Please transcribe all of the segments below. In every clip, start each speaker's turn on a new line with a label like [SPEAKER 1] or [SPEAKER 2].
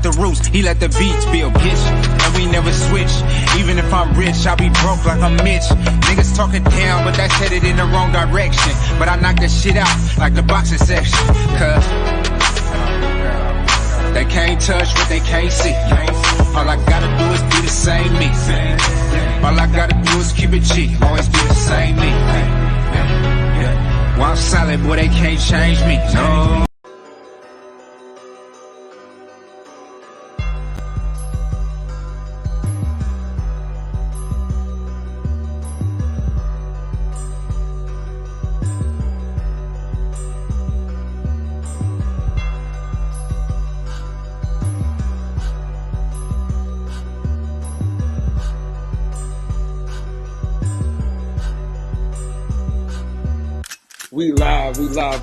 [SPEAKER 1] cut the roots, he let the beats build, bitch. And we never switch. Even if I'm rich, I'll be broke like I'm Mitch. Niggas talking down, but that's headed in the wrong direction. But I knock that shit out like the boxing section. Cause they can't touch what they can't see. All I gotta do is be the same me. All I gotta do is keep it G. Always be the same me. While I'm solid, boy, they can't change me. No.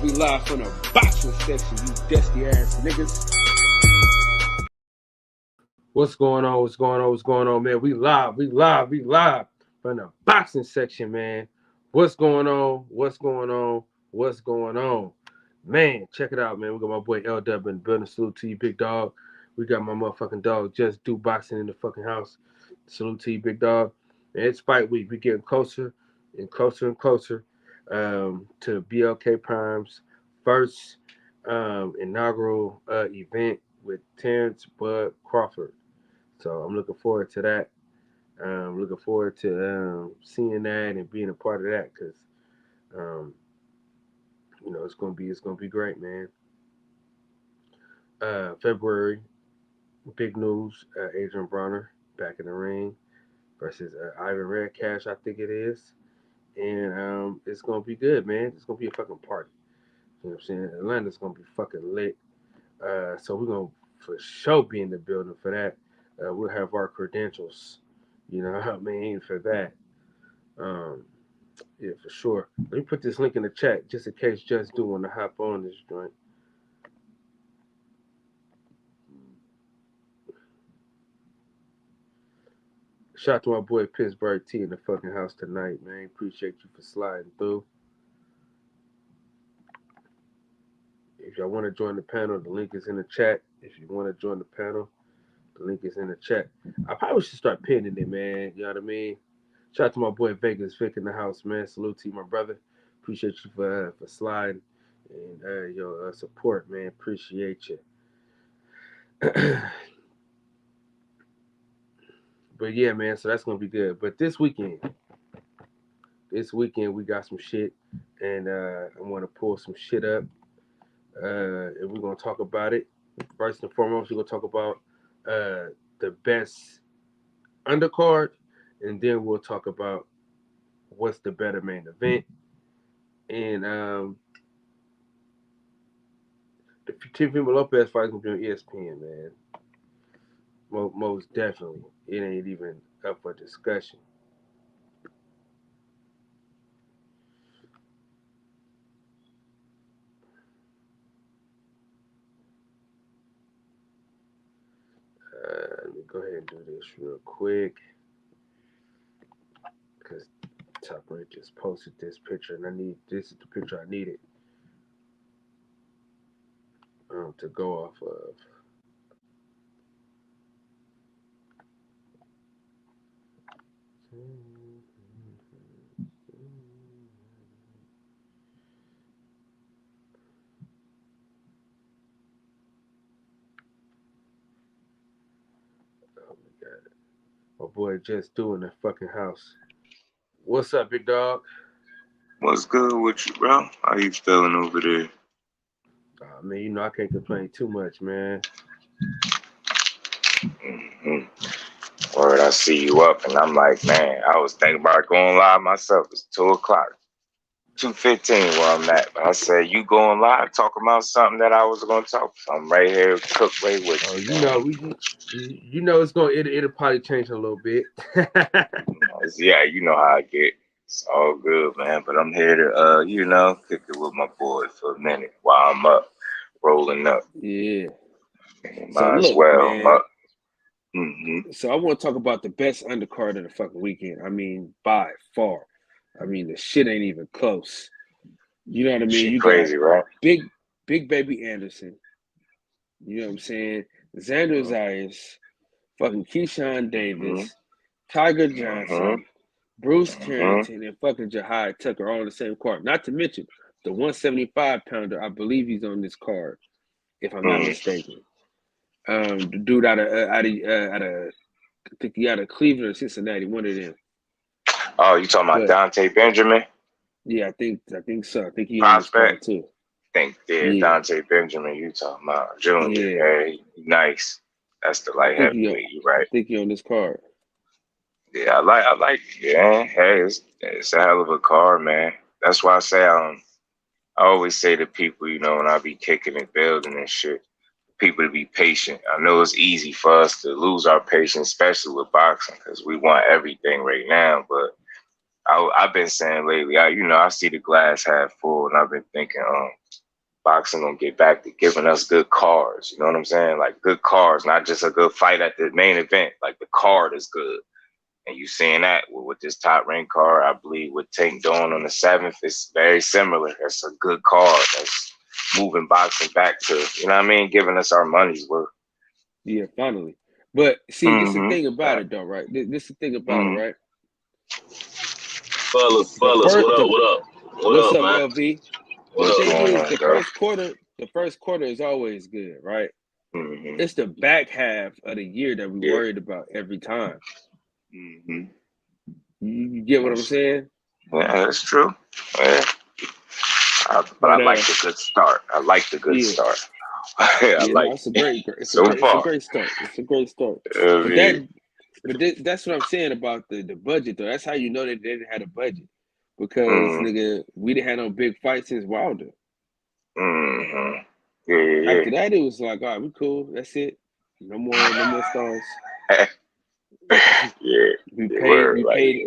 [SPEAKER 2] We live from the boxing section, you dusty ass niggas. What's going on, man? We live from the boxing section, man. What's going on? Man, check it out, man. We got my boy L-Dub in the building. Salute to you, big dog. We got my motherfucking dog Just Do Boxing in the fucking house. Salute to you, big dog. And it's fight week. We getting closer and closer to BLK Prime's first inaugural event with Terrence Bud Crawford. So I'm looking forward to that. I'm looking forward to seeing that and being a part of that because it's gonna be great, man. February, big news. Adrian Bronner back in the ring versus Ivan Redcash, I think it is. And it's gonna be good, man. It's gonna be a fucking party. You know what I'm saying? Atlanta's gonna be fucking lit. So we're gonna for sure be in the building for that. We'll have our credentials, you know what I mean, for that. Yeah, for sure. Let me put this link in the chat just in case Just Do want to hop on this joint. Shout out to my boy Pittsburgh T in the fucking house tonight, man. Appreciate you for sliding through. If y'all want to join the panel, the link is in the chat. If you want to join the panel, the link is in the chat. I probably should start pinning it, man. You know what I mean? Shout out to my boy Vegas Vic in the house, man. Salute to you, my brother. Appreciate you for sliding and your support, man. Appreciate you. But yeah, man, so that's gonna be good. But this weekend we got some shit, and I want to pull some shit up, and we're gonna talk about it. First and foremost, we're gonna talk about the best undercard, and then we'll talk about what's the better main event. And the Teofimo Lopez fight is gonna be on ESPN, man. Most definitely. It ain't even up for discussion. Let me go ahead and do this real quick. Because Top Rank just posted this picture, and this is the picture I needed to go off of. Oh my God. My boy Just doing the fucking house. What's up, big dog?
[SPEAKER 3] What's good with you, bro? How you feeling over there?
[SPEAKER 2] Man, you know I can't complain too much, man.
[SPEAKER 3] Word, I see you up, and I'm like, man, I was thinking about going live myself. It's 2 o'clock, 2:15 where I'm at. But I said, you going live, talking about something that I was going to talk. So I'm right here, cook right with you.
[SPEAKER 2] You know it'll probably change a little bit.
[SPEAKER 3] Yeah, you know how I get. It's all good, man. But I'm here to, kick it with my boys for a minute while I'm up, rolling up.
[SPEAKER 2] Yeah.
[SPEAKER 3] Might as well.
[SPEAKER 2] Man. So I want to talk about the best undercard of the fucking weekend. I mean, by far. I mean, the shit ain't even close. You know what I mean?
[SPEAKER 3] You crazy, right?
[SPEAKER 2] Big Baby Anderson. You know what I'm saying? Xander Zayas, fucking Keyshawn Davis, Tiger Johnson, Bruce Carrington, and fucking Jahai Tucker all on the same card. Not to mention the 175-pounder. I believe he's on this card, if I'm not mistaken. The dude out of I think he out of Cleveland or Cincinnati, one of them.
[SPEAKER 3] Oh, you talking about Dante Benjamin?
[SPEAKER 2] Yeah, I think so. I think he
[SPEAKER 3] Prospect
[SPEAKER 2] too.
[SPEAKER 3] Dante Benjamin. You talking about Junior? Yeah. Hey, nice. That's the light heavyweight. You right?
[SPEAKER 2] I think he on this card.
[SPEAKER 3] Yeah, I like. Yeah, hey, it's a hell of a card, man. That's why I say I always say to people, you know, when I be kicking and building and shit, people to be patient. I know it's easy for us to lose our patience, especially with boxing, because we want everything right now. But I've been saying lately, I see the glass half full, and I've been thinking, boxing gonna get back to giving us good cards. You know what I'm saying? Like good cards, not just a good fight at the main event. Like the card is good, and you seeing that with this top rank card. I believe with Tank Dawn on the 7th, it's very similar. It's a good card. That's moving boxing back to, you know what I mean, giving us our money's worth.
[SPEAKER 2] Yeah, finally. But see, this is the thing about it, though, right? This is the thing about it, right?
[SPEAKER 4] Fellas, what up?
[SPEAKER 2] What's up,
[SPEAKER 4] man?
[SPEAKER 2] LV? The first quarter is always good, right? It's the back half of the year that we worried about every time. You get what I'm saying?
[SPEAKER 3] Yeah, that's true. Yeah. But I like the good start.
[SPEAKER 2] It's a great start. It's a great start. But that's what I'm saying about the budget, though. That's how you know that they didn't have a budget. Because, nigga, we didn't have no big fight since Wilder. After that, it was like, all right, we cool. That's it. No more stars.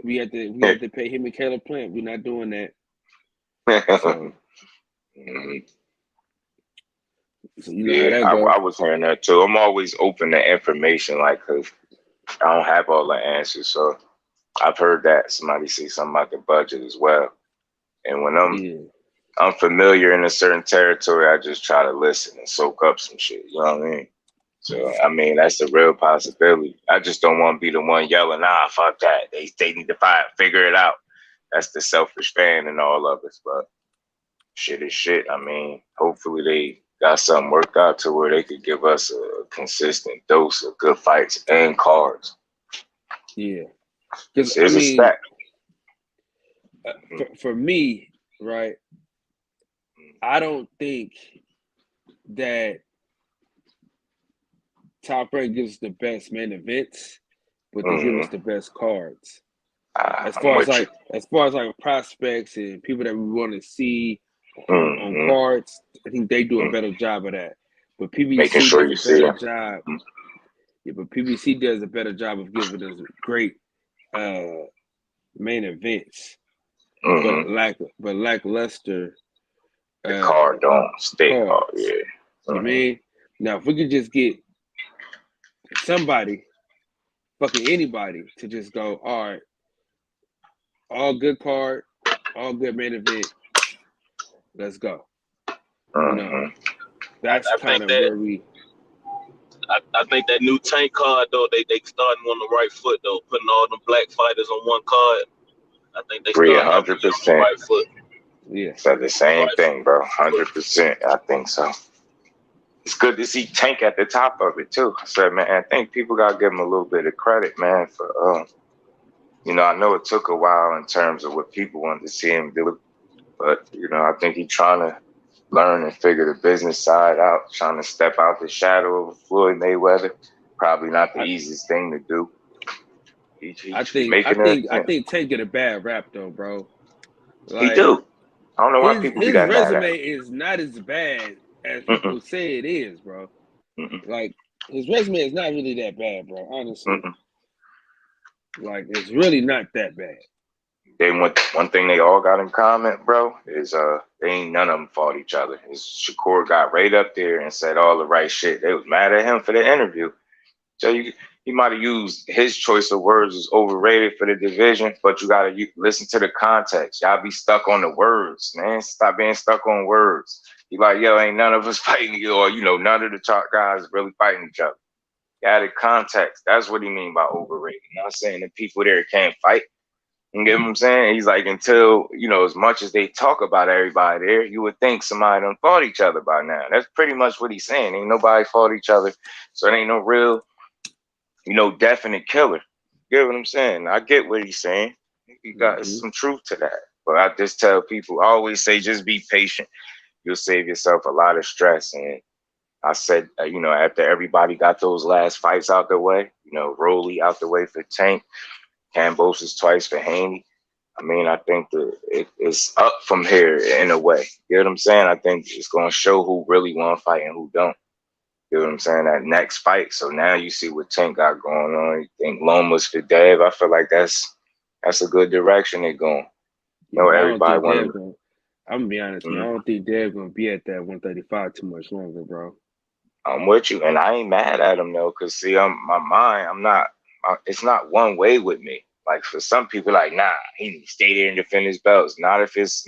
[SPEAKER 2] We had to pay him and Caleb Plant. We're not doing that. So you know how that goes.
[SPEAKER 3] I was hearing that too. I'm always open to information, like, cause I don't have all the answers. So I've heard that somebody say something about the budget as well. And when I'm unfamiliar in a certain territory, I just try to listen and soak up some shit. You know what I mean? So I mean, that's a real possibility. I just don't want to be the one yelling, "Nah, fuck that. They need to figure it out." That's the selfish fan in all of us. But shit is shit. I mean, hopefully they got something worked out to where they could give us a consistent dose of good fights and cards.
[SPEAKER 2] Yeah.
[SPEAKER 3] Because I mean,
[SPEAKER 2] for me, right, I don't think that Top Rank gives us the best main events, but they give us the best cards. As far as prospects and people that we want to see on cards, I think they do a better job of that. But PBC does a better job. Yeah, but PBC does a better job of giving us great main events. But lackluster.
[SPEAKER 3] The card don't stay hard. Yeah.
[SPEAKER 2] You mean? Now, if we could just get somebody, fucking anybody, to just go, all right, all good card, all good main event, let's go. You know, that's kind of where we.
[SPEAKER 4] I think that new Tank card, though, they starting on the right foot, though, putting all them black fighters on one card. I think they starting on the right foot.
[SPEAKER 2] Yeah.
[SPEAKER 3] So the same thing, bro. 100%. I think so. It's good to see Tank at the top of it too. I said, man, I think people gotta give him a little bit of credit, man, for you know, I know it took a while in terms of what people wanted to see him do, but you know, I think he's trying to learn and figure the business side out, trying to step out the shadow of Floyd Mayweather. Probably not the easiest thing to do.
[SPEAKER 2] I think Tank get a bad rap though, bro.
[SPEAKER 3] Like, he do. I don't know why people do that.
[SPEAKER 2] His resume is not as bad as people say it is, bro. Like, his resume is not really that bad, bro, honestly. Like, it's really not that bad.
[SPEAKER 3] Then one thing they all got in common, bro, is they ain't none of them fought each other. Shakur got right up there and said all the right shit. They was mad at him for the interview. So he might have used his choice of words was overrated for the division, but you gotta listen to the context. Y'all be stuck on the words, man. Stop being stuck on words. He like, yo, ain't none of us fighting you, or none of the top guys really fighting each other. Added context. That's what he mean by overrated. Not saying that people there can't fight. You get what I'm saying? He's like, until, as much as they talk about everybody there, you would think somebody done fought each other by now. That's pretty much what he's saying. Ain't nobody fought each other. So it ain't no real, definite killer. You get what I'm saying? I get what he's saying. He got some truth to that. But I just tell people, I always say, just be patient. You'll save yourself a lot of stress. And I said, after everybody got those last fights out the way, Rolly out the way for Tank, Kambosos twice for Haney. I mean, I think it's up from here in a way. You know what I'm saying? I think it's going to show who really want to fight and who don't. You know what I'm saying? That next fight. So now you see what Tank got going on. You think Lomas for Dev. I feel like that's a good direction they're going. Everybody want to.
[SPEAKER 2] I'm going to be honest, man. I don't think Dev going to be at that 135 too much longer, bro.
[SPEAKER 3] I'm with you. And I ain't mad at him, though, because, see, it's not one way with me. Like, for some people, like, nah, he need to stay there and defend his belts. Not if it's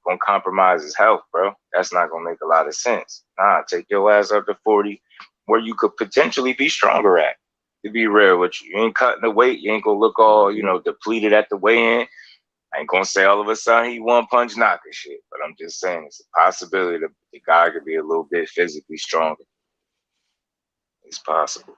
[SPEAKER 3] gonna compromise his health, bro. That's not gonna make a lot of sense. Nah, take your ass up to 40, where you could potentially be stronger at. To be real with you, you ain't cutting the weight. You ain't gonna look all, depleted at the weigh-in. I ain't gonna say all of a sudden he one punch knocker shit, but I'm just saying it's a possibility that the guy could be a little bit physically stronger. It's possible.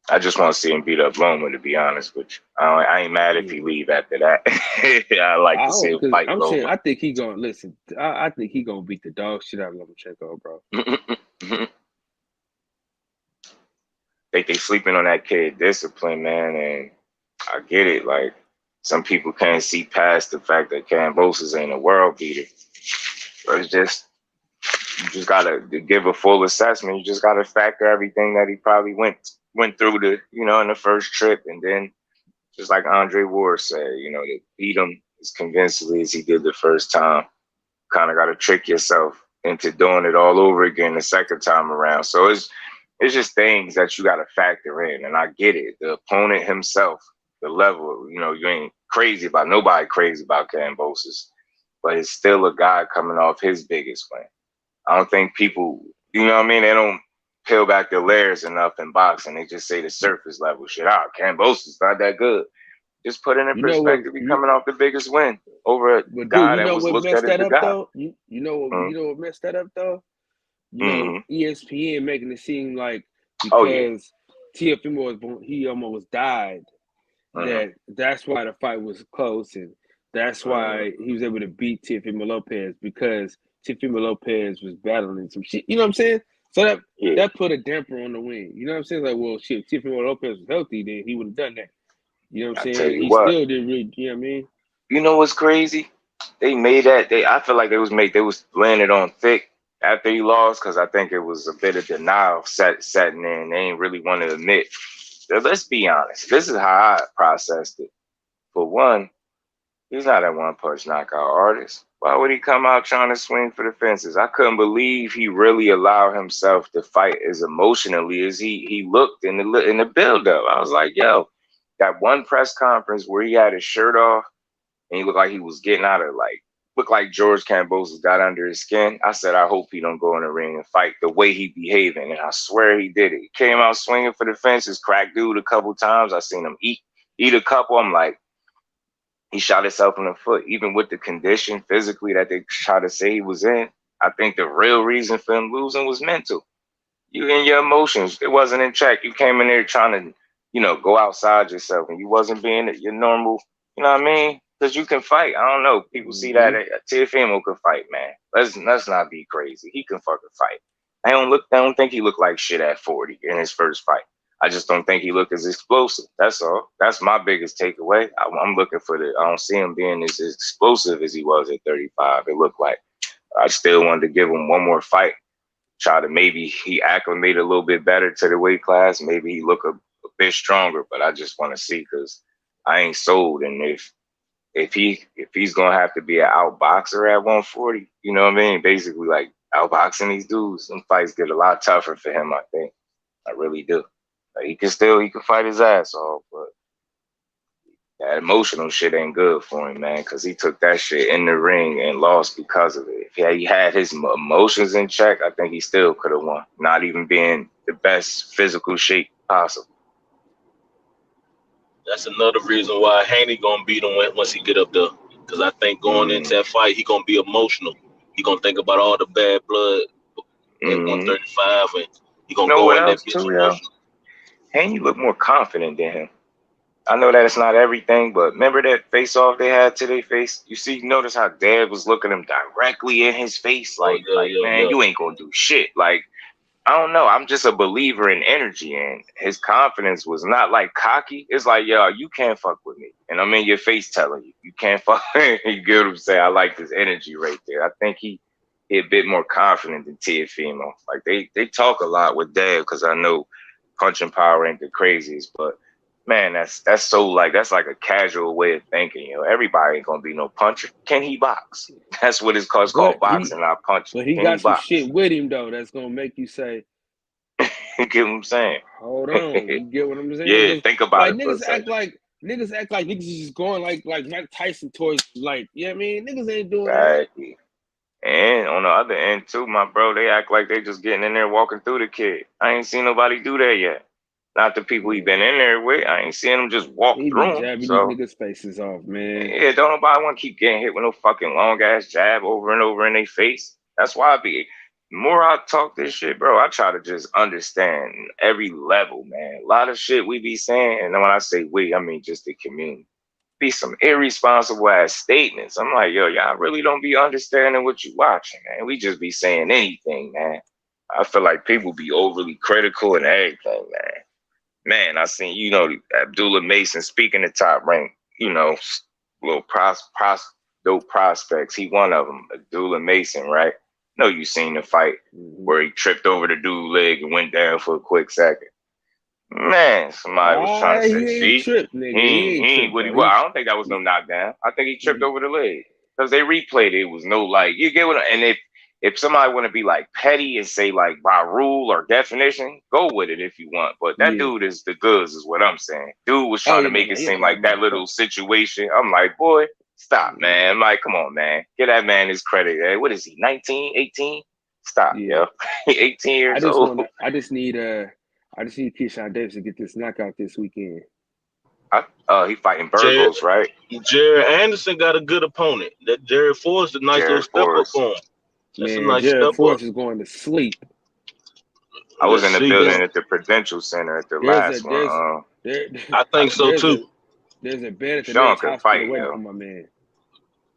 [SPEAKER 3] I just want to see him beat up Loma, to be honest with you. I ain't mad if he leave after that. I like to see him fight Loma.
[SPEAKER 2] Saying, I think he gonna listen. I think he gonna beat the dog shit out of Lomachenko, bro.
[SPEAKER 3] They sleeping on that kid discipline, man, and I get it. Like, some people can't see past the fact that Kambosos ain't a world beater. But it's just, you just gotta give a full assessment. You just gotta factor everything that he probably went through in the first trip, and then just like Andre Ward said, to beat him as convincingly as he did the first time, kind of got to trick yourself into doing it all over again the second time around. So it's just things that you got to factor in, and I get it. The opponent himself, the level, you ain't nobody crazy about Kambosos, but it's still a guy coming off his biggest win. I don't think people, they don't peel back their layers enough in boxing. They just say the surface level shit out. Kambosos not that good. Just put it in perspective. He's coming off the biggest win over a guy that was looked at as the guy.
[SPEAKER 2] You know what messed that up though? ESPN making it seem like because Teofimo he almost died, that's why the fight was close, and that's why he was able to beat Teofimo Lopez, because Teofimo Lopez was battling some shit. You know what I'm saying? So that put a damper on the win. You know what I'm saying? Like, well, shit, if Teofimo Lopez was healthy, then he would have done that. You know what I'm saying? He still didn't really, you know what I mean?
[SPEAKER 3] You know what's crazy? They made that. I feel like they was laying it on thick after he lost, because I think it was a bit of denial setting in. They ain't really want to admit. Let's be honest. This is how I processed it. For one, he's not a one-punch knockout artist. Why would he come out trying to swing for the fences? I couldn't believe he really allowed himself to fight as emotionally as he looked in the build-up. I was like, yo, that one press conference where he had his shirt off and he looked like he was getting out of, looked like George Kambosos got under his skin. I said, I hope he don't go in the ring and fight the way he behaving. And I swear he did it. He came out swinging for the fences, cracked dude a couple times. I seen him eat a couple. I'm like, he shot himself in the foot, even with the condition physically that they try to say he was in. I think the real reason for him losing was mental. You and your emotions, it wasn't in check. You came in there trying to, go outside yourself, and you wasn't being your normal, you know what I mean? Because you can fight. I don't know. People see that Teofimo can fight, man. Let's not be crazy. He can fucking fight. I don't think he looked like shit at 40 in his first fight. I just don't think he looked as explosive. That's all. That's my biggest takeaway. I'm looking for I don't see him being as explosive as he was at 35. It looked like. I still wanted to give him one more fight. Try to maybe he acclimate a little bit better to the weight class. Maybe he look a bit stronger, but I just want to see, because I ain't sold. And if he's gonna have to be an outboxer at 140, you know what I mean? Basically, like, outboxing these dudes, some fights get a lot tougher for him, I think. I really do. Like, he can fight his ass off, but that emotional shit ain't good for him, man, because he took that shit in the ring and lost because of it. If he had his emotions in check, I think he still could have won, not even being the best physical shape possible.
[SPEAKER 4] That's another reason why Haney gonna beat him once he get up there. Because I think going into that fight, he gonna be emotional. He gonna think about all the bad blood at 135, and he gonna go in that bitch emotional.
[SPEAKER 3] Haney look more confident than him. I know that it's not everything, but remember that face-off they had to their face? Notice how Dad was looking him directly in his face, man, you ain't gonna do shit. Like, I don't know. I'm just a believer in energy, and his confidence was not like cocky. It's like, yo, you can't fuck with me, and I'm in your face telling you can't fuck. You get what I'm saying? I like this energy right there. I think he a bit more confident than Teofimo. Like they talk a lot with Dad because I know punching power ain't the craziest, but man, that's so like that's like a casual way of thinking. Everybody ain't gonna be no puncher. Can he box? That's what it's called. It's called boxing, not punching.
[SPEAKER 2] But he got some shit with him though that's gonna make you say,
[SPEAKER 3] you get what I'm saying?
[SPEAKER 2] Hold on, you get what I'm saying?
[SPEAKER 3] Yeah, think about it.
[SPEAKER 2] Niggas act like niggas is just going like Mike Tyson towards like, you know what I mean? Niggas ain't doing that.
[SPEAKER 3] And on the other end too, my bro, they act like they just getting in there walking through the kid. I ain't seen nobody do that yet. Not the people he been in there with. I ain't seen him just walk through them.
[SPEAKER 2] These niggas' faces off, man.
[SPEAKER 3] Yeah, don't nobody want to keep getting hit with no fucking long ass jab over and over in their face. That's why the more I talk this shit, bro, I try to just understand every level, man. A lot of shit we be saying, and when I say we, I mean just the community. Be some irresponsible ass statements. I'm like, yo, y'all really don't be understanding what you watching, man. We just be saying anything, man. I feel like people be overly critical and everything, man. Man, I seen, Abdullah Mason speaking the top rank, little dope prospects. He one of them, Abdullah Mason, right? No, you seen the fight where he tripped over the dude's leg and went down for a quick second. Man, somebody was trying to say, see, he ain't what he was. I don't think that was no knockdown. I think he tripped over the leg because they replayed it. It was no like, you get what? And if somebody want to be like petty and say like by rule or definition, go with it if you want. But that dude is the goods, is what I'm saying. Dude was trying to make it seem like that little situation. I'm like, boy, stop, man. I'm like, come on, man. Give that man his credit. Hey, what is he, 19, 18? Stop, yo. 18 years old.
[SPEAKER 2] I just need Keyshawn Davis to get this knockout this weekend.
[SPEAKER 3] He fighting Burgos, right?
[SPEAKER 4] Jared Anderson got a good opponent. That Jared Forrest, a nice little step up for him. That's a nice
[SPEAKER 2] Jared Forrest is going to sleep.
[SPEAKER 3] I was in the building at the Prudential Center at the last one.
[SPEAKER 4] I think so too.
[SPEAKER 2] There's a bed at the
[SPEAKER 3] Sean can fight,
[SPEAKER 2] for my man.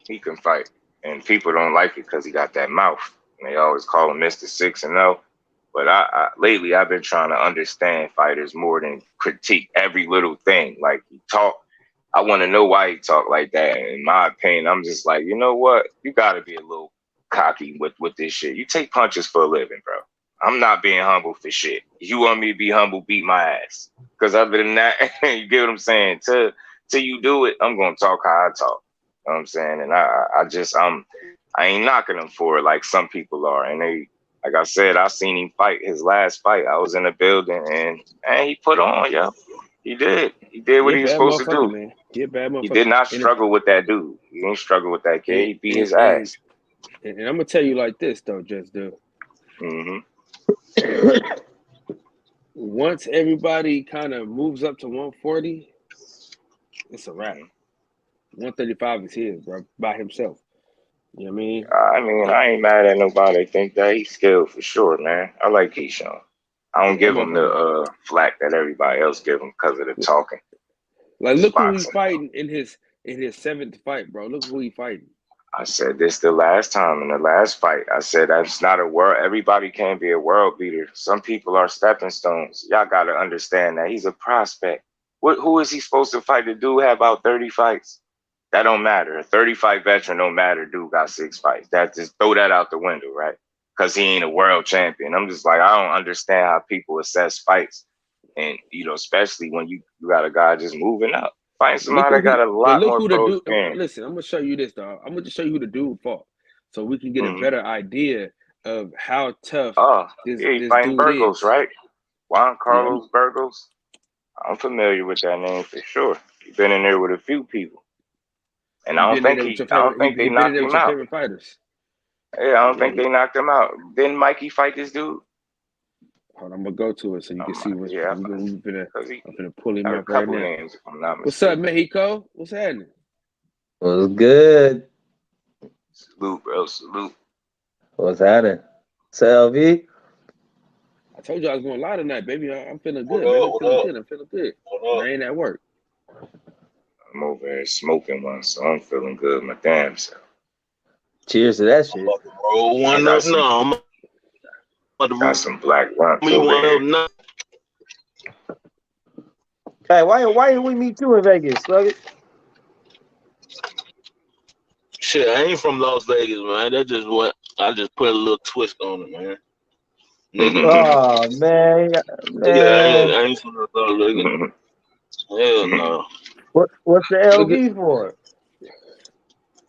[SPEAKER 3] He can fight, and people don't like it because he got that mouth. And they always call him Mr. 6-0. But lately I've been trying to understand fighters more than critique every little thing. Like he talk, I want to know why he talk like that. And in my opinion, I'm just like, you know what? You got to be a little cocky with this shit. You take punches for a living, bro. I'm not being humble for shit. You want me to be humble, beat my ass. Because other than that, you get what I'm saying? Till you do it, I'm going to talk how I talk. You know what I'm saying? And I ain't knocking him for it like some people are. And they, like I said, I seen him fight his last fight. I was in the building and he put on, yo. He did. He did what he was supposed to do.
[SPEAKER 2] Man.
[SPEAKER 3] He did not struggle with that dude. He didn't struggle with that kid. He beat his ass.
[SPEAKER 2] And I'm gonna tell you like this though, Just Do. Once everybody kind of moves up to 140, it's a wrap. 135 is his, bro, by himself. You know what I mean?
[SPEAKER 3] I ain't mad at nobody. I think that he's skilled for sure, man. I like Keyshawn. I don't give him the flack that everybody else give him because of the talking.
[SPEAKER 2] Like, look who he's fighting in his seventh fight, bro. Look who he's fighting.
[SPEAKER 3] I said this the last time in the last fight. I said that's not a world. Everybody can't be a world beater. Some people are stepping stones. Y'all got to understand that he's a prospect. Who is he supposed to fight? The dude have about 30 fights. That don't matter. A 30-fight veteran don't matter. Dude got 6 fights. That just throw that out the window, right? Because he ain't a world champion. I'm just like, I don't understand how people assess fights. And, especially when you got a guy just moving up. Find somebody that got a lot more pros.
[SPEAKER 2] Listen, I'm going to show you this, dog. I'm going to show you who the dude fought so we can get a better idea of how tough this
[SPEAKER 3] dude Burgos,
[SPEAKER 2] is.
[SPEAKER 3] Right? Juan Carlos Burgos. I'm familiar with that name for sure. He's been in there with a few people, and I don't think they knocked him out.
[SPEAKER 2] Favorite fighters.
[SPEAKER 3] Yeah, I don't think they knocked him out. Didn't Mikey fight this dude?
[SPEAKER 2] Hold on, I'm gonna go to it so you can see what's. I'm gonna pull him up
[SPEAKER 3] right
[SPEAKER 2] now.
[SPEAKER 3] Names, if I'm not
[SPEAKER 2] What's up, Mexico? What's happening?
[SPEAKER 5] What's good?
[SPEAKER 3] Salute, bro. Salute.
[SPEAKER 5] What's happening? LV?
[SPEAKER 2] I told you I was going to lie tonight, baby. I'm feeling good, man. I'm feeling good. I ain't at work.
[SPEAKER 3] I'm over here smoking one, so I'm feeling good my damn self.
[SPEAKER 5] Cheers to that shit.
[SPEAKER 4] Roll one up now.
[SPEAKER 3] Got some black lunch over here.
[SPEAKER 5] Hey, why did we meet you in Vegas, Slugget?
[SPEAKER 4] Shit, I ain't from Las Vegas, man. That's just what I just put a little twist on it, man.
[SPEAKER 5] Oh man.
[SPEAKER 4] Yeah, I ain't from Las Vegas. Hell no.
[SPEAKER 5] What's the LV for?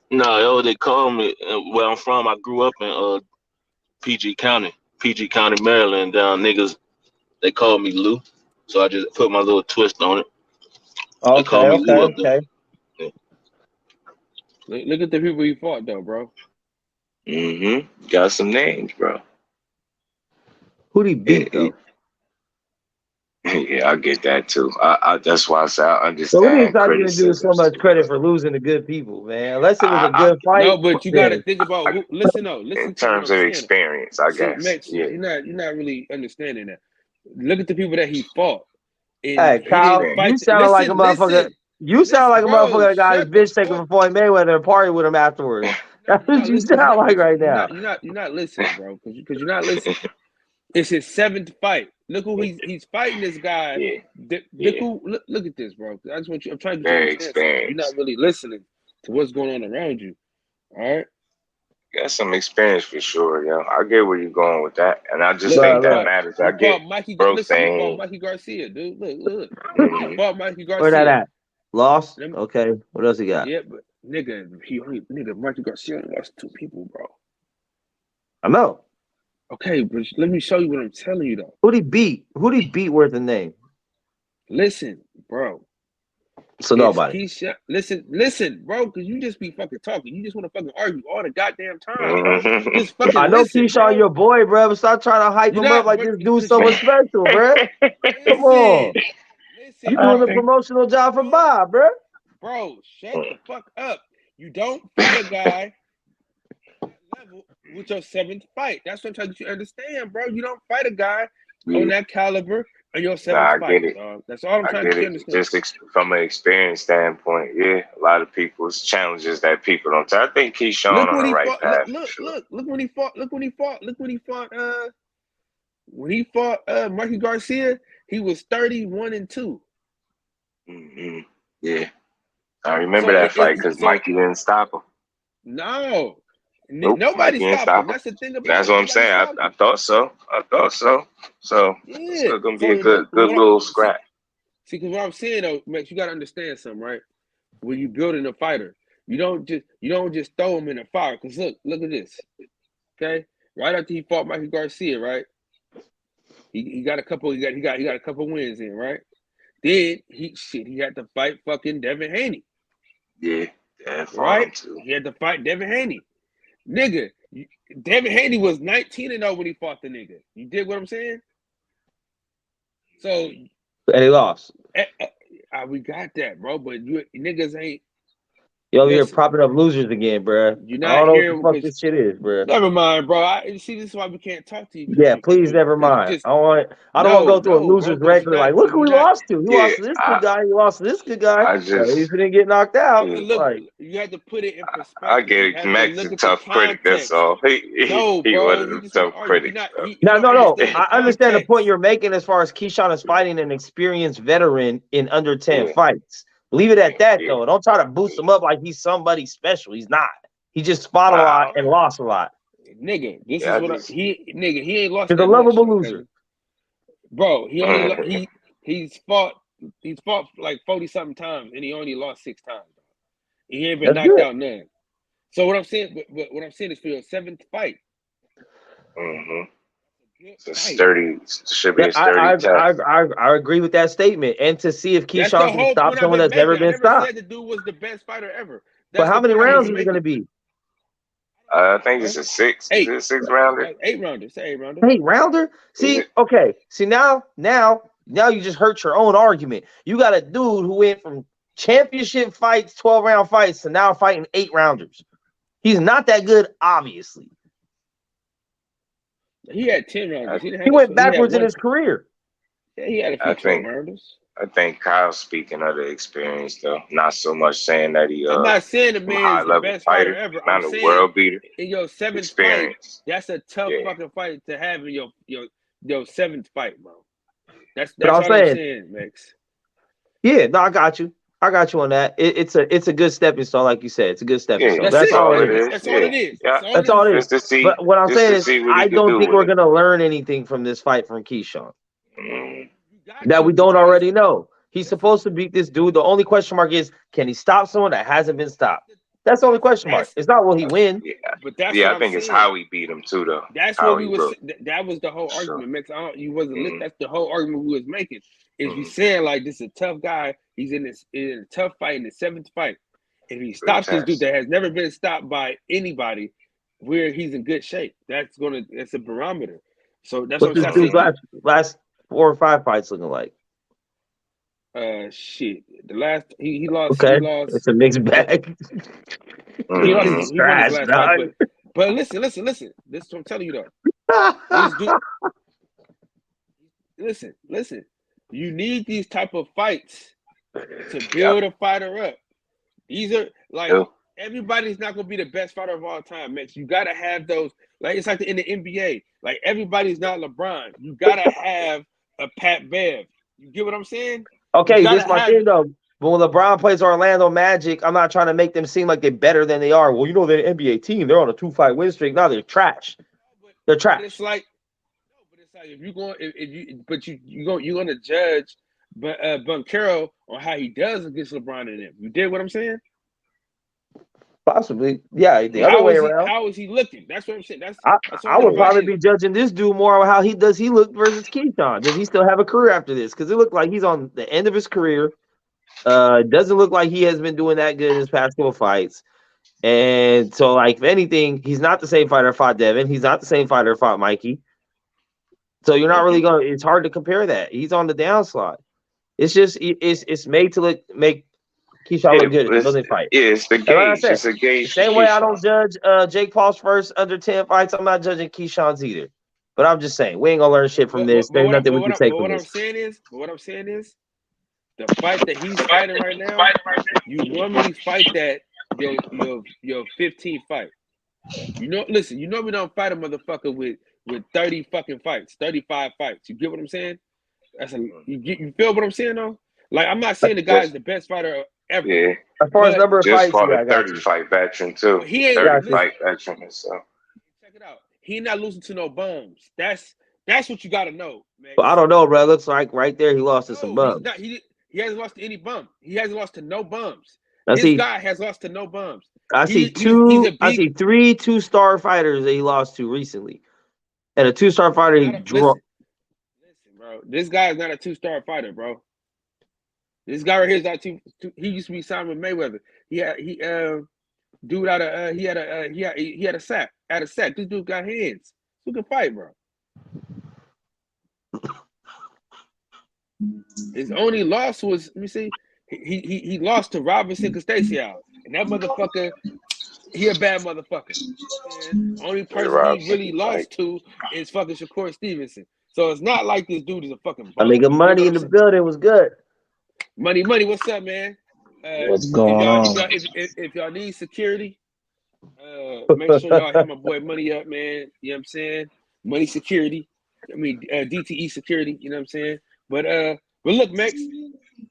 [SPEAKER 4] No, they call me where I'm from. I grew up in PG County, Maryland. Down niggas, they call me Lou, so I just put my little twist on it.
[SPEAKER 5] Okay,
[SPEAKER 4] they call me Lou up there.
[SPEAKER 2] Yeah. Look at the people you fought though, bro.
[SPEAKER 3] Got some names, bro.
[SPEAKER 5] Who'd he beat though?
[SPEAKER 3] Yeah, I get that too. I that's why I say I understand.
[SPEAKER 5] So what are you talking to do so much credit for losing to good people, man? Unless it was a good fight.
[SPEAKER 2] No, but you got to think about. Listen
[SPEAKER 3] in terms of experience, I guess.
[SPEAKER 2] Max,
[SPEAKER 3] yeah,
[SPEAKER 2] you're not really understanding that. Look at the people that he fought.
[SPEAKER 5] Hey, Kyle, you sound like a motherfucker. You sound like a motherfucker that got his bitch taken from Floyd Mayweather and party with him afterwards. That's what you sound like right now.
[SPEAKER 2] You're not listening, bro, because you're not listening. It's his 7th fight. Look who he's fighting. This guy. Look at this, bro. I just want you. I'm trying to get you to understand. You're not really listening to what's going on around you. All right.
[SPEAKER 3] Got some experience for sure, yo. I get where you're going with that, and I just think that matters. I get bro saying.
[SPEAKER 2] He fought Mikey Garcia, dude. Look. He fought Mikey Garcia.
[SPEAKER 5] Where that at? Lost. Okay. What else he got?
[SPEAKER 2] Yeah, but nigga, Mikey Garcia lost 2 people, bro.
[SPEAKER 5] I know.
[SPEAKER 2] Okay, but let me show you what I'm telling you though.
[SPEAKER 5] Who'd he beat? Who'd he beat worth a name?
[SPEAKER 2] Listen, bro.
[SPEAKER 5] So nobody.
[SPEAKER 2] Listen, bro, because you just be fucking talking. You just want to fucking argue all the goddamn time. Just fucking
[SPEAKER 5] I know Keyshawn your boy, bro, but stop trying to hype him up like this dude's so much special, bro. Come on. You doing the promotional job for Bob, bro.
[SPEAKER 2] Bro, shut the fuck up. You don't fight a guy level with your 7th fight. That's what I'm trying to get you to understand, bro. You don't fight a guy on that caliber on your 7th fight. Dog. That's all I'm trying to get you to understand.
[SPEAKER 3] Just from an experience standpoint, yeah, a lot of people's challenges that people don't. I think Keyshawn on the right path.
[SPEAKER 2] Look when he fought Mikey Garcia, he was 31-2.
[SPEAKER 3] Yeah, I remember that fight because Mikey didn't stop him.
[SPEAKER 2] No. Nobody stopped him. That's the thing about it.
[SPEAKER 3] That's what I'm saying. I thought so. So it's still gonna be a good little scrap.
[SPEAKER 2] See, because what I'm saying though, Max, you gotta understand something, right? When you building a fighter, you don't just throw him in the fire. Cause look at this. Okay? Right after he fought Mikey Garcia, right? He got a couple wins in, right? Then he had to fight fucking Devin Haney.
[SPEAKER 3] Yeah,
[SPEAKER 2] right? Too. He had to fight Devin Haney. Nigga, Devin Haney was 19-0 when he fought the nigga. You dig what I'm saying? So
[SPEAKER 5] and he lost.
[SPEAKER 2] We got that, bro. But you niggas ain't.
[SPEAKER 5] Yo, you're propping up losers again, bro.
[SPEAKER 2] You're not hearing
[SPEAKER 5] what the fuck this shit is, bro.
[SPEAKER 2] Never mind, bro. See, this is why we can't talk to you.
[SPEAKER 5] Yeah, please, never mind. I don't want to go through a loser's record. Like, look who he lost to. He lost to this good guy. He lost to this good guy. He didn't get knocked out.
[SPEAKER 2] Look, you had to put it in perspective.
[SPEAKER 3] I get it. Max is a tough critic. That's all. He was a tough critic.
[SPEAKER 5] No. I understand the point you're making as far as Keyshawn is fighting an experienced veteran in under 10 fights. Leave it at that, though. Don't try to boost him up like he's somebody special. He's not. He just fought a lot and lost a lot.
[SPEAKER 2] Nigga, this is what he ain't lost.
[SPEAKER 5] He's a lovable loser.
[SPEAKER 2] Bro, he's fought like 40-something times and he only lost 6 times. He ain't been knocked out none. So what I'm saying, what I'm saying is for your 7th fight,
[SPEAKER 3] It's a sturdy, should be a sturdy test.
[SPEAKER 5] I agree with that statement. And to see if Keyshawn can stop someone that's never been stopped.
[SPEAKER 2] I never said the dude was the best fighter ever.
[SPEAKER 5] But how many rounds is it going to be?
[SPEAKER 3] I think it's a 6. Is it a 6 rounder?
[SPEAKER 2] 8 rounder. It's an 8 rounder.
[SPEAKER 5] 8 rounder? See, okay. See, now you just hurt your own argument. You got a dude who went from championship fights, 12-round fights, to now fighting 8 rounders. He's not that good, obviously.
[SPEAKER 2] He had 10 rounders.
[SPEAKER 5] He went backwards in his career.
[SPEAKER 2] Yeah, he had a few 12 rounders.
[SPEAKER 3] I think Kyle's speaking of the experience, though. Not so much saying that he.
[SPEAKER 2] I'm not saying the man is the best fighter ever.
[SPEAKER 3] Not a world beater.
[SPEAKER 2] In your 7th fight, that's a tough fucking fight to have in your 7th fight, bro. That's what I'm saying, Max.
[SPEAKER 5] Yeah, no, I got you. I got you on that. It's a good stepping stone, like you said. It's a good stepping stone.
[SPEAKER 2] That's all it is. That's all it is.
[SPEAKER 5] That's all it is. But what I'm saying is, I don't think we're gonna learn anything from this fight from Keyshawn that we don't already know. He's supposed to beat this dude. The only question mark is, can he stop someone that hasn't been stopped? That's the only question mark. It's not will he win.
[SPEAKER 3] Yeah, I think it's how we beat him too, though.
[SPEAKER 2] That's what we was. That was the whole argument, Max. You wasn't. That's the whole argument we was making. Is we saying like this is a tough guy. He's in a tough fight in the 7th fight. If he stops this dude that has never been stopped by anybody, where he's in good shape, that's a barometer. So that's what
[SPEAKER 5] this dude's last 4 or 5 fights looking like.
[SPEAKER 2] Shit. The last he lost.
[SPEAKER 5] Okay,
[SPEAKER 2] he lost.
[SPEAKER 5] It's a mixed bag.
[SPEAKER 2] He lost his last fight, but listen. This is what I'm telling you though. Listen. You need these type of fights to build a fighter up. These are like everybody's not gonna be the best fighter of all time, Max. You gotta have those. Like it's like in the NBA. Like everybody's not LeBron. You gotta have a Pat Bev. You get what I'm saying?
[SPEAKER 5] Okay, this is my thing though. But when LeBron plays Orlando Magic, I'm not trying to make them seem like they're better than they are. Well, you know they're an NBA team. They're on a 2-fight win streak. No, they're trash. They're trash.
[SPEAKER 2] It's like if you're going to judge Banchero on how he does against LeBron and them. You did what I'm saying?
[SPEAKER 5] Possibly, yeah. The other way around.
[SPEAKER 2] How is he looking? That's what I'm saying.
[SPEAKER 5] I would probably be judging this dude more on how he look versus Keyshawn. Does he still have a career after this? Because it looked like he's on the end of his career. Doesn't look like he has been doing that good in his past 4 fights. And so, like, if anything, he's not the same fighter that fought Devin. He's not the same fighter that fought Mikey. So you're not really going. It's hard to compare that. He's on the downslide. It's just it's made to make Keyshawn look good. It doesn't fight.
[SPEAKER 3] Yeah, it's the gauge. It's a gauge.
[SPEAKER 5] Same way I don't judge Jake Paul's first under 10 fights. I'm not judging Keyshawn's either. But I'm just saying we ain't gonna learn shit from this. There's nothing we can take from this.
[SPEAKER 2] What I'm saying is, the fight that he's fighting right now, you normally fight that your 15th fight. Listen, we don't fight a motherfucker with 30 fucking fights, 35 fights. You get what I'm saying? You feel what I'm saying though? Like I'm not saying the guy is the best fighter ever.
[SPEAKER 3] Yeah.
[SPEAKER 5] As far as number of fights,
[SPEAKER 3] fought a 30-fight veteran too.
[SPEAKER 2] He ain't
[SPEAKER 3] 30-fight veteran. So
[SPEAKER 2] check it out. He not losing to no bums. That's what you gotta know, man.
[SPEAKER 5] Well, I don't know, bro. It looks like right there he lost to some bums.
[SPEAKER 2] He hasn't lost to any bum. He hasn't lost to no bums.
[SPEAKER 5] This
[SPEAKER 2] guy has lost to no bums.
[SPEAKER 5] I see 3 2-star fighters that he lost to recently. And a 2-star fighter he drew.
[SPEAKER 2] Listen, bro. This guy is not a 2-star fighter, bro. This guy right here is not he used to be signed with Mayweather. He had a sack. This dude got hands. Who can fight, bro? His only loss was, let me see, he lost to Robinson Castasiao. And that motherfucker, he a bad motherfucker. And only person he really lost to is fucking Shakur Stevenson. So it's not like this dude is a fucking bum.
[SPEAKER 5] I mean, money in the building was good.
[SPEAKER 2] Money, what's up, man?
[SPEAKER 6] What's going on?
[SPEAKER 2] If y'all need security, make sure y'all hit my boy Money up, man. You know what I'm saying? Money Security. I mean, DTE Security, you know what I'm saying? But look, Max,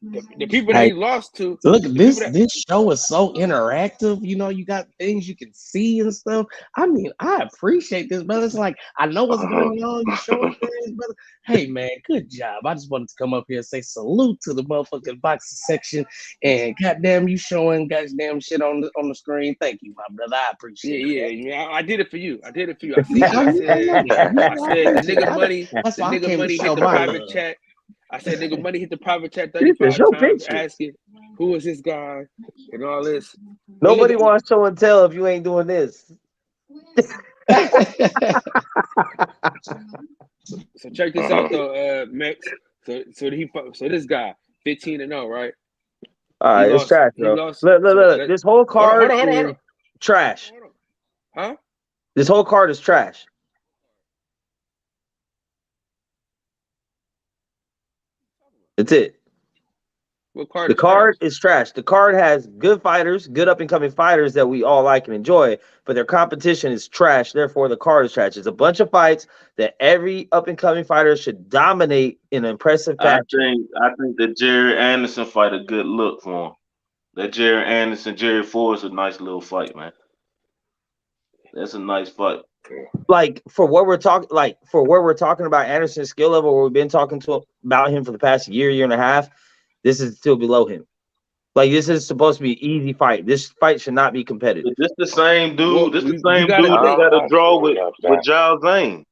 [SPEAKER 2] the people that he lost to.
[SPEAKER 7] Look, this show is so interactive. You know, you got things you can see and stuff. I mean, I appreciate this, brother. It's like I know what's going on. You showing things, brother. Hey, man, good job. I just wanted to come up here and say salute to the motherfucking boxing section. And goddamn, you showing goddamn shit on the screen. Thank you, my brother. I appreciate it.
[SPEAKER 2] Yeah. I did it for you. I said the nigga money.
[SPEAKER 7] That's
[SPEAKER 2] the
[SPEAKER 7] why
[SPEAKER 2] nigga money hit the private chat. I said, nigga, money hit the private chat 35 times asking, who is this guy and all this.
[SPEAKER 5] Nobody wants show and tell if you ain't doing this.
[SPEAKER 2] So check this out, though, Max. So this guy, 15-0, right?
[SPEAKER 5] All right, it's trash, bro. Look. This whole card is trash.
[SPEAKER 2] Huh?
[SPEAKER 5] This whole card is trash. That's it. The card is trash. The card has good fighters, good up-and-coming fighters that we all like and enjoy, but their competition is trash. Therefore, the card is trash. It's a bunch of fights that every up-and-coming fighter should dominate in an impressive fashion.
[SPEAKER 4] I think the Jerry Anderson fight a good look for him. That Jerry Anderson, Jerry Ford is a nice little fight, man. That's a nice fight.
[SPEAKER 5] Like for what we're talking about Anderson's skill level, where we've been talking about him for the past year and a half, this is still below him. Like this is supposed to be an easy fight. This fight should not be competitive.
[SPEAKER 4] This the same dude. This the same dude that got a draw with Zhao Zhang.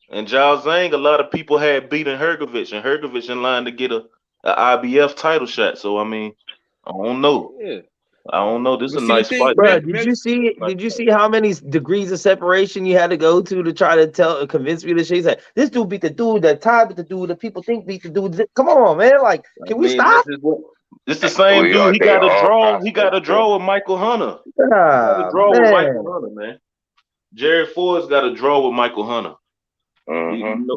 [SPEAKER 4] And Zhao Zhang, a lot of people had beaten Hrgovic, and Hrgovic in line to get a IBF title shot. So I mean, I don't know.
[SPEAKER 2] Yeah.
[SPEAKER 4] I don't know. This is a nice fight.
[SPEAKER 5] Bro, did you see how many degrees of separation you had to go to try to convince me that shit? He said, this dude beat the dude that tied with the dude that people think beat the dude. Come on, man. Like, can we stop?
[SPEAKER 4] This the same dude. He got a draw. He got a draw with Michael Hunter. With Michael Hunter, man. Jerry Ford's got a draw with Michael Hunter.
[SPEAKER 5] When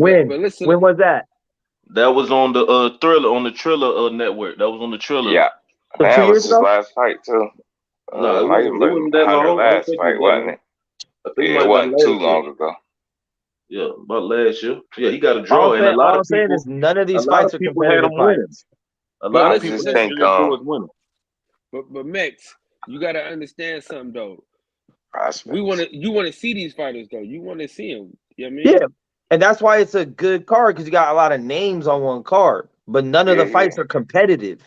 [SPEAKER 5] was that?
[SPEAKER 4] That was on the Thriller, on the Triller network. That was on the Triller.
[SPEAKER 3] Yeah. That was his last fight too.
[SPEAKER 4] No, it wasn't that long.
[SPEAKER 3] Last fight, wasn't it? It wasn't too long ago.
[SPEAKER 4] Yeah, about last year. Yeah, he got a draw, and a lot of people.
[SPEAKER 5] None of these fights are competitive fights.
[SPEAKER 4] A lot of people think winning.
[SPEAKER 2] But Max, you got to understand something though.
[SPEAKER 3] Prospects.
[SPEAKER 2] You want to see these fighters though. You want to see them. You know what I mean?
[SPEAKER 5] Yeah, and that's why it's a good card because you got a lot of names on one card, but none of the fights are competitive.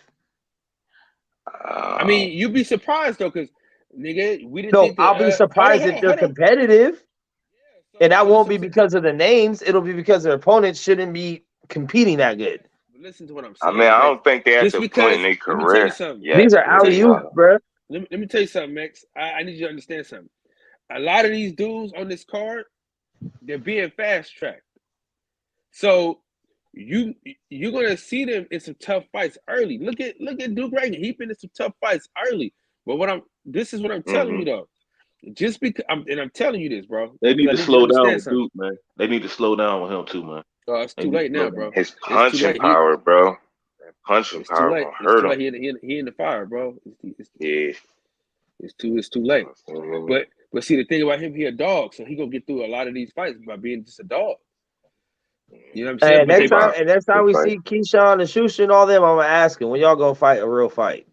[SPEAKER 2] I mean, you'd be surprised though, because nigga, we didn't.
[SPEAKER 5] No, I'll be surprised if they're competitive, and that won't be because of the names. It'll be because their opponents shouldn't be competing that good.
[SPEAKER 2] Listen to what I'm saying.
[SPEAKER 3] I mean, I don't think they're at the point in their career.
[SPEAKER 5] These are alley-oops, bro.
[SPEAKER 2] Let me tell you something, Max. I need you to understand something. A lot of these dudes on this card, they're being fast-tracked. So you're gonna see them in some tough fights early. Look at Duke Reagan. He been in some tough fights early. But this is what I'm telling you though. Just because I'm telling you this, bro.
[SPEAKER 4] They need to slow down with Duke, man. They need to slow down with him too, man.
[SPEAKER 2] Oh, it's too late now, bro.
[SPEAKER 3] His punching power, bro. That punching power gonna hurt him.
[SPEAKER 2] He in the fire, bro.
[SPEAKER 3] It's
[SPEAKER 2] too late. But see, the thing about him, he a dog, so he gonna get through a lot of these fights by being just a dog. You know what I'm saying?
[SPEAKER 5] And next time we see Keyshawn and Shusha and all them, I'm gonna ask him when y'all gonna fight a real fight.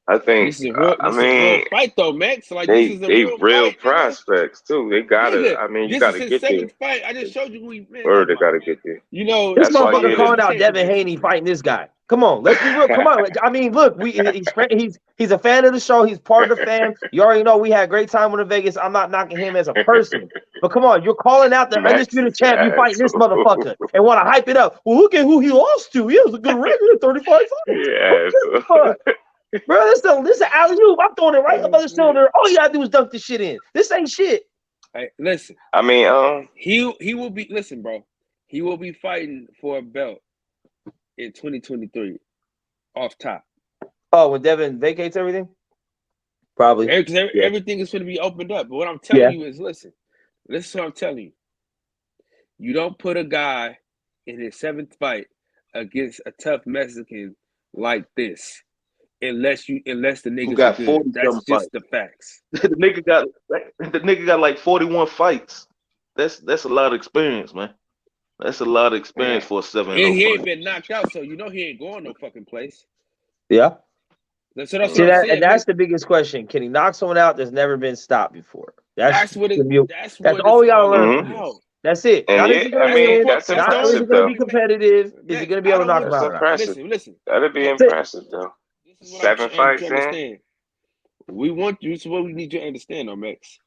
[SPEAKER 3] I think
[SPEAKER 2] this is a real fight though, Max. Like
[SPEAKER 3] they
[SPEAKER 2] this is a
[SPEAKER 3] real prospects too. They gotta. I mean, you gotta get there.
[SPEAKER 2] Fight. I just showed you who he.
[SPEAKER 3] Word, they gotta get there.
[SPEAKER 2] You know,
[SPEAKER 5] this motherfucker calling out Devin Haney fighting this guy. Come on, let's be real. Come on. I mean, look, he's a fan of the show. He's part of the fam. You already know we had a great time in Vegas. I'm not knocking him as a person, but come on, you're calling out the undisputed champ. You fighting this motherfucker and want to hype it up. Well, look at who he lost to. He was a good record, 35 fights.
[SPEAKER 3] Yeah.
[SPEAKER 5] Bro, this is an alley-oop. I'm throwing it right up on the shoulder. All you gotta do is dunk this shit in. This ain't shit.
[SPEAKER 2] Hey, listen.
[SPEAKER 3] I mean,
[SPEAKER 2] he will be. Listen, bro. He will be fighting for a belt in 2023, off top.
[SPEAKER 5] Oh, when Devin vacates everything, probably.
[SPEAKER 2] Everything is going to be opened up. But what I'm telling you is, listen to what I'm telling you. You don't put a guy in his 7th fight against a tough Mexican like this. Unless the nigga
[SPEAKER 4] got 40.
[SPEAKER 2] That's just the facts.
[SPEAKER 4] the nigga got like 41 fights. That's a lot of experience, man.
[SPEAKER 8] That's a lot of experience for a 7-0
[SPEAKER 9] And he ain't
[SPEAKER 8] fight.
[SPEAKER 9] been knocked out, so you know he ain't going no fucking place.
[SPEAKER 5] Yeah.
[SPEAKER 9] That's
[SPEAKER 5] See
[SPEAKER 9] what I'm
[SPEAKER 5] that,
[SPEAKER 9] saying.
[SPEAKER 5] and that's the biggest question. Can he knock someone out that's never been stopped before? That's
[SPEAKER 9] what
[SPEAKER 5] that's
[SPEAKER 9] what
[SPEAKER 5] all we
[SPEAKER 9] it's
[SPEAKER 5] gotta
[SPEAKER 9] all
[SPEAKER 5] learn from
[SPEAKER 9] about.
[SPEAKER 5] this. That's it.
[SPEAKER 3] And
[SPEAKER 5] Not
[SPEAKER 3] yeah,
[SPEAKER 5] is he gonna
[SPEAKER 3] I mean,
[SPEAKER 5] win,
[SPEAKER 3] that's
[SPEAKER 5] not is
[SPEAKER 3] impressive
[SPEAKER 5] he gonna
[SPEAKER 3] though.
[SPEAKER 5] be competitive, is he gonna be able to knock him
[SPEAKER 3] That's
[SPEAKER 5] out or not?
[SPEAKER 3] impressive.
[SPEAKER 9] Listen.
[SPEAKER 3] That'd be
[SPEAKER 9] That's
[SPEAKER 3] impressive though.
[SPEAKER 9] This is what
[SPEAKER 3] 7
[SPEAKER 9] I'm
[SPEAKER 3] fights
[SPEAKER 9] to
[SPEAKER 3] in.
[SPEAKER 9] understand. This is what we need you to understand, though, Max.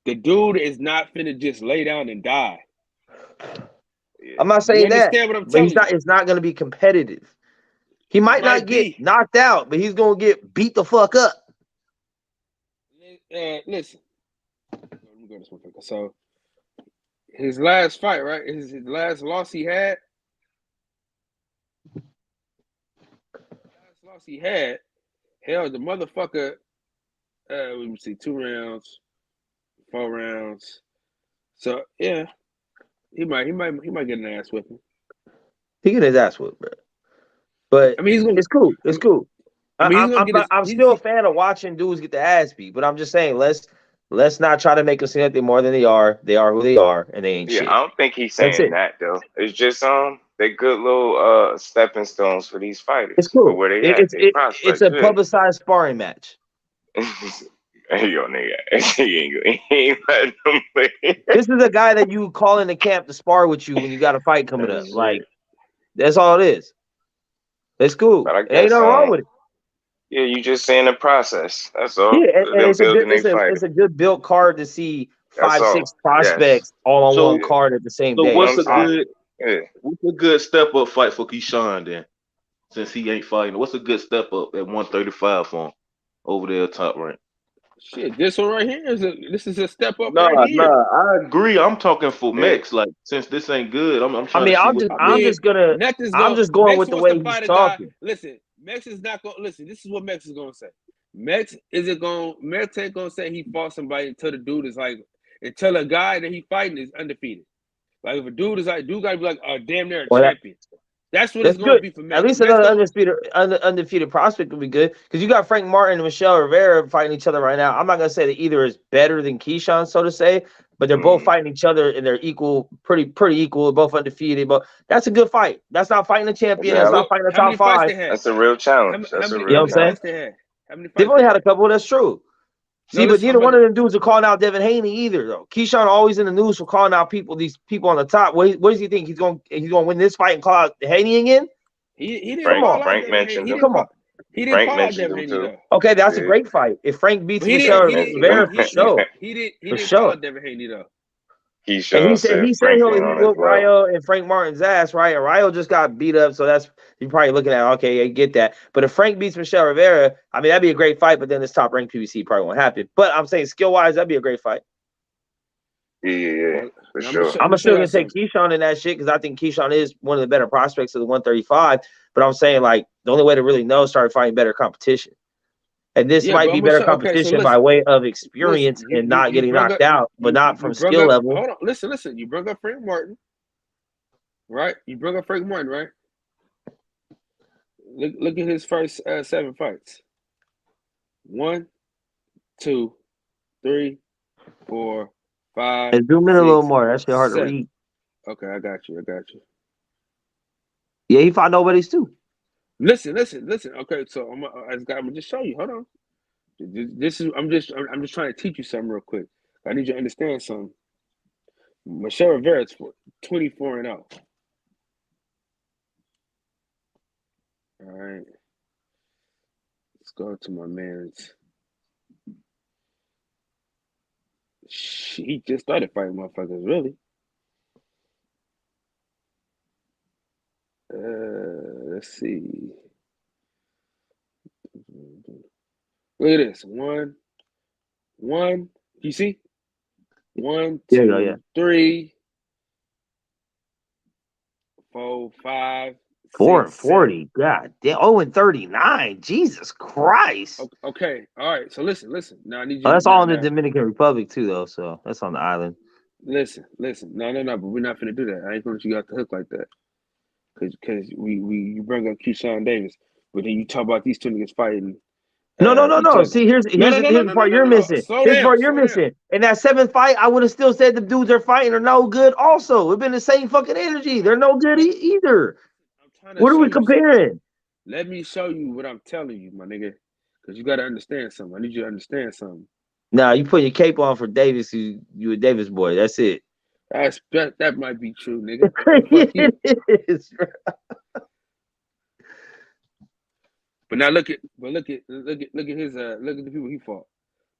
[SPEAKER 9] The dude is not finna just lay down and die.
[SPEAKER 5] I'm not saying that,
[SPEAKER 9] understand what I'm
[SPEAKER 5] but
[SPEAKER 9] telling
[SPEAKER 5] he's not. It's not gonna be competitive. He might not get knocked out, but he's gonna get beat the fuck up.
[SPEAKER 9] Listen. Let me go this motherfucker. So his last fight, right? His last loss he had. Hell, the motherfucker. Let me see, 2 rounds, 4 rounds. So yeah, he might get an ass whipping.
[SPEAKER 5] He get his ass whipped, bro. But
[SPEAKER 9] I mean,
[SPEAKER 5] it's cool. It's cool.
[SPEAKER 9] I mean,
[SPEAKER 5] I'm still a fan of watching dudes get the ass beat, but I'm just saying let's not try to make them seem like they're more than they are. They are who they are, and they ain't shit.
[SPEAKER 3] I don't think he's saying that though. It's just they're good little stepping stones for these fighters.
[SPEAKER 5] It's cool.
[SPEAKER 3] Where they at?
[SPEAKER 5] It's a publicized sparring match.
[SPEAKER 3] Hey, yo, nigga, he ain't letting them play.
[SPEAKER 5] This is a guy that you call in the camp to spar with you when you got a fight coming up. Like, that's all it is. It's cool.
[SPEAKER 3] But I guess,
[SPEAKER 5] ain't nothing wrong with it.
[SPEAKER 3] Yeah, you just saying the process. That's all.
[SPEAKER 5] Yeah, and it's a good built card to see 5-6 prospects all on one card at the same day.
[SPEAKER 8] What's a good step up fight for Keyshawn then? Since he ain't fighting, what's a good step up at 135 for him over there top rank?
[SPEAKER 9] Shit, this one right here this is a step up.
[SPEAKER 8] Nah, I agree. I'm talking for Mex. Like, since this ain't good, I'm trying
[SPEAKER 5] I'm just going with the way he's talking.
[SPEAKER 9] Listen, Mex is not gonna listen. This is what Mex is gonna say. Mex ain't gonna say he fought somebody until the dude is like, until a guy that he fighting is undefeated. Like if a dude is like, gotta be like, oh, damn, they're a champion. That's what it's going to be for Mex.
[SPEAKER 5] At least another undefeated prospect would be good, because you got Frank Martin and Michelle Rivera fighting each other right now. I'm not going to say that either is better than Keyshawn, so to say, but they're both fighting each other and they're equal, pretty equal, both undefeated. But that's a good fight. That's not fighting a champion. That's not fighting a top 5.
[SPEAKER 3] That's a real challenge.
[SPEAKER 9] How many
[SPEAKER 5] you know what I'm saying? They've only had a couple. That's true. See, but neither one of them dudes are calling out Devin Haney either, though. Keyshawn always in the news for calling out these people on the top. What does he think he's going to win this fight and call out Haney again?
[SPEAKER 9] He didn't
[SPEAKER 3] Frank mentioned him.
[SPEAKER 9] Come on. He didn't
[SPEAKER 3] Frank
[SPEAKER 9] call out Devin Haney, though.
[SPEAKER 5] Okay, that's a great fight. If Frank beats Michelle Rivera, for sure.
[SPEAKER 9] He didn't call out Devin Haney, though.
[SPEAKER 3] He said
[SPEAKER 5] he'll whoop Rayo and Frank Martin's ass, right? And Rayo just got beat up, so that's you're probably looking at, okay, I get that. But if Frank beats Michelle Rivera, I mean, that'd be a great fight, but then this top ranked PBC probably won't happen. But I'm saying skill-wise, that'd be a great fight.
[SPEAKER 3] Yeah, for sure.
[SPEAKER 5] I'm still gonna take Keyshawn in that shit because I think Keyshawn is one of the better prospects of the 135. But I'm saying, like, the only way to really know is start fighting better competition. And this might be better competition by way of experience and not getting knocked out, but not from skill level.
[SPEAKER 9] Hold on, listen. You brought up Frank Martin, right? Right? Look at his first 7 fights. 1, 2, 3, 4, 5.
[SPEAKER 5] And zoom in a little more. That's hard to read.
[SPEAKER 9] Okay, I got you.
[SPEAKER 5] Yeah, he fought nobodies too.
[SPEAKER 9] Listen. Okay, so I'm gonna just show you. Hold on. I'm just trying to teach you something real quick. I need you to understand something. Michelle Rivera is 24-0. All right. Let's go to my man's. He just started fighting motherfuckers, really. Let's see. Look at this. One. You see? 1, 2, 3, 4, 5.
[SPEAKER 5] 440. God damn. 0-39. Jesus Christ.
[SPEAKER 9] Okay. All right. So listen. Now I need you.
[SPEAKER 5] That's all in the Dominican Republic too, though. So that's on the island.
[SPEAKER 9] Listen. No. But we're not finna do that. I ain't gonna let you got the hook like that. Cause you bring up Keyshawn Davis, but then you talk about these two niggas fighting
[SPEAKER 5] No. See, here's the part you're missing. Here's the part you're missing. In that 7th fight, I would have still said the dudes are fighting are no good. Also, it's been the same fucking energy. They're no good either. What are we comparing?
[SPEAKER 9] Let me show you what I'm telling you, my nigga. Because you got to understand something. I need you to understand something.
[SPEAKER 5] Nah, you put your cape on for Davis. You a Davis boy. That's it.
[SPEAKER 9] That might be true, nigga.
[SPEAKER 5] It is.
[SPEAKER 9] But now look at his look at the people he fought.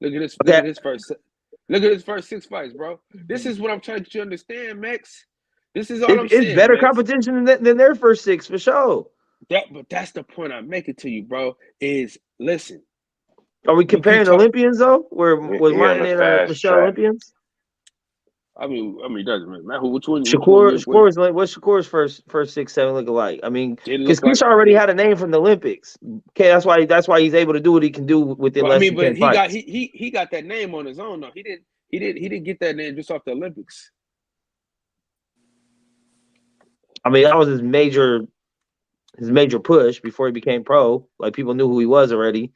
[SPEAKER 9] Look at his first 6 fights, bro. This is what I'm trying to get you to understand, Max. This is all I'm saying.
[SPEAKER 5] It's better
[SPEAKER 9] Max.
[SPEAKER 5] competition than their first 6 for sure.
[SPEAKER 9] But that's the point I'm making to you, bro. Is listen.
[SPEAKER 5] Are we comparing Olympians though? Was Martin and Michelle Olympians?
[SPEAKER 9] I mean, it doesn't really matter which one.
[SPEAKER 5] What's Shakur's first 6, 7 looking like? I mean, because Keisha already had a name from the Olympics. Okay, that's why he's able to do what he can do within less than 10 fights.
[SPEAKER 9] He got that name on his own though. He didn't get that name just off the Olympics.
[SPEAKER 5] I mean, that was his major push before he became pro. Like people knew who he was already.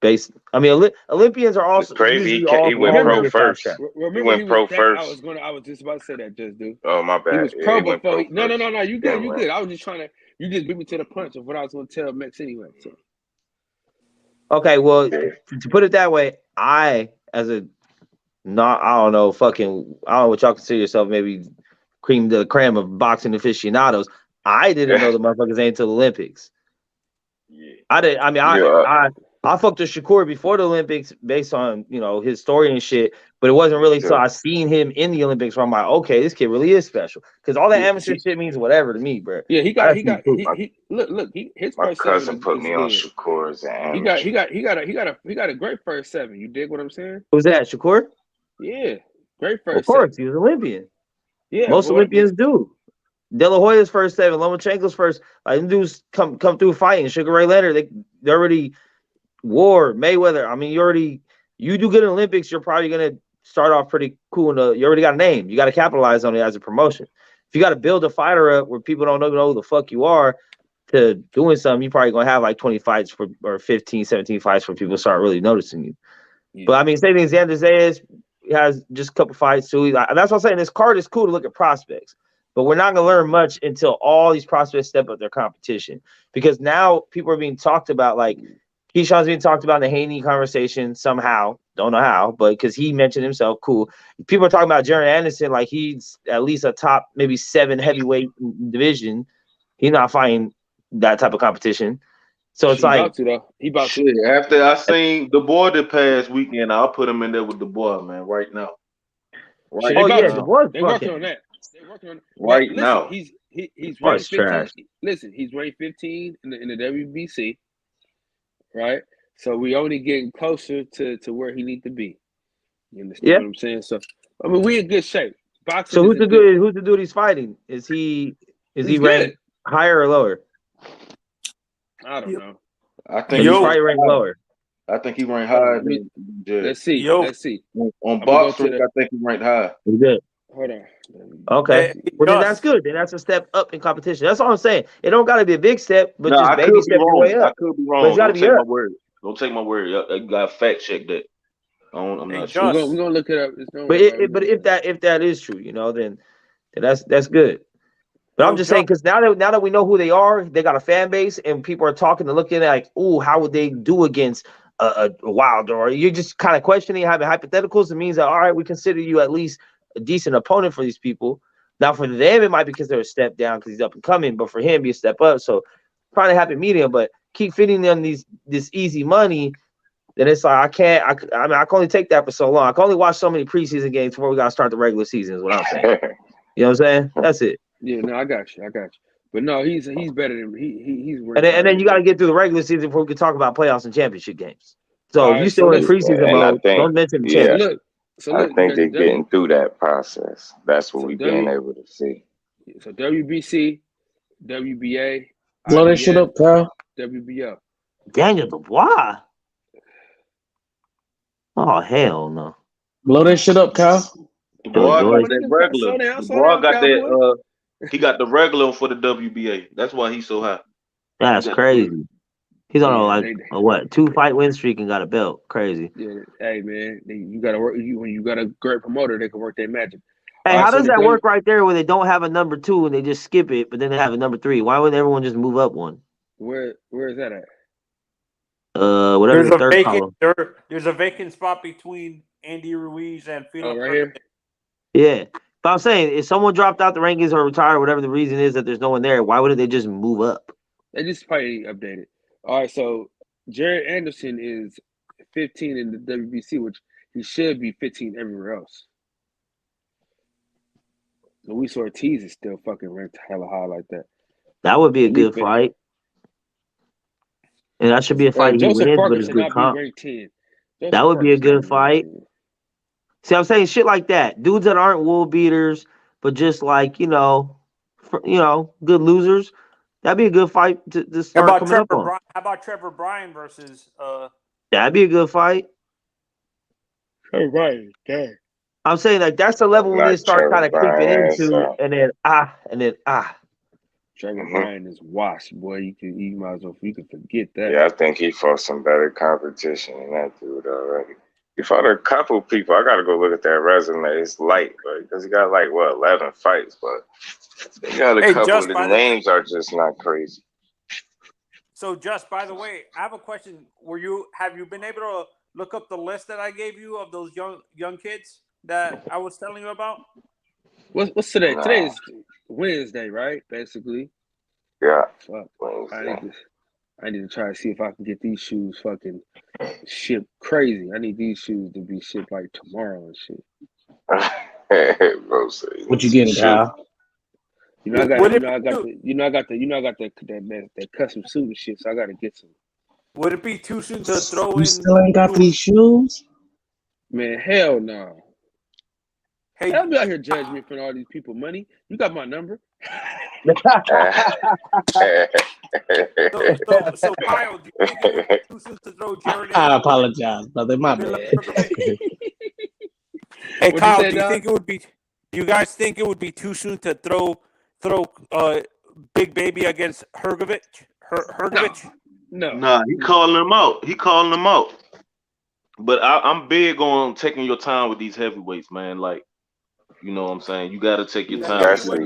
[SPEAKER 5] Olympians are also
[SPEAKER 3] it's crazy. He went pro first. He went pro first.
[SPEAKER 9] I was just about to say that, just dude.
[SPEAKER 3] Oh my bad.
[SPEAKER 9] He was pro before. No. You good? You good? I was just trying to. You just beat me to the punch of what I was going to tell Max anyway. So.
[SPEAKER 5] Okay, well, to put it that way, I don't know what y'all consider yourself, maybe cream de la creme of boxing aficionados. I didn't know the motherfuckers ain't until the Olympics. Yeah. I fucked with Shakur before the Olympics based on, his story and shit, but it wasn't really so I seen him in the Olympics where I'm like, okay, this kid really is special. Because all that amateur shit means hhatever to me, bro.
[SPEAKER 9] Yeah, his
[SPEAKER 3] my
[SPEAKER 9] first
[SPEAKER 3] cousin put me on Shakur as an amateur.
[SPEAKER 9] He got a great first 7. You dig what I'm saying?
[SPEAKER 5] Who's that, Shakur?
[SPEAKER 9] Yeah. Great first 7.
[SPEAKER 5] Of course, he was Olympian.
[SPEAKER 9] Yeah.
[SPEAKER 5] Most Olympians do. De La Hoya's first 7, Lomachenko's first, like them dudes come through fighting. Sugar Ray Leonard, they already War, Mayweather. I mean, you do good in Olympics, you're probably gonna start off pretty cool. You already got a name. You got to capitalize on it as a promotion. If you got to build a fighter up where people don't know who the fuck you are to doing something, you're probably gonna have like 20 fights or 15, 17 fights for people to start really noticing you. Yeah. But I mean, same thing. Xander Zayas has just a couple fights too. That's what I'm saying. This card is cool to look at prospects, but we're not gonna learn much until all these prospects step up their competition, because now people are being talked about like. Keyshawn's being talked about in the Haney conversation somehow. Don't know how, but because he mentioned himself, cool. People are talking about Jaron Anderson like he's at least a top maybe 7 heavyweight division. He's not fighting that type of competition. So it's
[SPEAKER 8] he about to. After I seen the boy the past weekend, I'll put him in there with the boy, man, right now.
[SPEAKER 5] The boy's
[SPEAKER 9] they're working on that.
[SPEAKER 8] Right now.
[SPEAKER 9] He's ranked 15. Listen, he's ranked 15 in the WBC. Right, so we only getting closer to where he need to be. You understand what I'm saying? So I mean, we in good shape. Boxing.
[SPEAKER 5] So who's the dude he's fighting? Is he ranked higher or lower?
[SPEAKER 9] I don't know.
[SPEAKER 8] I think
[SPEAKER 5] he's probably ranked lower.
[SPEAKER 8] I think he ranked higher.
[SPEAKER 9] Let's see. Let's see.
[SPEAKER 8] On boxing, I think he ranked high.
[SPEAKER 5] He's good.
[SPEAKER 9] Hold on.
[SPEAKER 5] Okay. Well, then that's good. Then that's a step up in competition. That's all I'm saying. It don't got to be a big step, but just baby step your way up.
[SPEAKER 8] I could be wrong.
[SPEAKER 5] But it's got to be up.
[SPEAKER 8] Don't take my word. You got to fact check that. I'm not sure.
[SPEAKER 9] We're gonna look it up.
[SPEAKER 5] But if that is true, then that's good. But I'm just saying, because now that we know who they are, they got a fan base, and people are talking and looking at like, ooh, how would they do against a Wilder? Or you're just kind of questioning, having hypotheticals. It means that all right, we consider you at least a decent opponent for these people. Now for them, it might be because they're a step down because he's up and coming, but for him, be a step up. So probably happy medium, but keep feeding them this easy money. Then it's like I can only take that for so long. I can only watch so many preseason games before we gotta start the regular season. Is what I'm saying. You know what I'm saying? That's it.
[SPEAKER 9] Yeah, no, I got you. But no, he's better than he's.
[SPEAKER 5] And then you got to get through the regular season before we can talk about playoffs and championship games. So you still in preseason mode. Don't mention the championship.
[SPEAKER 3] I think they're getting through that process. That's what we've been able to see.
[SPEAKER 9] So WBC, WBA,
[SPEAKER 7] blow that shit up, Kyle.
[SPEAKER 9] WBO.
[SPEAKER 5] Daniel Dubois. Oh hell no!
[SPEAKER 7] Blow that shit up, Kyle.
[SPEAKER 8] The boy got that regular. The boy got that. He got the regular for the WBA. That's why he's so high.
[SPEAKER 5] That's crazy. He's on a what 2-fight win streak and got a belt. Crazy.
[SPEAKER 9] Yeah, hey man, you gotta work. When you got a great promoter, they can work their magic.
[SPEAKER 5] Hey, how does that work right there where they don't have a number 2 and they just skip it, but then they have a number 3? Why wouldn't everyone just move up one?
[SPEAKER 9] Where is that at?
[SPEAKER 5] Whatever the third column.
[SPEAKER 10] There's a vacant spot between Andy Ruiz and Philip.
[SPEAKER 9] Right here.
[SPEAKER 5] Yeah, but I'm saying if someone dropped out the rankings or retired, whatever the reason is that there's no one there, why wouldn't they just move up?
[SPEAKER 9] They just probably updated. All right, so Jared Anderson is 15 in the WBC, which he should be 15 everywhere else. Luis Ortiz is still fucking ranked hella high like that.
[SPEAKER 5] That would be a good fight. And that should be a fight he wins, but it's good comp. That would be a good fight. See, I'm saying shit like that. Dudes that aren't world beaters, but just like, good losers. That'd be a good fight to start coming up on.
[SPEAKER 10] How about Trevor Bryan versus
[SPEAKER 5] That'd be a good fight.
[SPEAKER 9] Trevor Bryan, dang.
[SPEAKER 5] I'm saying like that's the level when they start kind of creeping into, and then.
[SPEAKER 9] Trevor Bryan is washed, boy. You might as well forget that.
[SPEAKER 3] Yeah, I think he fought some better competition than that dude already. He fought a couple people. I gotta go look at that resume. It's light, but because he got 11 fights, but he got a couple. The names are just not crazy.
[SPEAKER 10] So, just by the way, I have a question. Have you been able to look up the list that I gave you of those young kids that I was telling you about?
[SPEAKER 9] What's today? No. Today is Wednesday, right? Basically.
[SPEAKER 3] Yeah.
[SPEAKER 9] Fuck. I need to try to see if I can get these shoes fucking shipped crazy. I need these shoes to be shipped like tomorrow and shit.
[SPEAKER 7] What you getting, Kyle?
[SPEAKER 9] I got that custom suit and shit, so I gotta get some.
[SPEAKER 10] Would it be too soon to throw
[SPEAKER 7] in? You still ain't got these shoes?
[SPEAKER 9] Man, hell no. Hey, I'll be out here judging me for all these people money. You got my number.
[SPEAKER 10] So Kyle, do you think it would be too soon to throw Jared?
[SPEAKER 7] I apologize, brother. My bad.
[SPEAKER 10] Hey, Kyle, do you guys think it would be too soon to throw Big Baby against Hrgovic?
[SPEAKER 8] No, he calling him out. But I'm big on taking your time with these heavyweights, man. Like, you know what I'm saying? You got to take your time.
[SPEAKER 3] Especially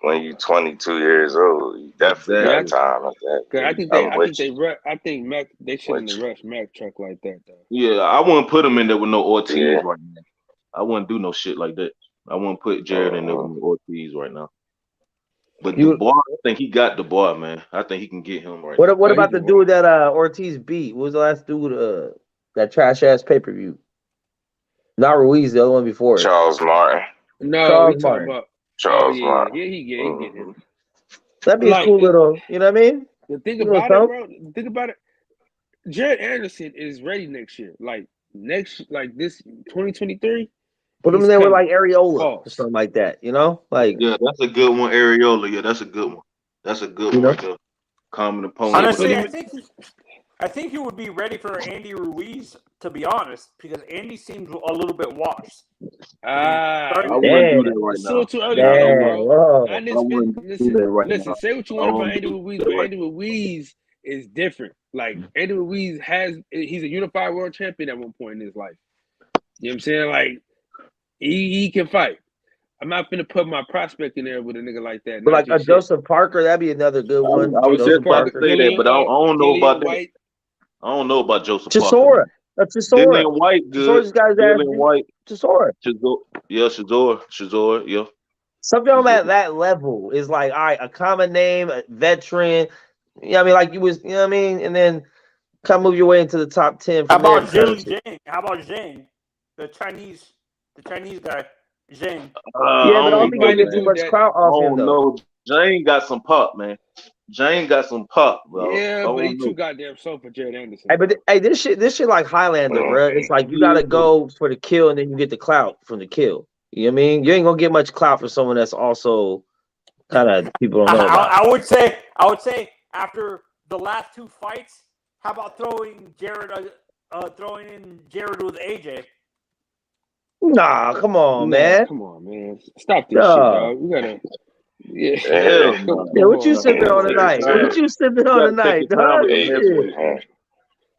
[SPEAKER 3] when you 22 years old. You definitely got time like that.
[SPEAKER 9] I think Mac, they shouldn't have rushed Mac truck like that, though.
[SPEAKER 8] Yeah, I wouldn't put him in there with no Ortiz right now. I wouldn't do no shit like that. I wouldn't put Jared in there with Ortiz right now. But Dubois, I think he got Dubois, man. I think he can get him right now.
[SPEAKER 5] What about the dude that Ortiz beat? What was the last dude that trash ass pay-per-view? Not Ruiz, the other one before it.
[SPEAKER 3] Charles Martin.
[SPEAKER 9] No,
[SPEAKER 3] Charles Martin.
[SPEAKER 9] Yeah, he get him.
[SPEAKER 5] That'd be a cool little, you know what I mean?
[SPEAKER 9] The thing about it, bro. Think about it. Jared Anderson is ready next year. Like this 2023.
[SPEAKER 5] Put him in there with like Areola or something like that, you know? Like,
[SPEAKER 8] yeah, that's a good one. Areola, yeah, that's a good one. That's a good one. Like a common opponent.
[SPEAKER 10] Honestly, I think he would be ready for Andy Ruiz, to be honest, because Andy seems a little bit washed.
[SPEAKER 8] I wouldn't do that right now.
[SPEAKER 9] Still too early, bro. Listen, say what you want about Andy Ruiz, but Andy Ruiz is different. Like, Andy Ruiz he's a unified world champion at one point in his life. You know what I'm saying? Like, he can fight. I'm not finna put my prospect in there with a nigga like that.
[SPEAKER 5] But like a Joseph Parker, that'd be another good one.
[SPEAKER 8] I was just about to say that, but I don't know about that. I don't know about Joseph
[SPEAKER 5] Chisora. That's Chisora.
[SPEAKER 8] Dillian White, good. Dillian White.
[SPEAKER 5] Chisora.
[SPEAKER 8] Chisora, yeah.
[SPEAKER 5] Something on that level is like, all right, a common name, a veteran. You know what I mean? Like you was, you know what I mean? And then kind of move your way into the top 10.
[SPEAKER 10] How about Zhang? The Chinese guy, Zhang.
[SPEAKER 5] Yeah, but I don't think they get too much clout off him, though.
[SPEAKER 8] No, Zhang got some pop, man. Jane got some pop, bro.
[SPEAKER 9] Yeah, but he too goddamn slow for Jared Anderson.
[SPEAKER 5] This shit like Highlander, bro. It's like you gotta go for the kill and then you get the clout from the kill. You know what I mean? You ain't gonna get much clout for someone that's also kind of people don't know about.
[SPEAKER 10] I would say after the last two fights, how about throwing in Jared with AJ?
[SPEAKER 5] Nah, come on, man.
[SPEAKER 9] Come on, man. Stop this shit, dog. We gotta. Yeah.
[SPEAKER 8] Hell no.
[SPEAKER 5] Yeah, what you sipping on tonight? What you sipping on tonight, dog?
[SPEAKER 8] You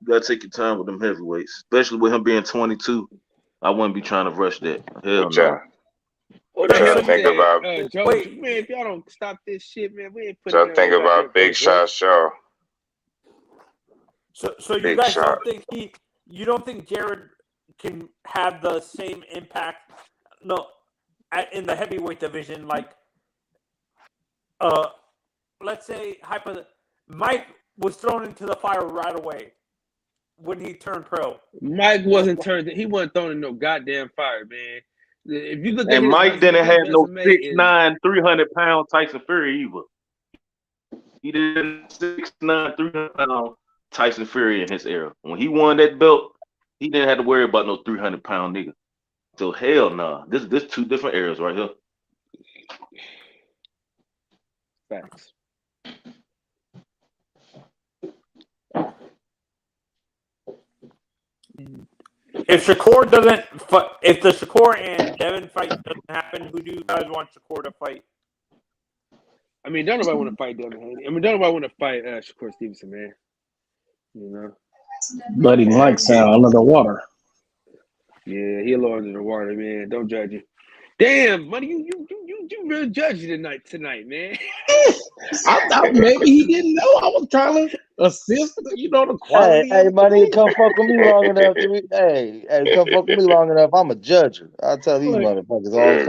[SPEAKER 8] gotta take your time with them heavyweights, especially with him being 22. I wouldn't be trying to rush that. Hell no.
[SPEAKER 3] What y'all think about?
[SPEAKER 9] Joe, man, if y'all don't stop this shit, man, we ain't putting.
[SPEAKER 3] What y'all think about Big Shot Shaw?
[SPEAKER 10] So you guys don't think you don't think Jared can have the same impact? No, in the heavyweight division, like, let's say Mike was thrown into the fire right away when he turned pro.
[SPEAKER 9] Mike wasn't he wasn't thrown in no goddamn fire, man. If you look at
[SPEAKER 8] Mike didn't have no 6'9", 300-pound Tyson Fury either. He didn't 6'9", 300-pound Tyson Fury in his era. When he won that belt, he didn't have to worry about no 300-pound nigga. So hell nah. This two different eras right here.
[SPEAKER 9] Facts.
[SPEAKER 10] If the Shakur and Devin fight doesn't happen, who do you guys want Shakur to fight?
[SPEAKER 9] I mean, don't nobody want to fight Devin Haney. I mean, don't nobody want to fight Shakur Stevenson, man. You know,
[SPEAKER 7] Buddy Mike sound under the water.
[SPEAKER 9] Yeah, he a little under the water, man. Don't judge him. Damn, money, you really judged tonight, man.
[SPEAKER 7] I thought maybe he didn't know I was trying to assist, the quality.
[SPEAKER 5] Hey, money, come fuck with me long enough. Hey, come fuck with me long enough. I'm a judger. I tell these motherfuckers all the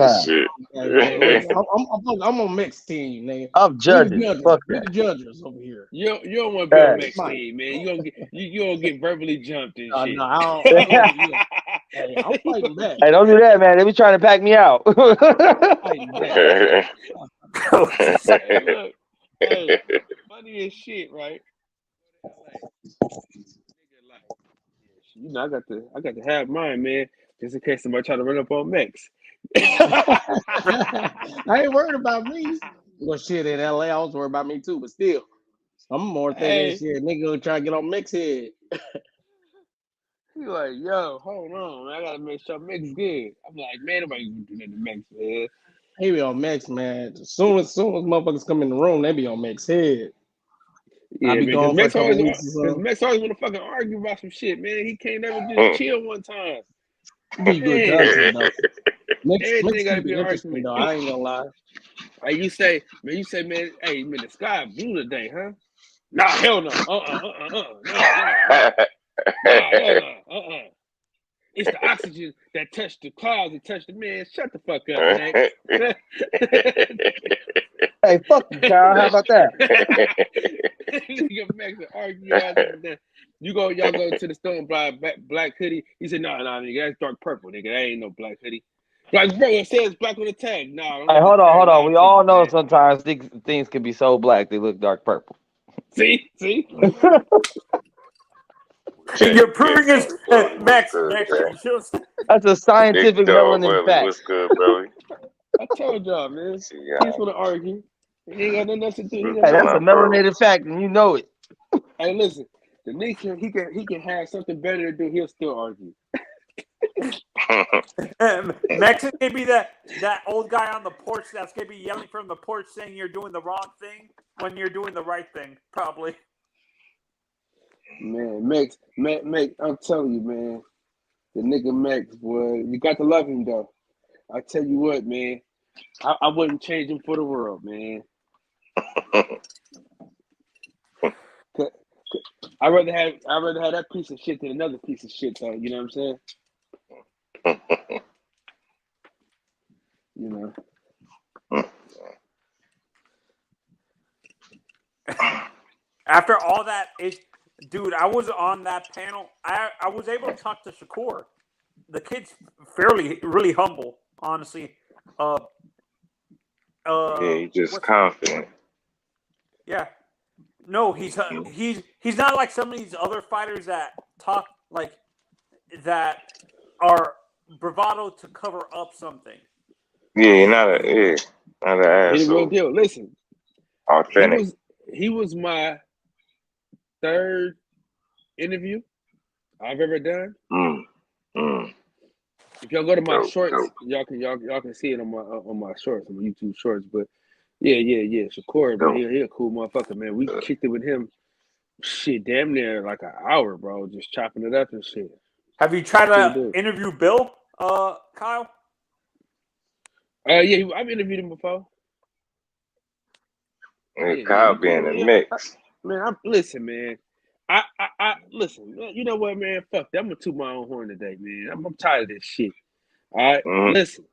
[SPEAKER 7] time. I'm on mixed team, nigga.
[SPEAKER 5] I'm judging.
[SPEAKER 7] We're the judges over here.
[SPEAKER 9] You don't want to be on mixed team, man. You don't get verbally jumped and shit.
[SPEAKER 7] No, I don't. Hey, I'm fighting back.
[SPEAKER 5] Hey, don't do that, man. They be trying to pack me out.
[SPEAKER 9] Hey, funny as shit, right? I got to have mine, man, just in case somebody try to run up on Mex.
[SPEAKER 7] I ain't worried about me. Well, shit, in LA, I was worried about me too, but still, I'm more thinking shit. Nigga gonna try to get on Mex head.
[SPEAKER 9] He's like, yo, hold on, man. I gotta make sure Mex good. I'm like, man, nobody gonna do that to Mex, man.
[SPEAKER 7] He be on Mex, man. As soon as motherfuckers come in the room, they be on Mex head.
[SPEAKER 9] Yeah, man, Mex always want to fucking argue about some shit, man. He can't never just chill one time.
[SPEAKER 7] Be good judging, though.
[SPEAKER 9] Everything gotta be an argument,
[SPEAKER 7] though. I ain't gonna lie.
[SPEAKER 9] Like you say, man, hey, man, the sky blue today, huh? Nah, hell no. No. It's the oxygen that touched the clouds and touched the man. Shut the fuck up, man.
[SPEAKER 5] Hey, fuck you, Kyle. How about that?
[SPEAKER 9] Nigga Max argue. Y'all go to the store and buy a black hoodie. He said, no, nigga, that's dark purple, nigga. That ain't no black hoodie. Like, bro, it says black on the tag. No.
[SPEAKER 5] Hey, hold on. We all know sometimes things can be so black they look dark purple.
[SPEAKER 9] See?
[SPEAKER 10] You're proving his Max.
[SPEAKER 5] That's a scientific melanin fact.
[SPEAKER 3] What's good, bro?
[SPEAKER 9] I told y'all, man. He's gonna argue. He ain't got nothing else to do.
[SPEAKER 5] Hey, that's a melanated fact, and you know it.
[SPEAKER 9] Hey, listen, the nigga he can have something better to do. He'll still argue.
[SPEAKER 10] Max is gonna be that old guy on the porch that's gonna be yelling from the porch saying you're doing the wrong thing when you're doing the right thing, probably.
[SPEAKER 9] Man, Max, I'm telling you, man, the nigga Max, boy, you got to love him though. I tell you what, man, I wouldn't change him for the world, man. I'd rather have that piece of shit than another piece of shit, though. You know what I'm saying? You know.
[SPEAKER 10] After all that, dude, I was on that panel. I was able to talk to Shakur. The kid's really humble, honestly.
[SPEAKER 3] Yeah, he's just confident.
[SPEAKER 10] Yeah. No, he's not like some of these other fighters that talk like that are bravado to cover up something.
[SPEAKER 3] Yeah, not an asshole.
[SPEAKER 9] He's a real deal. Listen,
[SPEAKER 3] authentic.
[SPEAKER 9] He was my third interview I've ever done. If y'all go to my shorts, y'all can see it on my shorts, on my YouTube shorts. But Yeah. Shakur, man, he a cool motherfucker, man. We kicked it with him, shit, damn near like an hour, bro, just chopping it up and shit.
[SPEAKER 10] Have you tried to interview Bill, Kyle?
[SPEAKER 9] Yeah, I've interviewed him before.
[SPEAKER 3] Kyle be in the mix.
[SPEAKER 9] Man, listen, man. I listen. You know what, man? Fuck that. I'm gonna toot my own horn today, man. I'm tired of this shit. All right, listen.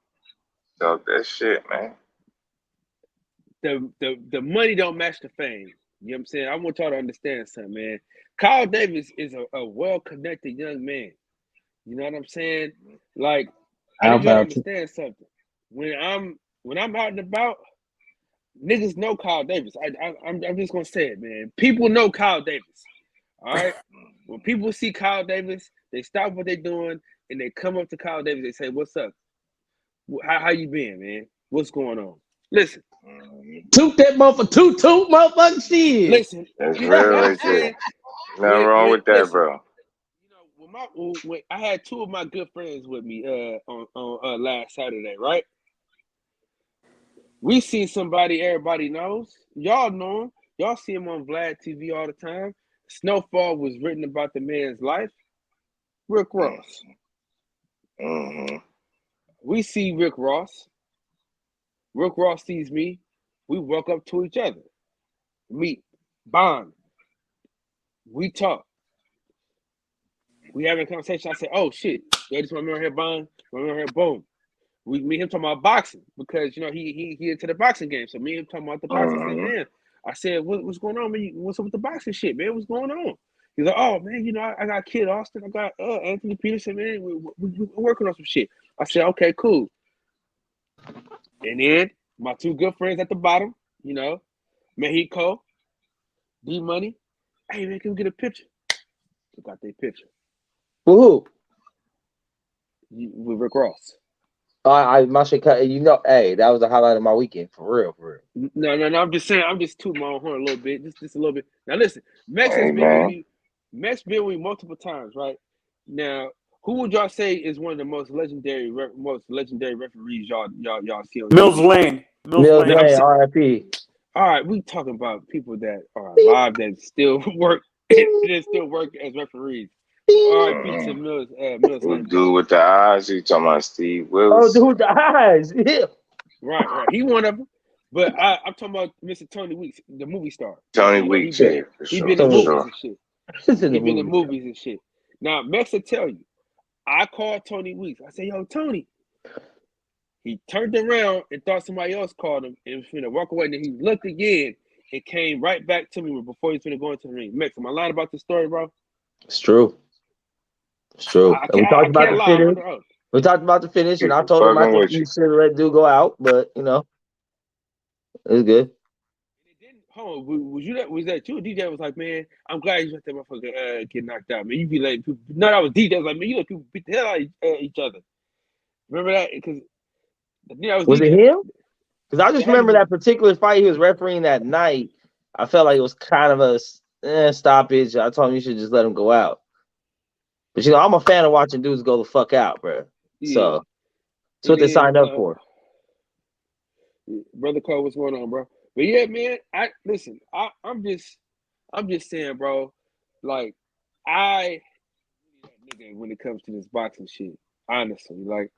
[SPEAKER 3] Talk that shit, man.
[SPEAKER 9] The money don't match the fame. You know what I'm saying? I want y'all to understand something, man. Kyle Davis is a well-connected young man. You know what I'm saying? Like, I need y'all to understand something. When I'm out and about, niggas know Kyle Davis. I'm just gonna say it, man. People know Kyle Davis. All right. When people see Kyle Davis, they stop what they're doing and they come up to Kyle Davis. They say, "What's up? How you been, man? What's going on?" Listen,
[SPEAKER 7] toot that motherfucker, toot motherfucker shit.
[SPEAKER 9] Listen,
[SPEAKER 3] that's real right there. Nothing wrong with that, bro.
[SPEAKER 9] You know, when I had two of my good friends with me on last Saturday, right? We see somebody everybody knows. Y'all know him. Y'all see him on Vlad TV all the time. Snowfall was written about the man's life. Rick Ross. We see Rick Ross. Rick Ross sees me. We walk up to each other. Meet. Bond. We talk. We having a conversation. I say, "Oh shit, yo, this my man here, Bond. My man here, boom." We meet him talking about boxing because you know he into the boxing game. So me and him talking about the boxing. I said, "Man," I said, what's going on, man? What's up with the boxing shit, man? What's going on? He's like, "Oh man, you know, I got Kid Austin, I got Anthony Peterson, man. We're working on some shit." I said, "Okay, cool." And then my two good friends at the bottom, you know, Mexico, D Money. "Hey man, can we get a picture?" We got their picture.
[SPEAKER 5] Who?
[SPEAKER 9] With Rick Ross.
[SPEAKER 5] My shit cut. You know, hey, that was the highlight of my weekend, for real.
[SPEAKER 9] No. I'm just saying. I'm just tooting my own horn a little bit, just a little bit. Now listen, Mex has been with me. Mex been with me multiple times, right? Now, who would y'all say is one of the most legendary referees y'all see on
[SPEAKER 10] Mills Lane.
[SPEAKER 5] Mills Lane, R.I.P.
[SPEAKER 9] All right, we talking about people that are alive that still work as referees. R.I.P. to Mills Lane.
[SPEAKER 3] Dude with the eyes, you talking about Steve Willis?
[SPEAKER 5] Oh, dude with the eyes, yeah.
[SPEAKER 9] Right. He one of them. But I'm talking about Mr. Tony Weeks, the movie star.
[SPEAKER 3] Tony Weeks, yeah, for
[SPEAKER 9] He
[SPEAKER 3] sure.
[SPEAKER 9] been in movies and shit. He been in movies and shit. Now, Mex will tell you, I called Tony Weeks. I said, "Yo, Tony." He turned around and thought somebody else called him and was finna walk away. And then he looked again and came right back to me before he was finna go into the ring. Mex, am I lying about this story, bro?
[SPEAKER 5] It's true. We talked about the finish. We talked about the finish, and I told him I think you should let dude go out, but you know, it was good.
[SPEAKER 9] Hold on, was that you? DJ was like, "Man, I'm glad you let that motherfucker get knocked out, man. You be like, people, no, that was DJ. I was like, man, you let people beat the hell out of each other. Remember that? Because
[SPEAKER 5] was it him? Because I just remember that particular fight he was refereeing that night. I felt like it was kind of a stoppage. I told him you should just let him go out. But you know, I'm a fan of watching dudes go the fuck out, bro. Yeah. So that's what they signed up for.
[SPEAKER 9] Brother Cole, what's going on, bro? But yeah, man, I'm just saying, bro, like nigga when it comes to this boxing shit, honestly, like,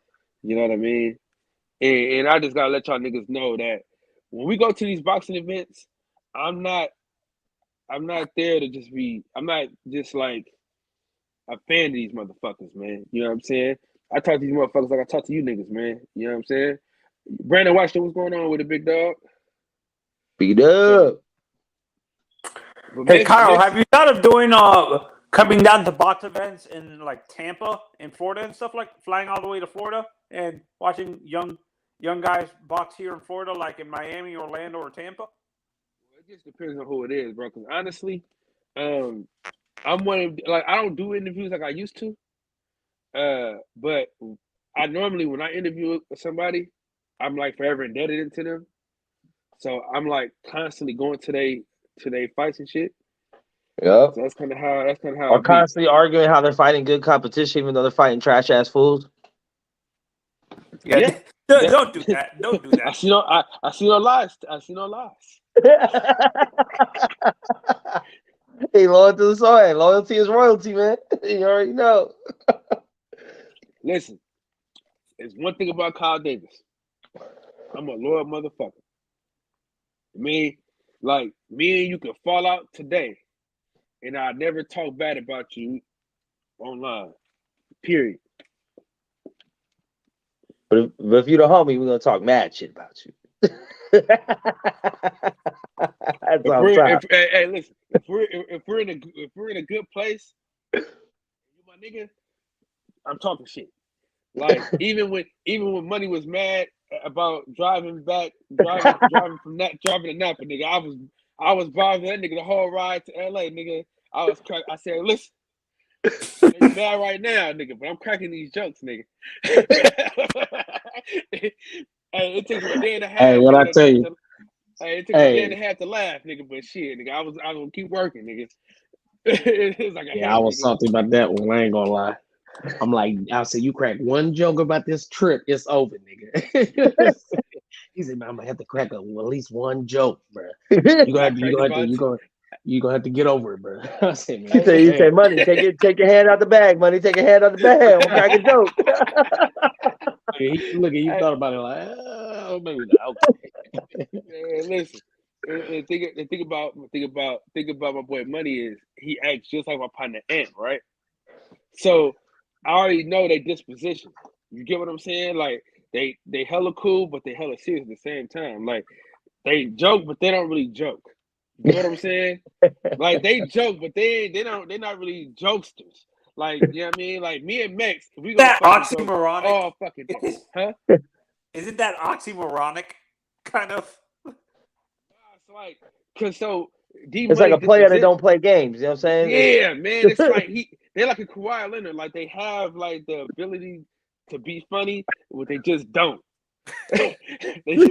[SPEAKER 9] you know what I mean? And I just gotta let y'all niggas know that when we go to these boxing events, I'm not there to just be, I'm not just like a fan of these motherfuckers, man. You know what I'm saying? I talk to these motherfuckers like I talk to you niggas, man. You know what I'm saying? Brandon Washington, what's going on with the big dog?
[SPEAKER 5] Beat up.
[SPEAKER 10] Hey, Kyle, have you thought of doing coming down to box events in like Tampa in Florida and stuff, like flying all the way to Florida and watching young guys box here in Florida, like in Miami, Orlando, or Tampa?
[SPEAKER 9] It just depends on who it is, bro. Because honestly, I'm one of, like, I don't do interviews like I used to. But I normally, when I interview somebody, I'm like forever indebted to them. So I'm like constantly going to they fights and shit.
[SPEAKER 5] Yeah.
[SPEAKER 9] So that's kind of how.
[SPEAKER 5] Or constantly arguing how they're fighting good competition, even though they're fighting trash ass fools.
[SPEAKER 10] Yeah. Don't do that. Don't do that.
[SPEAKER 9] I see no lies. I see no lies.
[SPEAKER 5] Hey, loyal to the soil. Loyalty is royalty, man. You already know.
[SPEAKER 9] Listen, there's one thing about Kyle Davis. I'm a loyal motherfucker. Me and you can fall out today, and I never talk bad about you online. Period.
[SPEAKER 5] But if you're the homie, we're gonna talk mad shit about you. That's
[SPEAKER 9] hey, listen. If we're in a good place, you my nigga, I'm talking shit. Like even when Money was mad about driving to Napa, nigga, I was bothering that nigga the whole ride to LA, nigga. I said, listen, I'm mad right now, nigga, but I'm cracking these jokes, nigga. Hey, it took me a day and a half.
[SPEAKER 7] Hey, what I tell you?
[SPEAKER 9] It took me a day and a half to laugh, nigga. But shit, nigga, I was gonna keep working, nigga. It's like
[SPEAKER 7] I was salty about that one. I ain't gonna lie. I'm like, I said, you crack one joke about this trip, it's over, nigga. He said, man, I'm gonna have to crack at least one joke, bro. You gonna have to get over it, bro. I said, man,
[SPEAKER 5] you said, Money, take your hand out the bag, Money, take your hand out the bag. I'm gonna crack a joke.
[SPEAKER 7] You thought about it like, oh, maybe not. Okay.
[SPEAKER 9] Listen, and think about my boy Money is he acts just like my partner Ant, right? So I already know their disposition. You get what I'm saying? Like they hella cool, but they hella serious at the same time. Like they joke, but they don't really joke. You know what I'm saying? Like they joke, but they're not really jokesters. Like, you know what I mean? Like me and Mex, we gonna
[SPEAKER 10] that oxymoronic.
[SPEAKER 9] Oh fucking day. Huh?
[SPEAKER 10] Isn't that oxymoronic kind of?
[SPEAKER 9] It's like it's
[SPEAKER 5] like a player that don't play games, you know what I'm saying?
[SPEAKER 9] Yeah, man. It's like they're like a Kawhi Leonard. Like they have like the ability to be funny, but they just don't.
[SPEAKER 10] Wait.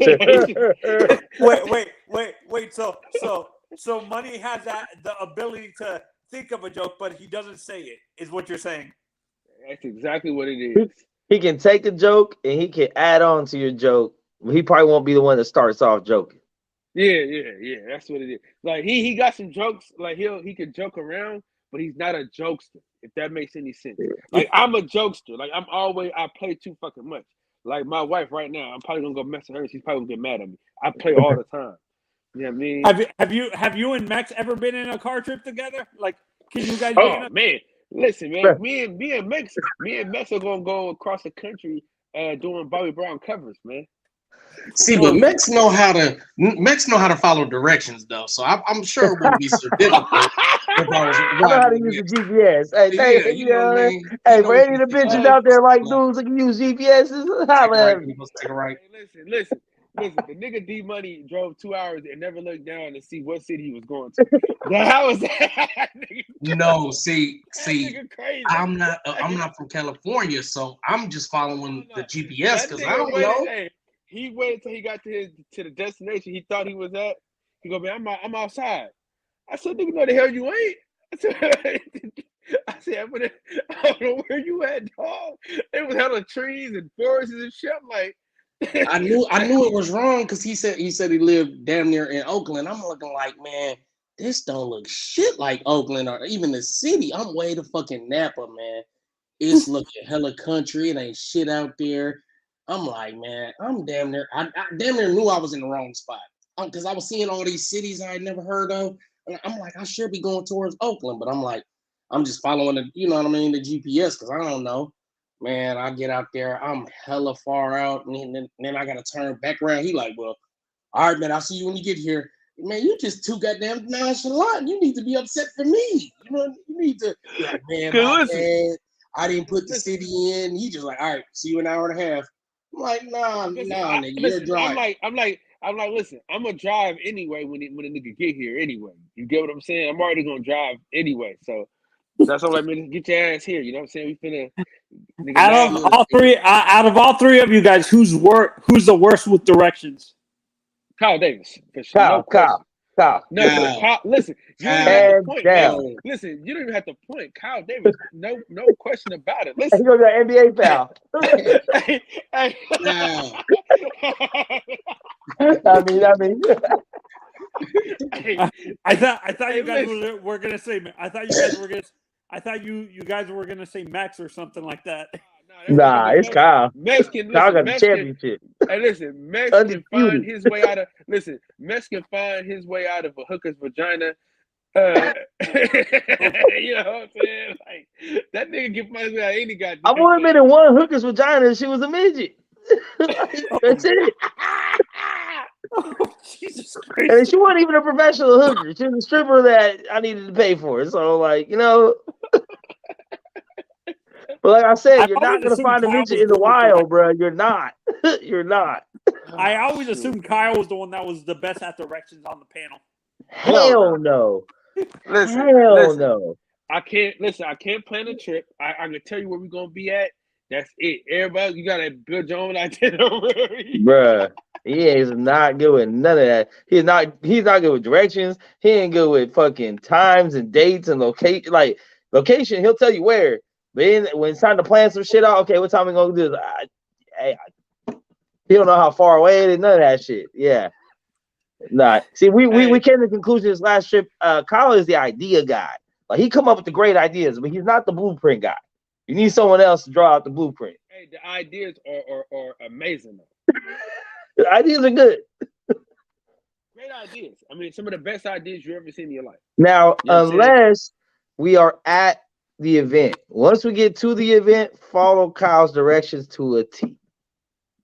[SPEAKER 10] So Money has the ability to think of a joke, but he doesn't say it, is what you're saying.
[SPEAKER 9] That's exactly what it is.
[SPEAKER 5] He can take a joke and he can add on to your joke. He probably won't be the one that starts off joking.
[SPEAKER 9] Yeah. That's what it is. Like he got some jokes. Like he can joke around, but he's not a jokester. If that makes any sense. Like I'm a jokester. Like I play too fucking much. Like my wife right now, I'm probably gonna go mess with her. She's probably gonna get mad at me. I play all the time. You know what I mean?
[SPEAKER 10] Have you and Max ever been in a car trip together? Like, can you guys?
[SPEAKER 9] Man, listen, man. Me and Max are gonna go across the country doing Bobby Brown covers, man.
[SPEAKER 7] See, but Mex know how to follow directions though, so I'm sure it wouldn't be so difficult.
[SPEAKER 5] I know how to use the GPS. Hey, for any of the bitches out there like dudes that can use GPSs, holla at me.
[SPEAKER 9] Listen. The nigga D Money drove 2 hours and never looked down to see what city he was going to. How was that?
[SPEAKER 7] No, see, I'm not from California, so I'm just following the GPS because I don't know.
[SPEAKER 9] Hey, he waited till he got to the destination he thought he was at. He go, man, I'm outside. I said, nigga, no the hell you ain't. I said, I don't know where you at, dog. It was hella trees and forests and shit. I'm like,
[SPEAKER 7] I knew it was wrong because he said he lived damn near in Oakland. I'm looking like, man, this don't look shit like Oakland or even the city. I'm way to fucking Napa, man. It's looking hella country. It ain't shit out there. I'm like, man, I'm damn near. I damn near knew I was in the wrong spot because I was seeing all these cities I had never heard of. And I'm like, I should be going towards Oakland, but I'm like, I'm just following the, you know what I mean, the GPS because I don't know. Man, I get out there, I'm hella far out, and then I gotta turn back around. He like, well, all right, man, I'll see you when you get here. Man, you just too goddamn nonchalant. You need to be upset for me. You know, you need to, like, man, I didn't put the city in. He just like, all right, see you in an hour and a half. I'm like, nah, nigga, you're driving.
[SPEAKER 9] I'm like, listen, I'm gonna drive anyway when the nigga get here anyway. You get what I'm saying? I'm already gonna drive anyway, so that's all I mean. Get your ass here. You know what I'm saying? We finna.
[SPEAKER 10] Out of all three of you guys, who's the worst with directions?
[SPEAKER 9] Kyle Davis. For sure.
[SPEAKER 5] Kyle. Kyle.
[SPEAKER 9] Listen, you don't even have to point, man. Listen, you don't even have to point. Kyle Davis, no question about it. Listen,
[SPEAKER 5] he goes to NBA foul. I mean.
[SPEAKER 10] I thought you guys were gonna say. I thought you guys were gonna say Max or something like that.
[SPEAKER 5] Nah, it's Kyle.
[SPEAKER 9] Mexican,
[SPEAKER 5] Kyle got the championship.
[SPEAKER 9] Hey, listen, Mex can find his way out of. Listen, Mex can find his way out of a hooker's vagina. You know what I'm saying? Like that nigga can find his way out any goddamn.
[SPEAKER 5] I've only been in one hooker's vagina, and she was a midget. That's it.
[SPEAKER 10] Oh, Jesus Christ.
[SPEAKER 5] And she wasn't even a professional hooker. She was a stripper that I needed to pay for. So, like, you know. But like I said, you're not going to find a midget in the wild, bro. You're not. You're not.
[SPEAKER 10] I always assumed Kyle was the one that was the best at directions on the panel.
[SPEAKER 5] Hell no.
[SPEAKER 9] Listen.
[SPEAKER 5] No.
[SPEAKER 9] I can't plan a trip. I can tell you where we're going to be at. That's it. Everybody, you got to build your own itinerary.
[SPEAKER 5] Bruh. He is not good with none of that. He's not good with directions. He ain't good with fucking times and dates and location. Like location, he'll tell you where. But then when it's time to plan some shit out, okay, what time we gonna do this? He don't know how far away it is, none of that shit. Yeah. Nah. See, we came to the conclusion this last trip. Kyle is the idea guy. Like he come up with the great ideas, but he's not the blueprint guy. You need someone else to draw out the blueprint.
[SPEAKER 9] Hey, the ideas are amazing though.
[SPEAKER 5] The ideas are good.
[SPEAKER 9] Great ideas. I mean, some of the best ideas you ever seen in your life.
[SPEAKER 5] Now, unless we are at the event. Once we get to the event, follow Kyle's directions to a T.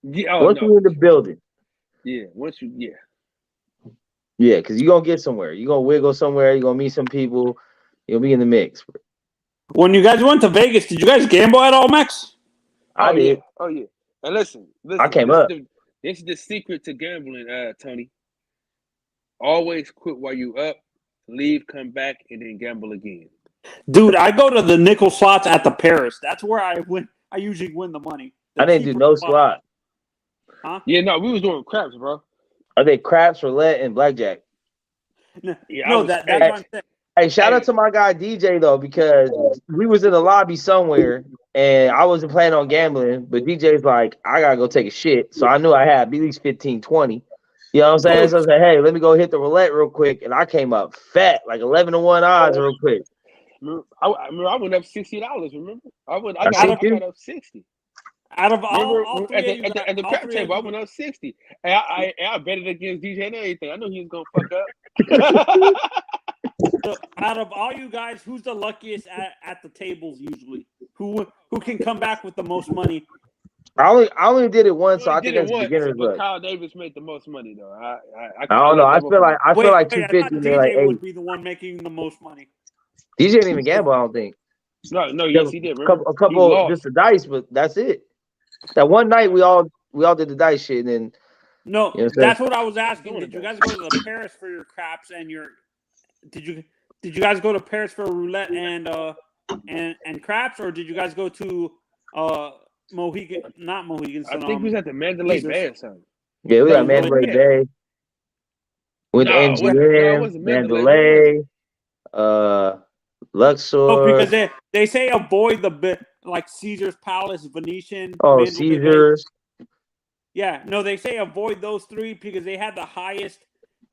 [SPEAKER 9] Yeah,
[SPEAKER 5] once we're in the building.
[SPEAKER 9] Yeah,
[SPEAKER 5] Yeah, because you're going to get somewhere. You're going to wiggle somewhere. You're going to meet some people. You'll be in the mix.
[SPEAKER 10] When you guys went to Vegas, did you guys gamble at all, Max?
[SPEAKER 5] I did.
[SPEAKER 9] Yeah. Oh, yeah. And listen.
[SPEAKER 5] I came up.
[SPEAKER 9] This is the secret to gambling, Tony. Always quit while you up, leave, come back, and then gamble again.
[SPEAKER 10] Dude, I go to the nickel slots at the Paris. That's where I win. I usually win the money.
[SPEAKER 5] I didn't do no slot.
[SPEAKER 10] Huh?
[SPEAKER 9] Yeah, no, we was doing craps, bro.
[SPEAKER 5] I did craps, roulette, and blackjack.
[SPEAKER 10] That's what I'm saying.
[SPEAKER 5] Hey, shout out to my guy DJ though, because we was in the lobby somewhere and I wasn't planning on gambling, but DJ's like, I gotta go take a shit. So I knew I had at least 15, 20. You know what I'm saying? So I said, hey, let me go hit the roulette real quick. And I came up fat, like 11-1 odds real quick.
[SPEAKER 9] I went up $60, remember? I got up 60.
[SPEAKER 10] Out of all
[SPEAKER 9] at the crap table, I went up 60. And I bet it against DJ and everything. I knew he was gonna fuck up.
[SPEAKER 10] So out of all you guys, who's the luckiest at the tables usually? Who can come back with the most money?
[SPEAKER 5] I only did it once, so I think that's beginner's luck.
[SPEAKER 9] Kyle Davis made the most money though.
[SPEAKER 5] I don't know. I feel like 250.
[SPEAKER 10] DJ would be the one making the most money.
[SPEAKER 5] DJ didn't even gamble. I don't think.
[SPEAKER 9] No, yes he did. Remember?
[SPEAKER 5] A couple just the dice, but that's it. That one night we all did the dice shit, and then
[SPEAKER 10] no, you know that's what I was asking. Did you guys go to the Paris for your craps and your? Did you guys go to Paris for roulette and craps, or did you guys go to Mohegan? Not Mohegan.
[SPEAKER 9] I think we was at the Mandalay Bay or something.
[SPEAKER 5] Yeah, we got Mandalay Bay with MGM, Mandalay, Luxor.
[SPEAKER 10] Oh, because they say avoid the like Caesar's Palace, Venetian.
[SPEAKER 5] Oh,
[SPEAKER 10] Mandalay
[SPEAKER 5] Caesar's.
[SPEAKER 10] Bay. Yeah, no, they say avoid those three because they had the highest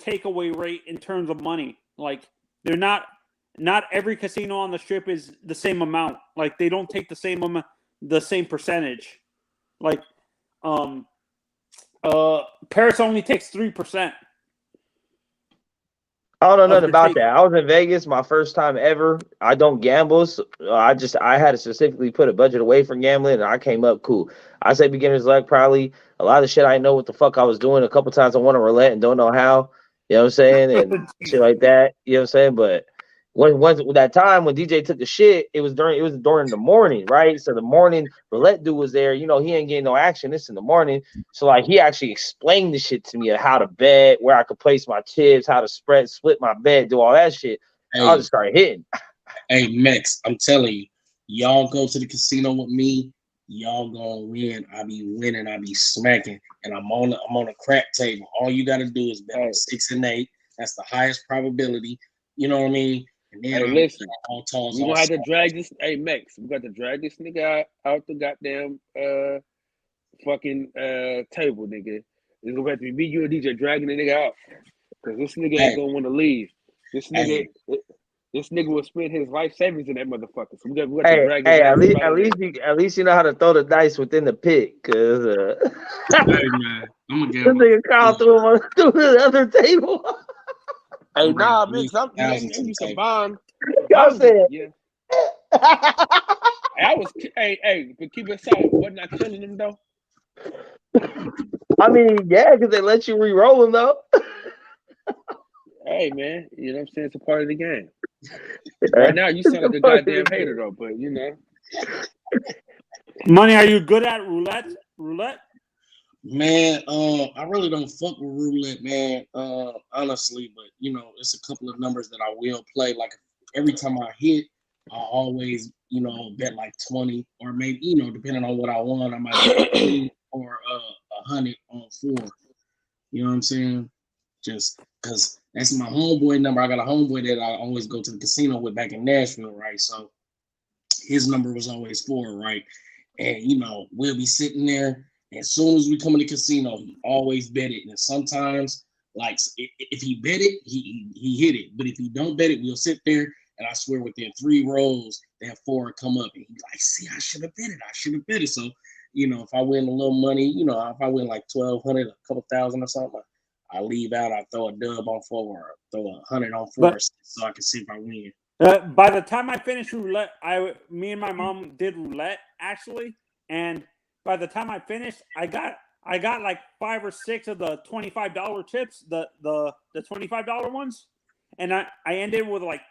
[SPEAKER 10] takeaway rate in terms of money. Like they're not every casino on the strip is the same amount. Like they don't take the same amount, the same percentage. Like Paris only takes 3%.
[SPEAKER 5] I don't know nothing about that. I was in Vegas my first time ever. I don't gamble. So I had to specifically put a budget away from gambling, and I came up cool. I say beginner's luck, probably a lot of shit I didn't know what the fuck I was doing. A couple times I won a roulette and don't know how. You know what I'm saying? And shit like that. You know what I'm saying? But once that time when DJ took the shit, it was during the morning, right? So the morning roulette dude was there. You know, he ain't getting no action. It's in the morning. So like he actually explained the shit to me of how to bet, where I could place my chips, how to split my bet, do all that shit. Hey, I'll just start hitting.
[SPEAKER 7] Hey Max, I'm telling you, y'all go to the casino with me, y'all gonna win. I be winning, I be smacking, and I'm on a crack table. All you gotta do is bet on 6 and 8, That's the highest probability. You know what I mean? And then
[SPEAKER 9] Hey, listen,
[SPEAKER 7] all toss.
[SPEAKER 9] we gonna have to drag this. Hey, Max, we got to drag this nigga out the goddamn fucking table, nigga. It's gonna have to be me, you, and DJ dragging the nigga out, cause this nigga ain't gonna want to leave. This nigga will spend his life savings in that motherfucker. So we got to drag his
[SPEAKER 5] at least you know how to throw the dice within the pit, cause
[SPEAKER 7] hey man, I'm gonna get
[SPEAKER 5] this nigga Kyle through the other table.
[SPEAKER 9] Hey, nah, Mix, I'm you some bond.
[SPEAKER 5] I said,
[SPEAKER 9] yeah. I was, hey, but keep it solid. Wasn't I killing him though?
[SPEAKER 5] I mean, yeah, because they let you re-roll him though.
[SPEAKER 9] Hey man, you know what I'm saying? It's a part of the game. Right now, you sound like a goddamn hater though, but you know.
[SPEAKER 10] Money, are you good at roulette?
[SPEAKER 7] Man, I really don't fuck with roulette, man. Honestly, but you know, it's a couple of numbers that I will play. Like every time I hit, I always, you know, bet like 20 or maybe, you know, depending on what I want, I might bet 20 or 100 on 4. You know what I'm saying? Just because that's my homeboy number. I got a homeboy that I always go to the casino with back in Nashville, right? So his number was always 4, right? And you know, we'll be sitting there. As soon as we come in the casino, he always bet it. And sometimes, like, if he bet it, he hit it. But if he don't bet it, we'll sit there, and I swear within 3 rolls, that 4 come up. And he's like, see, I should have bet it. So, you know, if I win a little money, you know, if I win like 1,200, a couple thousand or something, I leave out, I throw a dub on 4 or throw 100 on 4 so I can see if I win.
[SPEAKER 10] By the time I finished roulette, me and my mom did roulette, actually, and by the time I finished, I got like 5 or 6 of the $25 chips, the $25 ones, and I ended with like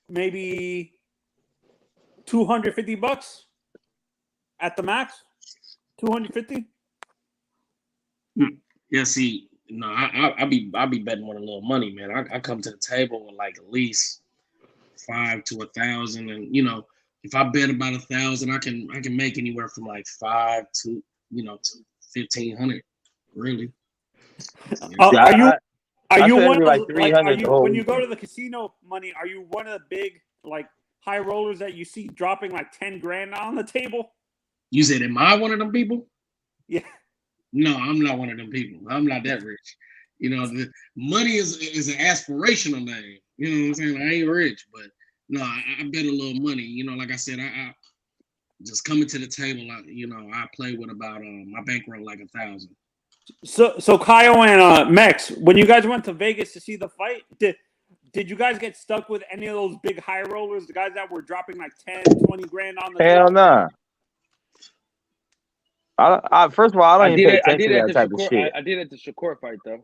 [SPEAKER 10] maybe $250 at the max. 250.
[SPEAKER 7] Yeah, see, no, I be betting with a little money, man. I come to the table with like at least 5 to 1,000, and you know, if I bet about 1,000, I can make anywhere from like 5 to, you know, to 1,500. Really?
[SPEAKER 10] Are you one of the, when you go to the casino, Money? Are you one of the big like high rollers that you see dropping like 10 grand on the table?
[SPEAKER 7] You said, am I one of them people?
[SPEAKER 10] Yeah.
[SPEAKER 7] No, I'm not one of them people. I'm not that rich. You know, the money is an aspirational name. You know what I'm saying? I ain't rich, but no, I bet a little money. You know, like I said, I just coming to the table. I play with about my bankroll like 1,000.
[SPEAKER 10] So Kyle and Mex, when you guys went to Vegas to see the fight, did you guys get stuck with any of those big high rollers, the guys that were dropping like 10, 20 grand on the
[SPEAKER 5] Hell nah. First of all, I don't even pay attention to that type of shit.
[SPEAKER 9] I did at the Shakur fight though.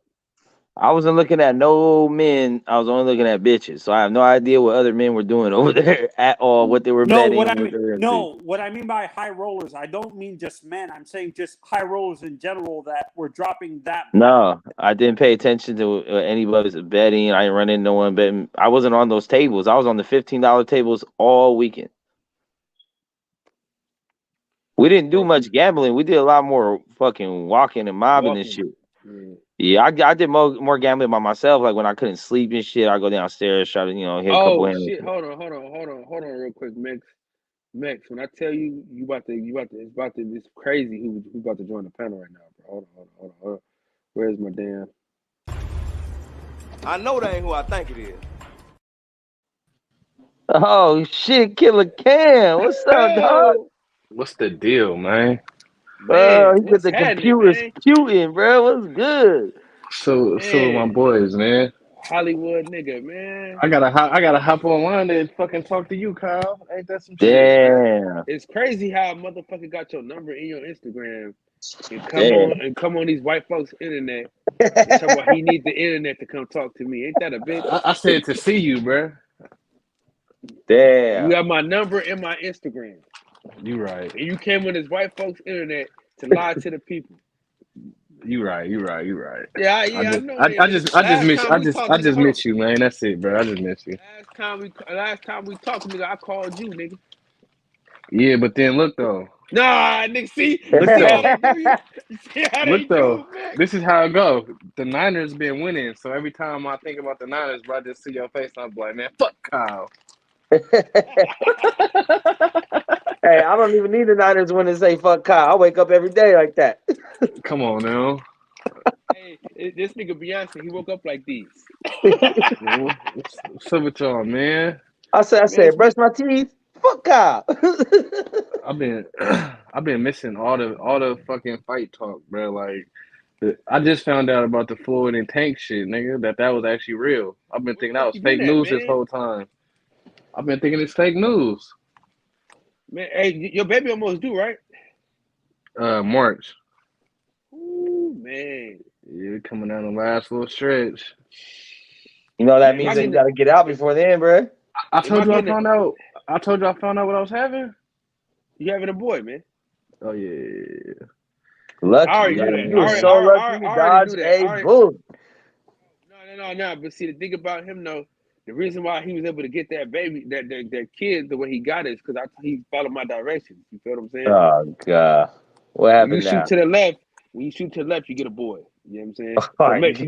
[SPEAKER 5] I wasn't looking at no men. I was only looking at bitches. So I have no idea what other men were doing over there at all, what they were betting.
[SPEAKER 10] What I mean by high rollers, I don't mean just men. I'm saying just high rollers in general that were dropping that.
[SPEAKER 5] No, I didn't pay attention to anybody's betting. I didn't run into no one betting. I wasn't on those tables. I was on the $15 tables all weekend. We didn't do much gambling. We did a lot more fucking walking and mobbing and shit. Yeah, I did more gambling by myself. Like when I couldn't sleep and shit, I go downstairs, try to hit a couple hands.
[SPEAKER 9] Oh shit! Hold on, real quick, Mex. When I tell you, it's crazy. Who about to join the panel right now, bro? Hold on. Where's my damn?
[SPEAKER 11] I know that ain't who I think it is.
[SPEAKER 5] Oh shit, Killer Cam, what's up, dog?
[SPEAKER 12] What's the deal, man?
[SPEAKER 5] Bro, he got the computers computing, bro. What's good?
[SPEAKER 12] So my boys, man.
[SPEAKER 9] Hollywood nigga, man.
[SPEAKER 12] I gotta hop online and fucking talk to you, Kyle. Ain't that some shit?
[SPEAKER 5] Damn.
[SPEAKER 9] It's crazy how a motherfucker got your number in your Instagram and come on these white folks' internet and talk about he needs the internet to come talk to me. Ain't that a bitch?
[SPEAKER 12] I said to see you, bro.
[SPEAKER 5] Damn.
[SPEAKER 9] You got my number in my Instagram.
[SPEAKER 12] You right.
[SPEAKER 9] And you came on this white folks' internet to lie to the people.
[SPEAKER 12] You right.
[SPEAKER 9] Yeah, I know.
[SPEAKER 12] I just miss you, man. That's it, bro. I just miss you.
[SPEAKER 9] Last time we talked, nigga, I called you, nigga.
[SPEAKER 12] Yeah, but then look though,
[SPEAKER 9] Nah, nigga, see
[SPEAKER 12] Look
[SPEAKER 9] how
[SPEAKER 12] though.
[SPEAKER 9] they do you? You see how they
[SPEAKER 12] Look though.
[SPEAKER 9] do, man?
[SPEAKER 12] This is how it go. The Niners been winning, so every time I think about the Niners, bro, I just see your face and I'm like, man, fuck Kyle.
[SPEAKER 5] Hey, I don't even need the Niners win to say fuck Kyle. I wake up every day like that.
[SPEAKER 12] Come on now.
[SPEAKER 9] Hey, this nigga Beyonce, he woke up like these.
[SPEAKER 12] What's up with y'all, man?
[SPEAKER 5] I said, brush my teeth. Fuck Kyle.
[SPEAKER 12] I've been missing all the fucking fight talk, bro. Like, I just found out about the Floyd and Tank shit, nigga. That was actually real. I've been thinking that was fake news this whole time. I've been thinking it's fake news.
[SPEAKER 9] Man, hey, your baby almost due, right?
[SPEAKER 12] March.
[SPEAKER 9] Ooh, man.
[SPEAKER 12] Yeah, coming down the last little stretch.
[SPEAKER 5] You know that means that you got to get out before then, bro.
[SPEAKER 12] I told you I found out. I told you I found out what I was having.
[SPEAKER 9] You having a boy, man?
[SPEAKER 12] Oh yeah.
[SPEAKER 5] Lucky.
[SPEAKER 9] I already knew that.
[SPEAKER 5] You were so lucky. Dodge a bullet.
[SPEAKER 9] No. But see, the thing about him, though, the reason why he was able to get that baby, that kid, the way he got it, is because he followed my directions. You feel what I'm saying?
[SPEAKER 5] Oh God, what happened?
[SPEAKER 9] When you shoot to the left, you get a boy. You know what I'm saying? So Max, you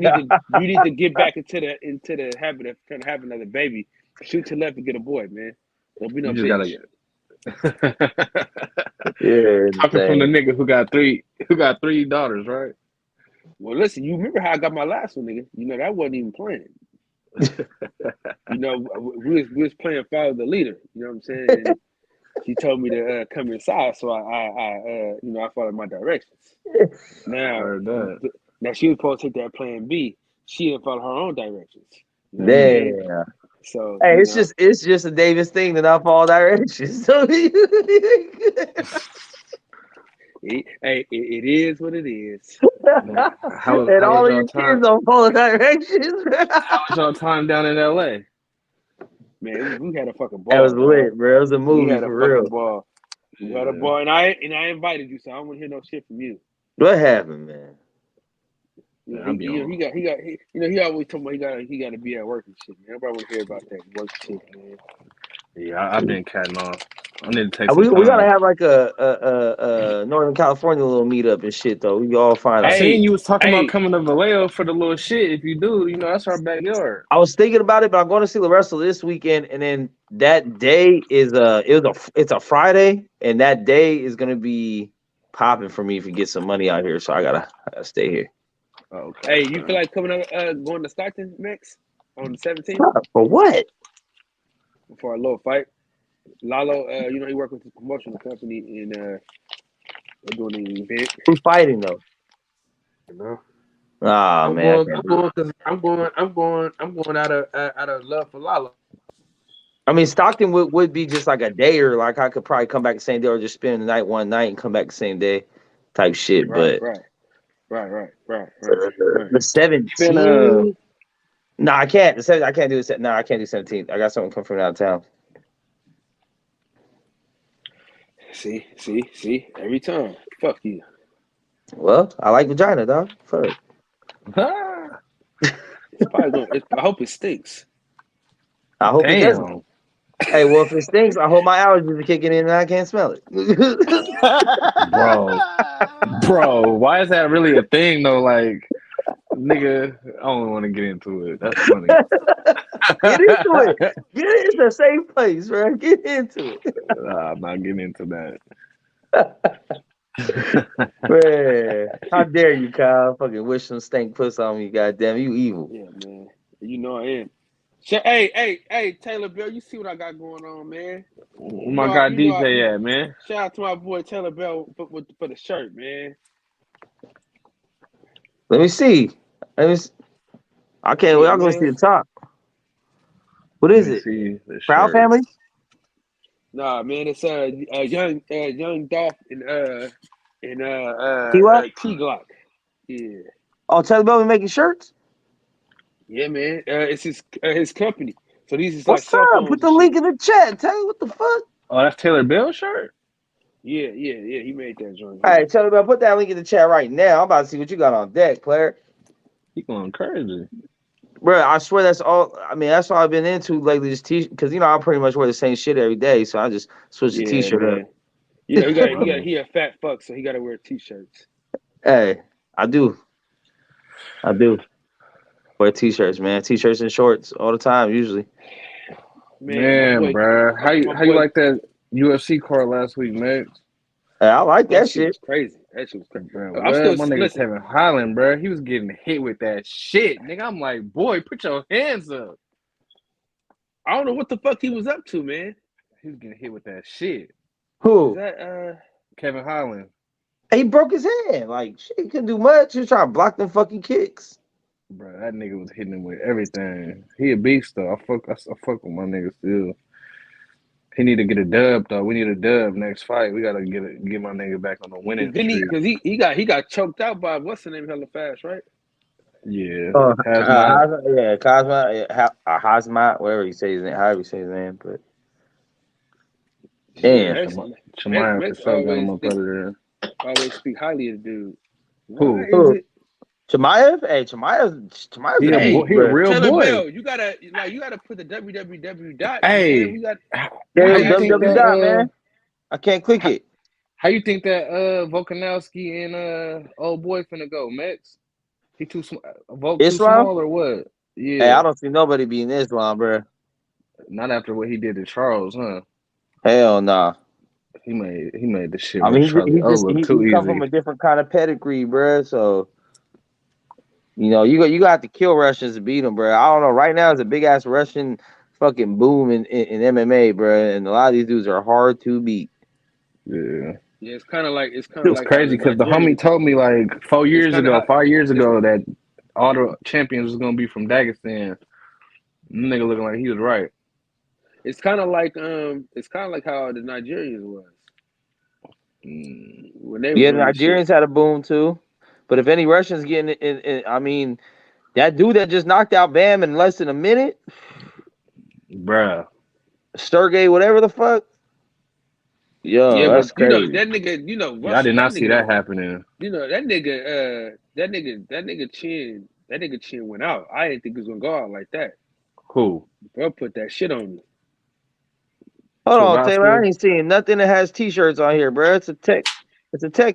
[SPEAKER 9] need to get back into the habit of trying to have another baby. Shoot to the left and get a boy, man. Don't be no bitch.
[SPEAKER 5] Yeah,
[SPEAKER 12] talking from the nigga who got three daughters, right?
[SPEAKER 9] Well, listen, you remember how I got my last one, nigga? You know that wasn't even playing. You know, we was playing follow the leader. You know what I'm saying? And she told me to come inside, so I followed my directions. Now she was supposed to take that plan B. She didn't follow her own directions. You know
[SPEAKER 5] yeah.
[SPEAKER 9] So
[SPEAKER 5] hey, it's just a Davis thing to not follow directions. So
[SPEAKER 9] it is what it is.
[SPEAKER 5] And all of your kids don't follow directions.
[SPEAKER 12] How was y'all time down in LA?
[SPEAKER 9] Man, we had a fucking ball.
[SPEAKER 5] That was lit, bro. It was a movie for real.
[SPEAKER 9] Ball. We had a ball, and I invited you, so I don't want to hear no shit from you.
[SPEAKER 5] What happened, man?
[SPEAKER 9] He always told me he got to be at work and shit, man. Everybody want to hear about that work shit, man.
[SPEAKER 12] Yeah, I've been catting off. I need to take
[SPEAKER 5] we gotta have like a Northern California little meetup and shit though. We all find.
[SPEAKER 12] I seen you was talking about coming to Vallejo for the little shit. If you do, you know that's our backyard.
[SPEAKER 5] I was thinking about it, but I'm going to see LaRussell this weekend, and then that day is it's a Friday, and that day is gonna be popping for me if you get some money out here. So I gotta stay here.
[SPEAKER 9] Okay. Hey, you feel like coming out going to Stockton next on the 17th?
[SPEAKER 5] For what?
[SPEAKER 9] For a little fight. Lalo, he worked with the promotional company and they're doing an event.
[SPEAKER 5] Who's fighting though?
[SPEAKER 2] You know?
[SPEAKER 5] Ah, man.
[SPEAKER 2] I'm going out of love for Lalo.
[SPEAKER 5] I mean, Stockton would be just like a day, or like I could probably come back the same day, or just spend the night one night and come back the same day, type shit.
[SPEAKER 9] Right.
[SPEAKER 5] The 17th. No, I can't. I can't do it. No, I can't do 17th. I got something come from out of town.
[SPEAKER 9] See, every time. Fuck you.
[SPEAKER 5] Well, I like vagina, dog. Fuck.
[SPEAKER 9] I hope it stinks.
[SPEAKER 5] I hope it doesn't. Hey, well, if it stinks, I hope my allergies are kicking in and I can't smell it.
[SPEAKER 12] Bro, why is that really a thing though? Like, nigga, I don't want to get into it. That's funny.
[SPEAKER 5] Get into it. It's a safe place, bro. Get into it.
[SPEAKER 12] I'm not getting into that.
[SPEAKER 5] Man, how dare you, Kyle? Fucking wish some stank puss on me, goddamn. You evil.
[SPEAKER 9] Yeah, man. You know I am. Hey, Taylor Bell, you see what I got going on, man?
[SPEAKER 12] Where my guy DJ at, man?
[SPEAKER 9] Shout out to my boy Taylor Bell for the shirt, man.
[SPEAKER 5] Let me see. I can't wait. I'm going to see the top. What is it? Proud Family?
[SPEAKER 9] Nah, man, it's young Dolph and T-Glock. Yeah.
[SPEAKER 5] Oh, Taylor Bell be making shirts?
[SPEAKER 9] Yeah, man. It's his company. So these is
[SPEAKER 5] what's
[SPEAKER 9] like
[SPEAKER 5] up? Put the link in the chat. Tell you what the fuck.
[SPEAKER 12] Oh, that's Taylor Bell's shirt?
[SPEAKER 9] Yeah. He made that joint.
[SPEAKER 5] All right, Taylor Bell, put that link in the chat right now. I'm about to see what you got on deck, player.
[SPEAKER 12] He going crazy.
[SPEAKER 5] Bro, I swear that's all. I mean, that's all I've been into lately. Just because I pretty much wear the same shit every day, so I just switched the t-shirt up.
[SPEAKER 9] He a fat fuck, so he gotta wear t-shirts.
[SPEAKER 5] Hey, I do. Wear t-shirts, man. T-shirts and shorts all the time, usually.
[SPEAKER 12] Man, bro, how you like that UFC card last week, Max?
[SPEAKER 5] Hey, I like that shit.
[SPEAKER 9] Was crazy. That shit was crazy,
[SPEAKER 12] bro. I'm still my nigga Kevin Holland, bro. He was getting hit with that shit, nigga. I'm like, boy, put your hands up.
[SPEAKER 9] I don't know what the fuck he was up to, man.
[SPEAKER 12] He was getting hit with that shit.
[SPEAKER 5] Who?
[SPEAKER 9] Is that
[SPEAKER 12] Kevin Holland.
[SPEAKER 5] He broke his hand. Like, shit, he couldn't do much. He was trying to block them fucking kicks.
[SPEAKER 12] Bro, that nigga was hitting him with everything. He a beast though. I fuck with my nigga still. He need to get a dub though. We need a dub next fight. We gotta get my nigga back on the winning streak.
[SPEAKER 9] Because he got choked out by what's the name hella fast, right?
[SPEAKER 12] Yeah.
[SPEAKER 5] Hazmat, whatever you say his name, however you say his name, but damn.
[SPEAKER 9] Chimaev always speak highly of the dude.
[SPEAKER 5] Who? Chimaev? Hey, Chimaev's
[SPEAKER 12] he a real
[SPEAKER 9] Taylor
[SPEAKER 12] boy.
[SPEAKER 9] Bell, you gotta put the www dot.
[SPEAKER 12] Hey,
[SPEAKER 9] man. We got
[SPEAKER 5] www dot, man. I can't click it.
[SPEAKER 12] How you think that Volkanovski and old boy finna go, Max? He too small or what? Yeah.
[SPEAKER 5] Hey, I don't see nobody being Islam, bro.
[SPEAKER 12] Not after what he did to Charles, huh?
[SPEAKER 5] Hell nah.
[SPEAKER 12] He made the shit.
[SPEAKER 5] I mean, he
[SPEAKER 12] too
[SPEAKER 5] come
[SPEAKER 12] easy.
[SPEAKER 5] from a different kind of pedigree, bro. So, you know, you got to kill Russians to beat them, bro. I don't know. Right now, it's a big ass Russian fucking boom in MMA, bro, and a lot of these dudes are hard to beat.
[SPEAKER 12] Yeah.
[SPEAKER 9] Yeah, it's
[SPEAKER 12] crazy because the homie told me like 5 years ago that all the champions was gonna be from Dagestan. Nigga looking like he was right.
[SPEAKER 9] It's kind of like how the Nigerians was.
[SPEAKER 5] Yeah, the Nigerians had a boom too. But if any Russians getting in, I mean, that dude that just knocked out Bam in less than a minute,
[SPEAKER 12] bruh,
[SPEAKER 5] Sergey, whatever the fuck. Yo, that's crazy.
[SPEAKER 9] You know, that nigga, Russia,
[SPEAKER 12] I did not see that happening.
[SPEAKER 9] You know, that nigga chin went out. I didn't think he was gonna go out like that.
[SPEAKER 12] Who?
[SPEAKER 9] Bro, put that shit on me.
[SPEAKER 5] Hold on, Taylor. I ain't seeing nothing that has t-shirts on here, bro. It's a tech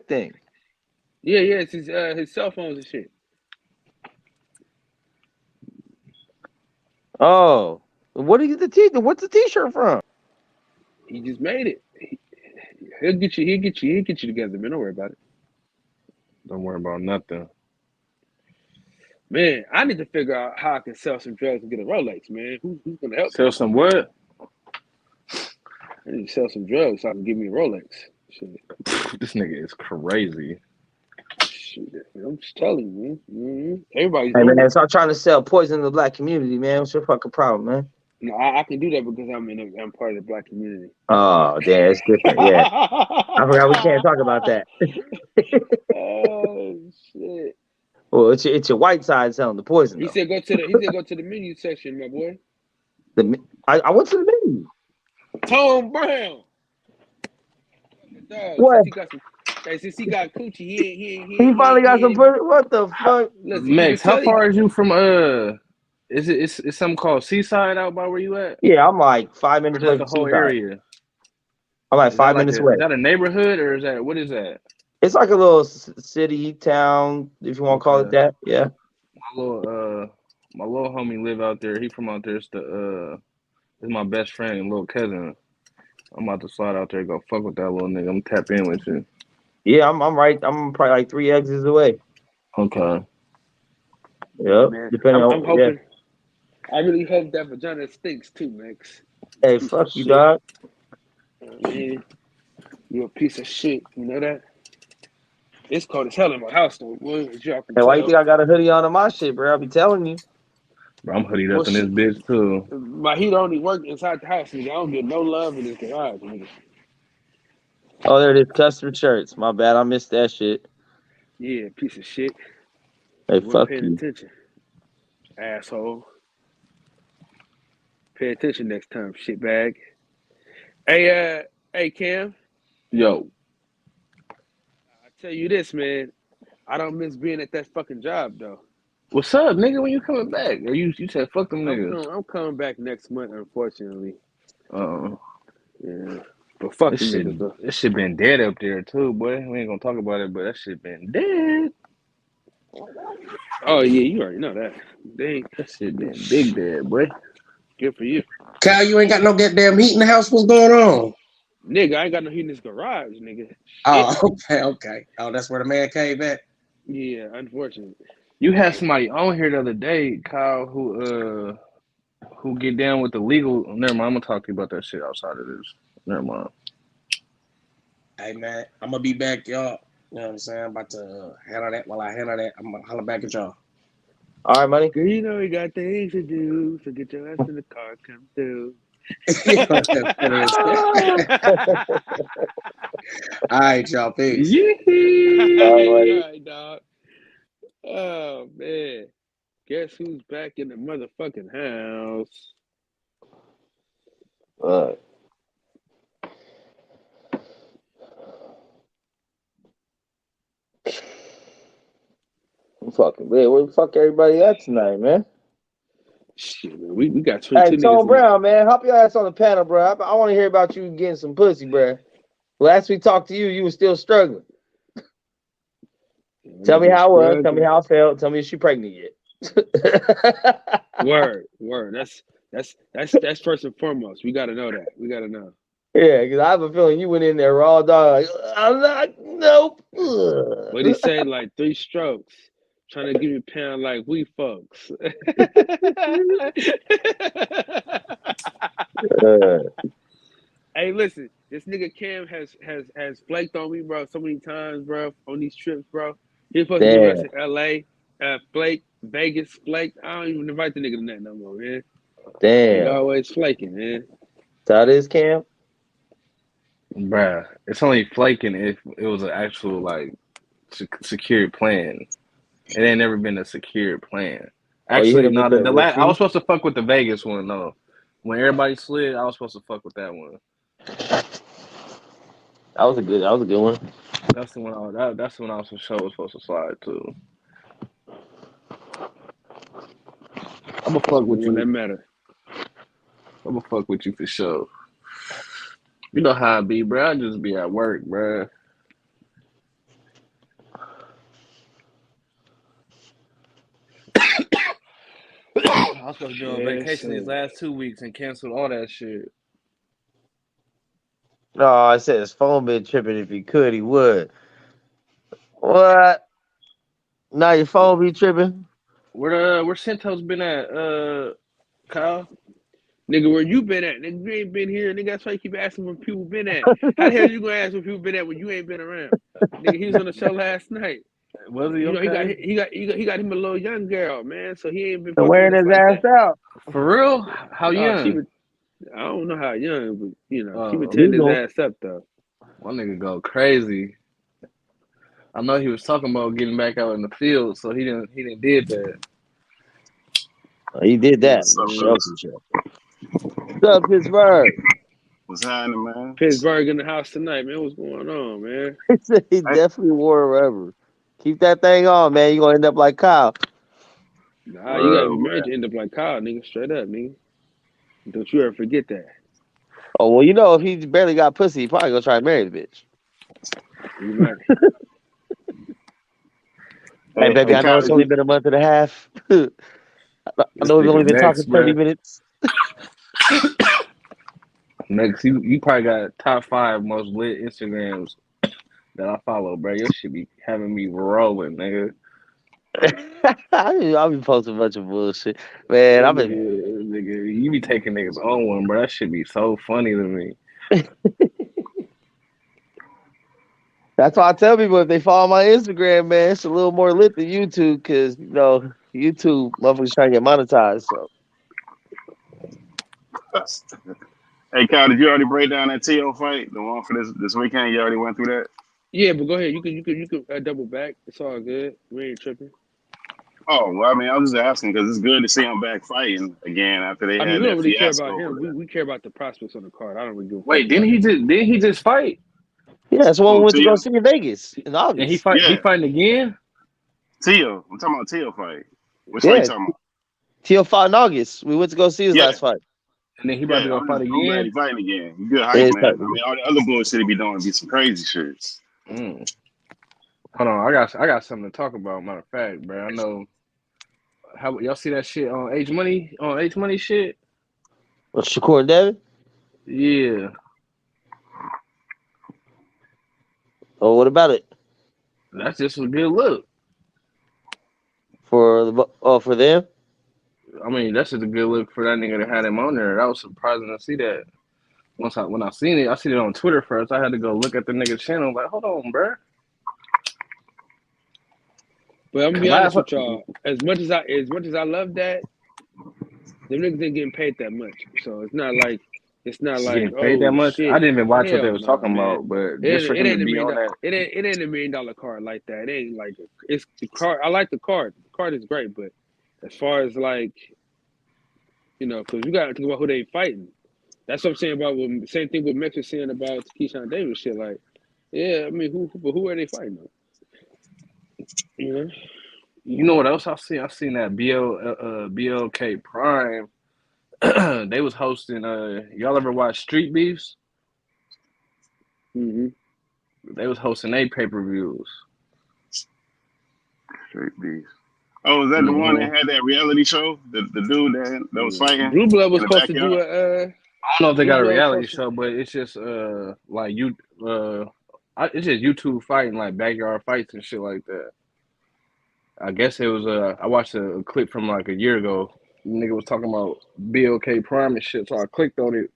[SPEAKER 5] thing.
[SPEAKER 9] Yeah, it's his cell phones and shit.
[SPEAKER 5] Oh, what's the t-shirt from?
[SPEAKER 9] He just made it. He'll get you together, man. Don't worry about it.
[SPEAKER 12] Don't worry about nothing.
[SPEAKER 9] Man, I need to figure out how I can sell some drugs and get a Rolex, man. Who's gonna help
[SPEAKER 12] sell
[SPEAKER 9] me?
[SPEAKER 12] Some what?
[SPEAKER 9] I need to sell some drugs so I can give me a Rolex. Shit.
[SPEAKER 12] This nigga is crazy.
[SPEAKER 9] Shit, I'm just telling you, man. Everybody's
[SPEAKER 5] hey, man, stop trying to sell poison in the black community, man. What's your fucking problem, man?
[SPEAKER 9] No, I can do that because I'm part of the black community.
[SPEAKER 5] Oh, damn, it's different. Yeah, I forgot we can't talk about that.
[SPEAKER 9] Oh shit!
[SPEAKER 5] Well, it's your white side selling the poison.
[SPEAKER 9] He said go to the menu section, my boy.
[SPEAKER 5] I went to the menu.
[SPEAKER 9] Tom Brown.
[SPEAKER 5] What?
[SPEAKER 9] Since he got coochie, he
[SPEAKER 5] finally got some pussy. What the fuck?
[SPEAKER 9] Listen,
[SPEAKER 12] Max, how far is you from it's something called Seaside out by where you at?
[SPEAKER 5] Yeah, I'm like 5 minutes away
[SPEAKER 12] from
[SPEAKER 5] the whole
[SPEAKER 12] area.
[SPEAKER 5] I'm like 5 minutes away.
[SPEAKER 12] Is that a neighborhood or what is that?
[SPEAKER 5] It's like a little city, town, if you want to call it that. Yeah.
[SPEAKER 12] My little homie live out there. He from out there. It's my best friend and little cousin. I'm about to slide out there and go fuck with that little nigga. I'm tap in with you.
[SPEAKER 5] Yeah, I'm right. I'm probably like 3 exits away.
[SPEAKER 12] Okay.
[SPEAKER 5] Yep. Depending
[SPEAKER 9] I'm hoping. Yeah. I really hope that vagina stinks too, Max.
[SPEAKER 5] Hey, fuck you, dog.
[SPEAKER 9] Man, you a piece of shit. You know that? It's cold as hell in my house, though. Boy,
[SPEAKER 5] hey, why you think I got a hoodie on my shit, bro? I be telling you.
[SPEAKER 12] Bro, I'm hoodied up in this bitch, too.
[SPEAKER 9] My heat only work inside the house, nigga. I don't get no love in this garage, nigga.
[SPEAKER 5] Oh, there it is. Custom shirts. My bad. I missed that shit.
[SPEAKER 9] Yeah, piece of shit.
[SPEAKER 5] Hey, fuck you.
[SPEAKER 9] Attention, asshole. Pay attention next time, shitbag. Hey, Cam.
[SPEAKER 12] Yo.
[SPEAKER 9] I tell you this, man. I don't miss being at that fucking job, though.
[SPEAKER 12] What's up, nigga? When you coming back? Or you said fuck them niggas?
[SPEAKER 9] I'm coming back next month, unfortunately.
[SPEAKER 12] Oh.
[SPEAKER 9] Yeah. But fuck
[SPEAKER 12] This
[SPEAKER 9] them niggas though.
[SPEAKER 12] shit been dead up there too, boy. We ain't gonna talk about it, but that shit been dead.
[SPEAKER 9] Oh yeah, you already know that.
[SPEAKER 12] That shit been big dead, boy.
[SPEAKER 9] Good for you.
[SPEAKER 11] Kyle, you ain't got no goddamn heat in the house. What's going on?
[SPEAKER 9] Nigga, I ain't got no heat in this garage, nigga. Shit.
[SPEAKER 11] Oh, okay. Oh, that's where the man came at?
[SPEAKER 9] Yeah, unfortunately.
[SPEAKER 12] You had somebody on here the other day, Kyle, who get down with the legal. Never mind, I'm gonna talk to you about that shit outside of this. Never mind.
[SPEAKER 11] Hey man, I'm gonna be back, y'all. You know what I'm saying? I'm about to handle that. While I handle that, I'm gonna holler back at y'all.
[SPEAKER 5] All right, money.
[SPEAKER 9] Girl, you know we got things to do, so get your ass in the car, come through.
[SPEAKER 11] All right, y'all. Peace.
[SPEAKER 9] All right, dog. Oh man, guess who's back in the motherfucking house?
[SPEAKER 5] Fucking man, where the fuck everybody at tonight, man?
[SPEAKER 9] Shit, man, we got 22
[SPEAKER 5] Hey, Tone Brown, man, hop your ass on the panel, bro. I want to hear about you getting some pussy, bro. Last we talked to you, you were still struggling. Tell me how it was. Tell me how it felt. Tell me if she pregnant yet.
[SPEAKER 9] Word. That's first and foremost. We gotta know that. We gotta know.
[SPEAKER 5] Yeah, because I have a feeling you went in there raw dog. I'm not. Nope.
[SPEAKER 9] What he say? Like 3 strokes. Trying to give me a pound like we folks. Hey, listen, this nigga Cam has flaked on me, bro, so many times, bro, on these trips, bro. He's supposed to give us in LA, flake, Vegas, flake. I don't even invite the nigga to that no more, man.
[SPEAKER 5] Damn.
[SPEAKER 9] He always flaking, man.
[SPEAKER 5] So this Cam?
[SPEAKER 12] Bruh, it's only flaking if it was an actual like secured plan. It ain't never been a secured plan. Actually, no. I was supposed to fuck with the Vegas one though. When everybody slid, I was supposed to fuck with that one.
[SPEAKER 5] That was a good one.
[SPEAKER 12] That's the one. That's the one I was for sure was supposed to slide to. I'm gonna fuck with you.
[SPEAKER 9] That matter.
[SPEAKER 12] I'm gonna fuck with you for sure. You know how I be, bro. I just be at work, bro. I was supposed to be on vacation these last 2 weeks and canceled all that shit.
[SPEAKER 5] No, I said his phone been tripping. If he could, he would. What? Now your phone be tripping?
[SPEAKER 12] Where Centos been at, Kyle?
[SPEAKER 9] Nigga, where you been at? Nigga, you ain't been here. Nigga, that's why you keep asking where people been at. How the hell you gonna ask where people been at when you ain't been around? Nigga, he was on the show last night.
[SPEAKER 12] Was he?
[SPEAKER 9] You know,
[SPEAKER 12] Okay?
[SPEAKER 9] he got him a little young girl, man. So he ain't been
[SPEAKER 5] wearing his ass out.
[SPEAKER 12] For real? How young?
[SPEAKER 9] I don't know how young, but you know, she would tear his ass up though.
[SPEAKER 12] One nigga go crazy. I know he was talking about getting back out in the field, so he didn't did that.
[SPEAKER 5] He did that. What's up, Pittsburgh?
[SPEAKER 13] What's happening, man?
[SPEAKER 9] Pittsburgh in the house tonight, man. What's going on, man?
[SPEAKER 5] He definitely wore a rubber. Keep that thing on, man. You gonna end up like Kyle.
[SPEAKER 9] Nah, you gotta be married to end up like Kyle, nigga. Straight up, nigga. Don't you ever forget that.
[SPEAKER 5] Oh, well, you know, if he barely got pussy, he probably gonna try to marry the bitch.
[SPEAKER 9] You might.
[SPEAKER 5] Hey, baby, I know it's only been a month and a half. I know we've only been talking 30 minutes.
[SPEAKER 12] Next, you probably got top 5 most lit Instagrams that I follow, bro. Your shit be having me rolling, nigga.
[SPEAKER 5] I'll be posting a bunch of bullshit, man. I've been
[SPEAKER 12] nigga, you be taking niggas on one, bro. That shit be so funny to me.
[SPEAKER 5] That's why I tell people if they follow my Instagram, man, it's a little more lit than YouTube because you know YouTube motherfuckers trying to get monetized. So,
[SPEAKER 13] hey, Kyle, did you already break down that T.O. fight, the one for this weekend? You already went through that?
[SPEAKER 9] Yeah, but go ahead. You can double back. It's all good. We ain't tripping.
[SPEAKER 13] Oh, well, I mean, I was just asking because it's good to see him back fighting again after they had
[SPEAKER 9] we
[SPEAKER 13] that
[SPEAKER 9] don't really care
[SPEAKER 13] fiasco.
[SPEAKER 9] about him. We care about the prospects on the card. I don't really give a fuck.
[SPEAKER 12] Wait, didn't he just fight?
[SPEAKER 5] Yeah, that's one we went to go see in Vegas in August.
[SPEAKER 12] And he fighting again?
[SPEAKER 13] Tio. I'm talking about Tio fight. Which fight you talking about?
[SPEAKER 5] Tio fought in August. We went to go see his last fight.
[SPEAKER 12] And then he about to go fight
[SPEAKER 13] I'm glad he
[SPEAKER 12] again.
[SPEAKER 13] fighting again. You good hype, man. I mean, all the other bullshit he be doing be some crazy shit.
[SPEAKER 12] Hold on, I got something to talk about. Matter of fact, bro, I know. How y'all see that shit on H Money shit?
[SPEAKER 5] What, Shakur David?
[SPEAKER 12] Yeah.
[SPEAKER 5] Oh, what about it?
[SPEAKER 12] That's just a good look
[SPEAKER 5] for them.
[SPEAKER 12] I mean, that's just a good look for that nigga that had him on there. That was surprising to see that. When I seen it on Twitter first. I had to go look at the nigga's channel. Like, hold on, bro.
[SPEAKER 9] But I'm gonna be honest with y'all. As much as I love that, the niggas ain't getting paid that much. So it's not like
[SPEAKER 12] getting paid that much.
[SPEAKER 9] Shit.
[SPEAKER 12] I didn't even watch what they was
[SPEAKER 9] Hell
[SPEAKER 12] talking
[SPEAKER 9] man.
[SPEAKER 12] about, but
[SPEAKER 9] It
[SPEAKER 12] just for him
[SPEAKER 9] ain't
[SPEAKER 12] to
[SPEAKER 9] a
[SPEAKER 12] be
[SPEAKER 9] million.
[SPEAKER 12] on that.
[SPEAKER 9] It ain't $1 million card like that. It ain't like it's the card. I like the card. The card is great, but as far as like, because you got to think about who they fighting. That's what I'm saying about same thing with Mex was saying about Keyshawn Davis shit. Like, yeah, I mean, who are they fighting?
[SPEAKER 12] You know what else I seen? I seen that BLK Prime. They was hosting. Y'all ever watch Street Beefs?
[SPEAKER 9] Mm-hmm.
[SPEAKER 12] They was hosting their pay-per-views.
[SPEAKER 13] Street Beefs. Oh, is that the one that had that reality show? The dude that was fighting?
[SPEAKER 9] Blue Blood was supposed to do
[SPEAKER 12] I don't know if they got a reality show, but it's just like it's just YouTube fighting, like backyard fights and shit like that. I guess it was I watched a clip from like a year ago. The nigga was talking about BLK Prime and shit, so I clicked on it.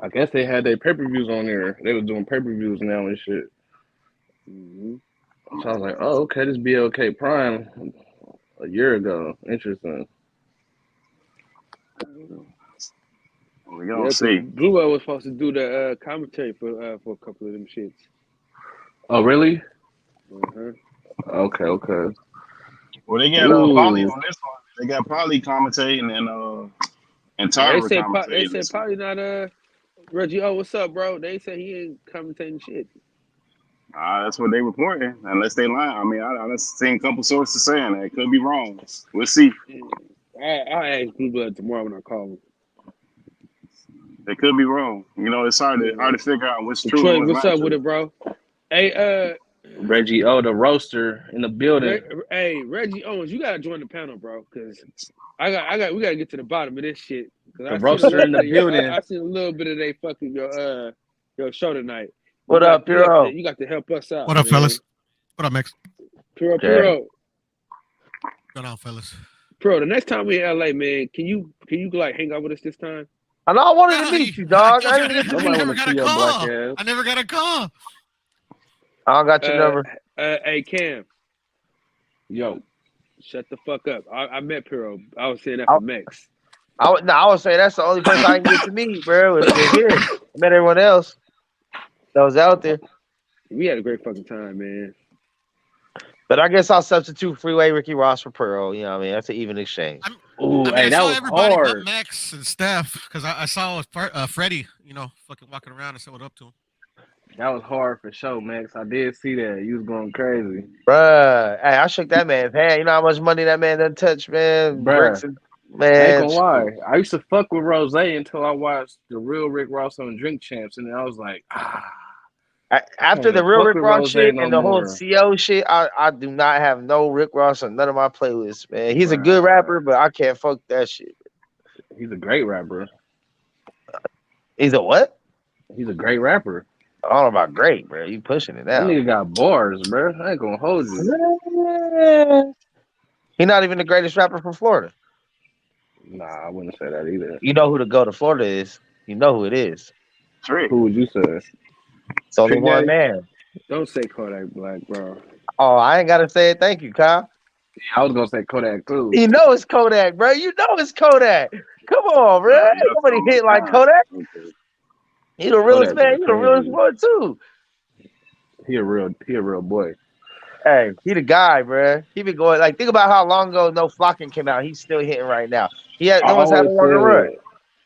[SPEAKER 12] I guess they had their pay-per-views on there. They was doing pay-per-views now and shit.
[SPEAKER 9] Mm-hmm.
[SPEAKER 12] So I was like, oh, okay, this BLK Prime a year ago. Interesting.
[SPEAKER 13] We gonna see.
[SPEAKER 9] Blue Blood was supposed to do the commentary for a couple of them shits.
[SPEAKER 12] Oh, really?
[SPEAKER 9] Uh-huh.
[SPEAKER 12] Okay.
[SPEAKER 13] Well, they got Polly on this one. They got Polly commentating and Tyra commentating.
[SPEAKER 9] They said Polly not Reggie. Oh, what's up, bro? They said he ain't commentating shit.
[SPEAKER 13] That's what they reporting. Unless they lying. I mean, I've seen a couple sources saying that. It could be wrong. We'll see.
[SPEAKER 9] I'll ask Blue Blood tomorrow when I call him.
[SPEAKER 13] They could be wrong. It's hard to figure out what's true.
[SPEAKER 9] Troy, what's up with it, bro? Hey,
[SPEAKER 12] Reggie O, the roaster in the building.
[SPEAKER 9] Hey, Reggie Owens, you gotta join the panel, bro, because we gotta get to the bottom of this shit.
[SPEAKER 12] The roaster in the building.
[SPEAKER 9] I seen a little bit of they fucking your show tonight.
[SPEAKER 5] What up, Piro?
[SPEAKER 9] You got to help us out.
[SPEAKER 14] What up, fellas? What up, Max?
[SPEAKER 9] Piro.
[SPEAKER 14] Going on, fellas?
[SPEAKER 9] Pro, the next time we in LA, man, can you like hang out with us this time?
[SPEAKER 5] I know I wanted to meet you, dog. I
[SPEAKER 14] never got a call. I never got a call.
[SPEAKER 5] I don't got your number.
[SPEAKER 9] Hey, Cam.
[SPEAKER 12] Yo.
[SPEAKER 9] Shut the fuck up. I met Piro. I was saying that for Mex.
[SPEAKER 5] I would say that's the only person I can get to meet, bro. Was here. I met everyone else that was out there.
[SPEAKER 9] We had a great fucking time, man.
[SPEAKER 5] But I guess I'll substitute Freeway Ricky Ross for Pearl. You know what I mean? That's an even exchange.
[SPEAKER 12] Hey, that was hard.
[SPEAKER 14] But Max and Steph, because I saw Freddie, fucking walking around and said what up to him.
[SPEAKER 12] That was hard for sure, Max. I did see that. You was going crazy.
[SPEAKER 5] Bruh. Hey, I shook that man's hand. You know how much money that man done touched, man?
[SPEAKER 12] Bruh.
[SPEAKER 5] Man.
[SPEAKER 12] I ain't gonna lie. I used to fuck with Rose until I watched the real Rick Ross on Drink Champs, and then I was like,
[SPEAKER 5] After the real Rick Ross shit and the whole CO shit, I do not have no Rick Ross on none of my playlists, man. He's a good rapper, but I can't fuck that shit.
[SPEAKER 12] He's a great rapper.
[SPEAKER 5] He's a what?
[SPEAKER 12] He's a great rapper.
[SPEAKER 5] I don't know about great, bro. You pushing it out.
[SPEAKER 12] That nigga got bars, bro. I ain't gonna hold you.
[SPEAKER 5] He's not even the greatest rapper from Florida.
[SPEAKER 12] Nah, I wouldn't say that either.
[SPEAKER 5] You know who the go to Florida is. You know who it is.
[SPEAKER 12] Who would you say?
[SPEAKER 5] It's only one man.
[SPEAKER 9] Don't say Kodak Black, bro.
[SPEAKER 5] Oh, I ain't gotta say it. Thank you, Kyle.
[SPEAKER 12] Yeah, I was gonna say Kodak too.
[SPEAKER 5] You know it's Kodak, bro. You know it's Kodak. Come on, bro. Ain't nobody hit like Kodak. He the realest man. He the realest boy too.
[SPEAKER 12] He a real boy.
[SPEAKER 5] Hey, he the guy, bro. He been going think about how long ago No Flocking came out. He's still hitting right now. No one's had a longer run.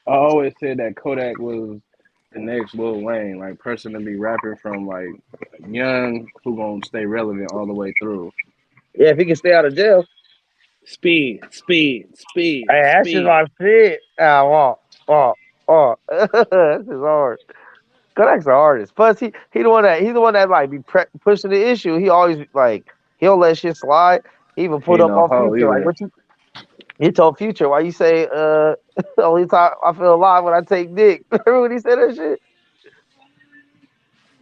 [SPEAKER 12] I always said that Kodak was the next Lil Wayne, like person to be rapping from like young who gonna stay relevant all the way through.
[SPEAKER 5] Yeah, if he can stay out of jail.
[SPEAKER 9] Speed.
[SPEAKER 5] Hey, that's just my shit. I want. This is hard. Kodak's an artist. Plus, he's the one that like be pushing the issue. He always like he'll let shit slide. He even put up on Future like what you. He told Future, why you say only time I feel alive when I take dick. Remember when he said that shit?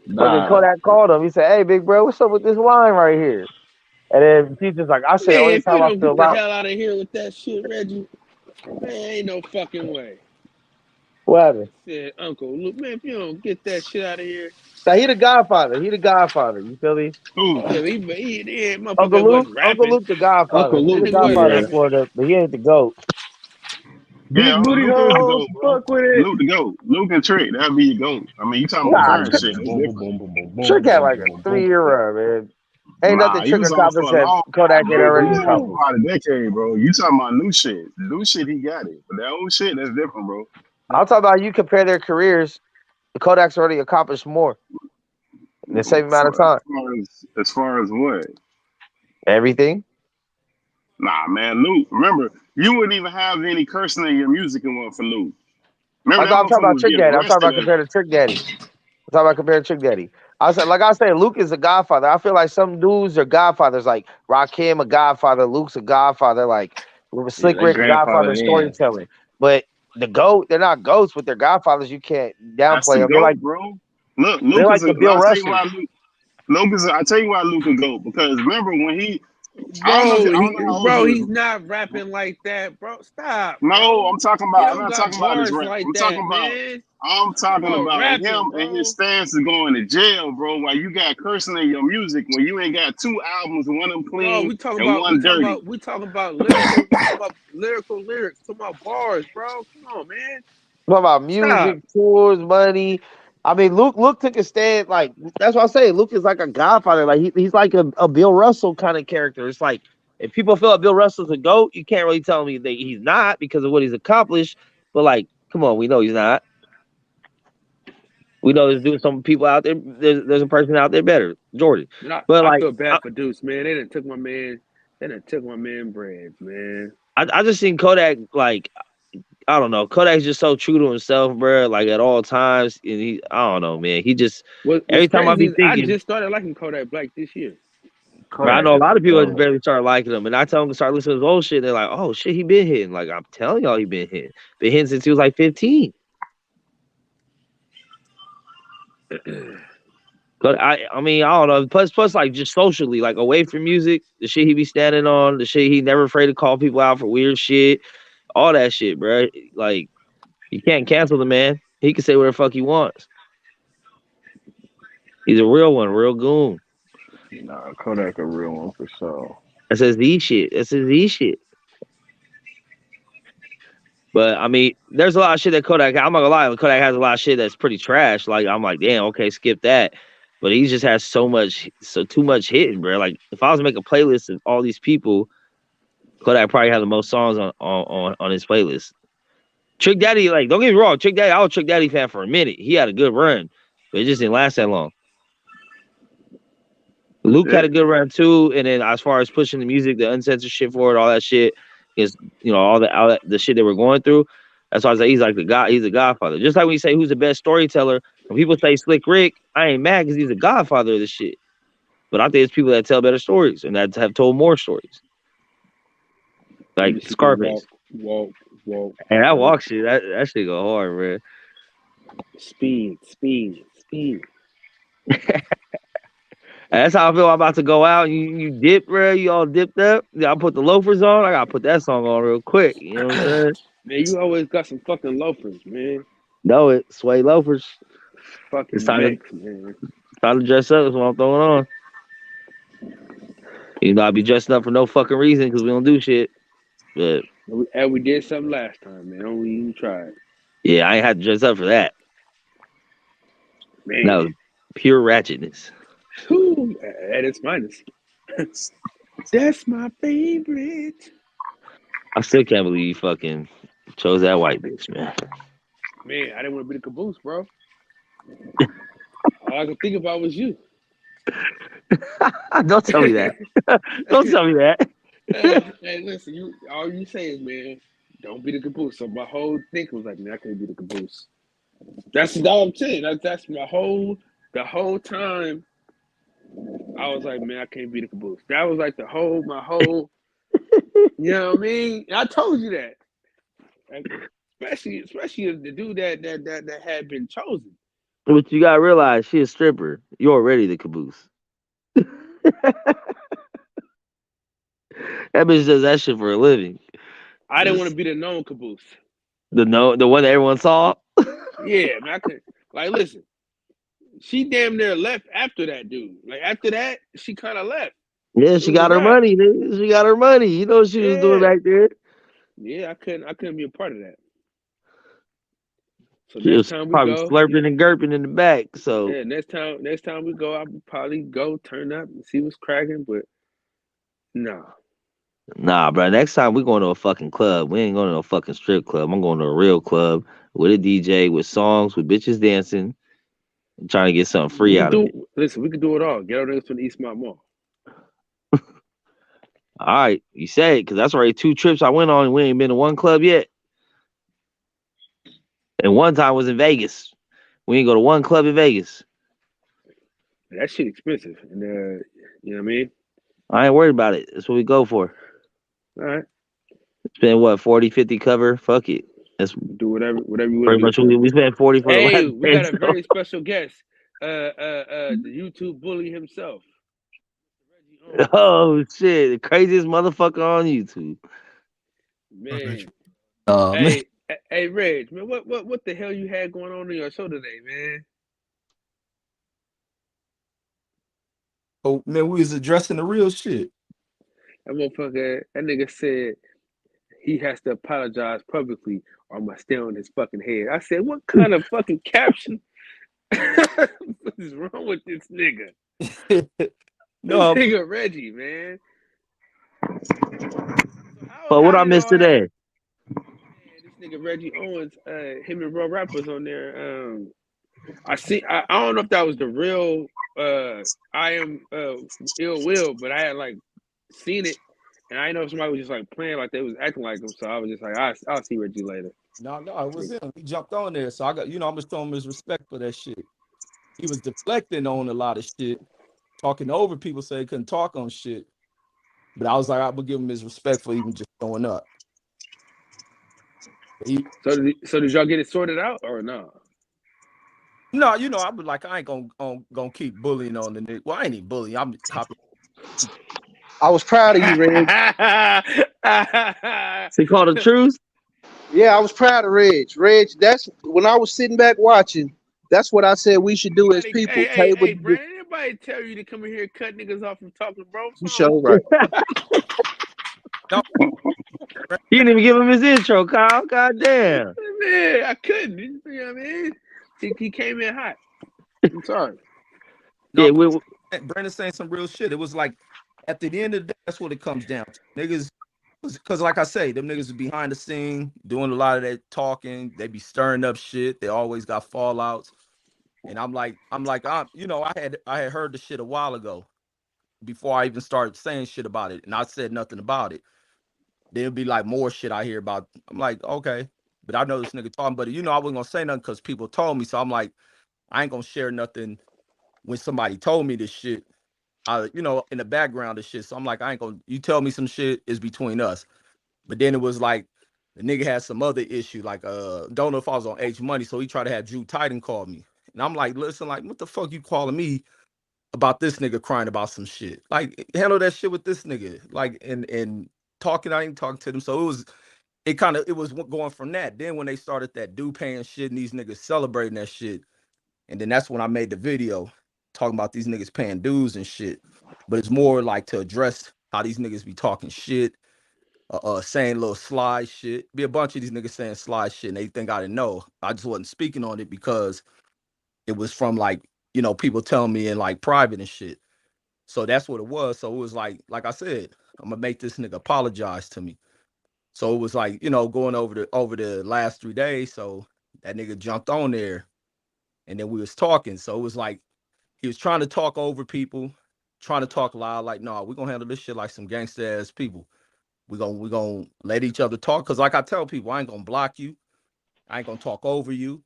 [SPEAKER 5] Fucking Kodak called him. He said, "Hey, big bro, what's up with this line right here?" And then Future's like, "I say only time I feel alive."
[SPEAKER 9] Get the hell out of here with that shit, Reggie. Man, ain't no fucking way.
[SPEAKER 5] What happened?
[SPEAKER 9] Said Uncle Luke, man, if you don't get that shit out of here.
[SPEAKER 5] So he the Godfather. He the Godfather. You feel me?
[SPEAKER 9] Uncle
[SPEAKER 5] Luke the Godfather.
[SPEAKER 9] Uncle Luke,
[SPEAKER 5] the Godfather in Florida, but he ain't the GOAT.
[SPEAKER 13] Yeah,
[SPEAKER 5] Big booty
[SPEAKER 13] Luke is the
[SPEAKER 5] hoes,
[SPEAKER 13] GOAT,
[SPEAKER 5] fuck with it.
[SPEAKER 13] Luke the GOAT. Luke and Trick, that'd be your GOAT. I mean, you talking about current shit.
[SPEAKER 5] Trick had like a 3-year run, man. Ain't nothing Trick accomplished that Kodak had already accomplished.
[SPEAKER 13] About a decade, bro. You talking about new shit. New shit, he got it. But that old shit, that's different, bro.
[SPEAKER 5] I'm talking about you compare their careers. Kodak's already accomplished more in the same amount of time.
[SPEAKER 13] As far as what?
[SPEAKER 5] Everything.
[SPEAKER 13] Nah, man, Luke. Remember, you wouldn't even have any cursing in your music and one for Luke. Remember,
[SPEAKER 5] I'm talking about Trick Daddy. I'm talking about compared to Trick Daddy. I said, like I said, Luke is a godfather. I feel like some dudes are godfathers, like Rakim a godfather, Luke's a godfather, like Slick Rick a godfather storytelling. But the GOAT, they're not GOATs, but they're godfathers. You can't downplay them. They're like,
[SPEAKER 13] bro. Look, Luke
[SPEAKER 5] they're like
[SPEAKER 13] is
[SPEAKER 5] the Bill Russell.
[SPEAKER 13] I tell you why Luke is GOAT, because remember when he
[SPEAKER 9] Bro, he's not rapping like that, bro. Stop.
[SPEAKER 13] No, I'm talking about. I'm not talking about his rap.
[SPEAKER 9] Like
[SPEAKER 13] I'm talking about him and his stance of going to jail, bro. While you got cursing in your music, when you ain't got 2 albums, one of them clean
[SPEAKER 9] we talking
[SPEAKER 13] and
[SPEAKER 9] about,
[SPEAKER 13] one dirty.
[SPEAKER 9] We talking about lyrical lyrics. Talking about bars, bro. Come on, man.
[SPEAKER 5] Talking about music, tours, money. I mean, Luke took a stand. Like that's what I say. Luke is like a godfather. Like he's like a Bill Russell kind of character. It's like if people feel like Bill Russell's a GOAT, you can't really tell me that he's not because of what he's accomplished. But like, come on, we know he's not. We know there's some people out there. There's a person out there better, Jordan. But
[SPEAKER 9] I feel bad for Deuce, man. They done took my man. Breads, man.
[SPEAKER 5] I just seen Kodak like. I don't know. Kodak's just so true to himself, bro. Like at all times, and I don't know, man. He just every time I be thinking.
[SPEAKER 9] I just started liking Kodak Black this year.
[SPEAKER 5] Bro, I know a lot of people just barely started liking him, and I tell them to start listening to his old shit. They're like, "Oh shit, he been hitting." Like I'm telling y'all, he been hitting. Been hitting since he was like 15. But I mean, I don't know. Plus, like just socially, like away from music, the shit he be standing on, the shit he never afraid to call people out for weird shit. All that shit, bro. Like, you can't cancel the man. He can say whatever the fuck he wants. He's a real one, real goon.
[SPEAKER 12] Nah, Kodak a real one for sure.
[SPEAKER 5] That's his Z shit. But I mean, there's a lot of shit that Kodak. I'm not gonna lie, Kodak has a lot of shit that's pretty trash. Like I'm like, damn, okay, skip that. But he just has too much hitting, bro. Like if I was to make a playlist of all these people. Kodak probably had the most songs on his playlist. Trick Daddy, like, don't get me wrong, Trick Daddy, I was a Trick Daddy fan for a minute. He had a good run, but it just didn't last that long. Luke had a good run too, and then as far as pushing the music, the uncensored shit forward, all that shit is, all the shit they were going through. That's why I say he's like he's a godfather. Just like when you say who's the best storyteller, when people say Slick Rick, I ain't mad because he's a godfather of this shit. But I think it's people that tell better stories and that have told more stories. Like Scarface.
[SPEAKER 9] Walk.
[SPEAKER 5] And that walk shit, that shit go hard, man.
[SPEAKER 9] Speed.
[SPEAKER 5] That's how I feel. I'm about to go out. You dip, bro. You all dipped up. I put the loafers on. I gotta put that song on real quick. You know what I'm saying?
[SPEAKER 9] Man, you always got some fucking loafers, man.
[SPEAKER 5] Know it. Sway loafers.
[SPEAKER 9] Fucking
[SPEAKER 5] it's time
[SPEAKER 9] man.
[SPEAKER 5] To dress up. That's what I'm throwing on. I be dressing up for no fucking reason because we don't do shit. But
[SPEAKER 9] we did something last time, man. Don't we even try it?
[SPEAKER 5] Yeah, I ain't had to dress up for that.
[SPEAKER 9] Man.
[SPEAKER 5] No, pure ratchetness.
[SPEAKER 9] At its finest. That's my favorite.
[SPEAKER 5] I still can't believe you fucking chose that white bitch, man.
[SPEAKER 9] Man, I didn't want to be the caboose, bro. All I could think about was you.
[SPEAKER 5] Don't tell me that. Don't tell me that.
[SPEAKER 9] Hey, listen, all you say is, man, Don't be the caboose. So my whole thing was like, man, I can't be the caboose. That's all I'm saying. That's the whole time. I was like, man, I can't be the caboose. That was like my whole. You know what I mean? I told you that. Like, especially the dude that had been chosen.
[SPEAKER 5] But you gotta realize she a stripper. You're already the caboose. That bitch does that shit for a living.
[SPEAKER 9] I didn't want to be the known caboose.
[SPEAKER 5] The one that everyone saw.
[SPEAKER 9] Yeah, man, I could listen. She damn near left after that dude. Like after that, she kind of left.
[SPEAKER 5] Yeah, she got her money, nigga. She got her money. You know what she was doing back there.
[SPEAKER 9] Yeah, I couldn't be a part of that. So
[SPEAKER 5] she was probably slurping and gurping in the back. So
[SPEAKER 9] yeah, next time we go, I'll probably go turn up and see what's cracking. But
[SPEAKER 5] nah, bro. Next time we going to a fucking club. We ain't going to a fucking strip club. I'm going to a real club with a DJ, with songs, with bitches dancing. I'm trying to get something free out of it.
[SPEAKER 9] Listen, we can do it all. Get our niggas from the Eastmont Mall.
[SPEAKER 5] All right, you say it, because that's already 2 trips I went on and we ain't been to one club yet. And one time was in Vegas. We ain't go to one club in Vegas.
[SPEAKER 9] That shit expensive. And you know what I mean?
[SPEAKER 5] I ain't worried about it. That's what we go for.
[SPEAKER 9] All right.
[SPEAKER 5] Spend what, 40, 50 cover? Fuck it. Let's
[SPEAKER 9] do whatever you want.
[SPEAKER 5] Pretty much we spent 40 for
[SPEAKER 9] the
[SPEAKER 5] last
[SPEAKER 9] we got a very special guest. The YouTube bully himself.
[SPEAKER 5] Oh shit, the craziest motherfucker on YouTube.
[SPEAKER 9] Man.
[SPEAKER 5] Man.
[SPEAKER 9] Hey Reg, man, what the hell you had going on your show today, man?
[SPEAKER 15] Oh man, we was addressing the real shit.
[SPEAKER 9] That nigga said he has to apologize publicly or I'm gonna stay on his fucking head. I said, what kind of fucking caption? What is wrong with this nigga?
[SPEAKER 15] No,
[SPEAKER 9] this nigga Reggie, man.
[SPEAKER 5] But what I missed today?
[SPEAKER 9] This nigga Reggie Owens, him and Real Rappers on there. I don't know if that was the real I am Ill Will, but I had like seen it, and I didn't know if somebody was just like playing like they was acting like him. So I was just like, I'll see Reggie later.
[SPEAKER 15] No, it was him. He jumped on there, so I got I'm just showing him his respect for that shit. He was deflecting on a lot of shit, talking over people, so he couldn't talk on shit. But I was like, I would give him his respect for even just showing up.
[SPEAKER 9] So did y'all get it sorted out or no?
[SPEAKER 15] No, I was like, I ain't gonna keep bullying on the nigga. Well, I ain't even bullying. I'm copying.
[SPEAKER 16] I was proud of you, Reg.
[SPEAKER 5] He called the truth?
[SPEAKER 16] Yeah, I was proud of Reg. Reg, that's when I was sitting back watching. That's what I said we should do as people.
[SPEAKER 9] Hey, Brandon, anybody tell you to come in here and cut niggas off from talking, bro?
[SPEAKER 16] You sure right.
[SPEAKER 5] You didn't even give him his intro, Kyle. God damn.
[SPEAKER 9] Man, I couldn't. You know what I mean? He came in hot. I'm sorry.
[SPEAKER 15] No, Brandon's saying some real shit. It was like, at the end of the day, that's what it comes down to. Niggas, because like I say, them niggas are behind the scene doing a lot of that talking. They be stirring up shit. They always got fallouts. And I had heard the shit a while ago before I even started saying shit about it. And I said nothing about it. There'll be like more shit I hear about. I'm like, okay. But I know this nigga talking, but I wasn't gonna say nothing because people told me. So I'm like, I ain't gonna share nothing when somebody told me this shit. In the background of shit. So I'm like, I ain't gonna, you tell me some shit is between us. But then it was like the nigga had some other issue, like don't know if I was on H Money, so he tried to have Drew Titan call me. And I'm like, listen, like, what the fuck you calling me about this nigga crying about some shit? Like, handle that shit with this nigga. Like, and talking, I ain't talking to them. So it was going from that. Then when they started that paying shit and these niggas celebrating that shit, and then that's when I made the video talking about these niggas paying dues and shit. But it's more like to address how these niggas be talking shit, saying little sly shit. Be a bunch of these niggas saying sly shit and they think I didn't know. I just wasn't speaking on it because it was from like, people telling me in like private and shit. So that's what it was. So it was like I said, I'm gonna make this nigga apologize to me. So it was like, going over the last 3 days. So that nigga jumped on there and then we was talking. So it was like, he was trying to talk over people, trying to talk loud, like, no, we're gonna handle this shit like some gangster ass people. We're gonna let each other talk. Cause like I tell people, I ain't gonna block you. I ain't gonna talk over you.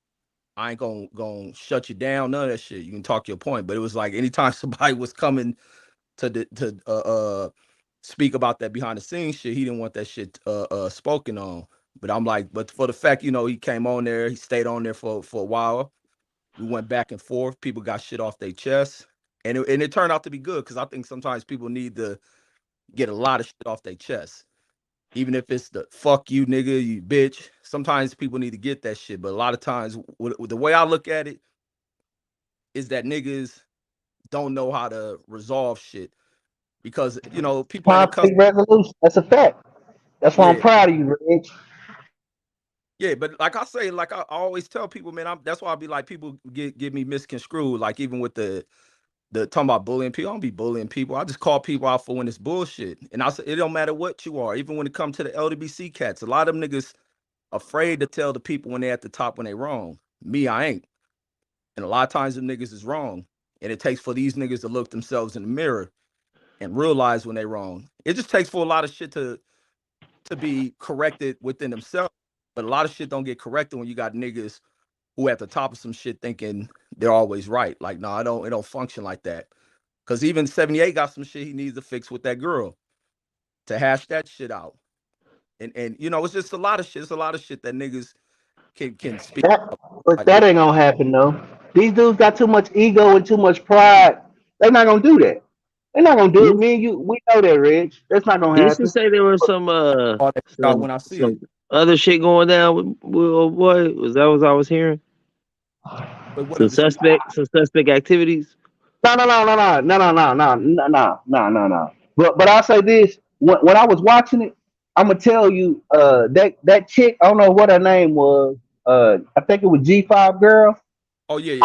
[SPEAKER 15] I ain't gonna shut you down. None of that shit. You can talk your point. But it was like anytime somebody was coming to speak about that behind the scenes shit, he didn't want that shit spoken on. But I'm like, but for the fact, you know, he came on there, he stayed on there for a while. We went back and forth. People got shit off their chest. And it turned out to be good, because I think sometimes people need to get a lot of shit off their chest. Even if it's the fuck you, nigga, you bitch. Sometimes people need to get that shit. But a lot of times, the way I look at it is that niggas don't know how to resolve shit. Because, you know, people
[SPEAKER 16] conflict resolution. That's a fact. That's why I'm proud of you, Rich.
[SPEAKER 15] Yeah, but like I say, like I always tell people, man, that's why I be like, people give me misconstrued. Like even with the talking about bullying people, I don't be bullying people. I just call people out for when it's bullshit. And I say it don't matter what you are, even when it comes to the LWC cats. A lot of them niggas afraid to tell the people when they at the top when they wrong. Me, I ain't. And a lot of times them niggas is wrong. And it takes for these niggas to look themselves in the mirror and realize when they wrong. It just takes for a lot of shit to be corrected within themselves. But a lot of shit don't get corrected when you got niggas who at the top of some shit thinking they're always right. Like, no, it don't function like that. Because even 78 got some shit he needs to fix with that girl to hash that shit out. And you know, it's just a lot of shit. It's a lot of shit that niggas can speak about.
[SPEAKER 16] But that ain't gonna happen though. These dudes got too much ego and too much pride. They're not gonna do that. They're not gonna do it. Me and you, we know that, Rich. That's not gonna
[SPEAKER 5] You used to
[SPEAKER 16] happen.
[SPEAKER 5] say there was some
[SPEAKER 15] when I see it.
[SPEAKER 5] other shit going down with old boy. Was that what I was hearing? Some suspect activities.
[SPEAKER 16] No. But I'll say this: when I was watching it, I'm gonna tell you, that chick, I don't know what her name was. I think it was G5 girl.
[SPEAKER 15] Oh yeah.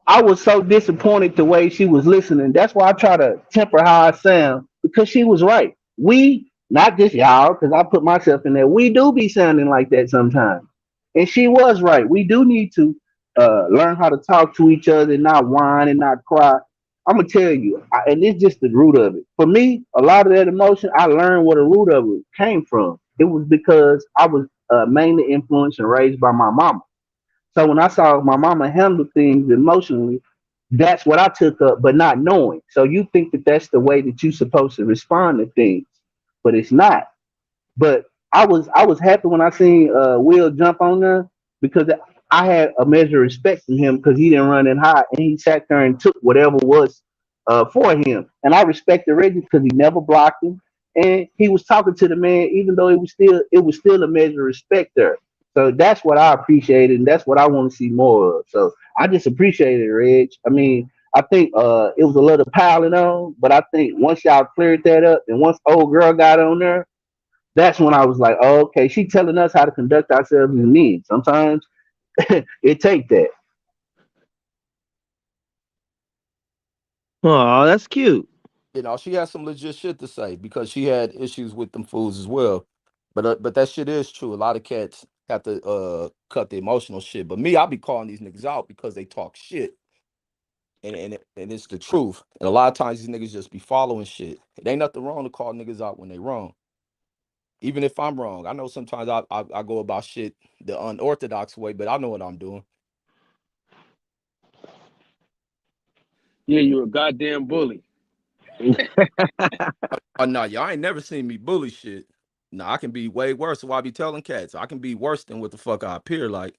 [SPEAKER 16] I was so disappointed the way she was listening. That's why I try to temper how I sound, because she was right. We, not just y'all, because I put myself in there, we do be sounding like that sometimes. And she was right. We do need to learn how to talk to each other and not whine and not cry. I'm gonna tell you, and it's just the root of it. For me, a lot of that emotion, I learned where the root of it came from. It was because I was mainly influenced and raised by my mama. So when I saw my mama handle things emotionally, that's what I took up, but not knowing. So you think that that's the way that you're supposed to respond to things, but it's not. But I was happy when I seen Will jump on there, because I had a measure of respect from him, because he didn't run in hot and he sat there and took whatever was for him. And I respected Reggie because he never blocked him, and he was talking to the man even though it was still a measure of respect there. So that's what I appreciated, and that's what I want to see more of. So I just appreciated it, Reg. I mean, I think it was a little piling on, but I think once y'all cleared that up and once old girl got on there, that's when I was like, oh, okay, she telling us how to conduct ourselves as men. Sometimes it take that.
[SPEAKER 5] Oh, that's cute.
[SPEAKER 15] You know, she had some legit shit to say, because she had issues with them fools as well. But that shit is true. A lot of cats have to cut the emotional shit. But me, I be calling these niggas out because they talk shit. And it's the truth. And a lot of times these niggas just be following shit. It ain't nothing wrong to call niggas out when they wrong. Even if I'm wrong. I know sometimes I go about shit the unorthodox way, but I know what I'm doing.
[SPEAKER 9] Yeah, you a goddamn bully.
[SPEAKER 15] Oh no, y'all ain't never seen me bully shit. No, I can be way worse. So I be telling cats I can be worse than what the fuck I appear like.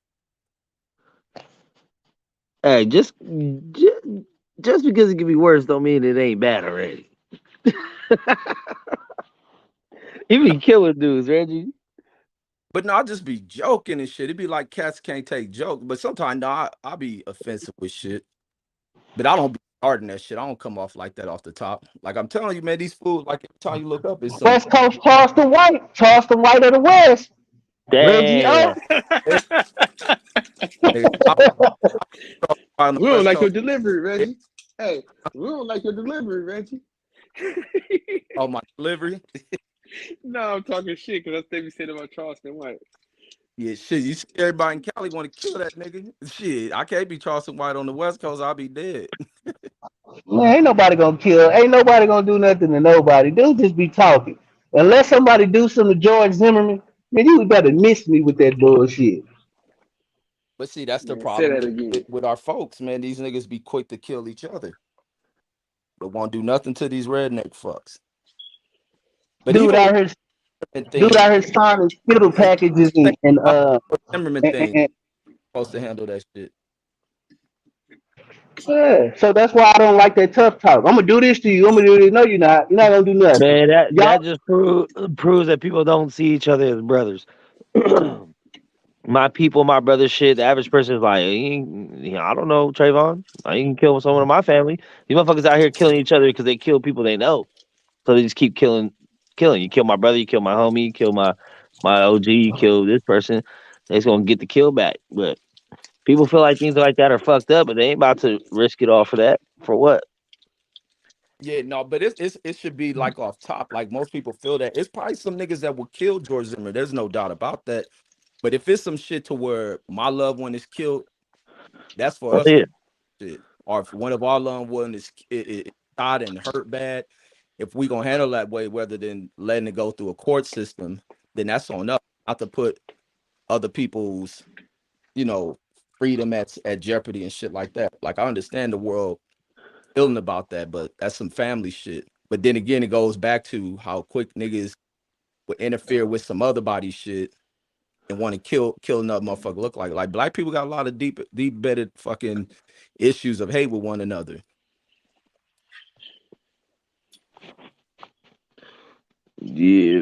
[SPEAKER 5] Hey, just because it can be worse don't mean it ain't bad already. You be killing dudes, Reggie.
[SPEAKER 15] But no, I just be joking and shit. It'd be like cats can't take jokes. But sometimes no, I be offensive with shit. But I don't be starting that shit. I don't come off like that off the top. Like I'm telling you, man, these fools, like every time you look up, it's
[SPEAKER 16] West Coast Charleston White of the West. Reggie O.
[SPEAKER 9] We don't like your delivery, Reggie. Hey, we don't like your delivery, Reggie.
[SPEAKER 15] Oh, my delivery?
[SPEAKER 9] No, I'm talking shit because that's what we said about Charleston White.
[SPEAKER 15] Yeah, shit. You see everybody in Cali want to kill that nigga. Shit, I can't be Charleston White on the West Coast. I'll be dead.
[SPEAKER 16] Man, ain't nobody gonna kill. Ain't nobody gonna do nothing to nobody. Dudes just be talking. Unless somebody do something to George Zimmerman, man, you better miss me with that bullshit.
[SPEAKER 15] But see, that's the
[SPEAKER 9] Man, say
[SPEAKER 15] problem
[SPEAKER 9] that again.
[SPEAKER 15] with our folks, man. These niggas be quick to kill each other, but won't do nothing to these redneck fucks. But
[SPEAKER 16] Dude
[SPEAKER 15] even
[SPEAKER 16] out here, dude out here signing Skittle packages and
[SPEAKER 15] Zimmerman thing supposed to handle that shit.
[SPEAKER 16] yeah. So that's why I don't like that tough talk. I'm gonna do this to you. I'm gonna do this. No, you're not. You're not gonna do nothing.
[SPEAKER 5] Man, that
[SPEAKER 16] Y'all,
[SPEAKER 5] just proves that people don't see each other as brothers. My people, my brother, shit. The average person is like, I don't know, Trayvon. I can kill someone in my family. These motherfuckers out here killing each other because they kill people they know. So they just keep killing. You kill my brother, you kill my homie, you kill my OG, you kill this person. They're just gonna get the kill back. But people feel like things like that are fucked up, but they ain't about to risk it all for that. For what?
[SPEAKER 15] Yeah, no, but it should be like off top. Like most people feel that it's probably some niggas that will kill George Zimmerman. There's no doubt about that. But if it's some shit to where my loved one is killed, that's for us. Shit. Or if one of our loved ones is shot and hurt bad, if we gonna handle that way, rather than letting it go through a court system, then that's on us. Not to put other people's, freedom at jeopardy and shit like that. Like I understand the world feeling about that, but that's some family shit. But then again, it goes back to how quick niggas would interfere with some other body shit and want to kill another motherfucker. Look like black people got a lot of deep bedded fucking issues of hate with one another.
[SPEAKER 5] Yeah.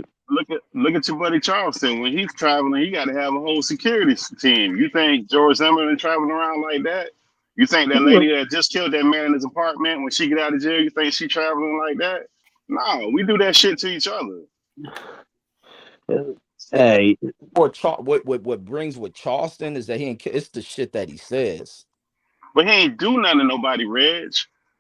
[SPEAKER 13] Look at your buddy Charleston. When he's traveling, he got to have a whole security team. You think George Zimmerman traveling around like that? You think that lady that just killed that man in his apartment, when she get out of jail, you think she traveling like that? No, we do that shit to each other.
[SPEAKER 5] Hey,
[SPEAKER 15] what brings with Charleston is that it's the shit that he says.
[SPEAKER 13] But he ain't do nothing to nobody, Reg.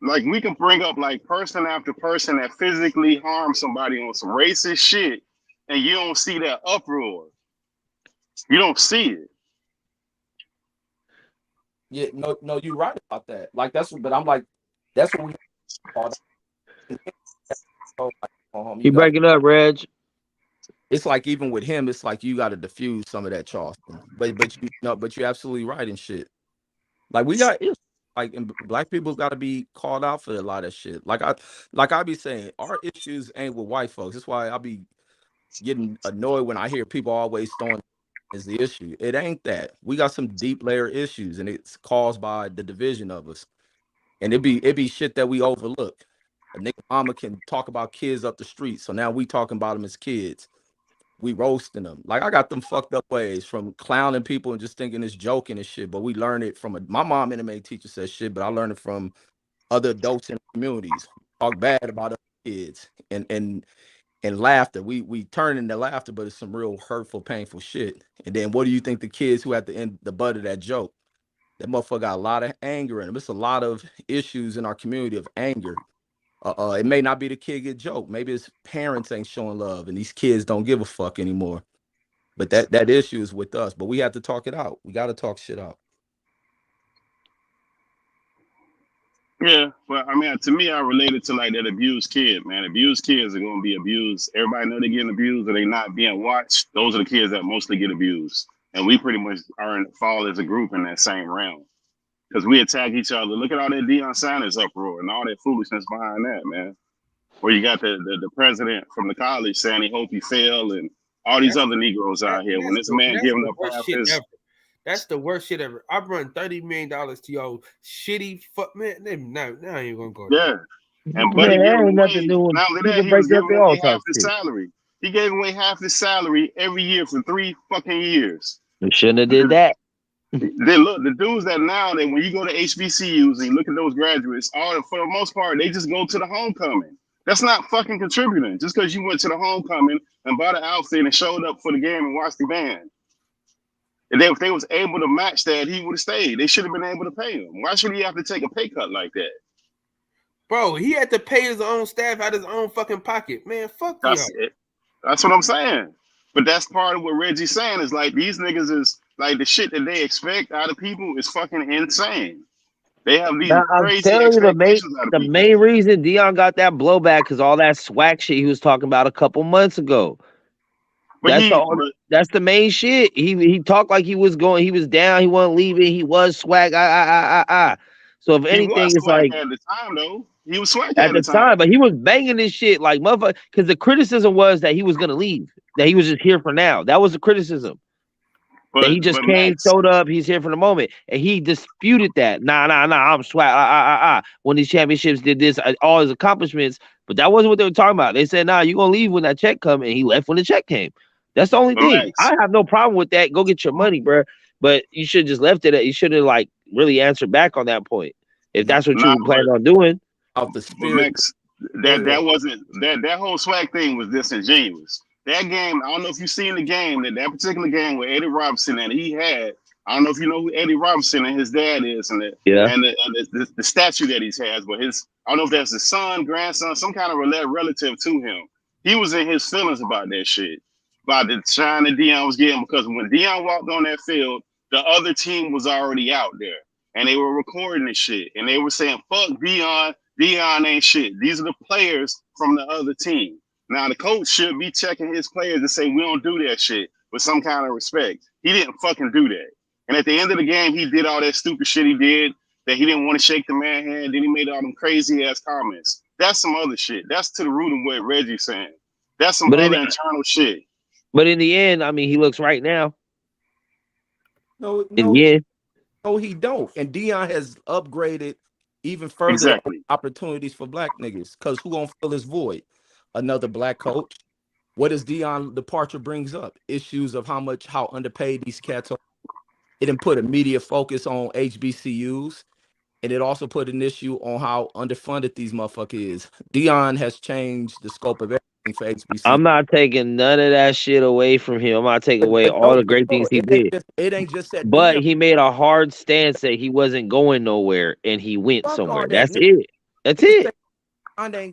[SPEAKER 13] Like we can bring up like person after person that physically harm somebody on some racist shit, and you don't see that uproar. You don't see it.
[SPEAKER 15] Yeah, no, you're right about that. Like that's what we.
[SPEAKER 5] You breaking up, Reg.
[SPEAKER 15] It's like even with him, it's like you got to diffuse some of that Charleston. But you're absolutely right and shit. Like we got and black people got to be called out for a lot of shit. Like I be saying, our issues ain't with white folks. That's why I be getting annoyed when I hear people always throwing is the issue. It ain't that. We got some deep layer issues, and it's caused by the division of us. And it be shit that we overlook. A nigga mama can talk about kids up the street, so now we talking about them as kids. We roasting them. Like I got them fucked up ways from clowning people and just thinking it's joking and shit. But we learn it from my mom MMA teacher says shit, but I learned it from other adults in communities. Talk bad about other kids and laughter. We turn into laughter, but it's some real hurtful, painful shit. And then what do you think the kids who at the end the butt of that joke? That motherfucker got a lot of anger in him. It's a lot of issues in our community of anger. It may not be the kid get joked. Maybe his parents ain't showing love and these kids don't give a fuck anymore. But that issue is with us. But we have to talk it out. We got to talk shit out.
[SPEAKER 13] Yeah, well, I mean, to me, I relate it to like that abused kid, man. Abused kids are going to be abused. Everybody know they're getting abused or they not being watched. Those are the kids that mostly get abused. And we pretty much fall as a group in that same realm. Because we attack each other. Look at all that Deion Sanders uproar and all that foolishness behind that, man. Where you got the president from the college saying he hope he fail and all these other Negroes out here. When this man giving up half his...
[SPEAKER 9] That's the worst shit ever. I've run $30 million to y'all shitty fuck man. Now I ain't gonna go.
[SPEAKER 13] Yeah. And Buddy giving away, not only that, he was giving away half his salary. He gave away half his salary every year for 3 fucking years.
[SPEAKER 5] You shouldn't have did that.
[SPEAKER 13] Then look, the dudes that now that when you go to HBCUs and you look at those graduates, all for the most part, they just go to the homecoming. That's not fucking contributing. Just because you went to the homecoming and bought an outfit and showed up for the game and watched the band. And then if they was able to match that, he would have stayed. They should have been able to pay him. Why should he have to take a pay cut like that?
[SPEAKER 9] Bro, he had to pay his own staff out of his own fucking pocket. Man, fuck you.
[SPEAKER 13] That's it. That's what I'm saying. But that's part of what Reggie's saying is like these niggas is like the shit that they expect out of people is fucking insane. They have these
[SPEAKER 5] Now, I'm
[SPEAKER 13] crazy
[SPEAKER 5] telling you,
[SPEAKER 13] expectations out of
[SPEAKER 5] the
[SPEAKER 13] people.
[SPEAKER 5] main reason Dion got that blowback because all that swag shit he was talking about a couple months ago.
[SPEAKER 13] But
[SPEAKER 5] That's the main shit. He talked like he was going, he was down, he wasn't leaving, he was swag. So if
[SPEAKER 13] he
[SPEAKER 5] anything,
[SPEAKER 13] was
[SPEAKER 5] it's
[SPEAKER 13] swag
[SPEAKER 5] like
[SPEAKER 13] at the time though. He was swag
[SPEAKER 5] at the time, but he was banging this shit like motherfucker. Because the criticism was that he was gonna leave, that he was just here for now. That was the criticism.
[SPEAKER 13] But
[SPEAKER 5] that he just came,
[SPEAKER 13] Max,
[SPEAKER 5] showed up, he's here for the moment, and he disputed that. Nah, I'm swag. When these championships did this, all his accomplishments, but that wasn't what they were talking about. They said, nah, you gonna leave when that check come, and he left when the check came. That's the only thing.
[SPEAKER 13] Max.
[SPEAKER 5] I have no problem with that. Go get your money, bro. But you should just left it. You should have like really answered back on that point if that's what you planned on doing.
[SPEAKER 15] Of the spirit,
[SPEAKER 13] Max, that wasn't that whole swag thing was disingenuous. That game, I don't know if you've seen the game, that particular game with Eddie Robinson and he had. I don't know if you know who Eddie Robinson and his dad is, and the statue that he has, but I don't know if that's his son, grandson, some kind of relative to him. He was in his feelings about that shit, about the shine that Dion was getting, because when Dion walked on that field, the other team was already out there, and they were recording this shit, and they were saying, "Fuck Dion, Dion ain't shit." These are the players from the other team. Now, the coach should be checking his players to say, we don't do that shit with some kind of respect. He didn't fucking do that. And at the end of the game, he did all that stupid shit he did, that he didn't want to shake the man's hand. Then he made all them crazy-ass comments. That's some other shit. That's to the root of what Reggie's saying. That's some other internal shit.
[SPEAKER 5] But in the end, I mean, he looks right now.
[SPEAKER 15] No, he don't. And Dion has upgraded even further opportunities for black niggas. Because who gonna fill this void? Another black coach. What does Dion departure brings up? Issues of how underpaid these cats are. It didn't put a media focus on HBCUs, and it also put an issue on how underfunded these motherfuckers is. Dion has changed the scope of everything for HBCUs.
[SPEAKER 5] I'm not taking none of that shit away from him. I'm not taking away all the great things he did.
[SPEAKER 15] It ain't just that.
[SPEAKER 5] But he made a hard stance that he wasn't going nowhere, and he went somewhere. That's it. That's it.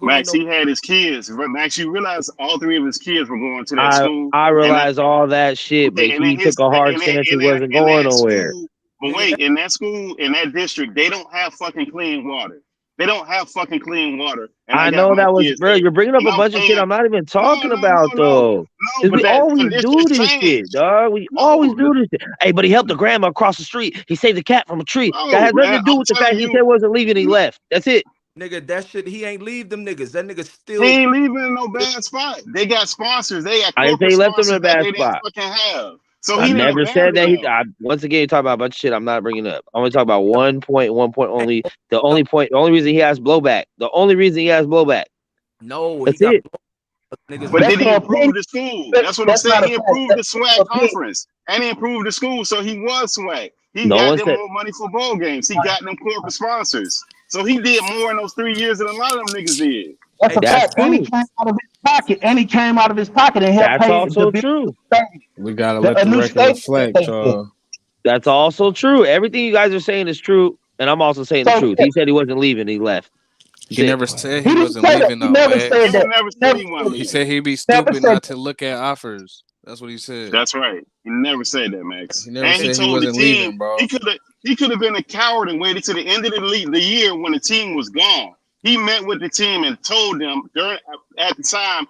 [SPEAKER 13] Max, he had his kids. Max, you realize all three of his kids were going to that school.
[SPEAKER 5] I realized all that shit, but he took a hard stance. He wasn't going nowhere.
[SPEAKER 13] But wait, in that school, in that district, they don't have fucking clean water. They don't have fucking clean water. And
[SPEAKER 5] I know that was, bro. You're bringing up a bunch of shit I'm not even talking about, though. We always do this shit, dog. We always do this shit. Hey, but he helped the grandma across the street. He saved the cat from a tree. That has nothing to do with the fact he said wasn't leaving. He left. That's it.
[SPEAKER 15] Nigga, that shit, he ain't leave them niggas. That nigga still.
[SPEAKER 13] He ain't leaving in no bad spot. They got sponsors. They got.
[SPEAKER 5] I didn't say he left them in a bad spot.
[SPEAKER 13] So
[SPEAKER 5] I never said that. Once again, you talk about a bunch of shit I'm not bringing up. I'm gonna talk about one point only. The only reason he has blowback. The only reason he has blowback.
[SPEAKER 15] No,
[SPEAKER 5] that's it.
[SPEAKER 13] But did he improve the school? That's what I'm saying. He improved the swag conference, and he improved the school, so he was swag. He got them more money for bowl games. He got them corporate sponsors. So he did more in those 3 years than a lot of them niggas did.
[SPEAKER 16] That's a fact. And he came out of his pocket. And helped pay.
[SPEAKER 5] That's also true.
[SPEAKER 12] We gotta let the record reflect, y'all.
[SPEAKER 5] That's also true. Everything you guys are saying is true, and I'm also saying the truth. He said he wasn't leaving. He left.
[SPEAKER 12] He never said he wasn't leaving. He said he'd be stupid not to look at offers. That's what he said.
[SPEAKER 13] That's right. He never said that, Max.
[SPEAKER 12] He never said he wasn't leaving, bro.
[SPEAKER 13] He could have been a coward and waited to the end of the year when the team was gone. He met with the team and told them at the time,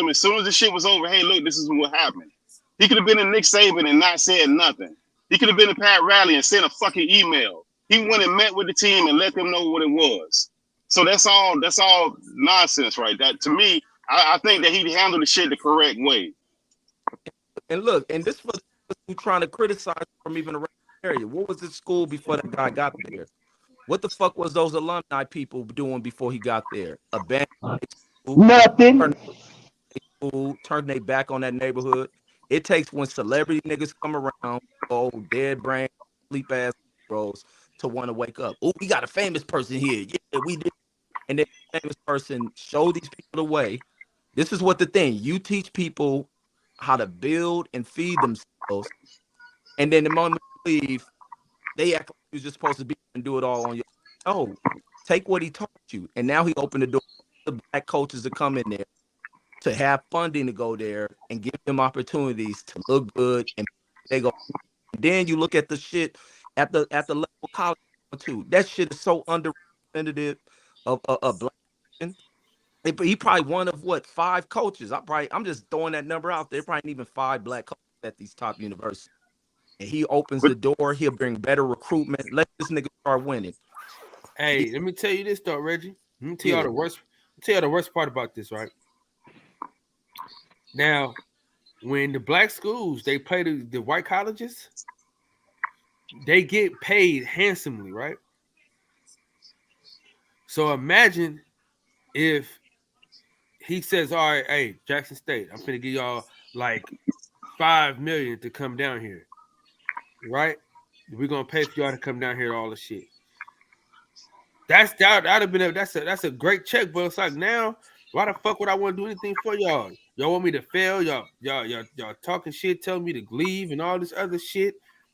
[SPEAKER 13] as soon as the shit was over, hey, look, this is what happened. He could have been a Nick Saban and not said nothing. He could have been a Pat Riley and sent a fucking email. He went and met with the team and let them know what it was. So that's all nonsense, right? That to me, I think that he handled the shit the correct way.
[SPEAKER 15] And look, and this was trying to criticize from even around the area. What was this school before that guy got there? What the fuck was those alumni people doing before he got there?
[SPEAKER 16] Nothing.
[SPEAKER 15] Turn their back on that neighborhood. It takes when celebrity niggas come around, old dead brain, sleep ass bros, to want to wake up. Oh, we got a famous person here. Yeah, we did. And then the famous person show these people the way. This is what the thing. You teach people how to build and feed themselves. And then the moment you leave, they act like you're just supposed to be and do it all on your own. Oh, take what he taught you. And now he opened the door for the black coaches to come in there, to have funding to go there and give them opportunities to look good. And they go. And then you look at the shit at the level college too. That shit is so underrepresentative of black men. He probably one of what 5 coaches. I'm just throwing that number out there. Probably even 5 black coaches at these top universities. And he opens the door. He'll bring better recruitment. Let this nigga start winning.
[SPEAKER 9] Hey, let me tell you this though, Reggie. Let me tell y'all the worst. Tell you the worst part about this, right? Now, when the black schools they play the white colleges, they get paid handsomely, right? So imagine if he says, "All right, hey, Jackson State, I'm finna give y'all like $5 million to come down here, right? We're gonna pay for y'all to come down here to all the shit." That'd have been that's a great check, but it's like now, why the fuck would I want to do anything for y'all? Y'all want me to fail? Y'all talking shit, telling me to leave and all this other shit.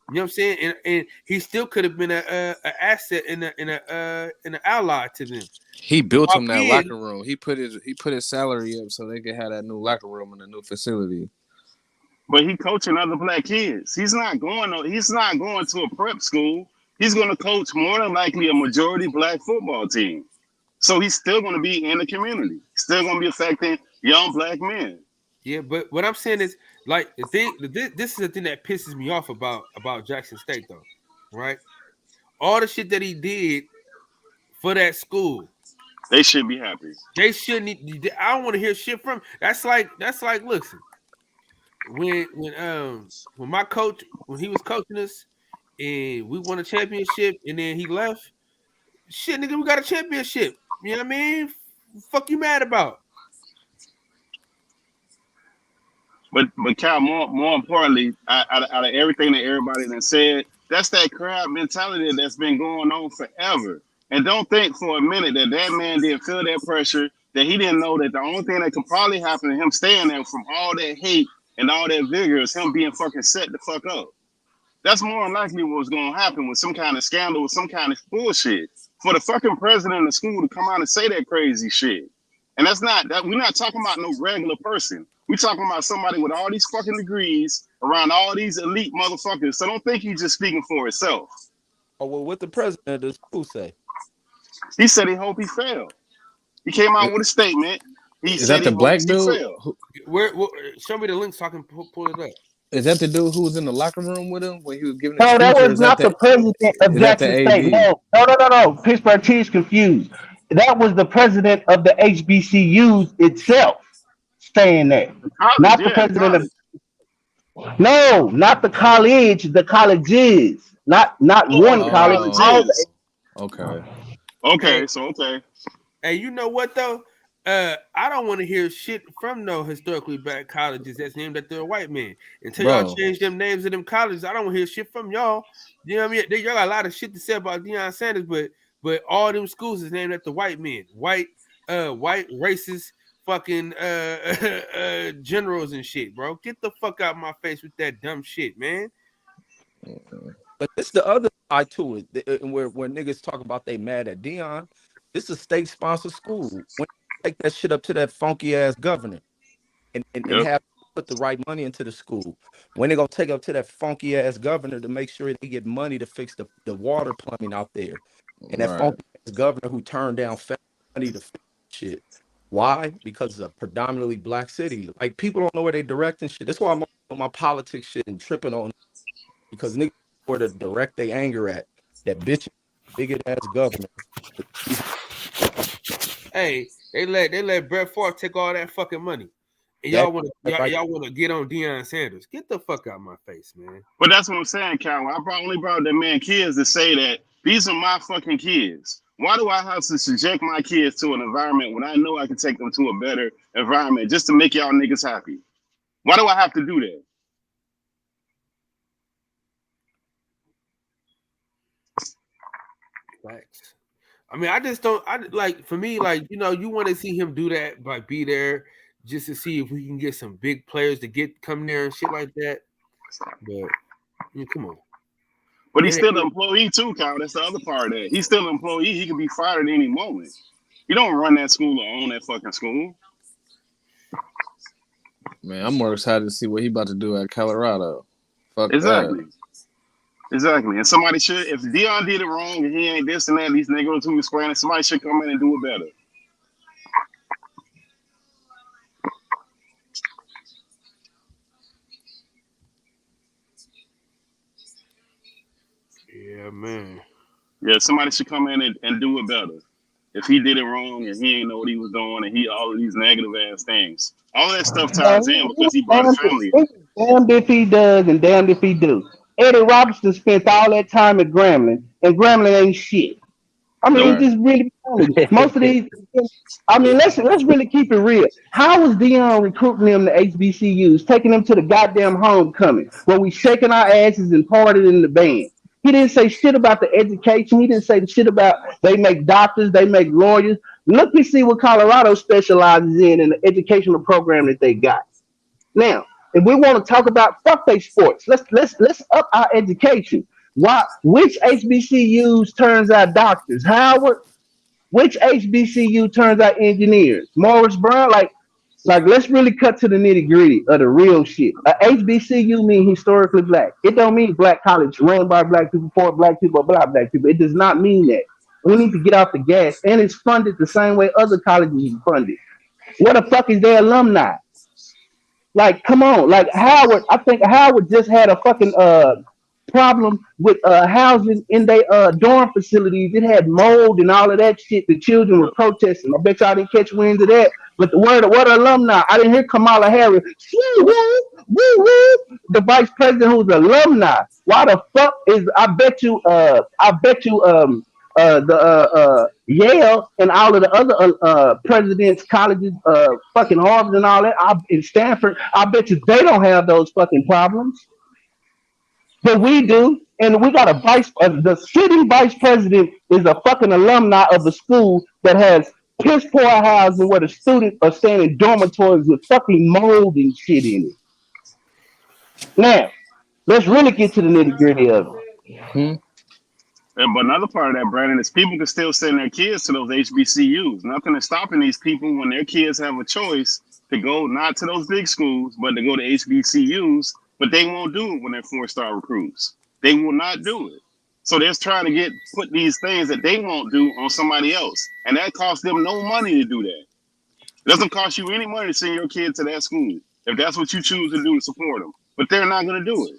[SPEAKER 9] You know what I'm saying? And he still could have been an asset and an ally to them.
[SPEAKER 12] He built him that locker room. He put his salary up so they could have that new locker room and a new facility.
[SPEAKER 13] But he coaching other black kids. He's not going to a prep school. He's going to coach more than likely a majority black football team. So he's still going to be in the community. Still going to be affecting young black men.
[SPEAKER 9] Yeah, but what I'm saying is, like, this is the thing that pisses me off about Jackson State, though, right? All the shit that he did for that school,
[SPEAKER 13] they should be happy.
[SPEAKER 9] They shouldn't. I don't want to hear shit from. That's like, listen, when my coach, when he was coaching us, and we won a championship, and then he left. Shit, nigga, we got a championship. You know what I mean? Fuck you mad about?
[SPEAKER 13] But Cal, more importantly, out of everything that everybody done said, that's that crowd mentality that's been going on forever. And don't think for a minute that man didn't feel that pressure, that he didn't know that the only thing that could probably happen to him staying there from all that hate and all that vigor is him being fucking set the fuck up. That's more than likely what's going to happen with some kind of scandal, with some kind of bullshit. For the fucking president of the school to come out and say that crazy shit. And we're not talking about no regular person. We're talking about somebody with all these fucking degrees around all these elite motherfuckers. So don't think he's just speaking for himself.
[SPEAKER 15] Oh, well, what the president of the school say?
[SPEAKER 13] He said he hope he failed. He came out with a statement.
[SPEAKER 12] Is that the black dude?
[SPEAKER 9] Where show me the link so I can pull it up.
[SPEAKER 12] Is that the dude who was in the locker room with him when he was giving?
[SPEAKER 16] No, that was not the president of Jackson State. No. Pittsburgh Tees confused. That was the president of the HBCUs itself saying that. Not the president of. No, not the college. The colleges. Not one college.
[SPEAKER 13] Okay.
[SPEAKER 9] Hey, you know what though? I don't want to hear shit from no historically black colleges that's named after a white man. Until y'all change them names of them colleges, I don't want to hear shit from y'all. You know what I mean? Y'all got a lot of shit to say about Deion Sanders, but all them schools is named after white men, white racist fucking generals and shit, bro. Get the fuck out of my face with that dumb shit, man.
[SPEAKER 15] But it's the other side to it, where niggas talk about they mad at Deion. This is a state-sponsored school. When take that shit up to that funky ass governor and have put the right money into the school. When they gonna take up to that funky ass governor to make sure they get money to fix the water plumbing out there, and that funky ass governor who turned down money to fix shit. Why? Because it's a predominantly black city. Like people don't know where they directing shit. That's why I'm on my politics shit and tripping on, because niggas where to direct their anger at that bitch bigot ass governor.
[SPEAKER 9] Hey, they let Brett Favre take all that fucking money, and y'all want to get on Deion Sanders. Get the fuck out of my face, man.
[SPEAKER 13] But that's what I'm saying, Cal. I only brought that man kids to say that these are my fucking kids. Why do I have to subject my kids to an environment when I know I can take them to a better environment just to make y'all niggas happy? Why do I have to do that?
[SPEAKER 9] Facts. I mean, I just don't. For me, you want to see him do that, be there just to see if we can get some big players to come there and shit like that. But come on.
[SPEAKER 13] But he's still an employee too, Kyle. That's the other part of that. He's still an employee. He can be fired at any moment. You don't run that school or own that fucking school.
[SPEAKER 12] Man, I'm more excited to see what he about to do at Colorado. Fuck
[SPEAKER 13] exactly.
[SPEAKER 12] That.
[SPEAKER 13] Exactly. And somebody should, if Dion did it wrong and he ain't this and that, these niggas who explaining, somebody should come in and do it better.
[SPEAKER 9] Yeah, man.
[SPEAKER 13] Yeah, somebody should come in and do it better. If he did it wrong and he ain't know what he was doing and he all of these negative ass things. All that stuff ties in because he brought his family in.
[SPEAKER 16] Damned if he does and damned if he do. Eddie Robertson spent all that time at Grambling, and Grambling ain't shit. I mean, just really most of these. I mean, let's really keep it real. How was Dion recruiting them to HBCUs, taking them to the goddamn homecoming where we shaking our asses and partying in the band? He didn't say shit about the education. He didn't say the shit about they make doctors, they make lawyers. Look and see what Colorado specializes in the educational program that they got. Now, if we want to talk about fuck they sports, let's up our education. Why? Which HBCUs turns out doctors? Howard. Which HBCU turns out engineers? Morris Brown. Like let's really cut to the nitty gritty of the real shit. A HBCU mean historically black. It don't mean black college run by black people, for black people, blah black people. It does not mean that. We need to get off the gas, and it's funded the same way other colleges are funded. What the fuck is their alumni? Like, come on. Like Howard, I think Howard just had a fucking problem with housing in their dorm facilities. It had mold and all of that shit. The children were protesting. I bet y'all didn't catch winds of that. But the word what alumni? I didn't hear Kamala Harris. Woo, woo, woo, woo. The vice president who's alumni. Why the fuck is I bet you Yale and all of the other presidents, colleges, fucking Harvard and all that, in Stanford, I bet you they don't have those fucking problems. But we do, and we got a the sitting vice president is a fucking alumni of a school that has piss poor housing where the students are staying in dormitories with fucking mold and shit in it. Now, let's really get to the nitty gritty of it.
[SPEAKER 13] But another part of that, Brandon, is people can still send their kids to those HBCUs. Nothing is stopping these people when their kids have a choice to go not to those big schools, but to go to HBCUs. But they won't do it when they're 4-star recruits. They will not do it. So they're trying to put these things that they won't do on somebody else. And that costs them no money to do that. It doesn't cost you any money to send your kid to that school if that's what you choose to do to support them. But they're not going to do
[SPEAKER 15] it.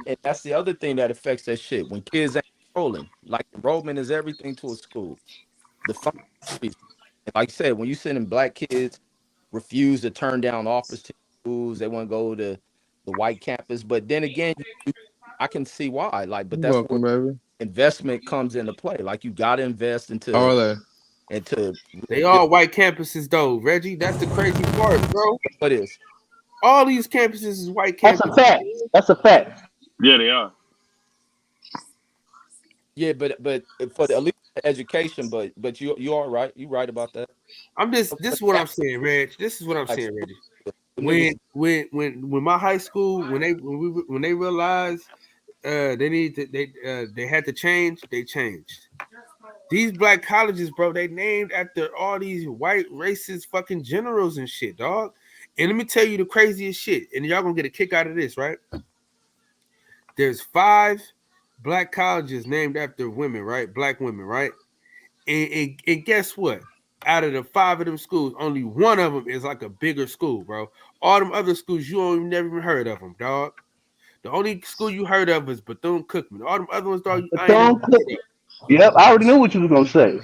[SPEAKER 15] And that's the other thing that affects that shit. When kids ain't enrolling, like enrollment is everything to a school. The like I said, when you sending black kids refuse to turn down offers to schools, they want to go to the white campus. But then again, I can see why. Like, but that's where investment comes into play. Like, you got to invest into.
[SPEAKER 9] They all white campuses though, Reggie. That's the crazy part, bro.
[SPEAKER 15] What is?
[SPEAKER 9] All these campuses is white campuses.
[SPEAKER 16] That's a fact. That's a fact.
[SPEAKER 13] Yeah, they are.
[SPEAKER 15] Yeah, but for the elite education, but you are right. You right about that.
[SPEAKER 9] This is what I'm saying, Reg. This is what I'm saying, Reggie. When my high school, when they realized they had to change, they changed. These black colleges, bro, they named after all these white racist fucking generals and shit, dog. And let me tell you the craziest shit, and y'all gonna get a kick out of this, right? There's 5 black colleges named after women, right? Black women, right? And guess what? Out of the 5 of them schools, only one of them is like a bigger school, bro. All them other schools, you ain't never even heard of them, dog. The only school you heard of is Bethune-Cookman. All them other ones, dog,
[SPEAKER 16] Bethune-Cookman. Yep, I already knew what you was gonna say.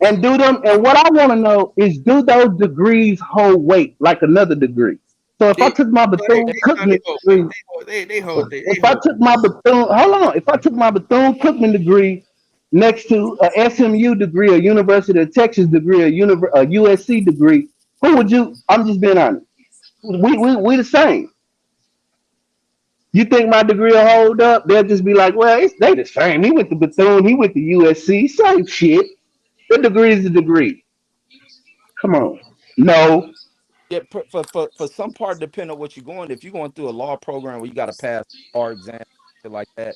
[SPEAKER 16] And what I want to know is, do those degrees hold weight like another degree? So if I took my Bethune-Cookman degree, if I took my Bethune-Cookman degree next to a SMU degree, a University of Texas degree, a USC degree, who would you? I'm just being honest. We the same. You think my degree will hold up? They'll just be like, well, they the same. He went to Bethune, he went to USC, same shit. The degree is a degree. Come on. No.
[SPEAKER 15] Yeah, for some part, depending on what you're going. If you're going through a law program where you got to pass bar exam, shit like that,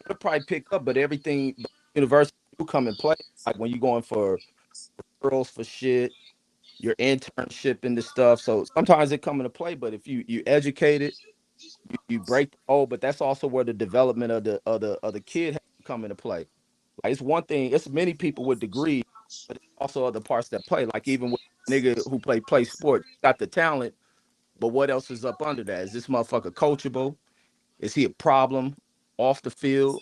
[SPEAKER 15] it'll probably pick up. But everything university will come in play. Like when you're going for girls for shit, your internship into stuff. So sometimes it come into play, but if you educate it, you break the mold, but that's also where the development of the kid has to come into play. Like it's one thing, it's many people with degrees, but it's also other parts that play. Like even with nigga who play sport, got the talent, but what else is up under that? Is this motherfucker coachable? Is he a problem off the field?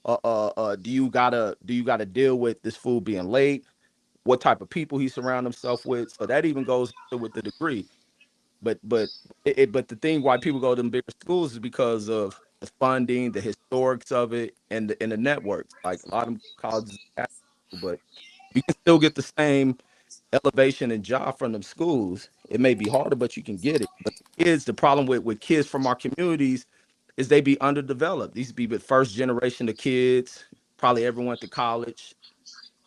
[SPEAKER 15] Do you gotta deal with this fool being late? What type of people he surround himself with? So that even goes with the degree. But the thing why people go to them bigger schools is because of the funding, the historics of it, and the networks. Like a lot of colleges, but you can still get the same elevation and job from them schools. It may be harder, but you can get it. But the problem with kids from our communities is they be underdeveloped. These be the first generation of kids, probably ever went to college,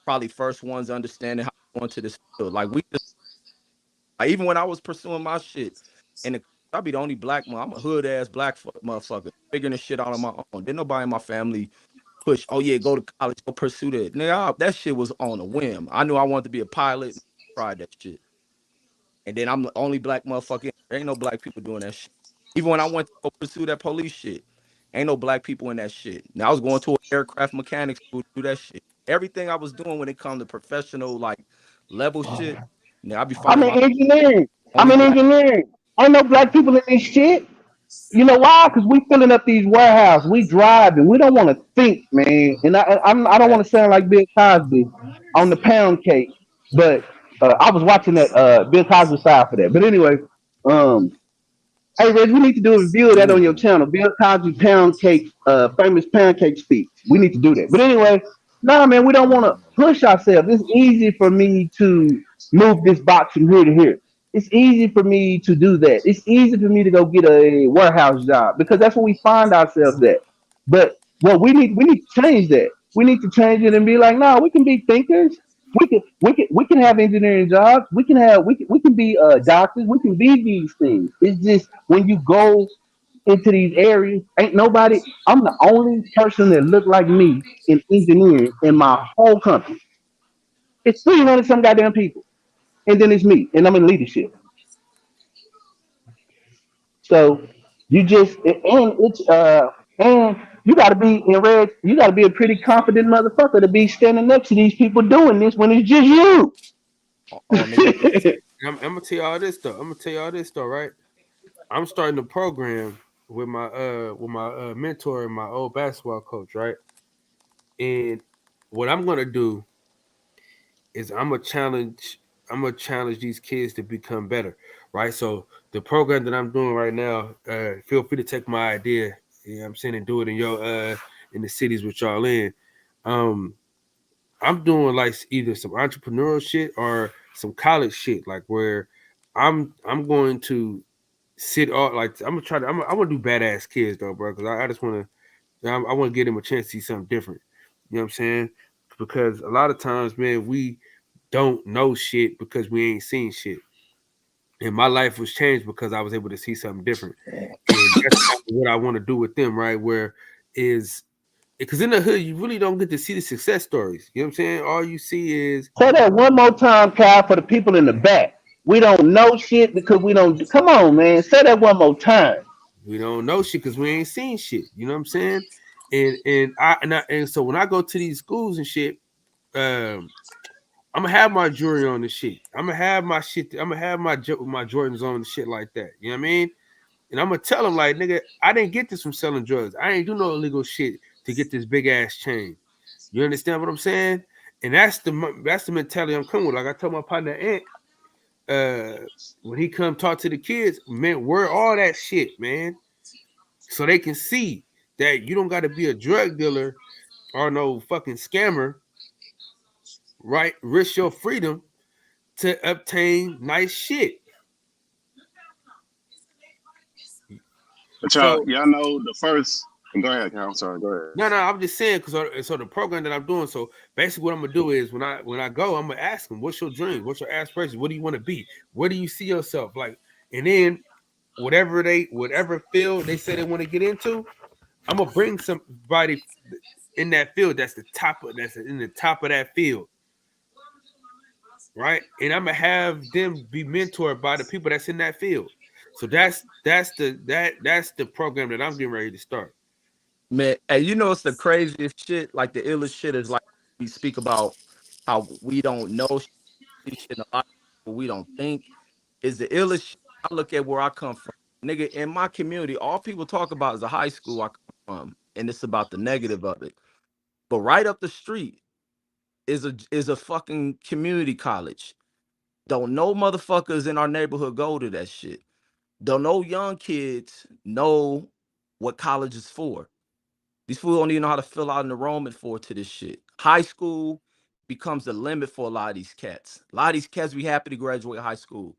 [SPEAKER 15] probably first ones understanding how to go into this field. Like even when I was pursuing my shit, and I'll be the only black one. I'm a hood ass black motherfucker, figuring this shit out on my own. Didn't nobody in my family push, oh yeah, go to college, go pursue that. Nigga, that shit was on a whim. I knew I wanted to be a pilot, tried that shit. And then I'm the only black motherfucker. There ain't no black people doing that shit. Even when I went to go pursue that police shit, ain't no black people in that shit. Now I was going to an aircraft mechanics school to do that shit. Everything I was doing when it comes to professional like level shit. Now I be
[SPEAKER 16] I'm
[SPEAKER 15] finding
[SPEAKER 16] in engineering. Ain't no black people in this shit. You know why? Because we filling up these warehouses. We driving. We don't want to think, man. And I don't want to sound like Bill Cosby on the pound cake, but I was watching that Bill Cosby side for that. But anyway, um, hey Reg, we need to do a review of that on your channel. Bill Cosby pound cake, famous pound cake speech. We need to do that. But anyway, nah, man, we don't want to push ourselves. It's easy for me to move this box from here to here. It's easy for me to do that. It's easy for me to go get a warehouse job because that's where we find ourselves at. But well, we need to change that. We need to change it and be like, no, we can be thinkers. We can have engineering jobs. We can be doctors. We can be these things. It's just when you go into these areas, ain't nobody. I'm the only person that look like me in engineering in my whole company. It's 300 some goddamn people, and then it's me, and I'm in leadership. So you just and it's and you gotta be in red. You gotta be a pretty confident motherfucker to be standing next to these people doing this when it's just you.
[SPEAKER 2] I'm gonna tell you all this though. Right? I'm starting a program with my mentor and my old basketball coach, right? And what I'm gonna do is I'm gonna challenge these kids to become better, right? So the program that I'm doing right now, feel free to take my idea, you know what I'm saying, and do it in your in the cities which y'all in. I'm doing like either some entrepreneurial shit or some college shit, like where I'm going to sit all like I'm gonna try to I want to do badass kids though, bro, because I just want to I want to give them a chance to see something different. You know what I'm saying? Because a lot of times, man, we don't know shit because we ain't seen shit. And my life was changed because I was able to see something different. And that's what I want to do with them, right? Where is because in the hood, you really don't get to see the success stories. You know what I'm saying? All you see is
[SPEAKER 16] Say that one more time, Kyle, for the people in the back. We don't know shit because we don't. Come on, man. Say that one more time.
[SPEAKER 2] we don't know shit because we ain't seen shit. You know what I'm saying? And so when I go to these schools and shit, I'm gonna have my jewelry on the shit. I'm gonna have my shit. I'm gonna have my Jordans on and shit like that. You know what I mean? And I'm gonna tell them like, nigga, I didn't get this from selling drugs. I ain't do no illegal shit to get this big ass chain. You understand what I'm saying? And that's the mentality I'm coming with. Like I told my partner Ant, when he come talk to the kids, man, wear all that shit, man, so they can see that you don't got to be a drug dealer or no fucking scammer, right? Risk your freedom to obtain nice shit.
[SPEAKER 13] But y'all know the first. Go ahead, I'm sorry. Go ahead.
[SPEAKER 2] No, I'm just saying because so the program that I'm doing. So basically, what I'm gonna do is when I go, I'm gonna ask them, "What's your dream? What's your aspiration? What do you want to be? Where do you see yourself?" Like, and then whatever field they say they want to get into, I'm gonna bring somebody in that field that's in the top of that field.
[SPEAKER 9] right? And I'm gonna have them be mentored by the people that's in that field. So that's the program that I'm getting ready to start.
[SPEAKER 15] Man, and you know it's the craziest shit. Like the illest shit is like we speak about how we don't know shit, and a lot of people we don't think is the illest shit. I look at where I come from, nigga. In my community, all people talk about is the high school I come from, and it's about the negative of it. But right up the street is a fucking community college. Don't no motherfuckers in our neighborhood go to that shit. Don't no young kids know what college is for. These fools don't even know how to fill out an enrollment for to this shit. High school becomes the limit for a lot of these cats. A lot of these cats be happy to graduate high school.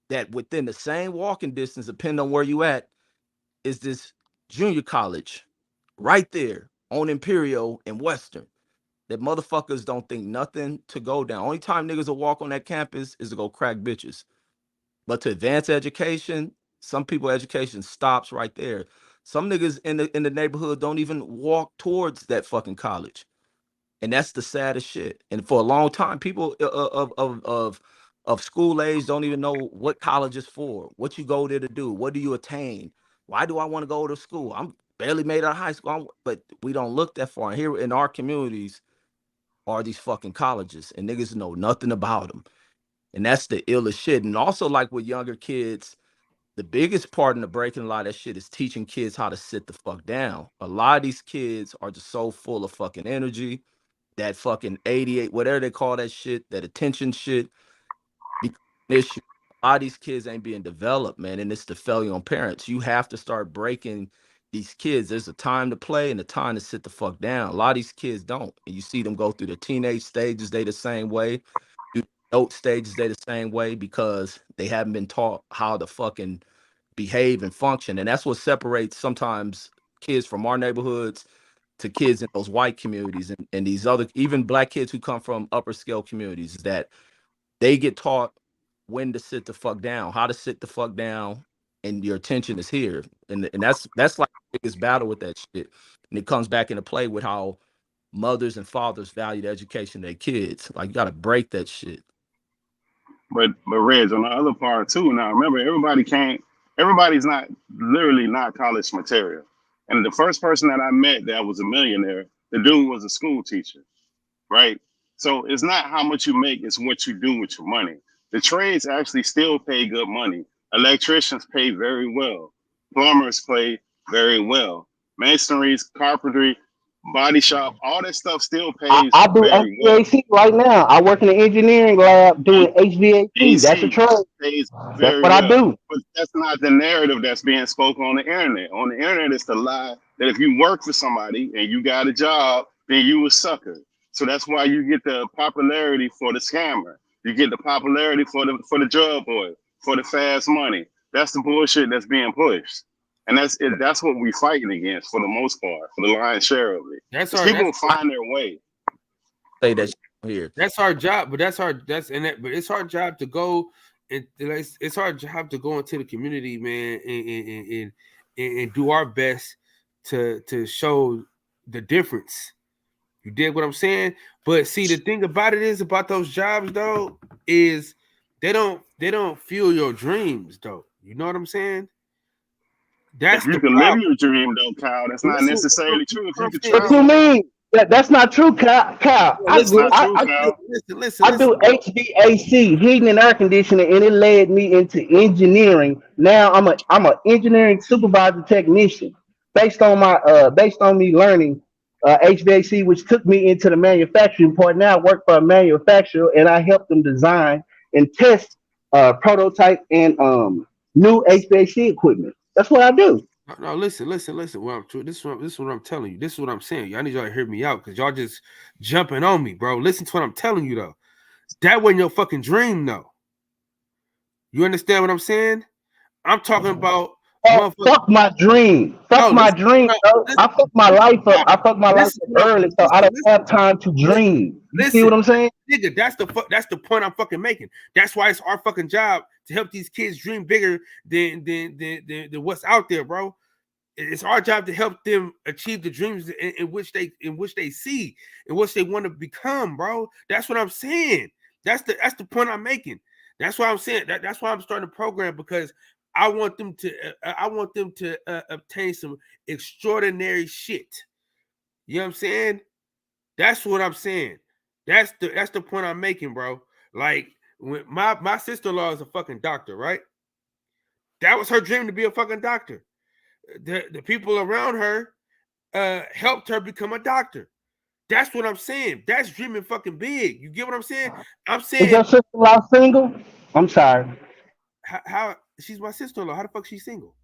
[SPEAKER 15] That within the same walking distance, depending on where you at, is this junior college right there on Imperial and Western. That motherfuckers don't think nothing to go down. Only time niggas will walk on that campus is to go crack bitches. But to advance education, some people education stops right there. Some niggas in the neighborhood don't even walk towards that fucking college, and that's the saddest shit. And for a long time, people of school age don't even know what college is for, what you go there to do, what do you attain, why do I want to go to school? I'm barely made out of high school, but we don't look that far. And here in our communities are these fucking colleges, and niggas know nothing about them, and that's the illest shit. And also, like with younger kids, the biggest part in the breaking a lot of that shit is teaching kids how to sit the fuck down. A lot of these kids are just so full of fucking energy, that fucking 88, whatever they call that shit, that attention shit. Issue. A lot of these kids ain't being developed, man, and it's the failure on parents. You have to start breaking these kids. There's a time to play and a time to sit the fuck down. A lot of these kids don't, and you see them go through the teenage stages, they the same way. Adult stages, they the same way because they haven't been taught how to fucking behave and function. And that's what separates sometimes kids from our neighborhoods to kids in those white communities and these other, even black kids who come from upper scale communities, is that they get taught when to sit the fuck down, how to sit the fuck down, and your attention is here. And that's like the biggest battle with that shit. And it comes back into play with how mothers and fathers value the education of their kids. Like, you got to break that shit.
[SPEAKER 13] But Reg, on the other part too, now remember, everybody's not literally not college material. And the first person that I met that was a millionaire, the dude was a school teacher, right? So it's not how much you make, it's what you do with your money. The trades actually still pay good money. Electricians pay very well. Plumbers pay very well. Masonries, carpentry, body shop, all that stuff still pays.
[SPEAKER 16] I do HVAC right now. I work in the engineering lab doing HVAC. That's a trade. That's what I do.
[SPEAKER 13] But that's not the narrative that's being spoken on the internet. On the internet, it's the lie that if you work for somebody and you got a job, then you a sucker. So that's why you get the popularity for the scammer. You get the popularity for the drug boy, for the fast money. That's the bullshit that's being pushed. And that's what we're fighting against for the most part, for the lion's share of it. People find their way.
[SPEAKER 15] Say that here.
[SPEAKER 9] That's our job, but but it's our job to go and it's our job to go into the community, man, and do our best to show the difference. You dig what I'm saying? But see, the thing about it is about those jobs though, is they don't fuel your dreams though. You know what I'm saying?
[SPEAKER 13] If you can live your dream, though, Kyle, that's not necessarily true. If you could
[SPEAKER 16] What you mean? That's not true, Kyle. I do HVAC, heating and air conditioning, and it led me into engineering. Now I'm an engineering supervisor technician based on me learning HVAC, which took me into the manufacturing part. Now I work for a manufacturer, and I help them design and test prototype and new HVAC equipment. That's what I do.
[SPEAKER 9] No, listen. Well, this is what I'm telling you. This is what I'm saying. Y'all need y'all to hear me out because y'all just jumping on me, bro. Listen to what I'm telling you though. That wasn't your fucking dream, though. You understand what I'm saying? I'm talking about.
[SPEAKER 16] Fuck my dream. Fuck my dream, bro. I fucked my life up. I fucked my life up early, so I don't have time to dream. You see what I'm saying?
[SPEAKER 9] Nigga, that's the point I'm fucking making. That's why it's our fucking job to help these kids dream bigger than what's out there, bro. It's our job to help them achieve the dreams in which they see, in which they want to become, bro. That's what I'm saying. That's the point I'm making. That's why I'm saying that's why I'm starting a program, because I want them to obtain some extraordinary shit. You know what I'm saying? That's what I'm saying. That's the point I'm making, bro. Like, when my sister-in-law is a fucking doctor, right? That was her dream, to be a fucking doctor. The people around her helped her become a doctor. That's what I'm saying. That's dreaming fucking big. You get what I'm saying? I'm saying,
[SPEAKER 16] Is your sister-in-law single? I'm sorry.
[SPEAKER 9] how she's my sister-in-law. How the fuck she's single?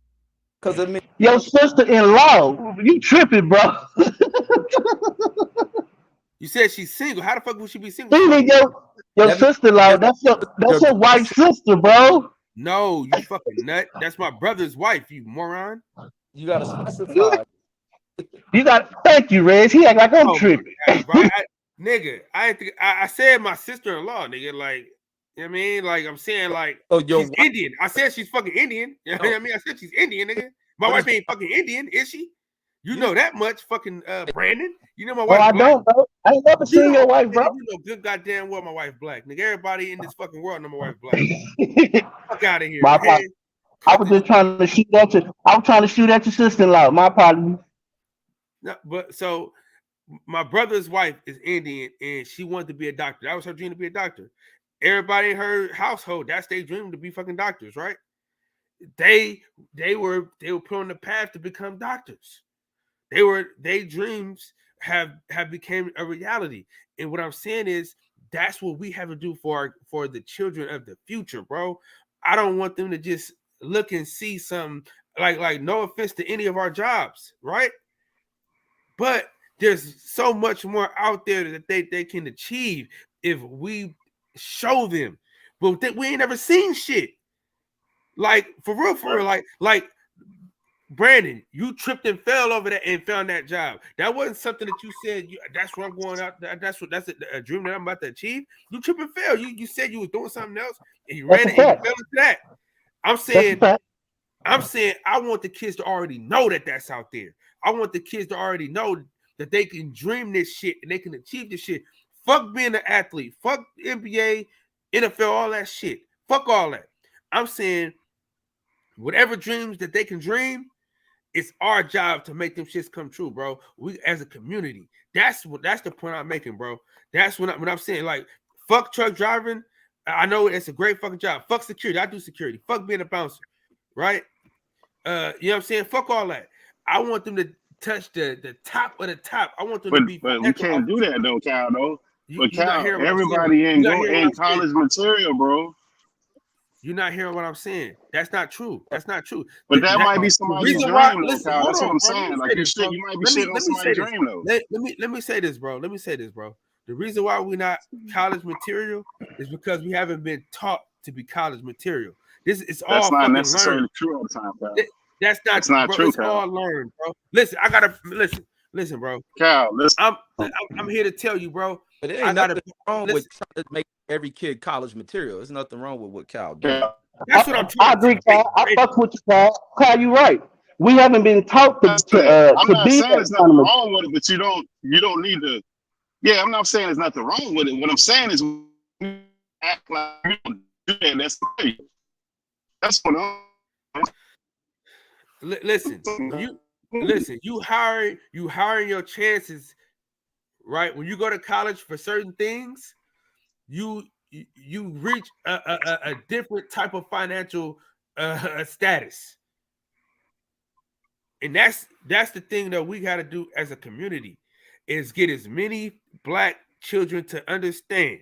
[SPEAKER 15] Because I mean,
[SPEAKER 16] Your sister-in-law, you tripping, bro.
[SPEAKER 9] You said she's single. How the fuck would she be single?
[SPEAKER 16] Even your sister-in-law, that's your white sister, bro.
[SPEAKER 9] No, you fucking nut. That's my brother's wife, you moron.
[SPEAKER 15] You gotta specify.
[SPEAKER 16] You got, thank you, Reg. He act like I'm tripping.
[SPEAKER 9] God, bro. Nigga, I said my sister-in-law, nigga. Like, you know what I mean? Like, I'm saying, like, she's Indian. I said she's fucking Indian. You know what I mean? I said she's Indian, nigga. My wife ain't fucking Indian, is she? You know that much, fucking Brandon. You know my wife.
[SPEAKER 16] I don't, bro. I ain't never seen your wife, bro.
[SPEAKER 9] You know good goddamn well my wife black. Nigga, everybody in this fucking world know my wife black. Fuck out of here.
[SPEAKER 16] I was just trying to shoot at you. I was trying to shoot at your sister-in-law. My apologies.
[SPEAKER 9] No, but so my brother's wife is Indian, and she wanted to be a doctor. That was her dream, to be a doctor. Everybody in her household, that's their dream, to be fucking doctors, right? They were put on the path to become doctors. Their dreams have become a reality. And what I'm saying is, that's what we have to do for the children of the future, bro. I don't want them to just look and see something like no offense to any of our jobs, right? But there's so much more out there that they can achieve if we show them. But we ain't never seen shit. Like, for real, like Brandon, you tripped and fell over that and found that job. That wasn't something that you said. That's where I'm going out. That's a dream that I'm about to achieve. You tripped and fell. You said you was doing something else, and you ran it and you fell into that. I'm saying I want the kids to already know that that's out there. I want the kids to already know that they can dream this shit and they can achieve this shit. Fuck being an athlete. Fuck NBA, NFL, all that shit. Fuck all that. I'm saying whatever dreams that they can dream, it's our job to make them shits come true, bro. We as a community. That's the point I'm making, bro. That's what I'm saying. Like, fuck truck driving. I know it's a great fucking job. Fuck security. I do security. Fuck being a bouncer, right? You know what I'm saying? Fuck all that. I want them to touch the top of the top. I want them to be.
[SPEAKER 13] But we can't do that though, Cal. Though. But Cal, everybody ain't college material, bro.
[SPEAKER 9] You're not hearing what I'm saying. That's not true. That's not true.
[SPEAKER 13] But that might be somebody's dream, though, Cal. That's what I'm saying. Like, you might be shitting on somebody's dream, though.
[SPEAKER 9] Let me say this, bro. The reason why we're not college material is because we haven't been taught to be college material. That's
[SPEAKER 13] not necessarily true all the time, Cal.
[SPEAKER 9] That's not true. It's all learned, bro. Listen, I gotta listen, bro.
[SPEAKER 13] Cal, listen.
[SPEAKER 9] I'm here to tell you, bro.
[SPEAKER 15] But there ain't nothing wrong with trying to make every kid college material. There's nothing wrong with what Cal did.
[SPEAKER 9] That's what I'm trying.
[SPEAKER 16] I agree, Cal. I fuck with you, Cal. Cal, you right. We haven't been taught to
[SPEAKER 13] I'm
[SPEAKER 16] be
[SPEAKER 13] not saying there's nothing
[SPEAKER 16] that.
[SPEAKER 13] wrong with it, but you don't need to. Yeah, I'm not saying there's nothing wrong with it. What I'm saying is, act like you don't do that. That's what I'm.
[SPEAKER 9] Listen, you hiring your chances, right? When you go to college for certain things, you reach a different type of financial status, and that's the thing that we got to do as a community, is get as many black children to understand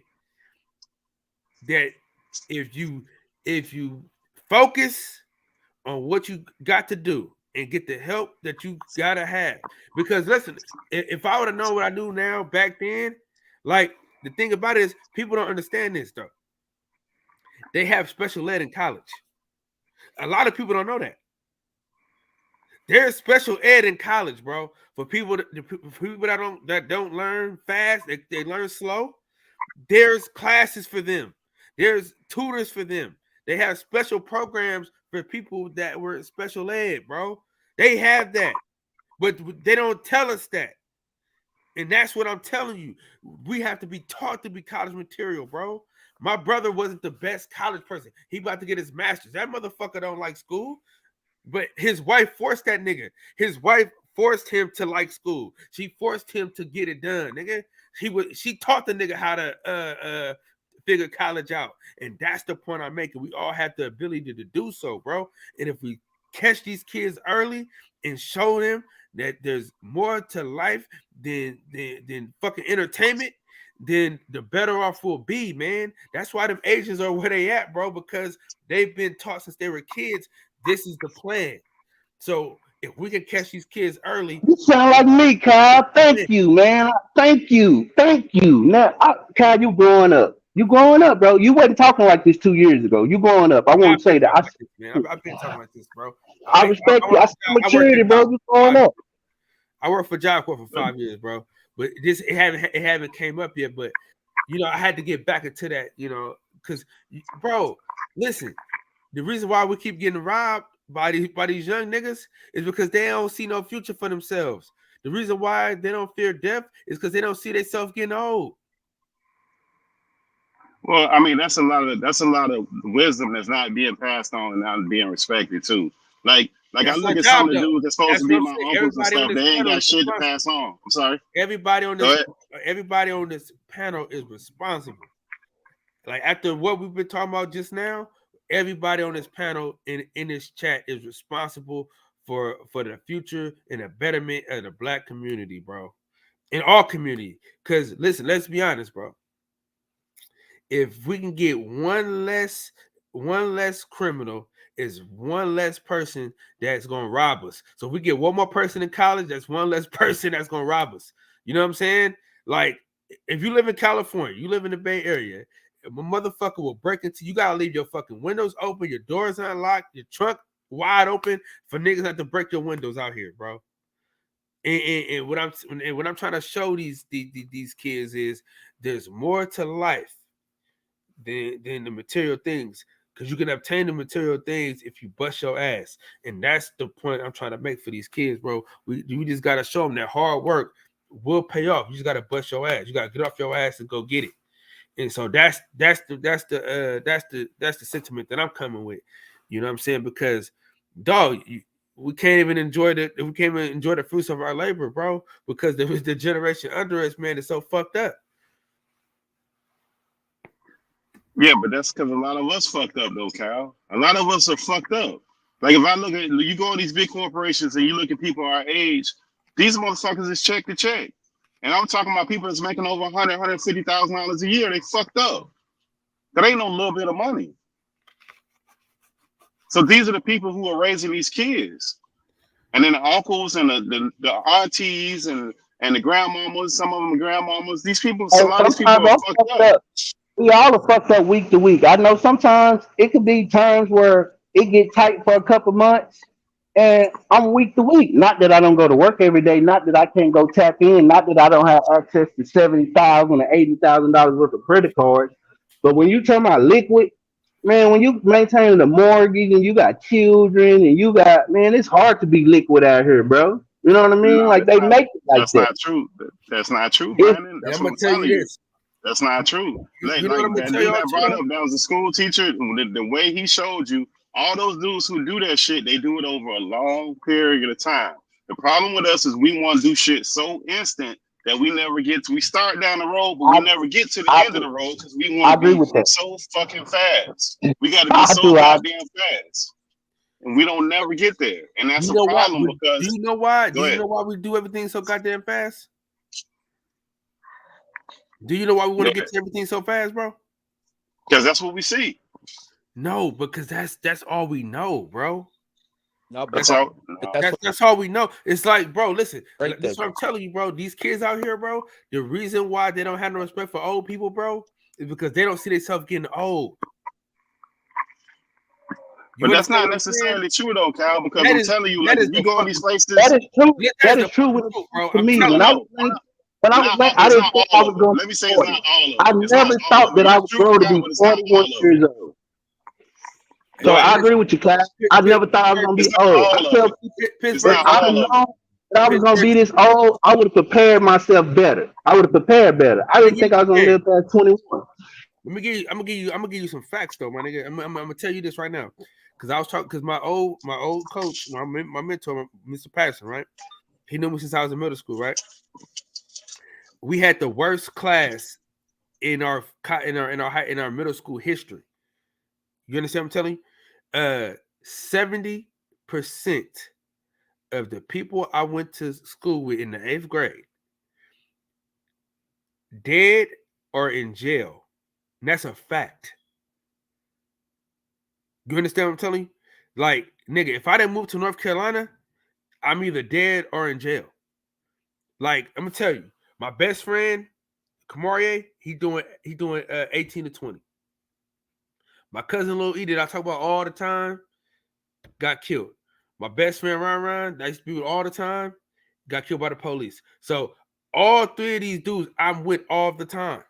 [SPEAKER 9] that if you focus on what you got to do and get the help that you gotta have. Because listen, if I would have known what I do now back then, like, the thing about it is people don't understand this though. They have special ed in college. A lot of people don't know that. There's special ed in college, bro, for people that don't learn fast, they learn slow. There's classes for them. There's tutors for them. They have special programs for people that were in special ed, bro. They have that, but they don't tell us that. And that's what I'm telling you. We have to be taught to be college material, bro. My brother wasn't the best college person. He about to get his master's. That motherfucker don't like school. But his wife forced that nigga. His wife forced him to like school. She forced him to get it done, nigga. She taught the nigga how to figure college out. And that's the point I'm making. We all have the ability to do so, bro. And if we catch these kids early and show them that there's more to life than fucking entertainment, then the better off we'll be, man. That's why them Asians are where they at, bro, because they've been taught since they were kids. This is the plan. So if we can catch these kids early.
[SPEAKER 16] You sound like me, Kyle. Thank you, man. Thank you. Now, Kyle, you growing up. You growing up, bro. You wasn't talking like this 2 years ago. You growing up. I want to say that.
[SPEAKER 9] I've been talking like this, bro.
[SPEAKER 16] I respect you. I see maturity, bro. You growing up.
[SPEAKER 9] I worked for Job Corps for 5 years, bro. But it haven't came up yet. But I had to get back into that, because, bro, listen. The reason why we keep getting robbed by these young niggas is because they don't see no future for themselves. The reason why they don't fear death is because they don't see themselves getting old.
[SPEAKER 13] Well, I mean, that's a lot of wisdom that's not being passed on and not being respected too. Like I look at some of the dudes that's supposed to be my uncles and stuff. They ain't got shit to pass on. I'm sorry.
[SPEAKER 9] Everybody on this panel is responsible. Like after what we've been talking about just now, everybody on this panel in this chat is responsible for the future and the betterment of the Black community, bro. In all community. Because listen, let's be honest, bro. If we can get one less criminal, is one less person that's gonna rob us. So if we get one more person in college, that's one less person that's gonna rob us. You know what I'm saying? Like if you live in California, you live in the Bay Area, a motherfucker will break into you. Gotta leave your fucking windows open, your doors unlocked, your trunk wide open for niggas have to break your windows out here, bro. And what I'm trying to show these kids is there's more to life than the material things, because you can obtain the material things if you bust your ass. And that's the point I'm trying to make for these kids, bro. We just gotta show them that hard work will pay off. You just gotta bust your ass. You gotta get off your ass and go get it. And so that's the sentiment that I'm coming with. You know what I'm saying? Because dog, we can't even enjoy the fruits of our labor, bro, because the generation under us, man, is so fucked up.
[SPEAKER 13] Yeah, but that's because a lot of us fucked up though, Kyle. A lot of us are fucked up. Like if I look at you go in these big corporations and you look at people our age, these motherfuckers is check to check. And I'm talking about people that's making over $150,000 a year. They fucked up. That ain't no little bit of money. So these are the people who are raising these kids. And then the uncles and the aunties and the grandmamas, some of them are grandmamas. These people, a lot of these people are fucked up.
[SPEAKER 16] We all are fucked up week to week. I know sometimes it could be times where it get tight for a couple months and I'm week to week. Not that I don't go to work every day, not that I can't go tap in, not that I don't have access to $70,000 or $80,000 worth of credit cards. But when you talk about liquid, man, when you maintain the mortgage and you got children and you got, man, it's hard to be liquid out here, bro. You know what I mean?
[SPEAKER 13] No,
[SPEAKER 16] like they make it like
[SPEAKER 13] that's
[SPEAKER 16] that.
[SPEAKER 13] Not true. That's not true, Brandon. That's
[SPEAKER 9] I'm
[SPEAKER 13] what
[SPEAKER 9] gonna
[SPEAKER 13] I'm
[SPEAKER 9] tell
[SPEAKER 13] telling
[SPEAKER 9] you
[SPEAKER 13] you.
[SPEAKER 9] this.
[SPEAKER 13] That's not true. Like
[SPEAKER 9] what I'm gonna tell y'all
[SPEAKER 13] that brought
[SPEAKER 9] too?
[SPEAKER 13] up, that was a school teacher. The way he showed you, all those dudes who do that shit, they do it over a long period of time. The problem with us is we want to do shit so instant that we never get to. We start down the road, but we never get to the end of the road because we want to be so fucking fast. We got to be so goddamn fast, and we don't never get there. And that's a problem because.
[SPEAKER 9] Do you know why? Do you know why we do everything so goddamn fast? Do you know why we want to get to everything so fast, bro?
[SPEAKER 13] Because that's what we see.
[SPEAKER 9] No, because that's all we know, bro.
[SPEAKER 15] No,
[SPEAKER 13] that's all.
[SPEAKER 9] That's all we know. It's like, bro, listen. That's what I'm telling you, bro. These kids out here, bro. The reason why they don't have no respect for old people, bro, is because they don't see themselves getting old.
[SPEAKER 13] But that's not necessarily true, though, Kyle. Because I'm telling you, like, if you go in these places,
[SPEAKER 16] that is true. That is true for me. When I was I didn't think I was going to be 40. I never thought that I would grow to be 41 years old. So I agree with you, Class. I never thought I was going to be old. I tell people, I don't know. that I was gonna be this old, I would have prepared myself better. I would have prepared better. I didn't think I was gonna live past 21.
[SPEAKER 2] I'm gonna give you some facts though, my nigga. I'm gonna tell you this right now, because I was talking, because my old coach, my mentor, Mr. Patterson, right? He knew me since I was in middle school, right? We had the worst class in our middle school history. You understand what I'm telling you? 70% of the people I went to school with in the 8th grade dead or in jail. And that's a fact. You understand what I'm telling you? Like, nigga, if I didn't move to North Carolina, I'm either dead or in jail. Like, I'm gonna tell you, my best friend, Kamarie, he doing 18 to 20. My cousin Lil E that I talk about all the time got killed. My best friend Ryan, that I used to be with all the time, got killed by the police. So all three of these dudes I'm with all the time.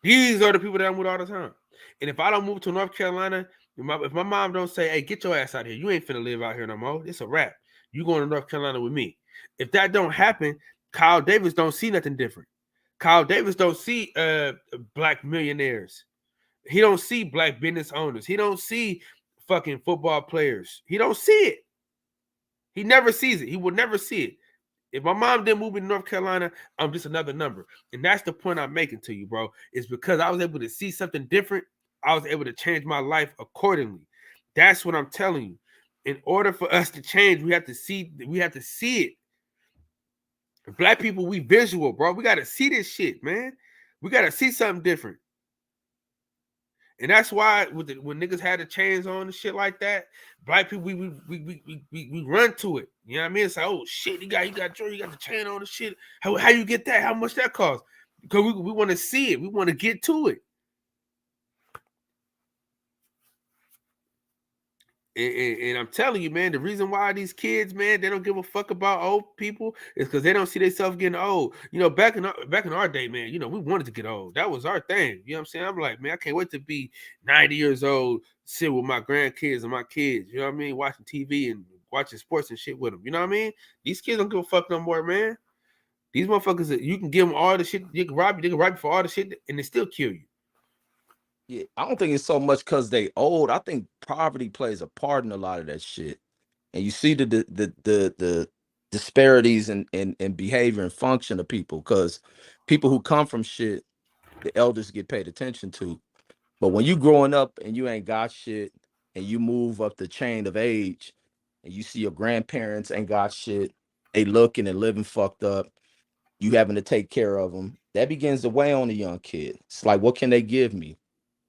[SPEAKER 2] These are the people that I'm with all the time. And if I don't move to North Carolina, if my mom don't say, hey, get your ass out here, you ain't finna live out here no more, it's a wrap. You going to North Carolina with me. If that don't happen, Kyle Davis don't see nothing different. Kyle Davis don't see black millionaires. He don't see black business owners. He don't see fucking football players. He don't see it. He never sees it. He will never see it. If my mom didn't move me to North Carolina, I'm just another number. And that's the point I'm making to you, bro. It's because I was able to see something different. I was able to change my life accordingly. That's what I'm telling you. In order for us to change, we have to see it. Black people, we visual, bro. We got to see this shit, man. We got to see something different. And that's why when niggas had the chains on and shit like that, black people, we run to it. You know what I mean? It's like, oh shit, you got the chain on and shit. How you get that? How much that cost? Because we want to see it. We want to get to it. And I'm telling you, man, the reason why these kids, man, they don't give a fuck about old people is because they don't see themselves getting old. You know, back in our day, man, you know, we wanted to get old. That was our thing. You know what I'm saying? I'm like, man, I can't wait to be 90 years old, sit with my grandkids and my kids. You know what I mean? Watching TV and watching sports and shit with them. You know what I mean? These kids don't give a fuck no more, man. These motherfuckers, you can give them all the shit. They can rob you for all the shit and they still kill you.
[SPEAKER 15] Yeah, I don't think it's so much because they old. I think poverty plays a part in a lot of that shit, and you see the disparities in behavior and function of people. Because people who come from shit, the elders get paid attention to. But when you growing up and you ain't got shit, and you move up the chain of age, and you see your grandparents ain't got shit, they looking and living fucked up. You having to take care of them. That begins to weigh on a young kid. It's like, what can they give me?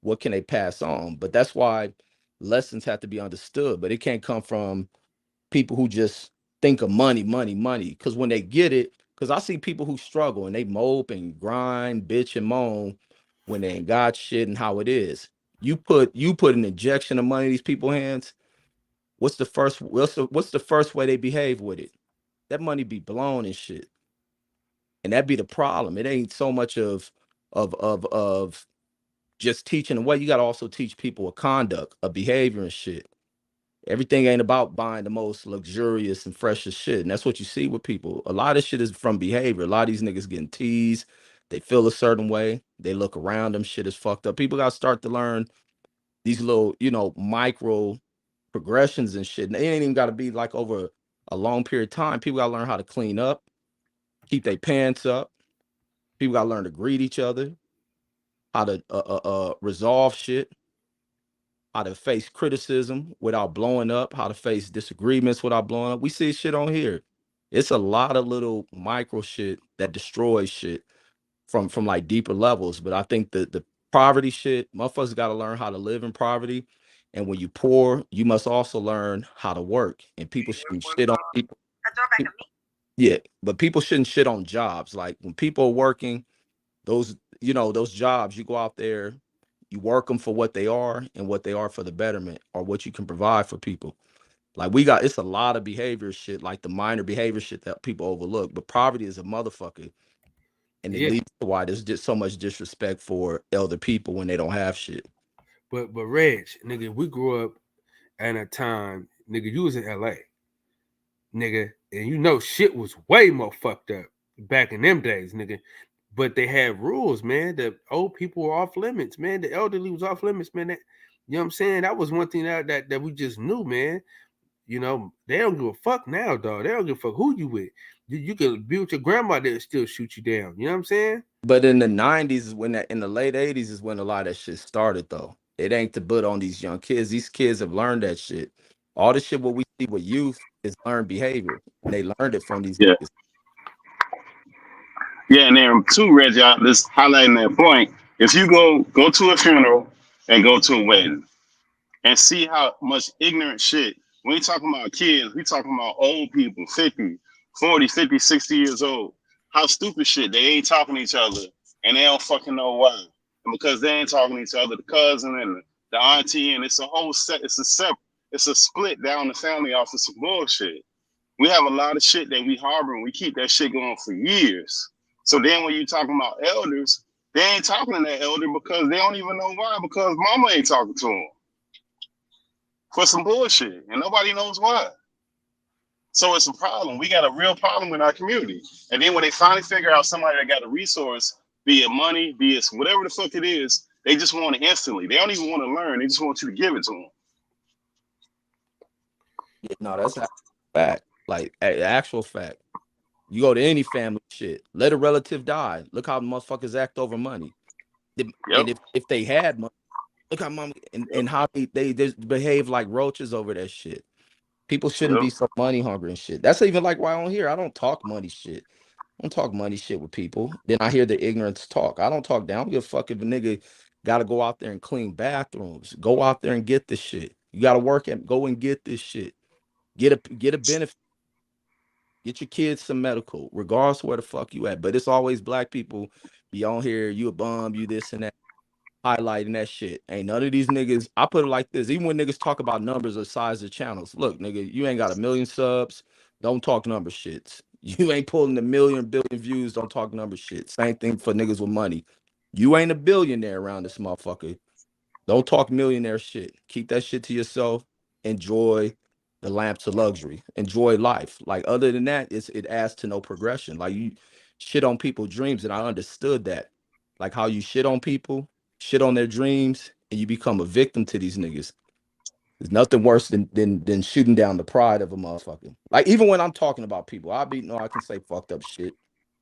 [SPEAKER 15] What can they pass on? But that's why lessons have to be understood, but it can't come from people who just think of money. Because when they get it, because I see people who struggle and they mope and grind, bitch and moan when they ain't got shit and how it is. You put an injection of money in these people's hands. What's the first way they behave with it? That money be blown and shit. And that be the problem. It ain't so much of just teaching the way. You got to also teach people a conduct, a behavior and shit. Everything ain't about buying the most luxurious and freshest shit. And that's what you see with people. A lot of shit is from behavior. A lot of these niggas getting teased. They feel a certain way. They look around them. Shit is fucked up. People got to start to learn these little, micro progressions and shit. And it ain't even got to be like over a long period of time. People got to learn how to clean up, keep their pants up. People got to learn to greet each other, how to resolve shit, how to face criticism without blowing up, how to face disagreements without blowing up. We see shit on here. It's a lot of little micro shit that destroys shit from like deeper levels. But I think the poverty shit, motherfuckers got to learn how to live in poverty. And when you poor, you must also learn how to work. And people shouldn't shit on people. Yeah, but people shouldn't shit on jobs. Like when people are working, those jobs, you go out there, you work them for what they are and what they are for the betterment or what you can provide for people. Like it's a lot of behavior shit, like the minor behavior shit that people overlook. But poverty is a motherfucker. And it leads to why there's just so much disrespect for elder people when they don't have shit.
[SPEAKER 2] But Reg, nigga, we grew up at a time, nigga, you was in LA. nigga, and you know shit was way more fucked up back in them days, nigga. But they had rules, man. The old people were off limits, man. The elderly was off limits, man. That, you know what I'm saying? That was one thing that we just knew, man. You know, they don't give a fuck now, dog. They don't give a fuck who you with. You can be with your grandma, they'll still shoot you down. You know what I'm saying?
[SPEAKER 15] But in the 90s, in the late 80s is when a lot of that shit started, though. It ain't to put on these young kids. These kids have learned that shit. All the shit what we see with youth is learned behavior. And they learned it from these niggas.
[SPEAKER 13] Yeah, and then too, Reggie, just highlighting that point. If you go to a funeral and go to a wedding and see how much ignorant shit, we ain't talking about kids, we talking about old people, 50, 40, 50, 60 years old. How stupid shit, they ain't talking to each other and they don't fucking know why. And because they ain't talking to each other, the cousin and the auntie, and it's a whole set, it's a split down the family off of some bullshit. We have a lot of shit that we harbor and we keep that shit going for years. So then when you talking about elders, they ain't talking to that elder because they don't even know why, because mama ain't talking to them for some bullshit and nobody knows why. So it's a problem. We got a real problem in our community. And then when they finally figure out somebody that got a resource, be it money, be it whatever the fuck it is, they just want it instantly. They don't even want to learn. They just want you to give it to them.
[SPEAKER 15] Yeah, no, that's a fact. Like, actual fact. You go to any family shit, let a relative die. Look how motherfuckers act over money. And if they had money, look how mom and how they just behave like roaches over that shit. People shouldn't be so money hungry and shit. That's even like why on here I don't talk money shit. I don't talk money shit with people. Then I hear the ignorance talk. I don't talk down. I don't give a fuck if a nigga gotta go out there and clean bathrooms. Go out there and get this shit. You gotta work and go and get this shit. Get a benefit. Get your kids some medical, regardless of where the fuck you at. But it's always black people be on here, you a bum, you this and that, highlighting that shit. Ain't none of these niggas, I put it like this, even when niggas talk about numbers or size of channels, look, nigga, you ain't got 1 million subs, don't talk number shits. You ain't pulling 1 million, billion views, don't talk number shit. Same thing for niggas with money. You ain't a billionaire around this motherfucker. Don't talk millionaire shit. Keep that shit to yourself. Enjoy the lamps of luxury. Enjoy life. Like, other than that, it adds to no progression. Like, you shit on people's dreams, and I understood that. Like, how you shit on people, shit on their dreams, and you become a victim to these niggas. There's nothing worse than shooting down the pride of a motherfucker. Like, even when I'm talking about people, I can say fucked up shit.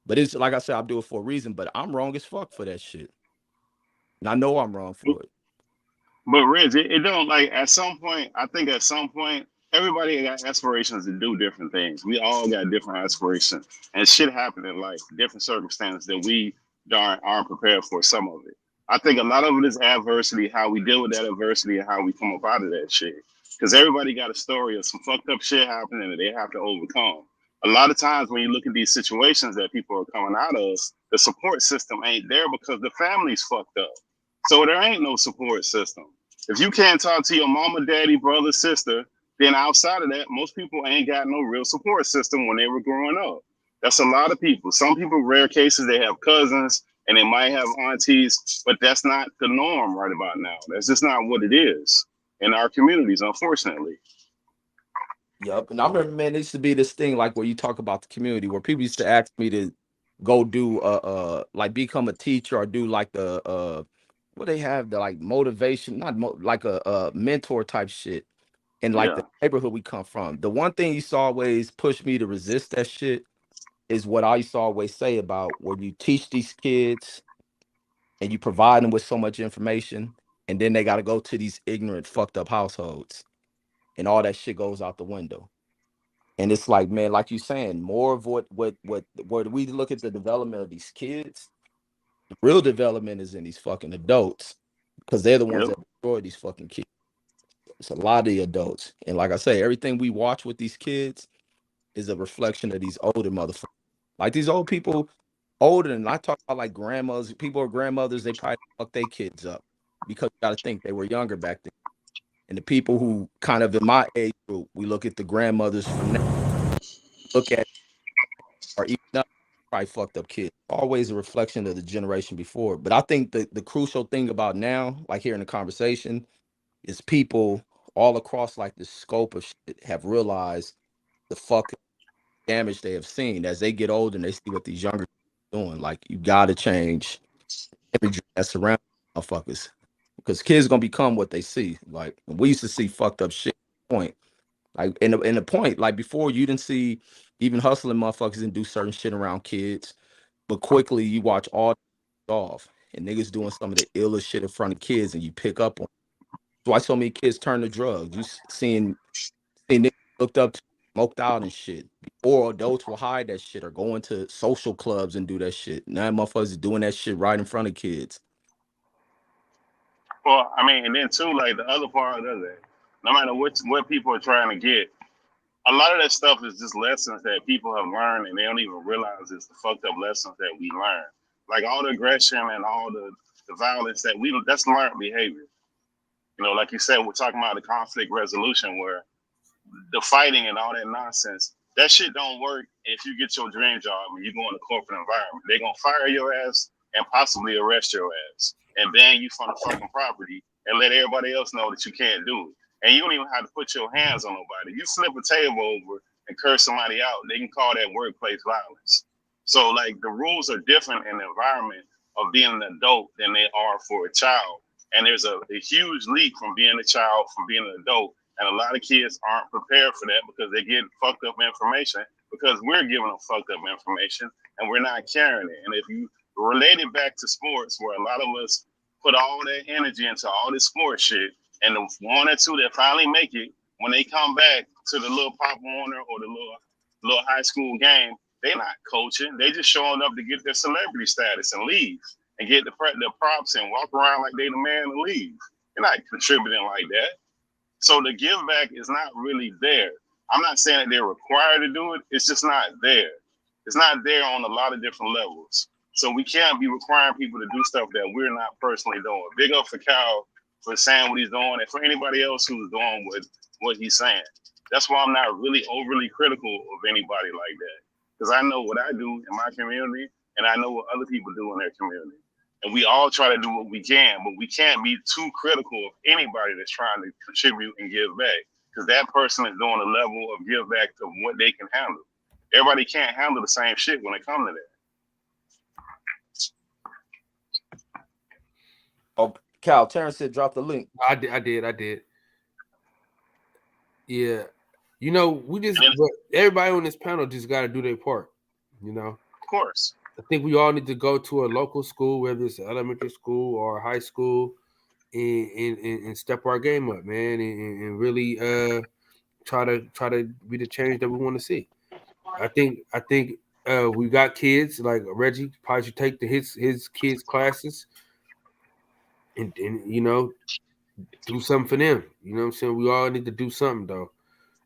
[SPEAKER 15] But it's like I said, I do it for a reason, but I'm wrong as fuck for that shit. And I know I'm wrong for it.
[SPEAKER 13] But Reg, it don't, like, at some point, I think at some point, everybody got aspirations to do different things. We all got different aspirations. And shit happen in life, different circumstances that we aren't prepared for some of it. I think a lot of it is adversity, how we deal with that adversity and how we come up out of that shit. Because everybody got a story of some fucked up shit happening that they have to overcome. A lot of times when you look at these situations that people are coming out of, the support system ain't there because the family's fucked up. So there ain't no support system. If you can't talk to your mama, daddy, brother, sister, then outside of that, most people ain't got no real support system when they were growing up. That's a lot of people. Some people, rare cases, they have cousins and they might have aunties, but that's not the norm right about now. That's just not what it is in our communities, unfortunately.
[SPEAKER 15] Yep. And I remember, man, it used to be this thing like where you talk about the community where people used to ask me to go do like become a teacher or do like the what they have, the like motivation, like a mentor type shit in like the neighborhood we come from. The one thing you used to always push me to resist that shit is what I used to always say about where you teach these kids and you provide them with so much information and then they got to go to these ignorant, fucked up households and all that shit goes out the window. And it's like, man, like you saying, more of what we look at the development of these kids, the real development is in these fucking adults because they're the ones that destroy these fucking kids. It's a lot of the adults. And like I say, everything we watch with these kids is a reflection of these older motherfuckers. Like these old people, older than I talk about like grandmothers, people are grandmothers, they probably fuck their kids up because you got to think they were younger back then. And the people who kind of in my age group, we look at the grandmothers from now, look at or even up, probably fucked up kids. Always a reflection of the generation before. But I think the crucial thing about now, like here in the conversation, is people all across like the scope of shit have realized the fucking damage they have seen as they get older and they see what these younger doing. Like, you gotta change imagery that's around motherfuckers, because kids gonna become what they see. Like, we used to see fucked up shit. Point, like, in the point, like, before, you didn't see even hustling motherfuckers and do certain shit around kids, but quickly you watch all off and niggas doing some of the illest shit in front of kids, and you pick up on. That's why so many kids turn to drugs. You seeing niggas looked up to, smoked out and shit, or adults will hide that shit or go into social clubs and do that shit. Now motherfuckers is doing that shit right in front of kids.
[SPEAKER 13] Well, I mean, and then too, like, the other part of that, no matter what people are trying to get, a lot of that stuff is just lessons that people have learned, and they don't even realize it's the fucked up lessons that we learn. Like, all the aggression and all the violence that's learned behavior. You know, like you said, we're talking about the conflict resolution, where the fighting and all that nonsense, that shit don't work if you get your dream job and you go in a corporate environment. They're gonna fire your ass and possibly arrest your ass and ban you from the fucking property and let everybody else know that you can't do it. And you don't even have to put your hands on nobody. You flip a table over and curse somebody out, they can call that workplace violence. So, like, the rules are different in the environment of being an adult than they are for a child. And there's a huge leap from being a child, from being an adult. And a lot of kids aren't prepared for that because they get fucked up information, because we're giving them fucked up information and we're not carrying it. And if you relate it back to sports, where a lot of us put all that energy into all this sports shit, and the one or two that finally make it, when they come back to the little Pop Warner or the little high school game, they're not coaching. They just showing up to get their celebrity status and leave and get the props and walk around like they the man and leave. They're not contributing like that. So the give back is not really there. I'm not saying that they're required to do it. It's just not there. It's not there on a lot of different levels. So we can't be requiring people to do stuff that we're not personally doing. Big up for Cal for saying what he's doing, and for anybody else who's doing what he's saying. That's why I'm not really overly critical of anybody like that, because I know what I do in my community, and I know what other people do in their community. And we all try to do what we can, but we can't be too critical of anybody that's trying to contribute and give back, because that person is doing a level of give back to what they can handle. Everybody can't handle the same shit when it comes to that.
[SPEAKER 15] Oh, Cal, Terrence said drop the link.
[SPEAKER 2] I did. Yeah. You know, everybody on this panel just got to do their part, you know?
[SPEAKER 13] Of course.
[SPEAKER 2] I think we all need to go to a local school, whether it's elementary school or high school, and step our game up, man, and really try to be the change that we want to see. I think we got kids like Reggie probably should take his kids' classes and you know, do something for them. You know what I'm saying? We all need to do something though,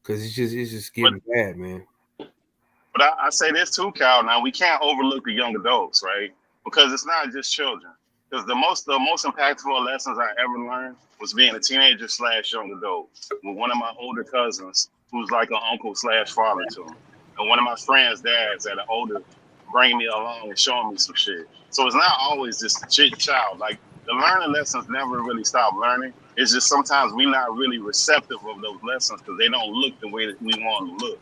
[SPEAKER 2] because it's just getting bad, man.
[SPEAKER 13] But I say this too, Cal. Now, we can't overlook the young adults, right? Because it's not just children. Because the most impactful lessons I ever learned was being a teenager / young adult with one of my older cousins who's like an uncle / father to him, and one of my friends' dads that are older, bringing me along and showing me some shit. So it's not always just the child. Like, the learning lessons never really stop learning. It's just sometimes we're not really receptive of those lessons because they don't look the way that we want them to look.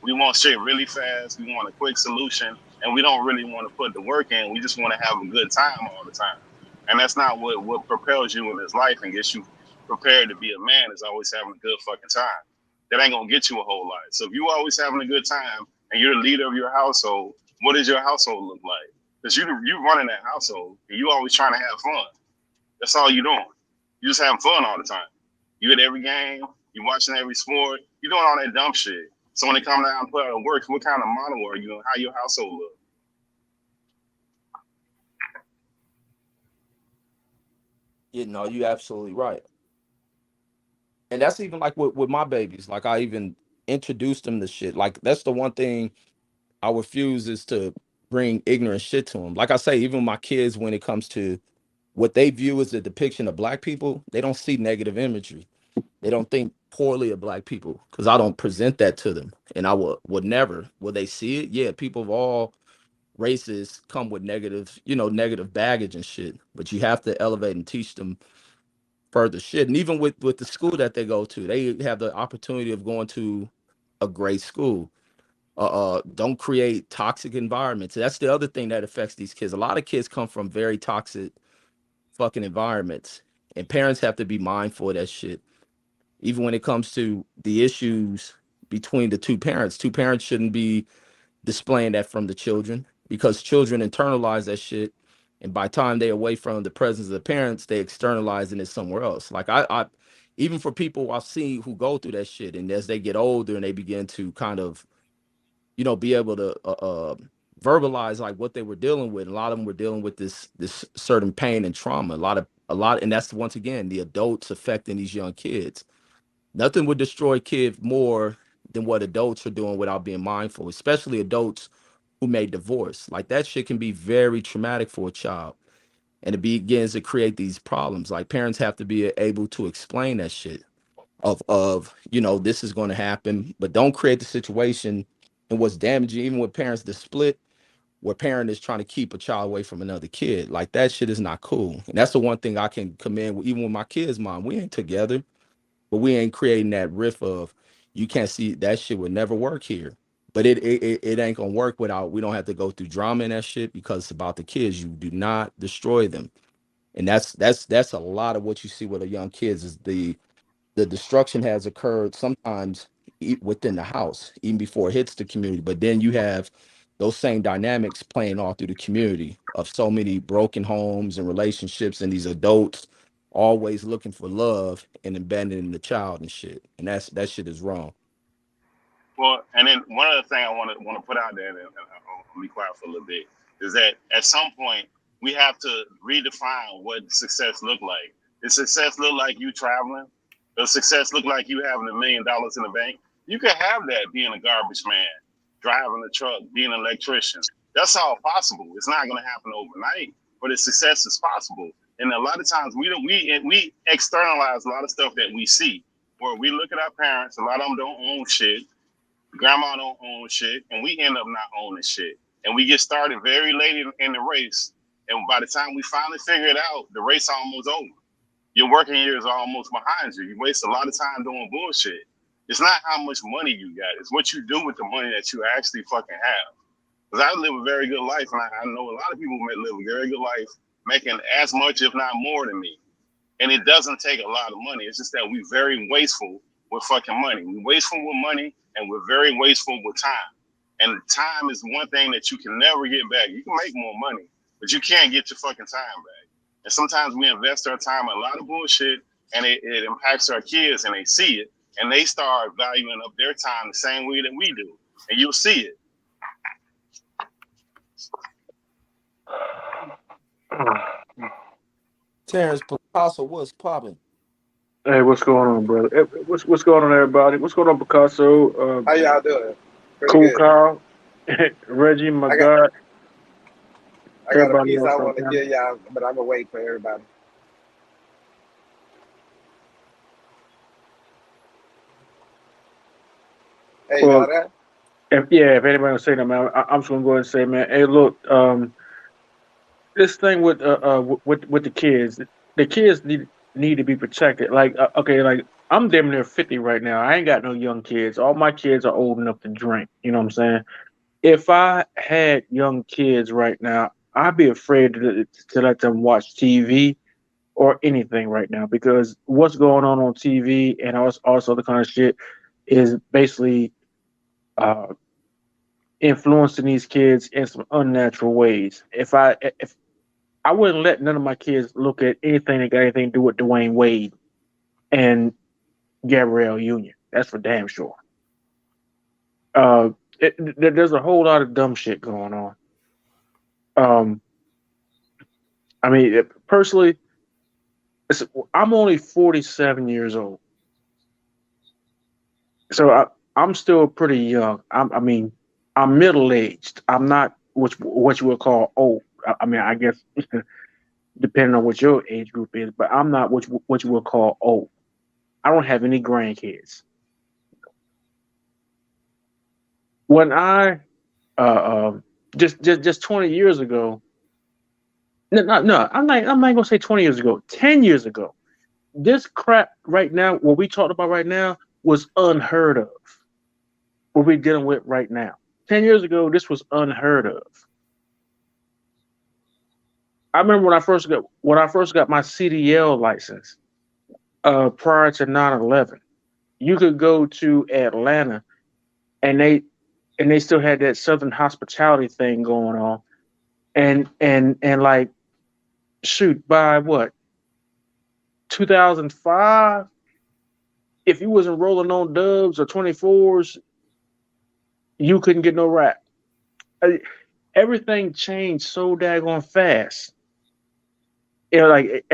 [SPEAKER 13] We want shit really fast. We want a quick solution, and we don't really want to put the work in. We just want to have a good time all the time. And that's not what propels you in this life and gets you prepared to be a man, is always having a good fucking time. That ain't going to get you a whole lot. So if you always having a good time and you're the leader of your household, what does your household look like? Because you running that household, and you always trying to have fun. That's all you're doing. You just having fun all the time. You at every game. You watching every sport. You doing all that dumb shit. So when they come down and put out work, what kind of model are you and how your household look?
[SPEAKER 15] You know, you're absolutely right. And that's even like with my babies. Like, I even introduced them to shit. Like, that's the one thing I refuse is to bring ignorant shit to them. Like I say, even my kids, when it comes to what they view as the depiction of black people, they don't see negative imagery. They don't think poorly of black people because I don't present that to them. And I would never. Will they see it? Yeah, people of all races come with negative baggage and shit. But you have to elevate and teach them further shit. And even with the school that they go to, they have the opportunity of going to a great school. Don't create toxic environments. That's the other thing that affects these kids. A lot of kids come from very toxic fucking environments, and parents have to be mindful of that shit. Even when it comes to the issues between the two parents shouldn't be displaying that from the children, because children internalize that shit, and by the time they're away from the presence of the parents, they externalizing it somewhere else. Like I even for people I've seen who go through that shit, and as they get older and they begin to kind of, you know, be able to verbalize like what they were dealing with. A lot of them were dealing with this certain pain and trauma. A lot, and that's once again the adults affecting these young kids. Nothing would destroy kids more than what adults are doing without being mindful, especially adults who may divorce. Like that shit can be very traumatic for a child, and it begins to create these problems. Like parents have to be able to explain that shit of you know, this is going to happen, but don't create the situation. And what's damaging, even with parents that split, where parent is trying to keep a child away from another kid, like that shit is not cool. And that's the one thing I can commend, even with my kids' mom. We ain't together, but we ain't creating that riff of, you can't see, that shit would never work here. But it ain't gonna work without, we don't have to go through drama and that shit, because it's about the kids. You do not destroy them. And that's a lot of what you see with the young kids, is the destruction has occurred sometimes within the house, even before it hits the community. But then you have those same dynamics playing all through the community of so many broken homes and relationships, and these adults always looking for love and abandoning the child and shit. And that shit is wrong.
[SPEAKER 13] Well, and then one other thing I want to put out there, and I'll be quiet for a little bit, is that at some point we have to redefine what success look like. Does success look like you traveling? Does success look like you having $1 million in the bank? You can have that being a garbage man, driving a truck, being an electrician. That's all possible. It's not going to happen overnight, but the success is possible. And a lot of times we externalize a lot of stuff that we see, where we look at our parents. A lot of them don't own shit. Grandma don't own shit, and we end up not owning shit. And we get started very late in the race, and by the time we finally figure it out, the race almost over. Your working years are almost behind you. You waste a lot of time doing bullshit. It's not how much money you got. It's what you do with the money that you actually fucking have. Because I live a very good life, and I know a lot of people may live a very good life, making as much, if not more than me. And it doesn't take a lot of money. It's just that we're very wasteful with fucking money. We're wasteful with money, and we're very wasteful with time. And time is one thing that you can never get back. You can make more money, but you can't get your fucking time back. And sometimes we invest our time in a lot of bullshit, and it impacts our kids, and they see it, and they start valuing up their time the same way that we do. And you'll see it.
[SPEAKER 15] Terrence Picasso, what's popping?
[SPEAKER 17] Hey, what's going on, brother? What's going on, everybody? What's going on, Picasso?
[SPEAKER 18] How y'all doing? Pretty
[SPEAKER 17] Cool,
[SPEAKER 18] good.
[SPEAKER 17] Carl, Reggie, my God.
[SPEAKER 18] I got a
[SPEAKER 17] Everybody
[SPEAKER 18] piece
[SPEAKER 17] else
[SPEAKER 18] I
[SPEAKER 17] out
[SPEAKER 18] want to
[SPEAKER 17] there.
[SPEAKER 18] give y'all, but I'm gonna wait for everybody. Hey, y'all
[SPEAKER 17] Well,
[SPEAKER 18] there?
[SPEAKER 17] if anybody will say that, man, I'm just gonna go ahead and say, man, hey, look, this thing with the kids need to be protected. Like, okay, like I'm damn near 50 right now. I ain't got no young kids. All my kids are old enough to drink. You know what I'm saying? If I had young kids right now, I'd be afraid to let them watch TV or anything right now, because what's going on TV and also the kind of shit is basically influencing these kids in some unnatural ways. If I wouldn't let none of my kids look at anything that got anything to do with Dwayne Wade and Gabrielle Union. That's for damn sure. There's a whole lot of dumb shit going on. I mean, personally, I'm only 47 years old, so I'm still pretty young. I'm middle aged. I'm not what you would call old. I mean, I guess depending on what your age group is, but I'm not what you would call old. I don't have any grandkids. When I just 20 years ago. No, I'm not gonna say 20 years ago. 10 years ago, this crap right now, what we talked about right now, was unheard of. what we're dealing with right now. 10 years ago, this was unheard of. I remember when I first got my CDL license, prior to 9/11. You could go to Atlanta, and they still had that Southern hospitality thing going on, and like, shoot, by what, 2005, if you wasn't rolling on Dubs or 24s, you couldn't get no rap. Everything changed so daggone fast. Like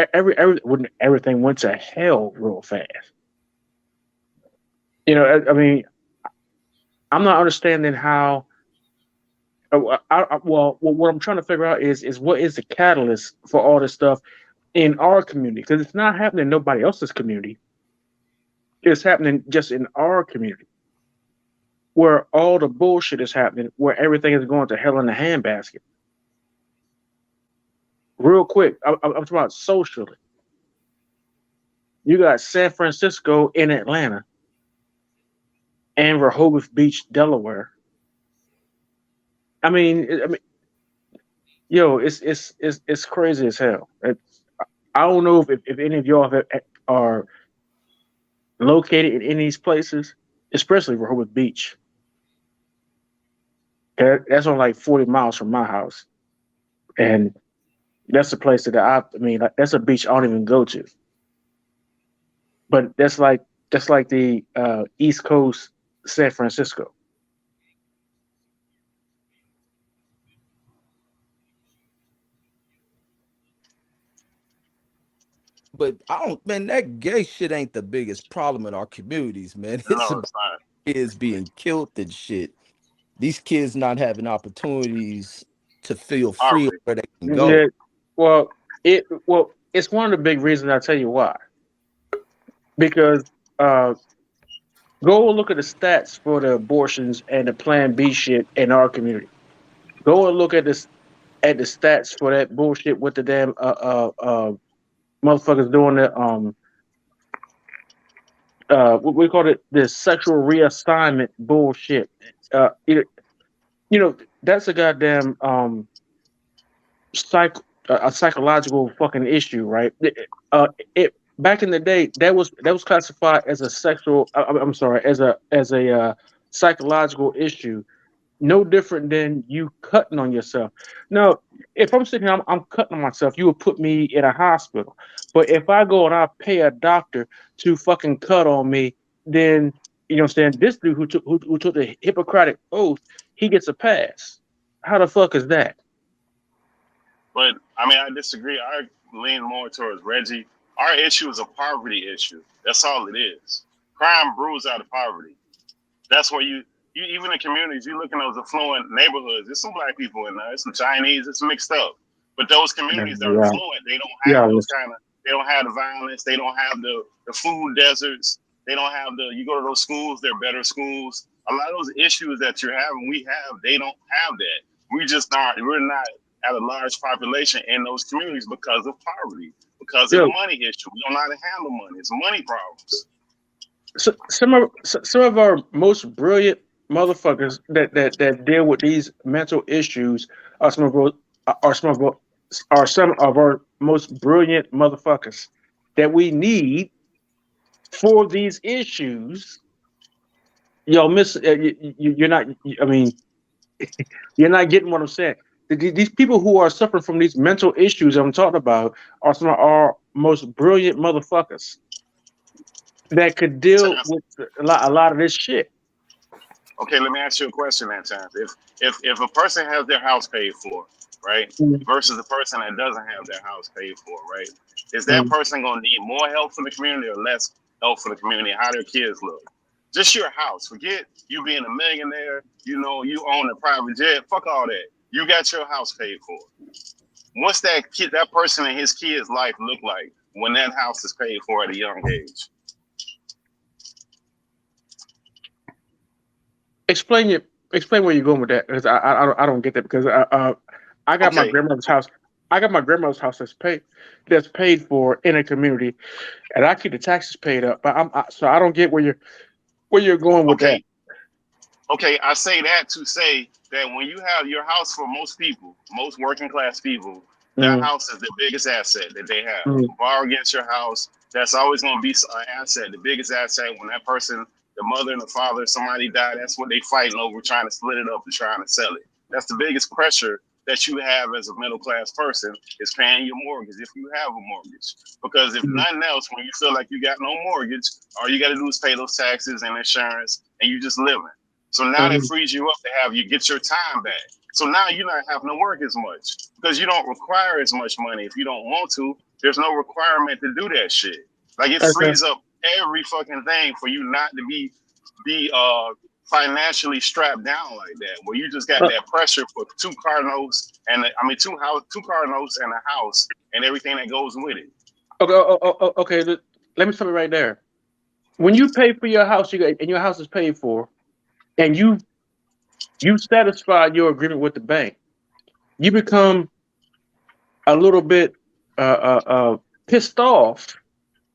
[SPEAKER 17] everything went to hell real fast. I mean, I'm not understanding how. Well, what I'm trying to figure out is what is the catalyst for all this stuff in our community? Because it's not happening in nobody else's community. It's happening just in our community, where all the bullshit is happening, where everything is going to hell in a handbasket. Real quick, I'm talking about socially. You got San Francisco and Atlanta and Rehoboth Beach, Delaware. I mean, yo, it's crazy as hell. I don't know if any of y'all are located in any of these places, especially Rehoboth Beach. That's only like 40 miles from my house, and that's a place that like, that's a beach I don't even go to. But that's like the East Coast San Francisco.
[SPEAKER 15] But that gay shit ain't the biggest problem in our communities, man.
[SPEAKER 13] No,
[SPEAKER 15] It's about
[SPEAKER 13] it's not.
[SPEAKER 15] kids being killed and shit. These kids not having opportunities to feel free where they can go.
[SPEAKER 17] Yeah, well, it's one of the big reasons. I'll tell you why. Because go and look at the stats for the abortions and the Plan B shit in our community. Go and look at the stats for that bullshit with the damn motherfuckers doing the what we call it, the sexual reassignment bullshit. That's a goddamn a psychological fucking issue, right? Back in the day, that was classified as a sexual. I'm sorry, as a psychological issue, no different than you cutting on yourself. Now, if I'm sitting here, I'm cutting on myself, you would put me in a hospital. But if I go and I pay a doctor to fucking cut on me, then you know what I'm saying, this dude who took the Hippocratic oath, he gets a pass. How the fuck is that?
[SPEAKER 13] But I mean, I disagree. I lean more towards Reggie. Our issue is a poverty issue. That's all it is. Crime brews out of poverty. That's where you even in communities, you look in those affluent neighborhoods, there's some black people in there, there's some Chinese, it's mixed up. But those communities that are affluent, they don't have they don't have the violence, they don't have the food deserts, they don't have you go to those schools, they're better schools. A lot of those issues that you're having, they don't have that. We're not at a large population in those communities because of poverty, because of the money issue. We don't know how to handle money. It's money problems.
[SPEAKER 17] So, some of our most brilliant motherfuckers that deal with these mental issues are some of our most brilliant motherfuckers that we need for these issues. You're not. I mean, you're not getting what I'm saying. These people who are suffering from these mental issues I'm talking about are some of our most brilliant motherfuckers that could deal with a lot of this shit.
[SPEAKER 13] Okay, let me ask you a question that time. If a person has their house paid for, right, versus a person that doesn't have their house paid for, right, is that person going to need more help from the community or less help from the community? How their kids look? Just your house. Forget you being a millionaire. You own a private jet. Fuck all that. You got your house paid for. What's that person and his kid's life look like when that house is paid for at a young age?
[SPEAKER 17] Explain where you're going with that, because I don't get that, because I got my grandmother's house. I got my grandmother's house that's paid for in a community, and I keep the taxes paid up. But so I don't get where you're going with that.
[SPEAKER 13] Okay, I say that to say that when you have your house, for most people, most working class people, that house is the biggest asset that they have. You can borrow against your house. That's always going to be an asset. The biggest asset when that person, the mother and the father, somebody died, that's what they fighting over, trying to split it up and trying to sell it. That's the biggest pressure that you have as a middle class person, is paying your mortgage if you have a mortgage. Because if nothing else, when you feel like you got no mortgage, all you got to do is pay those taxes and insurance, and you just living. So now that frees you up to have you get your time back. So now you're not having to work as much because you don't require as much money. If you don't want to, there's no requirement to do that shit. Like it frees up every fucking thing for you not to be financially strapped down like that, where you just got that pressure for two car notes and two car notes and a house and everything that goes with it.
[SPEAKER 17] Okay. Let me stop it right there. When you pay for your house, and your house is paid for, and you satisfy your agreement with the bank, you become a little bit pissed off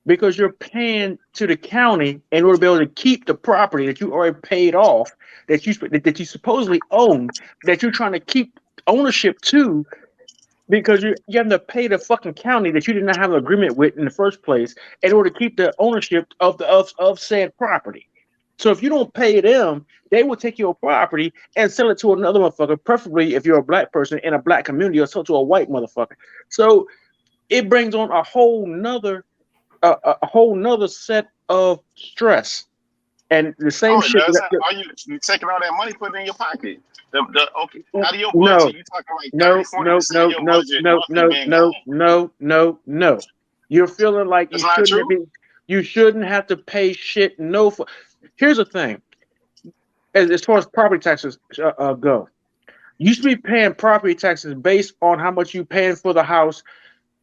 [SPEAKER 17] because you're paying to the county in order to be able to keep the property that you already paid off, that you supposedly own, that you're trying to keep ownership to, because you have to pay the fucking county that you did not have an agreement with in the first place in order to keep the ownership of said property. So if you don't pay them, they will take your property and sell it to another motherfucker, preferably if you're a black person in a black community, or sell it to a white motherfucker. So it brings on a whole nother set of stress. And the same shit.
[SPEAKER 13] Are you taking all that money, putting it in your pocket? Out of your budget, you talking like 30-40% of your budget.
[SPEAKER 17] No. You're feeling like you shouldn't have to pay shit. Here's the thing. As far as property taxes go, you should be paying property taxes based on how much you paying for the house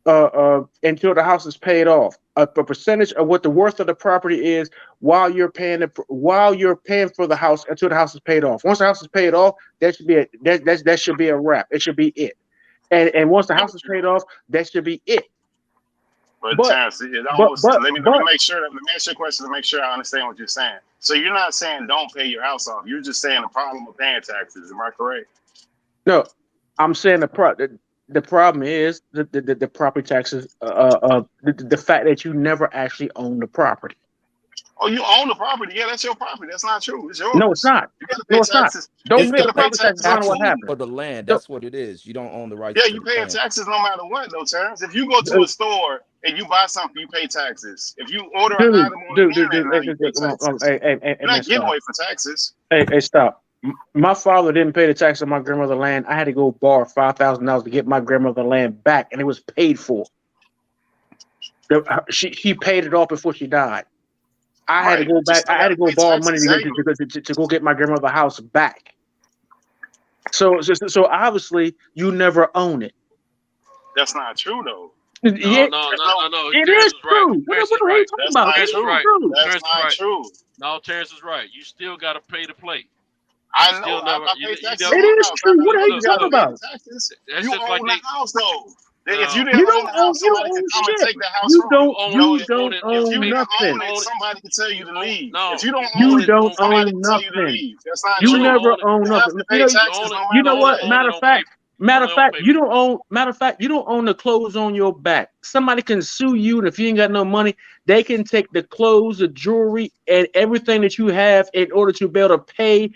[SPEAKER 17] until the house is paid off. A percentage of what the worth of the property is while you're paying for the house until the house is paid off. Once the house is paid off, that should be a wrap. It should be it. And once the house is paid off, that should be it.
[SPEAKER 13] But Terrence, let me make sure. Let me ask you a question to make sure I understand what you're saying. So you're not saying don't pay your house off. You're just saying the problem of paying taxes. Am I correct?
[SPEAKER 17] No, I'm saying the problem is the property taxes. The fact that you never actually own the property.
[SPEAKER 13] Oh, you own the property? Yeah, that's your property. That's not true. It's yours.
[SPEAKER 17] No, it's not. No, it's not. Don't pay the property taxes on what happened.
[SPEAKER 15] For the land, that's what it is. You don't own the right.
[SPEAKER 13] Yeah, you pay taxes no matter what, though, Terrence. If you go to a store and you buy something, you pay taxes. If you order an item on the internet, you pay taxes. You're not getting away for taxes.
[SPEAKER 17] Hey, stop. My father didn't pay the tax on my grandmother's land. I had to go borrow $5,000 to get my grandmother's land back, and it was paid for. She paid it off before she died. I had to go back. I had to go borrow money to go get my grandmother's house back. So obviously you never own it.
[SPEAKER 13] That's not true, though.
[SPEAKER 17] No. It is true. What are you talking about?
[SPEAKER 13] That's not true.
[SPEAKER 19] No, Terrence is right. You still got to pay to play.
[SPEAKER 13] I know.
[SPEAKER 17] It is true. What are you talking about?
[SPEAKER 13] You own the house, though. If you
[SPEAKER 17] didn't own the house, somebody could come and take the house from you. You don't own nothing.
[SPEAKER 13] Somebody can tell you to leave. If you
[SPEAKER 17] don't own nothing. You never own nothing. You know what? Matter of fact, you don't own the clothes on your back. Somebody can sue you, and if you ain't got no money, they can take the clothes, the jewelry, and everything that you have in order to be able to pay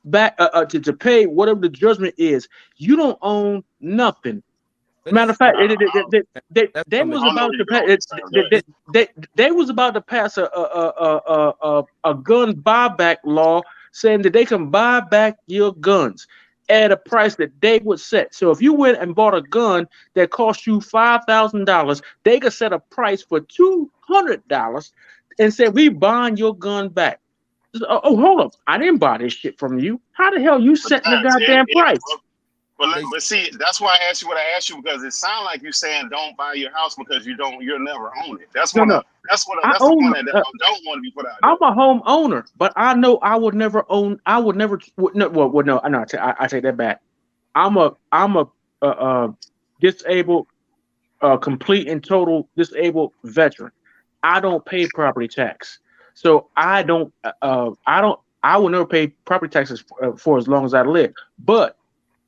[SPEAKER 17] back to pay whatever the judgment is. You don't own nothing. Matter of fact, they was about to pass a gun buyback law saying that they can buy back your guns at a price that they would set. So if you went and bought a gun that cost you $5,000, they could set a price for $200 and say, we buying your gun back. Oh, hold up. I didn't buy this shit from you. How the hell you setting the goddamn price?
[SPEAKER 13] But see, that's why I asked you what I asked you, because it sounds like you're saying don't buy your house because you'll never own it. That's the one that I don't want to be put out there.
[SPEAKER 17] I'm a homeowner, but I know I would never own. I would never. No. I take that back. I'm a disabled, complete and total disabled veteran. I don't pay property tax, so I don't I will never pay property taxes for as long as I live. But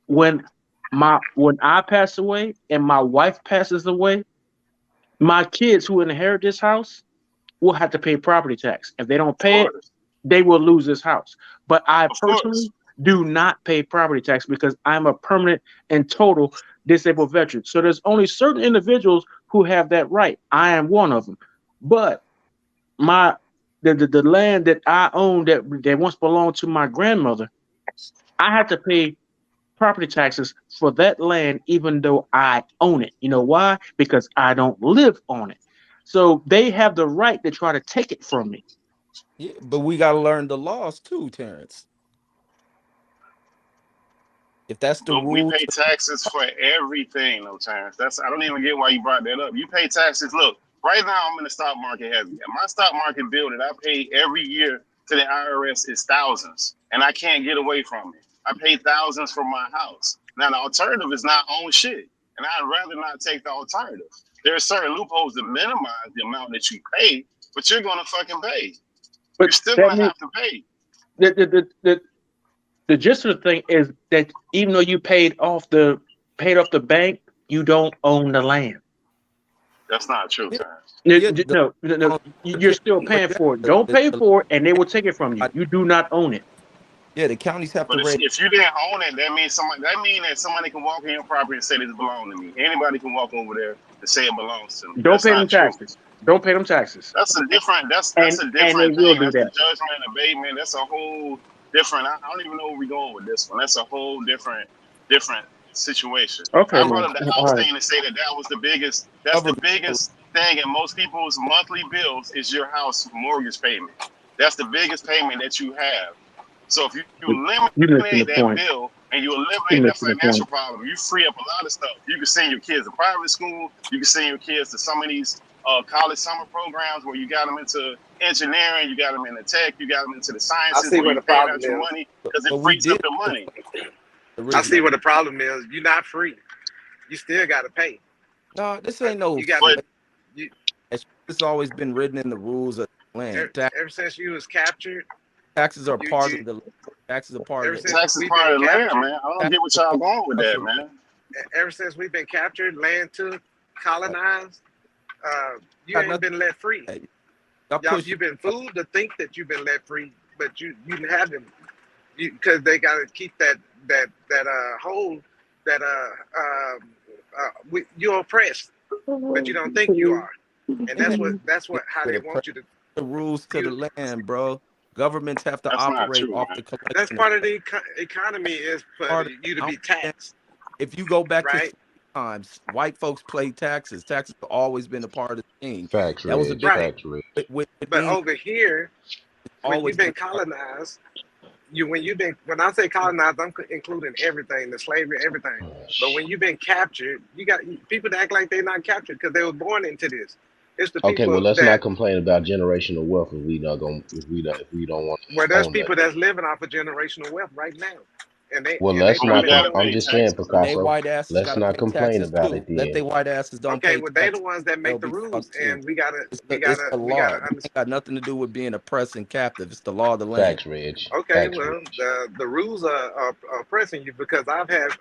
[SPEAKER 17] when I pass away and my wife passes away, my kids who inherit this house will have to pay property tax. If they don't pay it, they will lose this house. But I personally do not pay property tax because I'm a permanent and total disabled veteran. So there's only certain individuals who have that right. I am one of them. But the land that I own that once belonged to my grandmother, I have to pay property taxes for that land even though I own it. You know why? Because I don't live on it. So they have the right to try to take it from me.
[SPEAKER 15] Yeah, but we got to learn the laws too, Terrence. If that's the rule,
[SPEAKER 13] we pay taxes for everything, though, Terrence. I don't even get why you brought that up. You pay taxes. Look, right now I'm in the stock market heavy. My stock market bill that I pay every year to the IRS is thousands, and I can't get away from it. I pay thousands for my house. Now the alternative is not own shit, and I'd rather not take the alternative. There are certain loopholes that minimize the amount that you pay, but you're gonna fucking pay. But you're still gonna have to pay.
[SPEAKER 17] The gist of the thing is that even though you paid off the bank, you don't own the land.
[SPEAKER 13] That's not true, Terrence.
[SPEAKER 17] No, you're still paying for it. Don't pay for it, and they will take it from you. You do not own it.
[SPEAKER 15] Yeah, the counties have
[SPEAKER 13] to. If you didn't own it, that means that somebody can walk in your property and say this belongs to me. Anybody can walk over there and say it belongs to me.
[SPEAKER 17] Don't pay them taxes. Don't pay them taxes.
[SPEAKER 13] That's a different. That's a different thing. That's the judgment, abatement. That's a whole different. I don't even know where we're going with this one. That's a whole different situation.
[SPEAKER 17] Okay.
[SPEAKER 13] I brought up the house thing to say that was the biggest. That's the biggest thing in most people's monthly bills is your house mortgage payment. That's the biggest payment that you have. So if you eliminate that bill and you eliminate that financial problem, you free up a lot of stuff. You can send your kids to private school. You can send your kids to some of these college summer programs where you got them into engineering, you got them into tech, you got them into the sciences.
[SPEAKER 18] I see where the problem is.
[SPEAKER 13] Money because it frees up the money.
[SPEAKER 18] I see what the problem is. You're not free. You still got to pay.
[SPEAKER 15] No, this ain't no. It's always been written in the rules of the land.
[SPEAKER 18] Ever since you was captured.
[SPEAKER 15] Taxes are part of the taxes are part of it.
[SPEAKER 13] Taxes are part of the land, man. I don't get what y'all going with that, man.
[SPEAKER 18] Ever since we've been captured, land took, colonized, you ain't been let free. You've been fooled to think that you've been let free, but you haven't, because they got to keep that hold that you're oppressed, but you don't think you are, and that's what how they want you to.
[SPEAKER 15] The rules to the land, bro. Governments have to operate off the collection.
[SPEAKER 18] That's part of the economy is for you to be taxed.
[SPEAKER 15] If you go back to times, white folks pay taxes. Taxes have always been a part of the thing.
[SPEAKER 20] Facts,
[SPEAKER 15] that was a big
[SPEAKER 18] But over here, when you've been colonized, when I say colonized, I'm including everything, the slavery, everything. But when you've been captured, you got people that act like they're not captured because they were born into this. It's the
[SPEAKER 20] okay, well, let's not complain about generational wealth if we don't want.
[SPEAKER 18] Well, there's people that's living off of generational wealth right now, and they.
[SPEAKER 20] Well, let's not. I'm just saying, Picasso. Let's not complain about it.
[SPEAKER 15] Let they white asses don't.
[SPEAKER 18] Okay, well, they the ones that make the rules, and we gotta.
[SPEAKER 15] The law. It's got nothing to do with being oppressed and captive. It's the law of the land.
[SPEAKER 20] Facts, Reg.
[SPEAKER 18] Okay, well, the rules are oppressing you because I've had.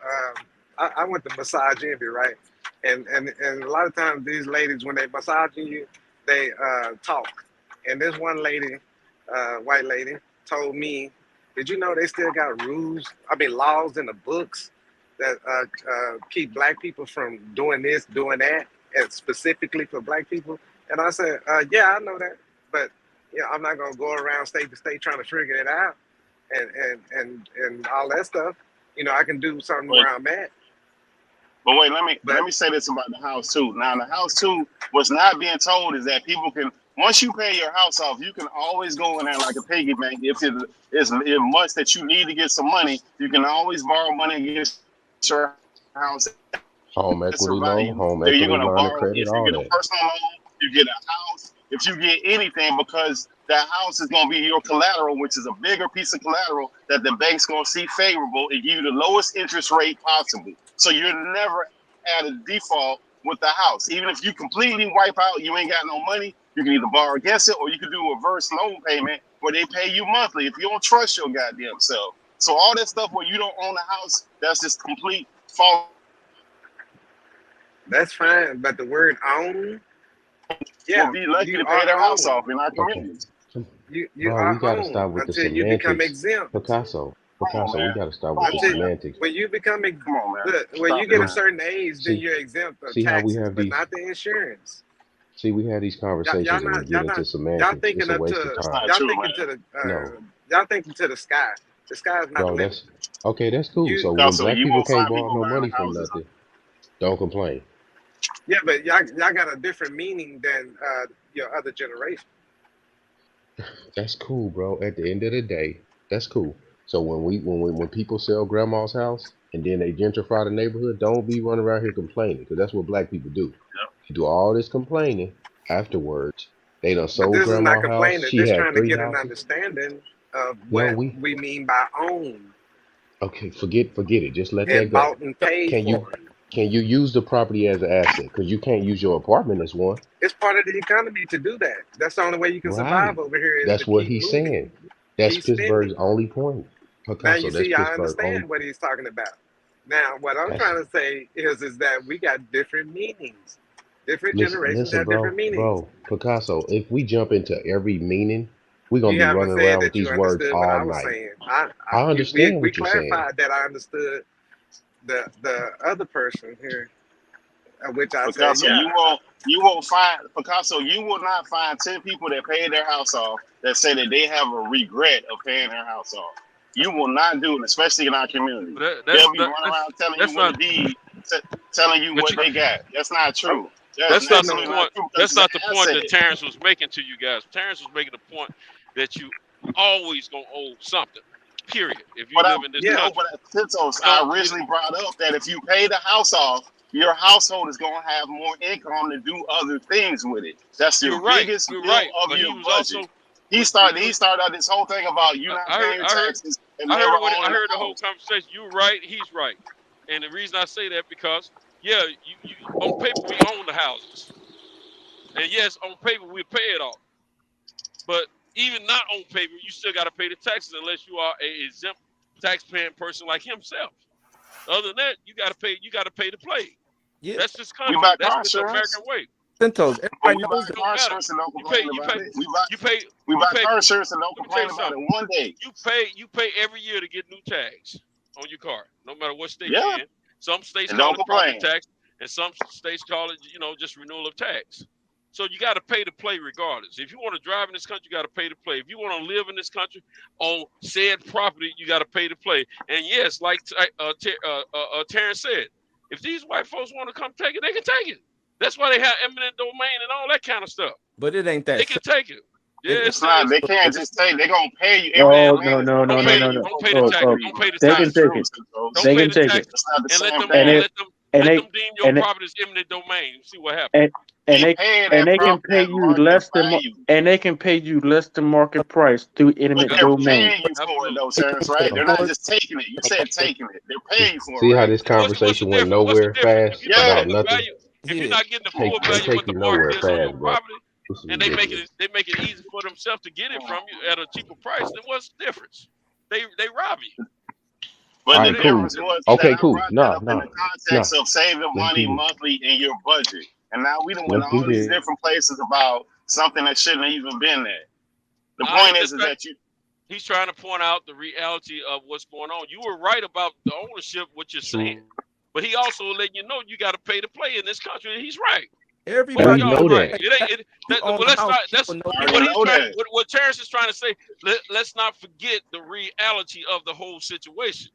[SPEAKER 18] I went to Massage Envy, right? And a lot of times these ladies, when they massaging you, they talk. And this one lady, white lady, told me, did you know they still got laws in the books that keep black people from doing this, doing that, and specifically for black people? And I said, yeah, I know that. But I'm not going to go around state to state trying to figure it out and all that stuff. I can do something where I'm at.
[SPEAKER 13] But wait, let me say this about the house too. Now, the house too, what's not being told is that people can, once you pay your house off, you can always go in there like a piggy bank. If it's much that you need to get some money, you can always borrow money against your house.
[SPEAKER 20] Home equity loan, home equity line of credit,
[SPEAKER 13] if you get a personal loan, you get a house. If you get anything, because that house is going to be your collateral, which is a bigger piece of collateral that the bank's going to see favorable and give you the lowest interest rate possible. So you're never at a default with the house. Even if you completely wipe out, you ain't got no money, you can either borrow against it or you can do a reverse loan payment where they pay you monthly if you don't trust your goddamn self. So all that stuff where you don't own a house, that's just complete false.
[SPEAKER 18] That's fine, but the word own, yeah,
[SPEAKER 13] will be lucky
[SPEAKER 18] you
[SPEAKER 13] to pay
[SPEAKER 18] are
[SPEAKER 13] their house
[SPEAKER 18] own.
[SPEAKER 13] off in our communities.
[SPEAKER 18] You
[SPEAKER 20] Bro, we
[SPEAKER 18] are
[SPEAKER 20] gotta stop
[SPEAKER 18] own
[SPEAKER 20] with the
[SPEAKER 18] until you become
[SPEAKER 20] semantics.
[SPEAKER 18] exempt.
[SPEAKER 20] Picasso,
[SPEAKER 13] Come on,
[SPEAKER 20] we
[SPEAKER 13] man.
[SPEAKER 20] gotta stop with the
[SPEAKER 18] Until
[SPEAKER 20] semantics.
[SPEAKER 18] when you become
[SPEAKER 13] Come on, man.
[SPEAKER 18] look, when
[SPEAKER 13] Stop
[SPEAKER 18] you
[SPEAKER 13] it,
[SPEAKER 18] get a
[SPEAKER 13] man.
[SPEAKER 18] certain age, then
[SPEAKER 20] See,
[SPEAKER 18] you're exempt of
[SPEAKER 20] see how we
[SPEAKER 18] taxes,
[SPEAKER 20] have
[SPEAKER 18] but
[SPEAKER 20] these.
[SPEAKER 18] not the insurance.
[SPEAKER 20] See, we have these conversations
[SPEAKER 18] Y'all
[SPEAKER 20] and we
[SPEAKER 18] not
[SPEAKER 20] get
[SPEAKER 18] y'all
[SPEAKER 20] into
[SPEAKER 18] not y'all
[SPEAKER 20] semantics.
[SPEAKER 18] thinking
[SPEAKER 20] It's a
[SPEAKER 18] up
[SPEAKER 20] waste
[SPEAKER 18] to
[SPEAKER 20] of
[SPEAKER 13] That's
[SPEAKER 20] time.
[SPEAKER 13] not
[SPEAKER 18] y'all
[SPEAKER 13] true,
[SPEAKER 18] thinking
[SPEAKER 13] man.
[SPEAKER 18] to the
[SPEAKER 20] No,
[SPEAKER 18] y'all thinking to the sky. The sky is not the
[SPEAKER 20] bro,
[SPEAKER 18] limit.
[SPEAKER 20] that's okay. That's cool.
[SPEAKER 18] You
[SPEAKER 20] So when
[SPEAKER 13] Also,
[SPEAKER 20] black
[SPEAKER 13] you
[SPEAKER 20] people
[SPEAKER 13] won't
[SPEAKER 20] can't
[SPEAKER 13] find
[SPEAKER 20] borrow
[SPEAKER 13] people
[SPEAKER 20] no
[SPEAKER 13] buying
[SPEAKER 20] money from
[SPEAKER 13] houses.
[SPEAKER 20] nothing, don't complain.
[SPEAKER 18] yeah, but y'all got a different meaning than your other generation.
[SPEAKER 20] That's cool, bro. At the end of the day, that's cool. So when people sell grandma's house and then they gentrify the neighborhood, don't be running around here complaining because that's what black people do.
[SPEAKER 13] Yep.
[SPEAKER 20] They do all this complaining afterwards. They done
[SPEAKER 18] But
[SPEAKER 20] sold
[SPEAKER 18] this is not
[SPEAKER 20] grandma's house.
[SPEAKER 18] complaining.
[SPEAKER 20] She
[SPEAKER 18] This
[SPEAKER 20] had
[SPEAKER 18] trying to
[SPEAKER 20] 3
[SPEAKER 18] get an
[SPEAKER 20] houses.
[SPEAKER 18] understanding of
[SPEAKER 20] Well,
[SPEAKER 18] what we mean by own
[SPEAKER 20] okay, forget it. Just let that
[SPEAKER 18] and
[SPEAKER 20] go.
[SPEAKER 18] bought and paid
[SPEAKER 20] Can you
[SPEAKER 18] for.
[SPEAKER 20] can you use the property as an asset? Because you can't use your apartment as one.
[SPEAKER 18] It's part of the economy to do that. That's the only way you can
[SPEAKER 20] Right.
[SPEAKER 18] survive over here is to
[SPEAKER 20] That's what
[SPEAKER 18] keep
[SPEAKER 20] he's
[SPEAKER 18] moving,
[SPEAKER 20] saying. That's
[SPEAKER 18] keep
[SPEAKER 20] Pittsburgh's
[SPEAKER 18] spending.
[SPEAKER 20] only point.
[SPEAKER 18] Now
[SPEAKER 20] Picasso,
[SPEAKER 18] you
[SPEAKER 20] that's
[SPEAKER 18] see, I
[SPEAKER 20] Pittsburgh's only.
[SPEAKER 18] understand what he's talking about. Now, what I'm
[SPEAKER 20] That's
[SPEAKER 18] trying to say is that we got different meanings. Different generations
[SPEAKER 20] listen,
[SPEAKER 18] have different meanings.
[SPEAKER 20] Picasso. If we jump into every meaning, we're gonna
[SPEAKER 18] You
[SPEAKER 20] be
[SPEAKER 18] haven't
[SPEAKER 20] running
[SPEAKER 18] said
[SPEAKER 20] around with
[SPEAKER 18] that you
[SPEAKER 20] these words
[SPEAKER 18] understood what
[SPEAKER 20] all
[SPEAKER 18] I was
[SPEAKER 20] night.
[SPEAKER 18] saying.
[SPEAKER 20] I understand
[SPEAKER 18] We
[SPEAKER 20] what you're saying.
[SPEAKER 18] clarified that I understood the other person here, which I said,
[SPEAKER 13] Picasso,
[SPEAKER 18] yeah.
[SPEAKER 13] you won't find Picasso. You will not find 10 people that paid their house off that say that they have a regret of paying their house off. You will not do it, especially in our community. They'll be running around telling you what the deed, telling you what they got. That's not true.
[SPEAKER 19] That's not the
[SPEAKER 13] absolutely
[SPEAKER 19] point.
[SPEAKER 13] true,
[SPEAKER 19] That's
[SPEAKER 13] because
[SPEAKER 19] not
[SPEAKER 13] it's
[SPEAKER 19] the
[SPEAKER 13] an
[SPEAKER 19] point that
[SPEAKER 13] asset.
[SPEAKER 19] Terrence was making to you guys. Terrence was making the point that you always gonna owe something. Period. If you live in this country.
[SPEAKER 13] I originally brought up that if you pay the house off, your household is gonna have more income to do other things with it. That's your biggest bill of your budget. He started out this whole thing about you not paying your taxes.
[SPEAKER 19] I heard the whole conversation. You're right. He's right. And the reason I say that because you on paper we own the houses, and yes, on paper we pay it off. But even not on paper, you still got to pay the taxes unless you are a exempt tax-paying person like himself. Other than that, you got to pay. You got to pay to play. Yeah, that's just country. That's the American way.
[SPEAKER 15] Centos, everybody
[SPEAKER 13] knows that. Car insurance and don't complain about it. We buy car insurance and don't complain about it one day.
[SPEAKER 19] You pay every year to get new tags on your car, no matter what state you're in. Some states
[SPEAKER 13] and
[SPEAKER 19] call it property tax, and some states call it, just renewal of tax. So you got to pay to play regardless. If you want to drive in this country, you got to pay to play. If you want to live in this country on said property, you got to pay to play. And yes, like Terrence said, if these white folks want to come take it, they can take it. That's why they have eminent domain and all that kind of stuff.
[SPEAKER 15] But it ain't that.
[SPEAKER 19] They can take it. Yeah,
[SPEAKER 13] it's not. They can't just take. They're gonna pay you.
[SPEAKER 17] No.
[SPEAKER 19] Don't pay the tax. Don't pay the
[SPEAKER 17] They
[SPEAKER 19] tax.
[SPEAKER 17] can take it.
[SPEAKER 19] Don't
[SPEAKER 17] They
[SPEAKER 19] pay
[SPEAKER 17] can
[SPEAKER 19] the
[SPEAKER 17] take
[SPEAKER 19] tax.
[SPEAKER 17] it.
[SPEAKER 19] And let them deem your property as eminent domain. See what happens.
[SPEAKER 17] And they can pay you less than market price through eminent domain.
[SPEAKER 13] They're paying you for it, though, Terrence. Right? They're not just taking it. You said taking it. They're paying you for it.
[SPEAKER 20] See how this conversation went nowhere fast about nothing.
[SPEAKER 19] If you're not getting the full value of what the market is on your property, and they make it easy for themselves to get it from you at a cheaper price, then what's the difference? They rob you.
[SPEAKER 13] But the difference was that I brought that up in the context of saving money monthly in your budget. And now we done went to all these different places about something that shouldn't have even been there. The point is that
[SPEAKER 19] he's trying to point out the reality of what's going on. You were right about the ownership, what you're saying. But he also letting you know you got to pay to play in this country, and he's right.
[SPEAKER 20] Everybody know that.
[SPEAKER 19] What Terrence is trying to say, let's not forget the reality of the whole situation.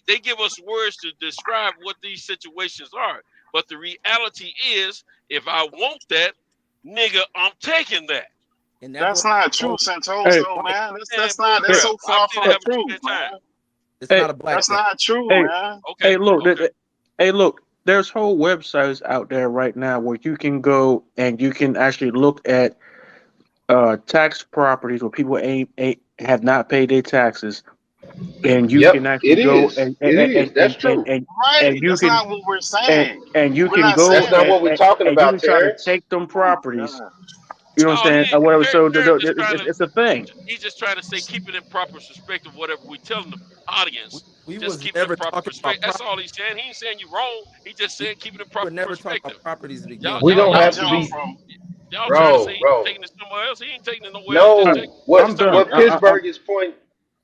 [SPEAKER 19] They give us words to describe what these situations are. But the reality is, if I want that, nigga, I'm taking that.
[SPEAKER 13] And that's not true, Santoso, man. That's so far from the truth, man.
[SPEAKER 15] It's not a black
[SPEAKER 13] That's
[SPEAKER 15] thing.
[SPEAKER 13] not true, man.
[SPEAKER 17] Look, there's whole websites out there right now where you can go and you can actually look at tax properties where people have not paid their taxes, and you
[SPEAKER 20] Yep,
[SPEAKER 17] can
[SPEAKER 20] it
[SPEAKER 17] actually go
[SPEAKER 20] is. It is. That's true.
[SPEAKER 13] Right.
[SPEAKER 17] and you
[SPEAKER 13] That's
[SPEAKER 17] can
[SPEAKER 13] not what we're saying.
[SPEAKER 17] and you
[SPEAKER 13] We're
[SPEAKER 17] can
[SPEAKER 13] not
[SPEAKER 17] go
[SPEAKER 20] That's
[SPEAKER 13] saying
[SPEAKER 20] not
[SPEAKER 13] that.
[SPEAKER 20] what we're talking
[SPEAKER 17] and you
[SPEAKER 20] about,
[SPEAKER 17] can try to
[SPEAKER 20] Terrence.
[SPEAKER 17] take them properties.
[SPEAKER 13] God.
[SPEAKER 17] You know what
[SPEAKER 19] Oh,
[SPEAKER 17] I'm saying? Or whatever. So
[SPEAKER 19] Terrence just trying to.
[SPEAKER 17] it's a thing.
[SPEAKER 19] He's just trying to say keep it in proper perspective. Whatever we telling the audience,
[SPEAKER 15] We
[SPEAKER 19] just
[SPEAKER 15] was
[SPEAKER 19] keep it in
[SPEAKER 15] never
[SPEAKER 19] proper
[SPEAKER 15] talking about
[SPEAKER 19] perspective. That's all
[SPEAKER 15] property.
[SPEAKER 19] he's saying. He ain't saying you wrong. He just saying keep it in
[SPEAKER 15] We
[SPEAKER 19] proper
[SPEAKER 15] were never talking
[SPEAKER 19] perspective.
[SPEAKER 15] about properties to
[SPEAKER 19] Y'all,
[SPEAKER 15] begin
[SPEAKER 20] We
[SPEAKER 15] with.
[SPEAKER 19] y'all,
[SPEAKER 20] don't
[SPEAKER 19] y'all,
[SPEAKER 20] have to
[SPEAKER 13] Jump
[SPEAKER 20] be,
[SPEAKER 13] from
[SPEAKER 19] y'all trying to say he's
[SPEAKER 20] bro.
[SPEAKER 19] taking it somewhere else. He ain't taking it nowhere. He just
[SPEAKER 20] No,
[SPEAKER 19] taking. He
[SPEAKER 17] I'm
[SPEAKER 19] just
[SPEAKER 20] what
[SPEAKER 19] telling
[SPEAKER 17] done.
[SPEAKER 19] the
[SPEAKER 20] what
[SPEAKER 19] truth.
[SPEAKER 20] Pittsburgh is point.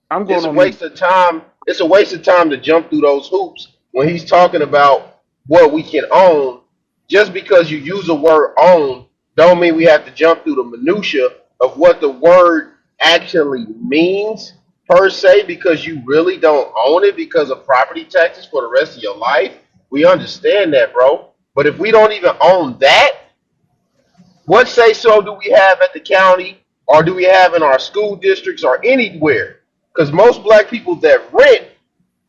[SPEAKER 17] I'm going
[SPEAKER 20] It's a
[SPEAKER 17] on mute.
[SPEAKER 20] waste of time. It's a waste of time to jump through those hoops when he's talking about what we can own. Just because you use a word own, don't mean we have to jump through the minutia of what the word actually means per se. Because you really don't own it because of property taxes for the rest of your life. We understand that, bro. But if we don't even own that, what say so do we have at the county or do we have in our school districts or anywhere? Because most black people that rent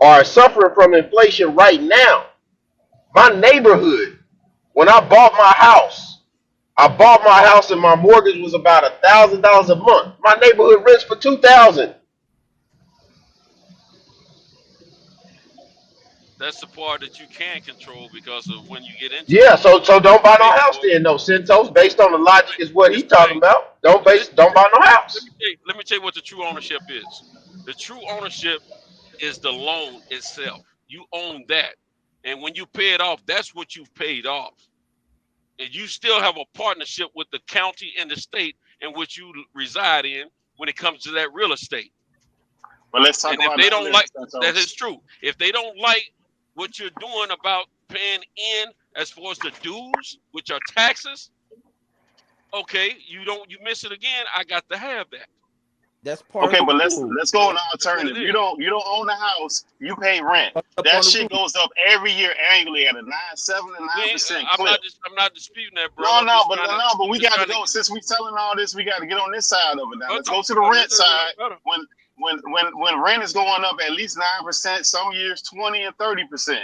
[SPEAKER 20] are suffering from inflation right now. My neighborhood, when I bought my house and my mortgage was about $1,000 a month. My neighborhood rents for $2,000.
[SPEAKER 19] That's the part that you can control because of when you get into it.
[SPEAKER 20] Yeah, so don't buy no
[SPEAKER 19] Pay
[SPEAKER 20] house
[SPEAKER 19] for it.
[SPEAKER 20] then, no Centos. Based on the logic is what
[SPEAKER 19] This
[SPEAKER 20] he
[SPEAKER 19] the
[SPEAKER 20] talking
[SPEAKER 19] thing.
[SPEAKER 20] about.
[SPEAKER 19] This,
[SPEAKER 20] Don't buy no house.
[SPEAKER 19] let me tell you what the true ownership is. The true ownership is the loan itself. You own that. And when you pay it off, that's what you've paid off. And you still have a partnership with the county and the state in which you reside in when it comes to that real estate.
[SPEAKER 13] But let's talk
[SPEAKER 19] And if
[SPEAKER 13] about
[SPEAKER 19] they
[SPEAKER 13] the
[SPEAKER 19] don't
[SPEAKER 13] other
[SPEAKER 19] like,
[SPEAKER 13] Santos.
[SPEAKER 19] that is true. If they don't like what you're doing about paying in as far as the dues, which are taxes, okay, you miss it again. I got to have that.
[SPEAKER 15] That's part
[SPEAKER 13] Okay,
[SPEAKER 15] of the
[SPEAKER 13] but
[SPEAKER 15] rule.
[SPEAKER 13] let's go on the
[SPEAKER 19] That's what it
[SPEAKER 13] alternative.
[SPEAKER 19] is.
[SPEAKER 13] You don't own the house. You pay rent.
[SPEAKER 15] Up
[SPEAKER 13] That
[SPEAKER 15] on the
[SPEAKER 13] shit
[SPEAKER 15] roof.
[SPEAKER 13] goes up every year annually at a 7 to 9% clip.
[SPEAKER 19] I'm not disputing that, bro.
[SPEAKER 13] No, but we got to go.
[SPEAKER 19] to
[SPEAKER 13] Since we telling all this, we got to get on this side of it now.
[SPEAKER 19] Well,
[SPEAKER 13] Let's
[SPEAKER 19] talk
[SPEAKER 13] go to the
[SPEAKER 19] about it.
[SPEAKER 13] rent side.
[SPEAKER 19] Better.
[SPEAKER 13] When rent is going up at least 9%, some years 20 and 30%.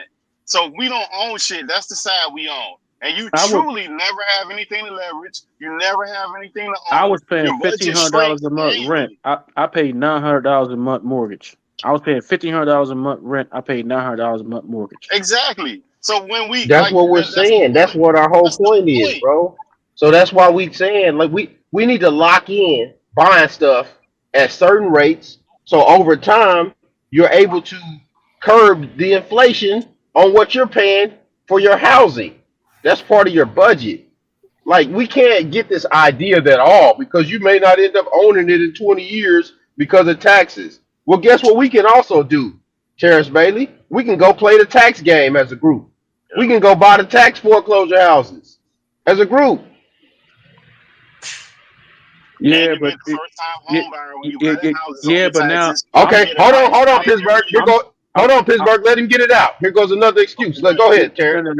[SPEAKER 13] So we don't own shit. That's the side we own. And you truly never have anything to leverage. You never have anything to own.
[SPEAKER 17] I was paying
[SPEAKER 13] Your budget
[SPEAKER 17] $1,500 a month rent. I paid $900 a month mortgage. I was paying $1,500 a month rent. I paid $900 a month mortgage.
[SPEAKER 13] Exactly. So when we
[SPEAKER 20] That's what we're saying. That's what our whole point is, bro. So that's why we saying like we need to lock in buying stuff at certain rates. So over time, you're able to curb the inflation on what you're paying for your housing. That's part of your budget. Like we can't get this idea that all because you may not end up owning it in 20 years because of taxes. Well, guess what we can also do, Terrence Bailey? We can go play the tax game as a group. We can go buy the tax foreclosure houses as a group.
[SPEAKER 17] Yeah, but but now
[SPEAKER 20] okay, hold on, Pittsburgh. Hold on, Pittsburgh. Let him get it out. Here goes another excuse. Go ahead, Terrence.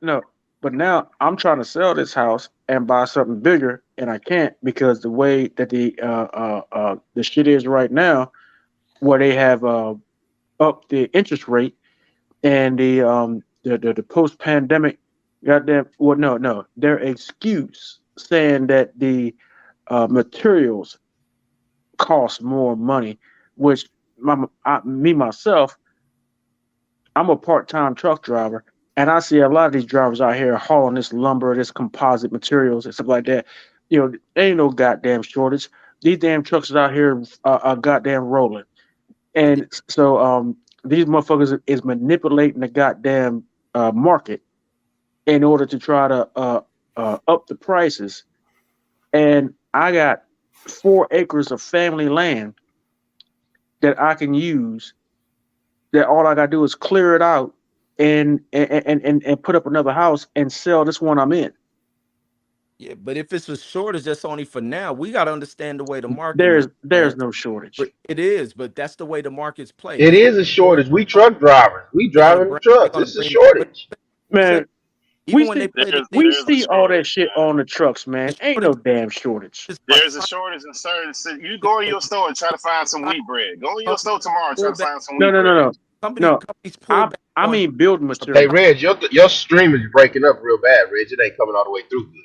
[SPEAKER 17] No. But now I'm trying to sell this house and buy something bigger, and I can't because the way that the shit is right now, where they have upped the interest rate and the post pandemic, goddamn. Well, no, their excuse saying that the materials cost more money, which myself, I'm a part-time truck driver. And I see a lot of these drivers out here hauling this lumber, this composite materials, and stuff like that. You know, there ain't no goddamn shortage. These damn trucks is out here are goddamn rolling. And so these motherfuckers is manipulating the goddamn market in order to try to up the prices. And I got 4 acres of family land that I can use, that all I got to do is clear it out and put up another house and sell this one I'm in.
[SPEAKER 15] Yeah, but if it's a shortage, that's only for now. We got to understand the way the market.
[SPEAKER 17] There's no shortage.
[SPEAKER 15] It is, but that's the way the market's played.
[SPEAKER 20] It is a shortage. We truck drivers. We driving the trucks. It's a shortage.
[SPEAKER 17] Man,
[SPEAKER 15] even when they play
[SPEAKER 17] we see all that shit on the trucks, man. Ain't no damn shortage.
[SPEAKER 13] There's a shortage in certain cities. You go in your store and try to find some wheat bread. Go in your store tomorrow and try to find some wheat bread.
[SPEAKER 17] No. I mean building material.
[SPEAKER 20] Hey, Reg, your stream is breaking up real bad, Reg. It ain't coming all the way through good.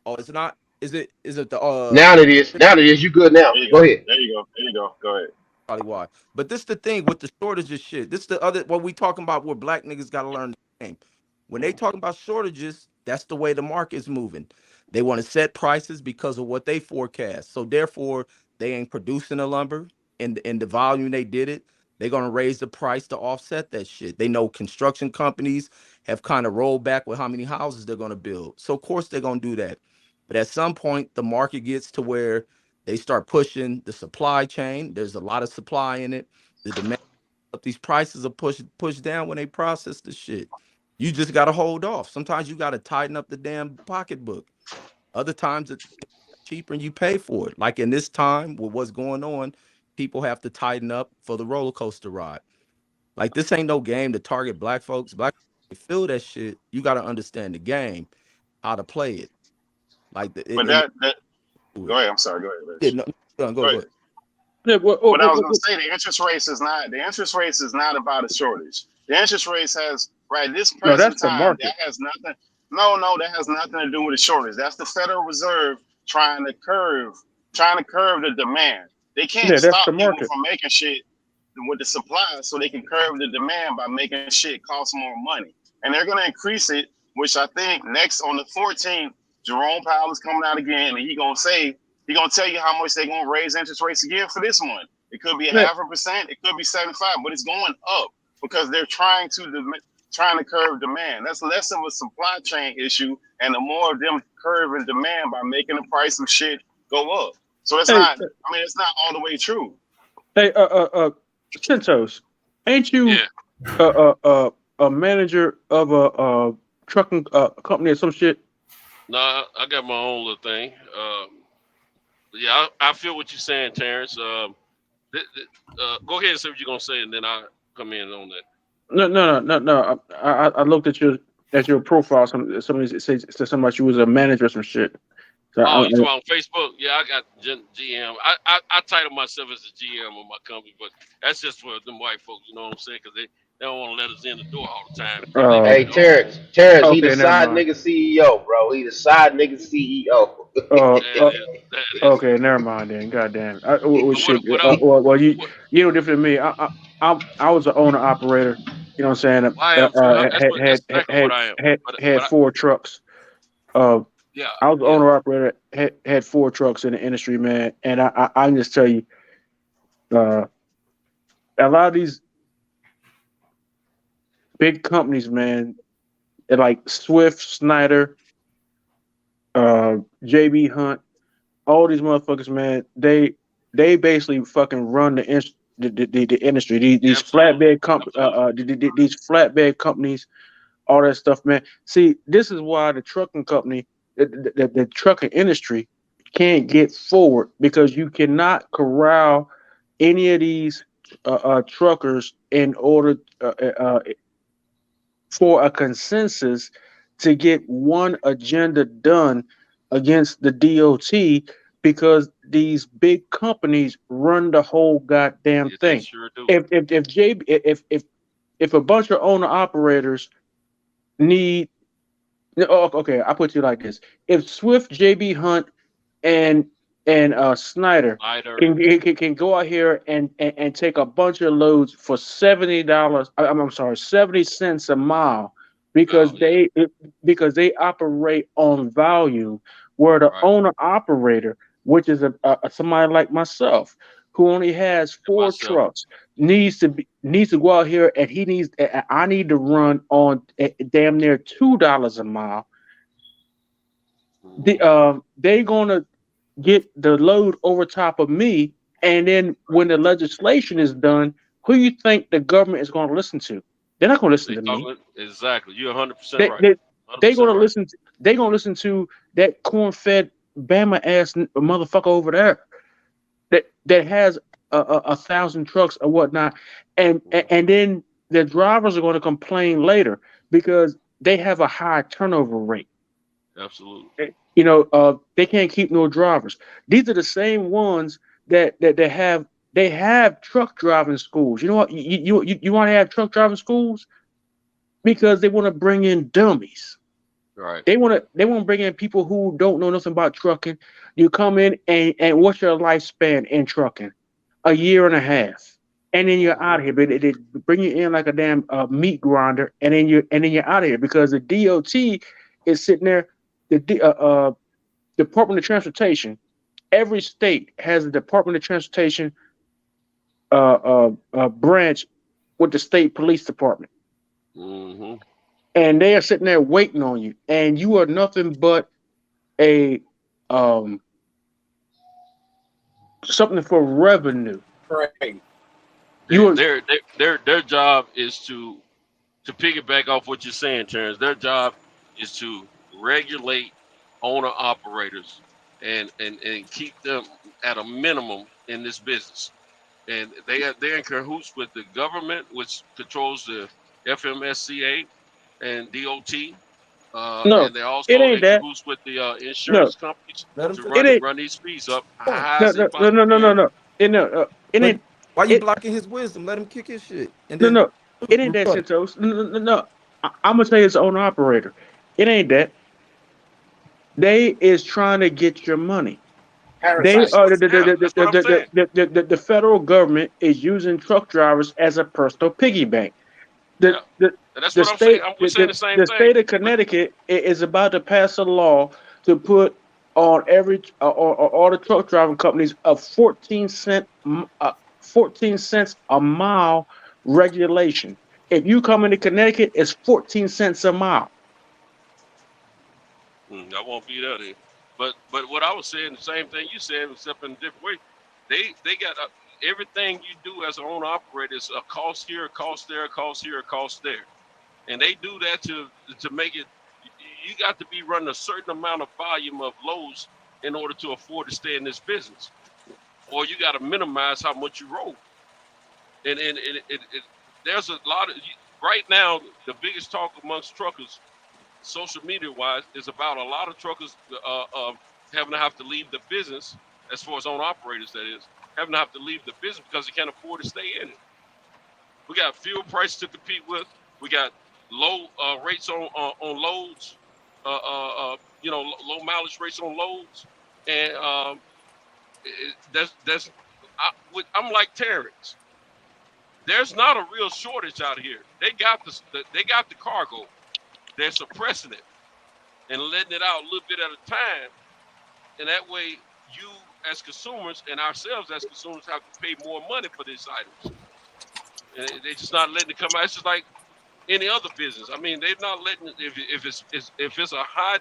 [SPEAKER 15] Oh, it's not? Is it the
[SPEAKER 20] Now it is. You good now. Go ahead.
[SPEAKER 13] There you go. Go ahead.
[SPEAKER 15] probably why. But this the thing with the shortages shit. This the other what we talking about where black niggas gotta learn the game. When they talking about shortages, that's the way the market's moving. They want to set prices because of what they forecast. So therefore, they ain't producing the lumber in the volume they did it. They're gonna raise the price to offset that shit. They know construction companies have kind of rolled back with how many houses they're gonna build. So of course they're gonna do that. But at some point, the market gets to where they start pushing the supply chain. There's a lot of supply in it. The demand, these prices are pushed down when they process the shit. You just got to hold off. Sometimes you got to tighten up the damn pocketbook. Other times it's cheaper and you pay for it. Like in this time with what's going on, people have to tighten up for the roller coaster ride. Like this ain't no game to target black folks. Black folks feel that shit. You got to understand the game, how to play it. Like
[SPEAKER 13] but go ahead. I'm sorry. Go ahead.
[SPEAKER 15] Yeah, no, go ahead.
[SPEAKER 13] Yeah, what I was going to say, the interest rate is not about a shortage. The interest rate has this present time that has nothing. No, that has nothing to do with the shortage. That's the Federal Reserve trying to curb the demand. They can't stop people from making shit with the supply, so they can curb the demand by making shit cost more money. And they're going to increase it, which I think next on the 14th. Jerome Powell is coming out again, and he's gonna tell you how much they're gonna raise interest rates again for this one. It could be 0.5%, it could be 75, but it's going up because they're trying to curb demand. That's less of a supply chain issue, and the more of them curbing demand by making the price of shit go up. So it's not all the way true.
[SPEAKER 17] Hey, Chintos, ain't you a manager of a trucking company or some shit?
[SPEAKER 19] No, I got my own little thing. Yeah, I feel what you're saying, Terrence. Go ahead and say what you're gonna say, and then I'll come in on that.
[SPEAKER 17] No. I looked at your profile. Somebody said something about you was a manager or some shit. So
[SPEAKER 19] you talking on Facebook? Yeah, I got GM. I title myself as a GM of my company, but that's just for them white folks. You know what I'm saying? Because they don't want to let us in the door all the time.
[SPEAKER 20] Hey, Terrence, he the side nigga CEO, bro. He the side nigga CEO.
[SPEAKER 17] Okay, never mind then. Goddamn. Well, you know different than me. I was an owner operator. You know what I'm saying? Had 4 trucks. I was the owner operator. Had 4 trucks in the industry, man. And I can just tell you, a lot of these big companies, man, like Swift, Snyder, JB Hunt, all these motherfuckers, man, they basically fucking run the industry. These flatbed companies, all that stuff, man. See, this is why the trucking company, the trucking industry can't get forward, because you cannot corral any of these truckers in order for a consensus to get one agenda done against the DOT, because these big companies run the whole goddamn thing. Sure do. If a bunch of owner operators need, okay, I put it like this: if Swift, JB Hunt, and Snyder can go out here and take a bunch of loads for $70. 70 cents a mile, because they operate on volume, where the owner operator, which is somebody like myself, who only has 4 trucks, needs to go out here, and I need to run on damn near $2 a mile. They're gonna get the load over top of me, and then when the legislation is done, who you think the government is going to listen to? They're not going to listen to me.
[SPEAKER 19] Exactly, you're 100% right.
[SPEAKER 17] They're going to listen. They're going to listen to that corn-fed Bama ass motherfucker over there that has 1,000 trucks or whatnot, and then the drivers are going to complain later because they have a high turnover rate.
[SPEAKER 19] Absolutely.
[SPEAKER 17] You know, they can't keep no drivers. These are the same ones that have truck driving schools. You know what? You want to have truck driving schools because they want to bring in dummies.
[SPEAKER 19] Right.
[SPEAKER 17] They want to bring in people who don't know nothing about trucking. You come in and what's your lifespan in trucking? a year and a half, and then you're out of here. But they bring you in like a damn meat grinder, and then you're out of here because the DOT is sitting there. The Department of Transportation. Every state has a Department of Transportation branch with the state police department, and they are sitting there waiting on you, and you are nothing but a something for revenue.
[SPEAKER 18] Right.
[SPEAKER 19] Their job is to piggyback off what you're saying, Terrence. Their job is to regulate owner operators and keep them at a minimum in this business. And they're in cahoots with the government, which controls the FMCSA and DOT.
[SPEAKER 17] No,
[SPEAKER 19] and they're also
[SPEAKER 17] it ain't
[SPEAKER 19] in
[SPEAKER 17] that.
[SPEAKER 19] cahoots with the insurance companies to run these fees up high as they
[SPEAKER 17] No. It ain't.
[SPEAKER 15] Why you blocking his wisdom? Let him kick his shit. And then
[SPEAKER 17] No. It ain't that, Santos. No. I'm gonna say it's owner operator. It ain't that. They is trying to get your money. They are the federal government is using truck drivers as a personal piggy bank. The state of Connecticut is about to pass a law to put on all the truck driving companies a 14 cents a mile regulation. If you come into Connecticut, it's 14 cents a mile.
[SPEAKER 19] I won't be there then. But what I was saying, the same thing you said, except in a different way. They got everything you do as an owner operator is a cost here, a cost there, a cost here, a cost there, and they do that to make it. You got to be running a certain amount of volume of loads in order to afford to stay in this business, or you got to minimize how much you roll. And there's a lot of right now. The biggest talk amongst truckers, social media wise, is about a lot of truckers having to have to leave the business, as far as owner operators that is, having to have to leave the business because they can't afford to stay in it. We got fuel prices to compete with. We got low rates on loads, low mileage rates on loads, and I'm like Terrence. There's not a real shortage out here. They got the cargo. They're suppressing it and letting it out a little bit at a time, and that way you as consumers and ourselves as consumers have to pay more money for these items, and they're just not letting it come out. It's just like any other business. I mean, they're not letting it, if it's a high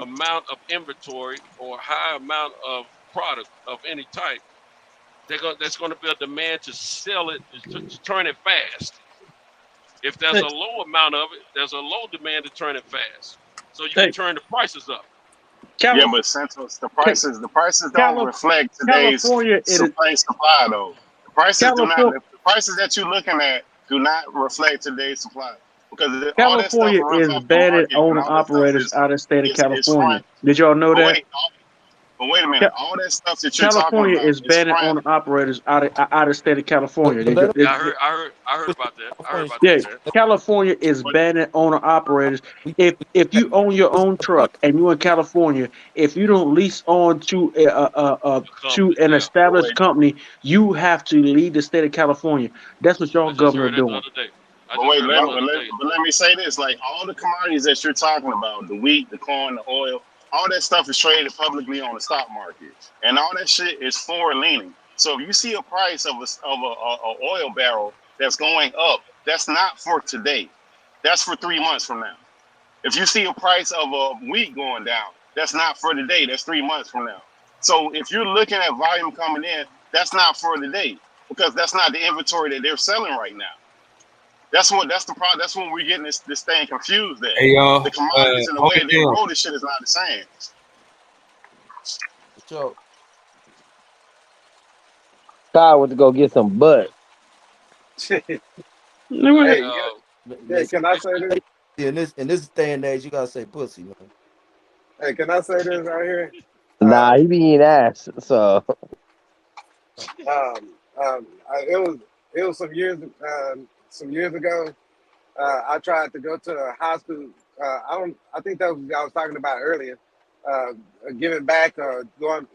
[SPEAKER 19] amount of inventory or high amount of product of any type, there's going to be a demand to sell it, to turn it fast. If there's a low amount of it, there's a low demand to turn it fast, so you can turn the prices up.
[SPEAKER 13] Yeah, but Santos, the prices don't reflect today's supply though. The prices that you're looking at do not reflect today's supply, because
[SPEAKER 17] California is banning owner operators out of the state of California. Did y'all know that?
[SPEAKER 13] But wait a minute, all that stuff that you're talking
[SPEAKER 17] California
[SPEAKER 13] about
[SPEAKER 17] is banning owner operators out of the state of California.
[SPEAKER 19] I heard about that.
[SPEAKER 17] California is banning owner operators. If you own your own truck and you're in California, if you don't lease on to an established company, you have to leave the state of California. That's what y'all governor doing.
[SPEAKER 13] But wait, let me say this: like all the commodities that you're talking about, the wheat, the corn, the oil, all that stuff is traded publicly on the stock market, and all that shit is forward leaning. So if you see a price of a oil barrel that's going up, that's not for today. That's for 3 months from now. If you see a price of a wheat going down, that's not for today. That's 3 months from now. So if you're looking at volume coming in, that's not for today, because that's not the inventory that they're selling right now. That's the problem. That's when we're getting this thing confused there.
[SPEAKER 21] Hey, y'all.
[SPEAKER 13] The commodities and the way they roll this shit is not the same.
[SPEAKER 5] So, Kyle went to go get some butt.
[SPEAKER 18] Hey, can I say this?
[SPEAKER 15] Yeah, in this day and age, you gotta say pussy, man.
[SPEAKER 18] Hey, can I say this right here?
[SPEAKER 5] Nah, he be eating ass. So,
[SPEAKER 18] it was some years ago. I tried to go to a high school. I think that was what I was talking about earlier. giving back or going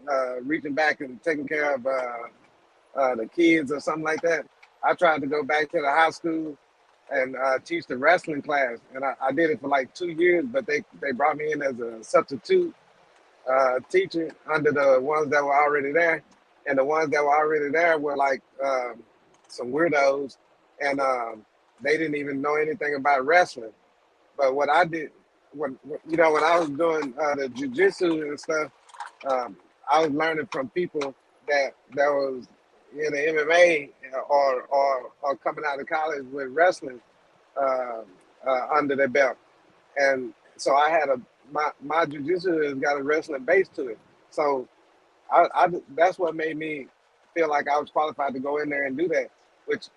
[SPEAKER 18] reaching back and taking care of the kids or something like that. I tried to go back to the high school and teach the wrestling class, and I did it for like 2 years, but they brought me in as a substitute teacher under the ones that were already there, and the ones that were already there were like some weirdos, and they didn't even know anything about wrestling. But what I did, when I was doing the jujitsu and stuff, I was learning from people that was in the MMA or coming out of college with wrestling under their belt, and so I had my jujitsu has got a wrestling base to it. So I that's what made me feel like I was qualified to go in there and do that, which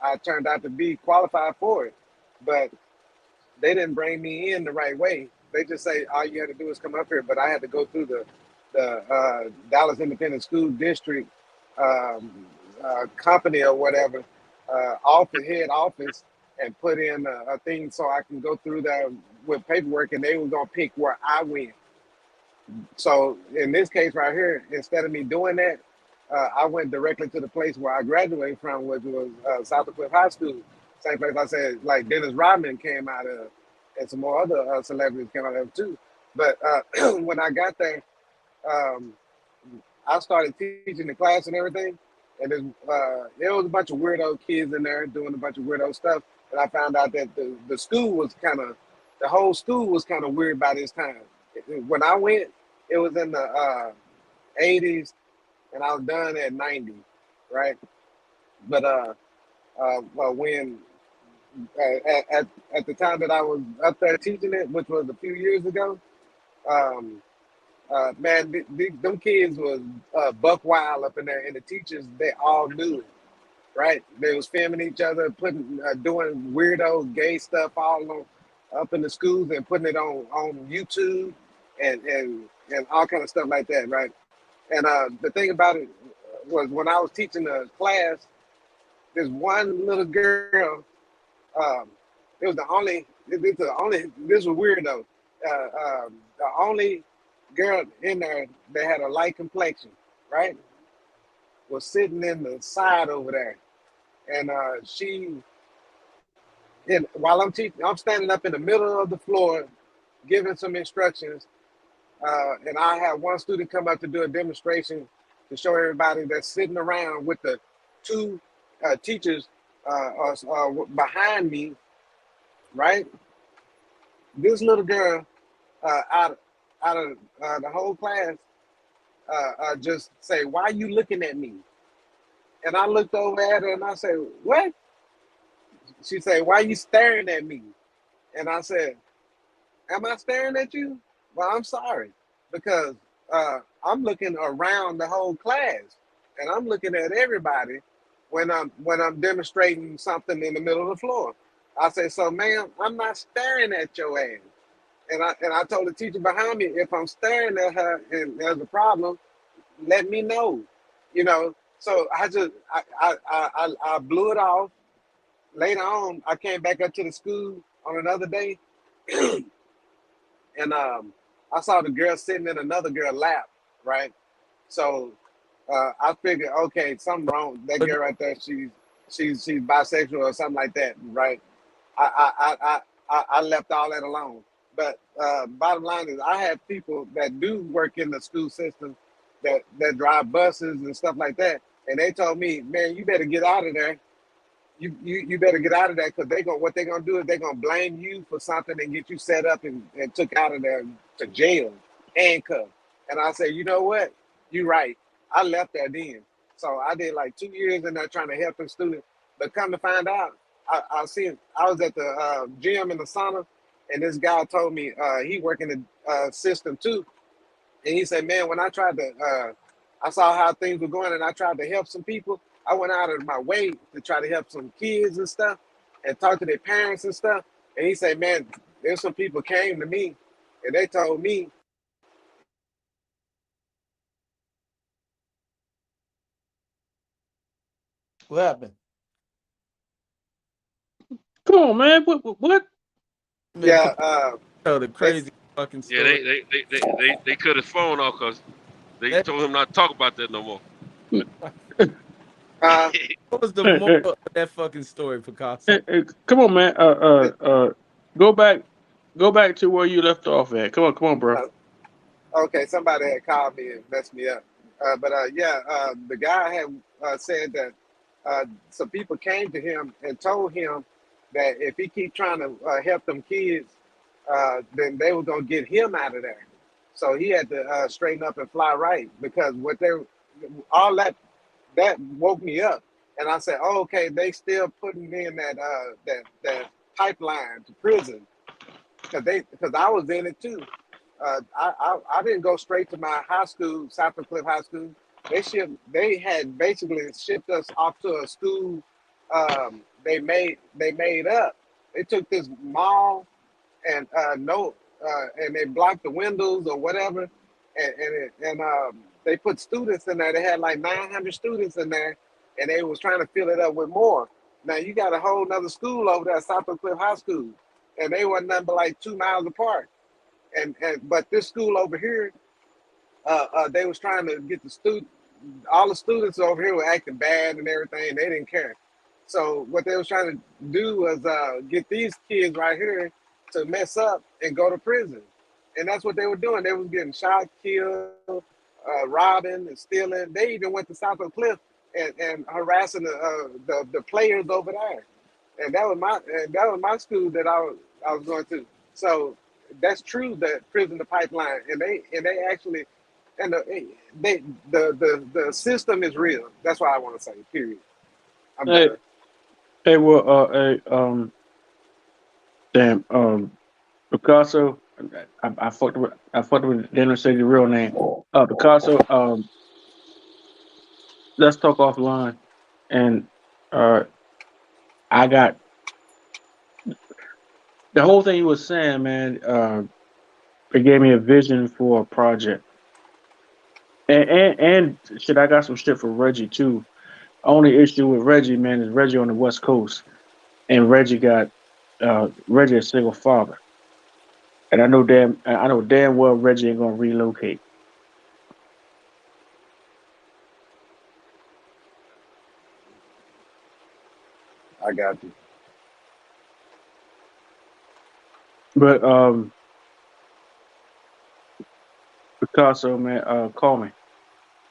[SPEAKER 18] I turned out to be qualified for it, but they didn't bring me in the right way. They just say all you had to do is come up here, but I had to go through the Dallas Independent School District company or whatever, head office, and put in a thing so I can go through there with paperwork, and they were gonna pick where I went. So in this case right here, instead of me doing that, I went directly to the place where I graduated from, which was South Cliff High School. Same place I said, like Dennis Rodman came out of, and some more other celebrities came out of too. But when I got there, I started teaching the class and everything, and there was a bunch of weirdo kids in there doing a bunch of weirdo stuff. And I found out that the school was the whole school was kind of weird by this time. When I went, it was in the 80s, and I was done at 90, right? But when at the time that I was up there teaching it, which was a few years ago, man, them kids was buck wild up in there, and the teachers, they all knew it, right? They was filming each other, doing weirdo gay stuff all up in the schools and putting it on YouTube and all kind of stuff like that, right? And the thing about it was, when I was teaching the class, this one little girl, it was this was weird though. The only girl in there that had a light complexion, right, was sitting in the side over there. And while I'm teaching, I'm standing up in the middle of the floor giving some instructions. And I had one student come up to do a demonstration to show everybody that's sitting around with the two teachers behind me, right? This little girl, out of the whole class, just say, "Why are you looking at me?" And I looked over at her and I said, "What?" She said, "Why are you staring at me?" And I said, "Am I staring at you? Well, I'm sorry, because I'm looking around the whole class, and I'm looking at everybody when I'm demonstrating something in the middle of the floor." I said, "So, ma'am, I'm not staring at your ass." And I told the teacher behind me, if I'm staring at her and there's a problem, let me know, you know. So I blew it off. Later on, I came back up to the school on another day, and I saw the girl sitting in another girl's lap, right? So I figured, okay, something wrong. That girl right there, she's bisexual or something like that, right? I left all that alone. But bottom line is, I have people that do work in the school system that drive buses and stuff like that, and they told me, "Man, you better get out of there. You better get out of there, because what they're gonna do is they're gonna blame you for something and get you set up and took out of there to jail, handcuffed." And I said, "You know what? You're right. I left there then." So I did like 2 years in there trying to help the students. But come to find out, I was at the gym in the sauna, and this guy told me he worked in the system too. And he said, "Man, when I tried to, I saw how things were going, and I tried to help some people. I went out of my way to try to help some kids and stuff and talk to their parents and stuff." And he said, "Man, there's some people came to me and they told me."
[SPEAKER 5] What happened?
[SPEAKER 17] Come on, man. What?
[SPEAKER 18] Yeah.
[SPEAKER 5] The crazy
[SPEAKER 15] fucking
[SPEAKER 19] Yeah,
[SPEAKER 15] story.
[SPEAKER 19] they cut his phone off because they told him not to talk about that no more.
[SPEAKER 15] What was the moral of that fucking story, Picasso?
[SPEAKER 17] Come on, man. Go back to where you left off at. Come on, bro.
[SPEAKER 18] Okay, somebody had called me and messed me up. The guy had said that some people came to him and told him that if he keep trying to help them kids, then they were gonna get him out of there. So he had to straighten up and fly right because all that woke me up, and I said, "Oh, okay, they still putting in that pipeline to prison because I was in it too." I didn't go straight to my high school, Southern Cliff High School. They had basically shipped us off to a school they made up. They took this mall and and they blocked the windows or whatever, and they put students in there. They had like 900 students in there, and they was trying to fill it up with more. Now you got a whole nother school over there, Southern Cliff High School, and they wasn't nothing but like 2 miles apart. But this school over here, they was trying to get all the students over here were acting bad and everything. They didn't care. So what they was trying to do was get these kids right here to mess up and go to prison. And that's what they were doing. They was getting shot, killed, robbing and stealing. They even went to Southern Cliff and harassing the players over there. And that was my school that I was going to. So that's true, that prison the pipeline, and they actually, and the system is real. That's what I want to say. Period. I'm done.
[SPEAKER 17] Picasso. I fucked with. Didn't say the real name. Picasso. Let's talk offline, and I got the whole thing you was saying, man. It gave me a vision for a project, and shit. I got some shit for Reggie too. Only issue with Reggie, man, is Reggie on the West Coast, and Reggie a single father, and I know damn well Reggie ain't gonna relocate.
[SPEAKER 18] I got you.
[SPEAKER 17] But Picasso, man, call me.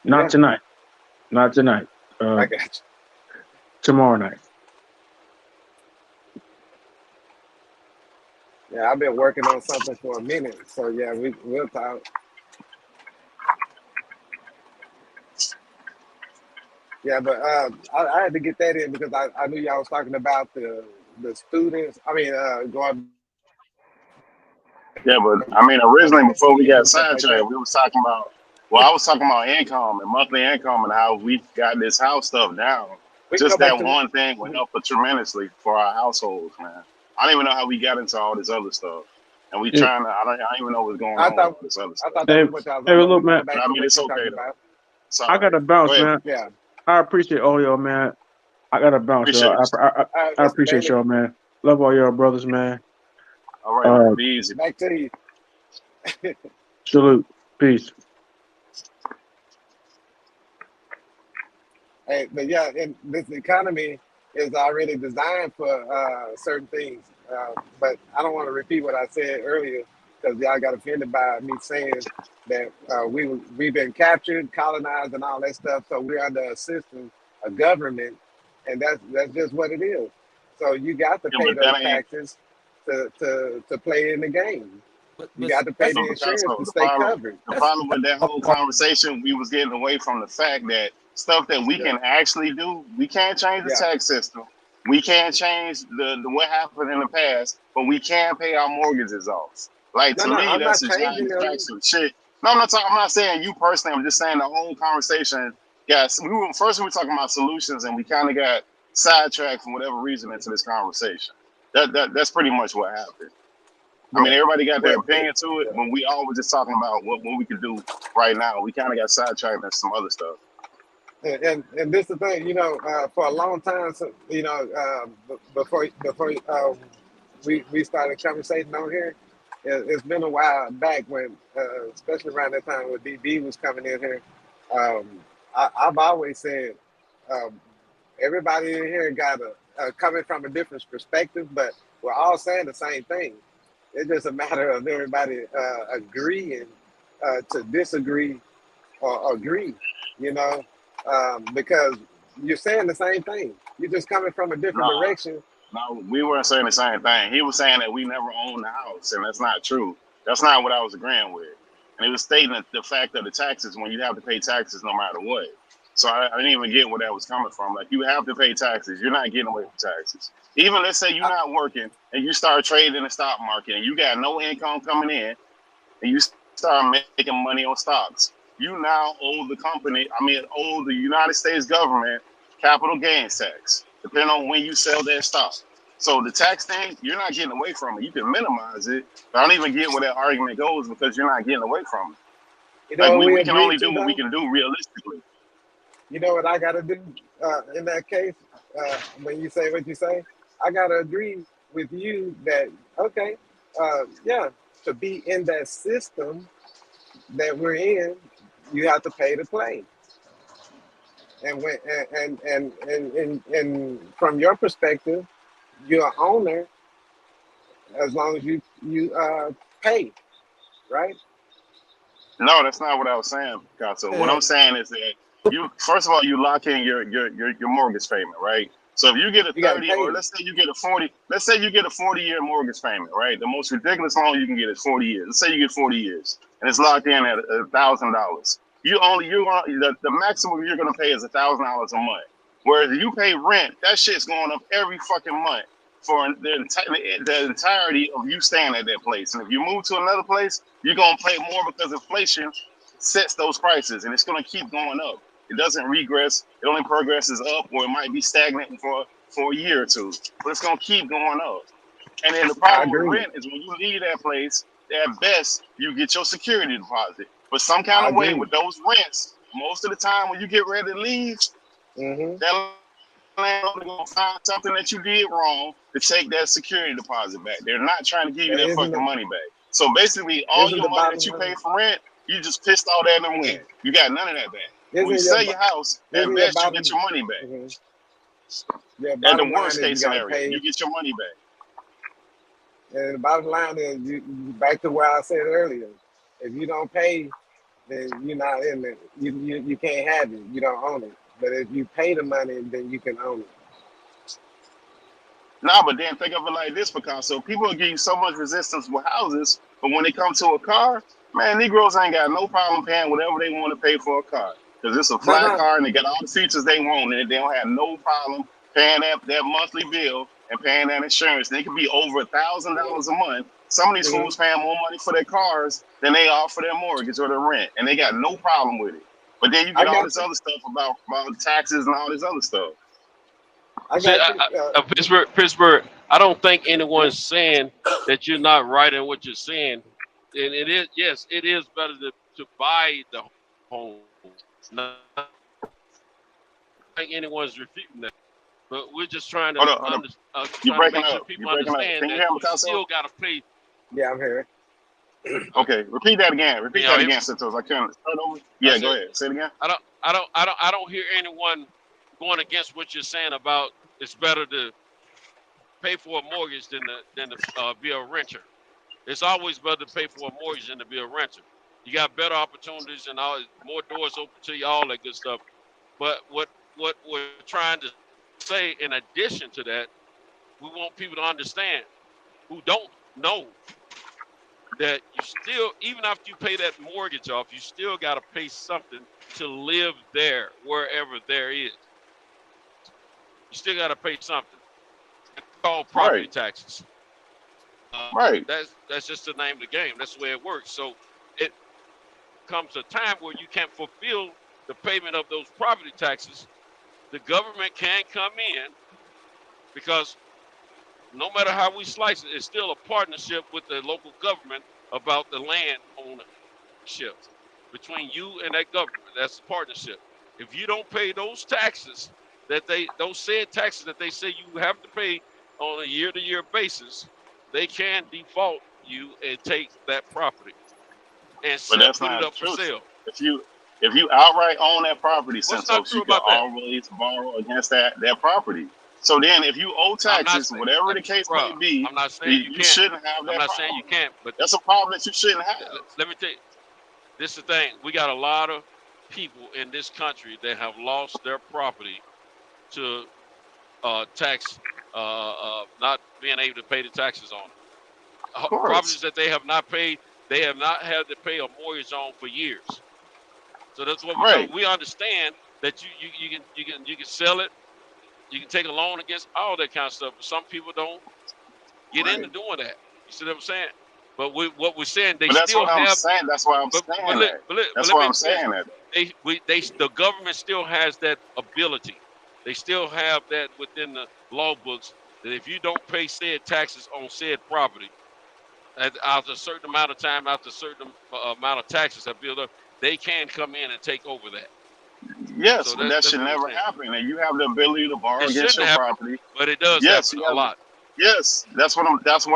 [SPEAKER 17] Not tonight. Not tonight.
[SPEAKER 18] I got you.
[SPEAKER 17] Tomorrow night.
[SPEAKER 18] Yeah, I've been working on something for a minute, so yeah, we'll talk. Yeah, but I had to get that in because I knew y'all was talking about the students. I mean, going.
[SPEAKER 13] Yeah, but I mean, originally before we got sidetracked, we was talking about. Well, I was talking about income and monthly income and how we got this house stuff down. Just that one thing went up tremendously for our households, man. I don't even know how we got into all this other stuff, and we trying to. I don't even know what's going on with this other stuff.
[SPEAKER 17] Hey, look, man.
[SPEAKER 13] I mean, it's okay though.
[SPEAKER 17] I got to bounce, man.
[SPEAKER 18] Yeah.
[SPEAKER 17] I appreciate all y'all, man. I got to bounce, y'all. I appreciate y'all, man. Love all y'all brothers, man.
[SPEAKER 13] All right, be easy.
[SPEAKER 18] Back to you.
[SPEAKER 17] Salute. Peace.
[SPEAKER 18] Hey, but yeah, and this economy is already designed for certain things. But I don't want to repeat what I said earlier because y'all got offended by me saying that we've been captured, colonized, and all that stuff. So we're under a system, a government, and that's just what it is. So you got to pay those taxes to play in the game. You got to pay the insurance to stay covered.
[SPEAKER 13] The problem with that whole conversation, we was getting away from the fact that stuff that we can actually do, we can't change the tax system. We can't change the what happened in the past, but we can pay our mortgages off. Like to me, that's a giant distraction. Shit. No, I'm not saying you personally. I'm just saying the whole conversation. Yes, we were talking about solutions, and we kind of got sidetracked for whatever reason into this conversation. That's pretty much what happened. I mean, everybody got their opinion to it, but we all were just talking about what we could do right now. We kind of got sidetracked into some other stuff.
[SPEAKER 18] And this is the thing, for a long time, so, before we started conversation on here, it's been a while back when, especially around that time when DB was coming in here. I've always said um, everybody in here got coming from a different perspective, but we're all saying the same thing. It's just a matter of everybody agreeing to disagree or agree, you know, because you're saying the same thing. You're just coming from a different
[SPEAKER 13] No,
[SPEAKER 18] direction.
[SPEAKER 13] no, we weren't saying the same thing. He was saying that we never owned the house, and that's not true. That's not what I was agreeing with. And he was stating that the fact of the taxes when you have to pay taxes no matter what. So I didn't even get where that was coming from. Like, you have to pay taxes. You're not getting away from taxes. Even let's say you're not working and you start trading in the stock market and you got no income coming in and you start making money on stocks. You now owe the company, owe the United States government capital gains tax, depending on when you sell that stock. So the tax thing, you're not getting away from it. You can minimize it, but I don't even get where that argument goes because you're not getting away from it.
[SPEAKER 18] You know
[SPEAKER 13] Like,
[SPEAKER 18] what
[SPEAKER 13] we can only do what we
[SPEAKER 18] though?
[SPEAKER 13] can do realistically.
[SPEAKER 18] You know what I got to do in that case? When you say what you say, I got to agree with you that, okay, yeah, to be in that system that we're in, you have to pay to play. And when and from your perspective, you're an owner as long as you pay, right?
[SPEAKER 13] No, that's not what I was saying, Picasso. What I'm saying is that you, first of all, you lock in your mortgage payment, right? So if you get a
[SPEAKER 18] You got to
[SPEAKER 13] 30,
[SPEAKER 18] pay
[SPEAKER 13] or
[SPEAKER 18] it.
[SPEAKER 13] let's say you get a 40, let's say you get a 40-year mortgage payment, right? The most ridiculous loan you can get is 40 years. Let's say you get 40 years, and it's locked in at $1,000. The maximum you're gonna pay is $1,000 a month. Whereas if you pay rent, that shit's going up every fucking month for the entirety of you staying at that place. And if you move to another place, you're gonna pay more because inflation sets those prices, and it's gonna keep going up. It doesn't regress. It only progresses up, or it might be stagnant for a year or two, but it's gonna keep going up. And then the
[SPEAKER 18] I
[SPEAKER 13] problem with
[SPEAKER 18] agree.
[SPEAKER 13] rent is when you leave that place, at best you get your security deposit. But some
[SPEAKER 18] I
[SPEAKER 13] kind of way
[SPEAKER 18] agree.
[SPEAKER 13] with those rents, most of the time when you get ready to leave, that landlord gonna find something that you did wrong to take that security deposit back. They're not trying to give you
[SPEAKER 18] But
[SPEAKER 13] that fucking money back. So basically, all
[SPEAKER 18] isn't
[SPEAKER 13] your
[SPEAKER 18] the
[SPEAKER 13] money
[SPEAKER 18] bottom
[SPEAKER 13] that you
[SPEAKER 18] line?
[SPEAKER 13] pay for rent, you just pissed all that in the wind. You got none of that back. When you
[SPEAKER 18] Isn't
[SPEAKER 13] sell your house, at
[SPEAKER 18] isn't your
[SPEAKER 13] best you
[SPEAKER 18] bottom
[SPEAKER 13] get your money back.
[SPEAKER 18] your
[SPEAKER 13] At the
[SPEAKER 18] bottom line
[SPEAKER 13] worst
[SPEAKER 18] is you
[SPEAKER 13] case
[SPEAKER 18] got to
[SPEAKER 13] scenario,
[SPEAKER 18] pay?
[SPEAKER 13] you get your money back.
[SPEAKER 18] And the bottom line is, back to where I said earlier, if you don't pay, then you're not in it. You can't have it. You don't own it. But if you pay the money, then you can own it.
[SPEAKER 13] Nah, but then think of it like this, Picasso. People will give you so much resistance with houses, but when it comes to a car, man, Negroes ain't got no problem paying whatever they want to pay for a car. Because it's a flat car and they got all the features they want, and they don't have no problem paying that monthly bill and paying that insurance. They could be over $1,000 a month. Some of these fools paying more money for their cars than they are for their mortgage or their rent, and they got no problem with it. But then you
[SPEAKER 18] I
[SPEAKER 13] get all
[SPEAKER 18] got
[SPEAKER 13] this
[SPEAKER 18] you.
[SPEAKER 13] other stuff about taxes and all this other stuff.
[SPEAKER 19] See, Pittsburgh, I don't think anyone's saying that you're not right in what you're saying. And it is, yes, it is better to buy the home. Not think anyone's refuting that. But we're just trying to,
[SPEAKER 13] Hold up. You
[SPEAKER 19] trying to
[SPEAKER 13] breaking
[SPEAKER 19] make sure
[SPEAKER 13] up.
[SPEAKER 19] people
[SPEAKER 13] You breaking up.
[SPEAKER 19] understand
[SPEAKER 13] Can you
[SPEAKER 19] that
[SPEAKER 13] hear me,
[SPEAKER 19] you
[SPEAKER 13] Picasso?
[SPEAKER 19] still got to pay.
[SPEAKER 18] Yeah, I'm here.
[SPEAKER 13] Okay, repeat that again. Repeat that again, Santos. I can't start over. Yeah, go ahead. Say it again.
[SPEAKER 19] I don't hear anyone going against what you're saying about it's better to pay for a mortgage than to be a renter. It's always better to pay for a mortgage than to be a renter. You got better opportunities and more doors open to you, all that good stuff. But what we're trying to say in addition to that, we want people to understand who don't know that you still, even after you pay that mortgage off, you still got to pay something to live there, wherever there is. You still got to pay something. It's called property taxes. That's just the name of the game. That's the way it works. So it comes a time where you can't fulfill the payment of those property taxes. The government can come in because no matter how we slice it, it's still a partnership with the local government about the land ownership between you and that government. That's a partnership. If you don't pay those taxes those said taxes that they say you have to pay on a year-to-year basis, they can default you and take that property and
[SPEAKER 13] But that's
[SPEAKER 19] put it
[SPEAKER 13] not
[SPEAKER 19] up for
[SPEAKER 13] true.
[SPEAKER 19] sale.
[SPEAKER 13] If you outright own that property,
[SPEAKER 19] What's
[SPEAKER 13] since
[SPEAKER 19] not
[SPEAKER 13] so
[SPEAKER 19] true
[SPEAKER 13] you can
[SPEAKER 19] about that?
[SPEAKER 13] always borrow against that property. So then, if you owe
[SPEAKER 19] I'm not
[SPEAKER 13] taxes,
[SPEAKER 19] saying,
[SPEAKER 13] whatever the case may be,
[SPEAKER 19] I'm not saying you
[SPEAKER 13] you
[SPEAKER 19] can't.
[SPEAKER 13] shouldn't have
[SPEAKER 19] I'm
[SPEAKER 13] that
[SPEAKER 19] not saying you
[SPEAKER 13] problem.
[SPEAKER 19] can't, but
[SPEAKER 13] That's a problem that you shouldn't have.
[SPEAKER 19] let me tell you, this is the thing. We got a lot of people in this country that have lost their property to tax, not being able to pay the taxes on it.
[SPEAKER 13] Of course.
[SPEAKER 19] Properties that they have not paid, they have not had to pay a mortgage on for years. So that's what we understand that you can sell it, you can take a loan against all that kind of stuff. But some people don't get into doing that. You see what I'm saying? But what we're saying, they
[SPEAKER 13] But that's
[SPEAKER 19] still
[SPEAKER 13] what I'm
[SPEAKER 19] have.
[SPEAKER 13] saying. That's why I'm saying that. That's why I'm saying that.
[SPEAKER 19] The government still has that ability. They still have that within the law books that if you don't pay said taxes on said property, after a certain amount of time, after a certain amount of taxes have built up, they can come in and take over that.
[SPEAKER 13] Yes,
[SPEAKER 19] So
[SPEAKER 13] but that should never happen. And you have the ability to borrow
[SPEAKER 19] It
[SPEAKER 13] against
[SPEAKER 19] shouldn't
[SPEAKER 13] your
[SPEAKER 19] happen,
[SPEAKER 13] property.
[SPEAKER 19] but it does
[SPEAKER 13] Yes,
[SPEAKER 19] happen a lot.
[SPEAKER 13] Yes, that's what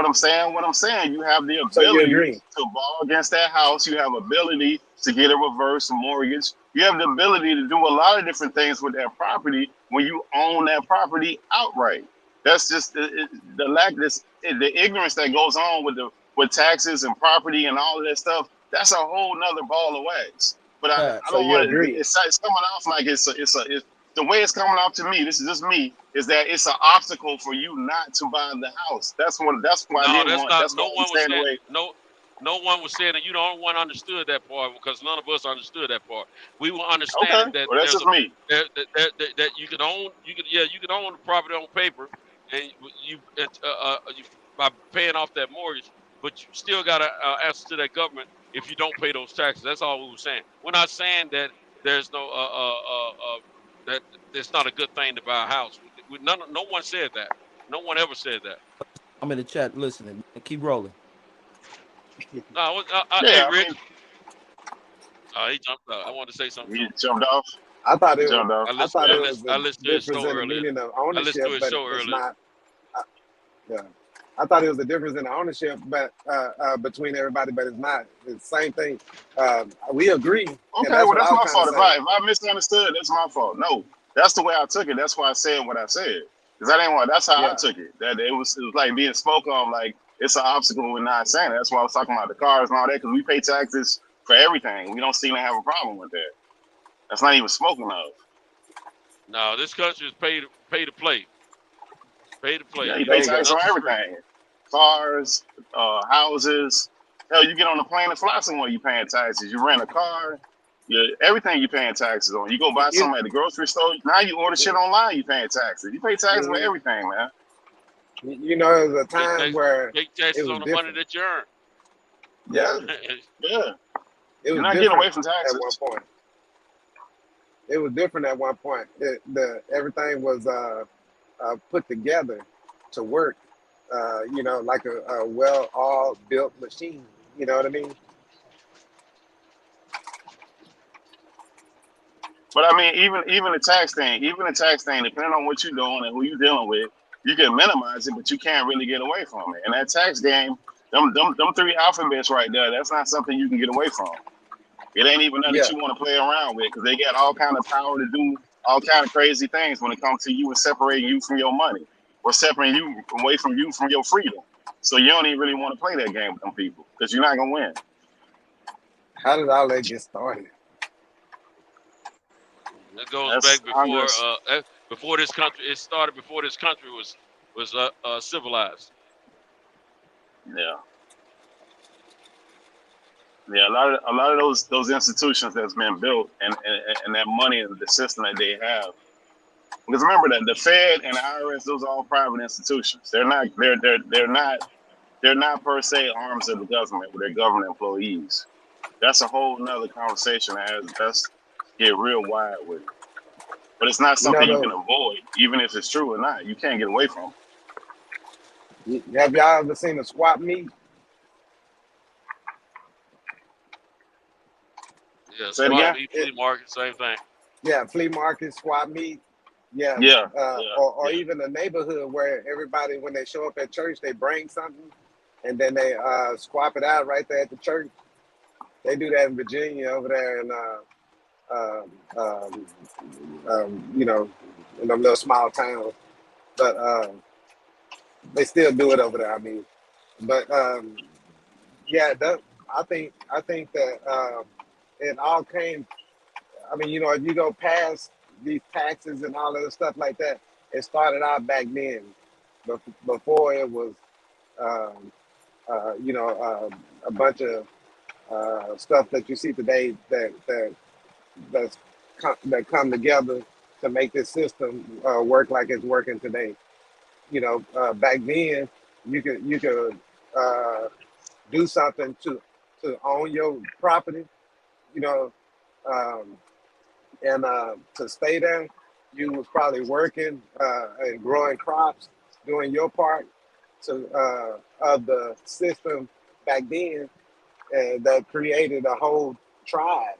[SPEAKER 13] I'm saying. What I'm saying, you have the
[SPEAKER 18] So you
[SPEAKER 13] ability
[SPEAKER 18] agree?
[SPEAKER 13] to borrow against that house. You have ability to get a reverse mortgage. You have the ability to do a lot of different things with that property when you own that property outright. That's just the ignorance that goes on with taxes and property and all of that stuff. That's a whole nother ball of wax. But I
[SPEAKER 18] So
[SPEAKER 13] don't
[SPEAKER 18] you
[SPEAKER 13] want
[SPEAKER 18] agree?
[SPEAKER 13] to. It's coming off like it's the way it's coming off to me. This is just me. Is that it's an obstacle for you not to buy the house? That's why I didn't want. That's why I'm saying the way.
[SPEAKER 19] No one was saying that. You the only one understood that part because none of us understood that part. We will understand that
[SPEAKER 13] Well, that's just me.
[SPEAKER 19] That you can own. You can own the property on paper, and you by paying off that mortgage, but you still got to answer to that government if you don't pay those taxes. That's all we were saying. We're not saying that there's no that it's not a good thing to buy a house. No one said that. No one ever said that.
[SPEAKER 15] I'm in the chat listening. Keep rolling.
[SPEAKER 19] No,
[SPEAKER 13] Yeah,
[SPEAKER 19] hey, Rich. He jumped out. I wanted to say something.
[SPEAKER 13] He jumped off.
[SPEAKER 18] I thought it
[SPEAKER 13] Jumped off.
[SPEAKER 18] was
[SPEAKER 19] I
[SPEAKER 18] a
[SPEAKER 19] listened to his
[SPEAKER 18] difference
[SPEAKER 19] show
[SPEAKER 18] in the
[SPEAKER 19] earlier.
[SPEAKER 18] meaning of
[SPEAKER 19] I
[SPEAKER 18] ownership,
[SPEAKER 19] listened to his
[SPEAKER 18] but
[SPEAKER 19] show
[SPEAKER 18] it's
[SPEAKER 19] earlier.
[SPEAKER 18] not. Yeah, I thought it was a difference in the ownership, but between everybody, but it's not. It's the same thing. We agree. And
[SPEAKER 13] Okay,
[SPEAKER 18] that's
[SPEAKER 13] well,
[SPEAKER 18] what
[SPEAKER 13] that's
[SPEAKER 18] I was
[SPEAKER 13] my
[SPEAKER 18] trying
[SPEAKER 13] fault.
[SPEAKER 18] to say.
[SPEAKER 13] If I misunderstood, that's my fault. No, that's the way I took it. That's why I said what I said. Because I didn't want. That's how I
[SPEAKER 18] Yeah.
[SPEAKER 13] took it. That it was like being spoken of like it's an obstacle with not saying it. That's why I was talking about the cars and all that. Because we pay taxes for everything. We don't seem to have a problem with that. That's not even spoken of.
[SPEAKER 19] No, this country is pay to play. Pay to play.
[SPEAKER 13] Yeah, you
[SPEAKER 19] You
[SPEAKER 13] pay
[SPEAKER 19] don't get
[SPEAKER 13] taxes on
[SPEAKER 19] nothing free.
[SPEAKER 13] everything. Cars, houses. Hell, you get on the plane and fly somewhere, you paying taxes. You rent a car, everything you paying taxes on. You go buy something at the grocery store. Now you order shit online, you paying taxes. You pay taxes for everything, man.
[SPEAKER 18] You know, there was a time where
[SPEAKER 19] Pay
[SPEAKER 18] it
[SPEAKER 19] taxes
[SPEAKER 18] was
[SPEAKER 19] on the money
[SPEAKER 18] different.
[SPEAKER 19] that you earn.
[SPEAKER 18] Yeah,
[SPEAKER 13] Yeah.
[SPEAKER 18] it
[SPEAKER 13] You're
[SPEAKER 18] was
[SPEAKER 13] not getting away
[SPEAKER 18] different
[SPEAKER 13] from
[SPEAKER 18] at one
[SPEAKER 13] taxes.
[SPEAKER 18] point. It was different at one point. Everything was put together to work. You know, like a well all built machine. You know what I mean?
[SPEAKER 13] But I mean, even the tax thing, depending on what you're doing and who you're dealing with, you can minimize it, but you can't really get away from it. And that tax game, them three alphabets right there, that's not something you can get away from. It ain't even nothing
[SPEAKER 18] Yeah.
[SPEAKER 13] that you want to play around with because they got all kind of power to do all kind of crazy things when it comes to you and separating you from your money or separating you away from you from your freedom. So you don't even really want to play that game with them people because you're not gonna win.
[SPEAKER 18] How did all that get started?
[SPEAKER 19] That goes
[SPEAKER 13] That's
[SPEAKER 19] back
[SPEAKER 13] Congress.
[SPEAKER 19] before this country. It started before this country was civilized.
[SPEAKER 13] Yeah. Yeah, a lot of those institutions that's been built and that money and the system that they have. Because remember that the Fed and the IRS, those are all private institutions. They're not per se arms of the government with their government employees. That's a whole nother conversation that's get real wide with it. But it's not
[SPEAKER 18] You know,
[SPEAKER 13] something you can avoid, even if it's true or not. You can't get away from it.
[SPEAKER 18] have y'all ever seen a swap meet?
[SPEAKER 19] Yeah,
[SPEAKER 13] Say it
[SPEAKER 19] swap
[SPEAKER 13] again?
[SPEAKER 19] meet, flea market, same thing.
[SPEAKER 18] Yeah, flea market, swap meet. Yeah,
[SPEAKER 13] Yeah.
[SPEAKER 18] or even a neighborhood where everybody, when they show up at church, they bring something, and then they swap it out right there at the church. They do that in Virginia over there, and you know, in them little small towns. But they still do it over there. I mean, but yeah, I think that it all came. I mean, you know, if you go past these taxes and all of the stuff like that, it started out back then, before it was, you know, a bunch of stuff that you see today that come together to make this system work like it's working today. You know, back then you could do something to own your property. You know, and to stay there, you was probably working and growing crops, doing your part of the system back then that created a whole tribe,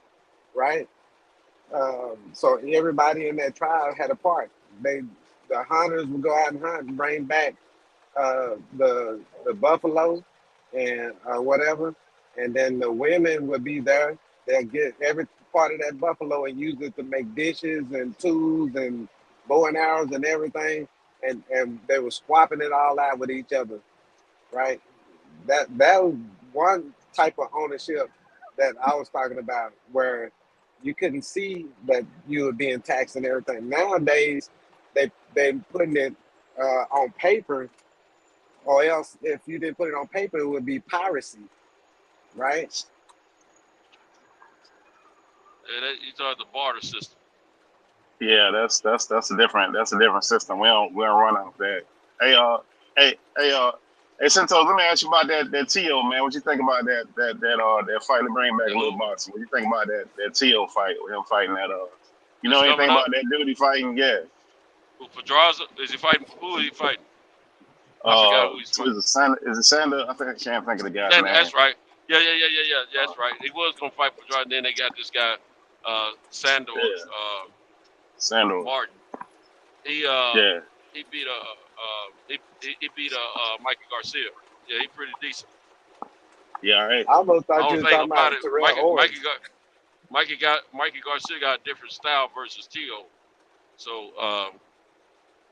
[SPEAKER 18] right? So everybody in that tribe had a part. The hunters would go out and hunt and bring back the buffalo and whatever, and then the women would be there. They'd get every part of that buffalo and use it to make dishes and tools and bow and arrows and everything, and they were swapping it all out with each other, right? That was one type of ownership that I was talking about, where you couldn't see that you were being taxed and everything. Nowadays, they putting it on paper, or else if you didn't put it on paper, it would be piracy, right?
[SPEAKER 19] Yeah, you talk the barter system.
[SPEAKER 13] Yeah, that's a different system. We don't run off that. Hey, Santos, let me ask you about that T.O., man. What you think about that fight to bring back a little boxing? What you think about that T.O. fight with him fighting that you know anything about that dude he fighting? Yeah.
[SPEAKER 19] Pedraza, is he fighting? Who is he fighting? I forgot who he's fighting.
[SPEAKER 13] Is it Sander? I can't think of the guy's name.
[SPEAKER 19] That's right. Yeah. That's right. He was gonna fight Pedraza, then they got this guy, Sandor.
[SPEAKER 13] Sandor
[SPEAKER 19] Martin. He beat Mikey Garcia. Yeah, he pretty decent.
[SPEAKER 13] Yeah, all right.
[SPEAKER 18] I almost thought you were talking about Terrell Owens.
[SPEAKER 19] Mikey Garcia got a different style versus Tio. So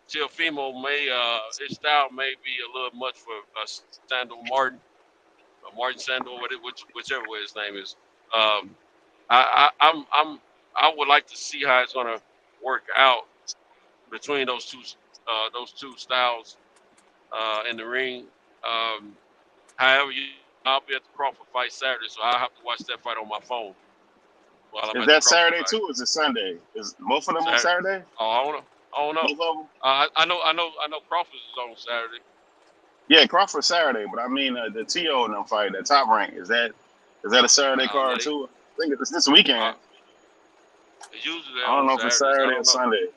[SPEAKER 19] Teofimo may his style may be a little much for Sandor Martin, Martin Sandor, whichever way his name is. I would like to see how it's gonna work out between those two styles in the ring. However, I'll be at the Crawford fight Saturday, so I'll have to watch that fight on my phone.
[SPEAKER 13] Is that Saturday fight too? Or is it Sunday? Is most of them on Saturday?
[SPEAKER 19] Oh, I don't know.
[SPEAKER 13] Both of them?
[SPEAKER 19] I know Crawford is on Saturday.
[SPEAKER 13] Yeah, Crawford Saturday, but I mean the T.O. and them fight, that Top Rank, is that a Saturday card too? I think it's this weekend.
[SPEAKER 19] Usually
[SPEAKER 13] I don't know if it's Saturday or Sunday.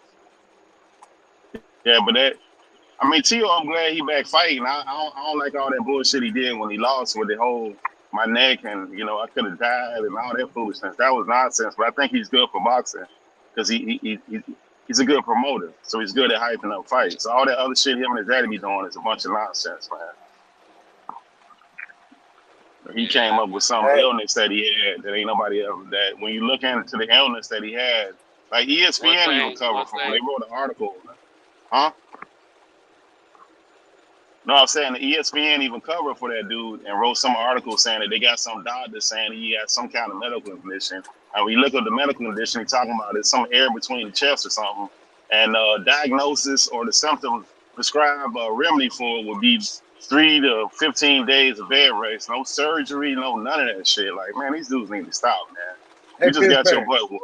[SPEAKER 13] Yeah, but I mean, T.O., I'm glad he back fighting. I don't like all that bullshit he did when he lost with the whole my neck and, you know, I could have died and all that foolishness. That was nonsense, but I think he's good for boxing because he's a good promoter. So he's good at hyping up fights. So all that other shit him and his daddy be doing is a bunch of nonsense, man. He came up with some illness that he had that ain't nobody ever, that when you look into the illness that he had, like ESPN even covered from him. They wrote an article. Huh? No, I'm saying the ESPN even covered for that dude and wrote some article saying that they got some doctor saying he had some kind of medical condition. And when you look at the medical condition, he's talking about it's some air between the chest or something. And diagnosis or the symptoms prescribed a remedy for it would be 3 to 15 days of bed rest, no surgery, no none of that shit. Like, man, these dudes need to stop, man. You just got your butt whooped.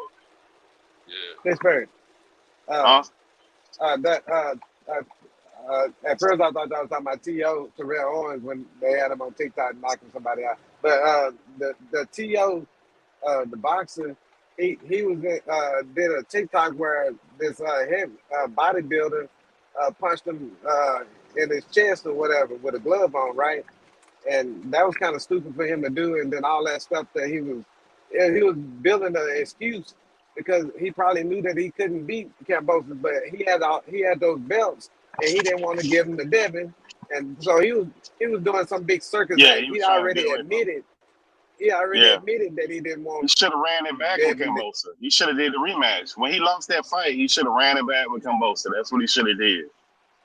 [SPEAKER 19] Yeah.
[SPEAKER 18] Pittsburgh. At first I thought I was talking about T.O. Terrell Owens when they had him on TikTok knocking somebody out. But the T.O. The boxer, he was did a TikTok where this bodybuilder punched him in his chest or whatever with a glove on, right? And that was kind of stupid for him to do. And then all that stuff that he was building an excuse because he probably knew that he couldn't beat Kambosos, but he had those belts and he didn't want to give them to Devin. And so he was doing some big circus
[SPEAKER 13] Yeah,
[SPEAKER 18] act.
[SPEAKER 13] he was
[SPEAKER 18] He
[SPEAKER 13] trying to
[SPEAKER 18] already
[SPEAKER 13] get away from him.
[SPEAKER 18] admitted. He already
[SPEAKER 13] Yeah.
[SPEAKER 18] admitted that he didn't
[SPEAKER 13] He
[SPEAKER 18] want
[SPEAKER 13] should have ran it back with
[SPEAKER 18] Devin.
[SPEAKER 13] Kambosa. He should have did the rematch. When he lost that fight, he should have ran it back with Kambosa. That's what he should have did.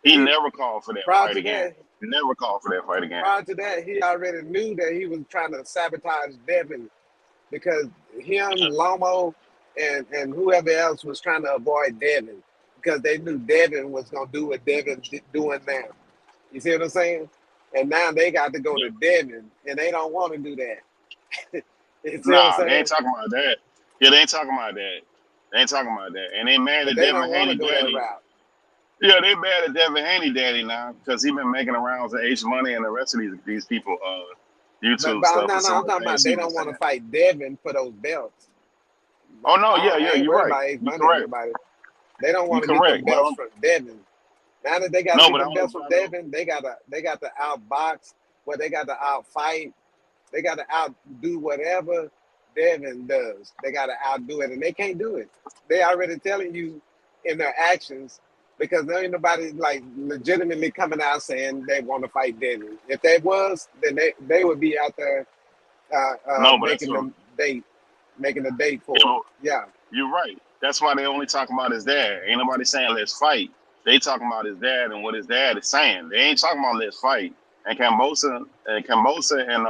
[SPEAKER 13] He never called for that
[SPEAKER 18] Prior
[SPEAKER 13] fight
[SPEAKER 18] to
[SPEAKER 13] again.
[SPEAKER 18] that,
[SPEAKER 13] He never called for that fight again.
[SPEAKER 18] prior to that, he already knew that he was trying to sabotage Devin because him, Lomo, and whoever else was trying to avoid Devin because they knew Devin was gonna do what Devin's doing now. You see what I'm saying? And now they got to go to Devin, and they don't want to do that. You see what I'm
[SPEAKER 13] Nah,
[SPEAKER 18] saying?
[SPEAKER 13] they ain't talking about that. Yeah, they ain't talking about that. They ain't talking about that. And they mad
[SPEAKER 18] But
[SPEAKER 13] at
[SPEAKER 18] they
[SPEAKER 13] Devin
[SPEAKER 18] don't want to
[SPEAKER 13] Haney
[SPEAKER 18] go that
[SPEAKER 13] daddy.
[SPEAKER 18] route.
[SPEAKER 13] Yeah, they mad at Devin Haney daddy now because he been making the rounds of H Money and the rest of these people YouTube
[SPEAKER 18] But
[SPEAKER 13] stuff.
[SPEAKER 18] no,
[SPEAKER 13] And some
[SPEAKER 18] I'm
[SPEAKER 13] of the
[SPEAKER 18] talking about
[SPEAKER 13] things
[SPEAKER 18] they
[SPEAKER 13] he been
[SPEAKER 18] don't want to
[SPEAKER 13] saying.
[SPEAKER 18] fight Devin for those belts.
[SPEAKER 13] Oh no,
[SPEAKER 18] I
[SPEAKER 13] yeah,
[SPEAKER 18] ain't
[SPEAKER 13] you're
[SPEAKER 18] worried
[SPEAKER 13] right.
[SPEAKER 18] about Ace
[SPEAKER 13] You're
[SPEAKER 18] Money and
[SPEAKER 13] correct.
[SPEAKER 18] everybody. They don't
[SPEAKER 13] You're
[SPEAKER 18] want to get them
[SPEAKER 13] correct. But
[SPEAKER 18] belts from Devin. Now that they got to
[SPEAKER 13] no,
[SPEAKER 18] get
[SPEAKER 13] but I
[SPEAKER 18] them
[SPEAKER 13] don't
[SPEAKER 18] belts from Devin, they got to outbox. Well, they got to outfight. They got to outdo whatever Devin does. They got to outdo it, and they can't do it. They already telling you in their actions because there ain't nobody like legitimately coming out saying they want to fight Devin. If they was, then they would be out there
[SPEAKER 13] no, but that's what.
[SPEAKER 18] making a date for
[SPEAKER 13] Yeah,
[SPEAKER 18] it. Yeah.
[SPEAKER 13] you're right. That's why they only talking about his dad. Ain't nobody saying let's fight. They talking about his dad and what his dad is saying. They ain't talking about let's fight. And Kambosa and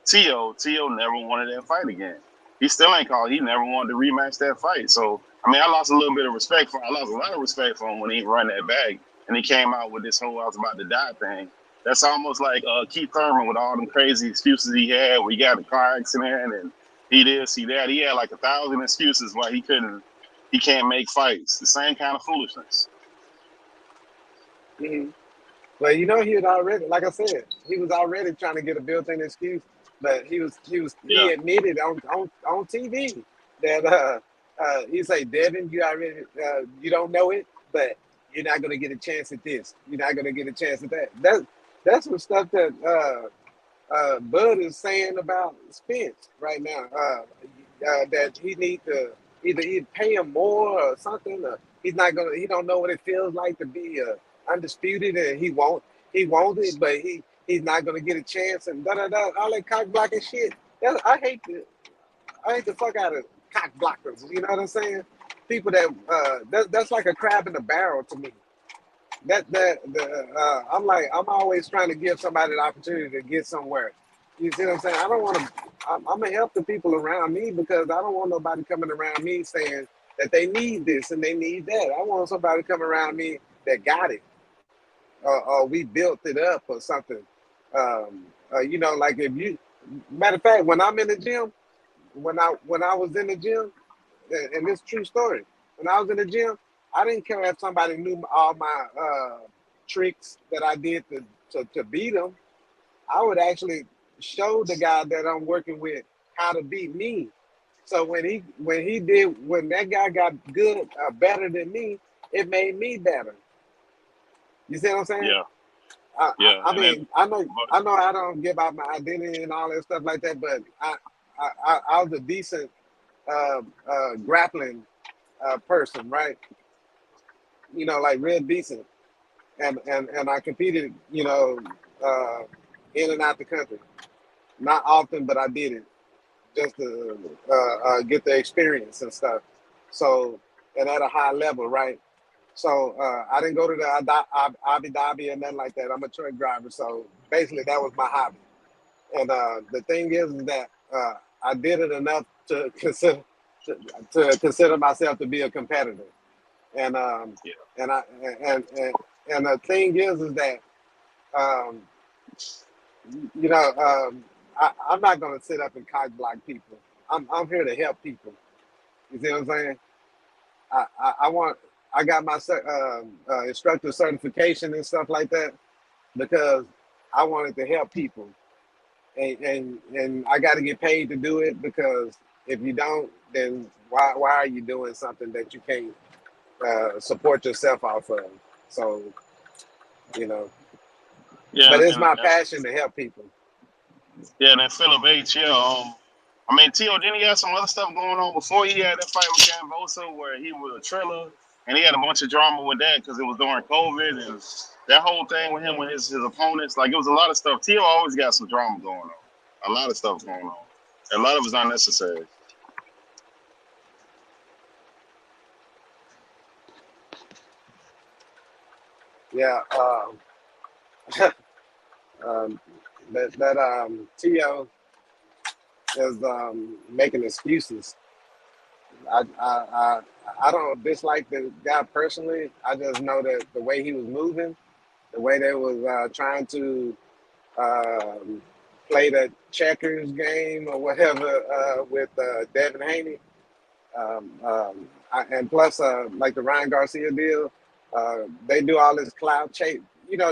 [SPEAKER 13] Tio never wanted that fight again. He still ain't called. He never wanted to rematch that fight. So I mean, I lost a little bit of respect for. I lost a lot of respect for him when he run that bag and he came out with this whole "I was about to die" thing. That's almost like Keith Thurman with all them crazy excuses he had. Where he got in a car accident and he this, he that. He had like 1,000 excuses why he can't make fights. The same kind of foolishness.
[SPEAKER 18] Mm-hmm. Well, you know, he had already, like I said, he was already trying to get a built-in excuse, but he
[SPEAKER 13] Yeah.
[SPEAKER 18] admitted on TV that he say, Devin, you already you don't know it, but you're not gonna get a chance at this. You're not gonna get a chance at that. That's some stuff that Bud is saying about Spence right now. That he need to either pay him more or something. Or he don't know what it feels like to be undisputed, and he won't it, but he's not gonna get a chance and all that cock blocking shit. I hate the fuck out of cock blockers. You know what I'm saying? People that's like a crab in a barrel to me. I'm always trying to give somebody the opportunity to get somewhere. You see what I'm saying? I don't want to. I'm gonna help the people around me because I don't want nobody coming around me saying that they need this and they need that. I want somebody coming around me that got it, or we built it up or something. Like if you, matter of fact, when I'm in the gym, when I was in the gym, and this is a true story. When I was in the gym, I didn't care if somebody knew all my tricks that I did to beat them. I would actually show the guy that I'm working with how to beat me. So when that guy got good, better than me, it made me better. You see what I'm saying?
[SPEAKER 13] Yeah.
[SPEAKER 18] I
[SPEAKER 13] And
[SPEAKER 18] mean, I know I don't give out my identity and all that stuff like that, but I was a decent grappling person, right? You know, like real decent, and I competed, in and out the country. Not often, but I did it just to get the experience and stuff. So, and at a high level, right? So I didn't go to the Abu Dhabi or nothing like that. I'm a truck driver, so basically that was my hobby. And the thing is that I did it enough to consider myself to be a competitor. And and the thing is that um, I'm not gonna sit up and cock block people. I'm here to help people. You see what I'm saying? I got my instructor certification and stuff like that because I wanted to help people, and I got to get paid to do it because if you don't, then why are you doing something that you can't support yourself off of? So, but
[SPEAKER 13] yeah,
[SPEAKER 18] it's
[SPEAKER 13] and
[SPEAKER 18] my passion to help people.
[SPEAKER 13] yeah, and then Philip H. Yeah, I mean, Tio, didn't he have some other stuff going on before he had that fight with Kambosa where he was a Triller and he had a bunch of drama with that because it was during COVID and that whole thing with him with his opponents, like it was a lot of stuff. Tio always got some drama going on. A lot of stuff going on. A lot of it's unnecessary.
[SPEAKER 18] Yeah. That Tio is making excuses. I don't dislike the guy personally. I just know that the way he was moving, the way they was trying to play the checkers game or whatever with Devin Haney, and plus like the Ryan Garcia deal, they do all this cloud chase.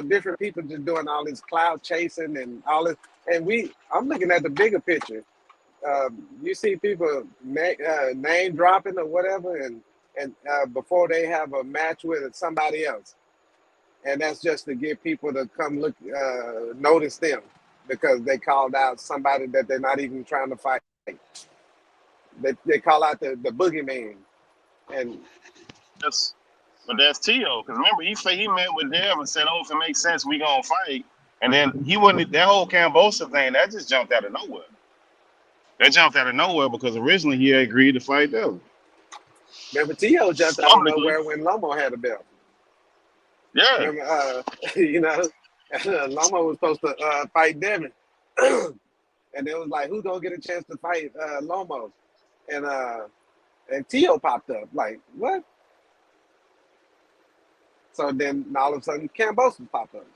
[SPEAKER 18] Different people just doing all this cloud chasing and all this. And I'm looking at the bigger picture. You see people name dropping or whatever, and before they have a match with somebody else, and that's just to get people to come look, notice them because they called out somebody that they're not even trying to fight. They call out the boogeyman, and
[SPEAKER 13] but that's Tio. Because remember, he met with Dev and said, "Oh, if it makes sense, we gonna fight." And then he wouldn't. That whole Cambosa thing that just jumped out of nowhere. That jumped out of nowhere because originally he agreed to fight Devin.
[SPEAKER 18] Remember, Tio jumped out of nowhere when Lomo had a belt.
[SPEAKER 13] Yeah.
[SPEAKER 18] Remember, Lomo was supposed to fight Devin, and it was like, who's gonna get a chance to fight Lomo? And Tio popped up. Like, what? So then all of a sudden Cambosa popped up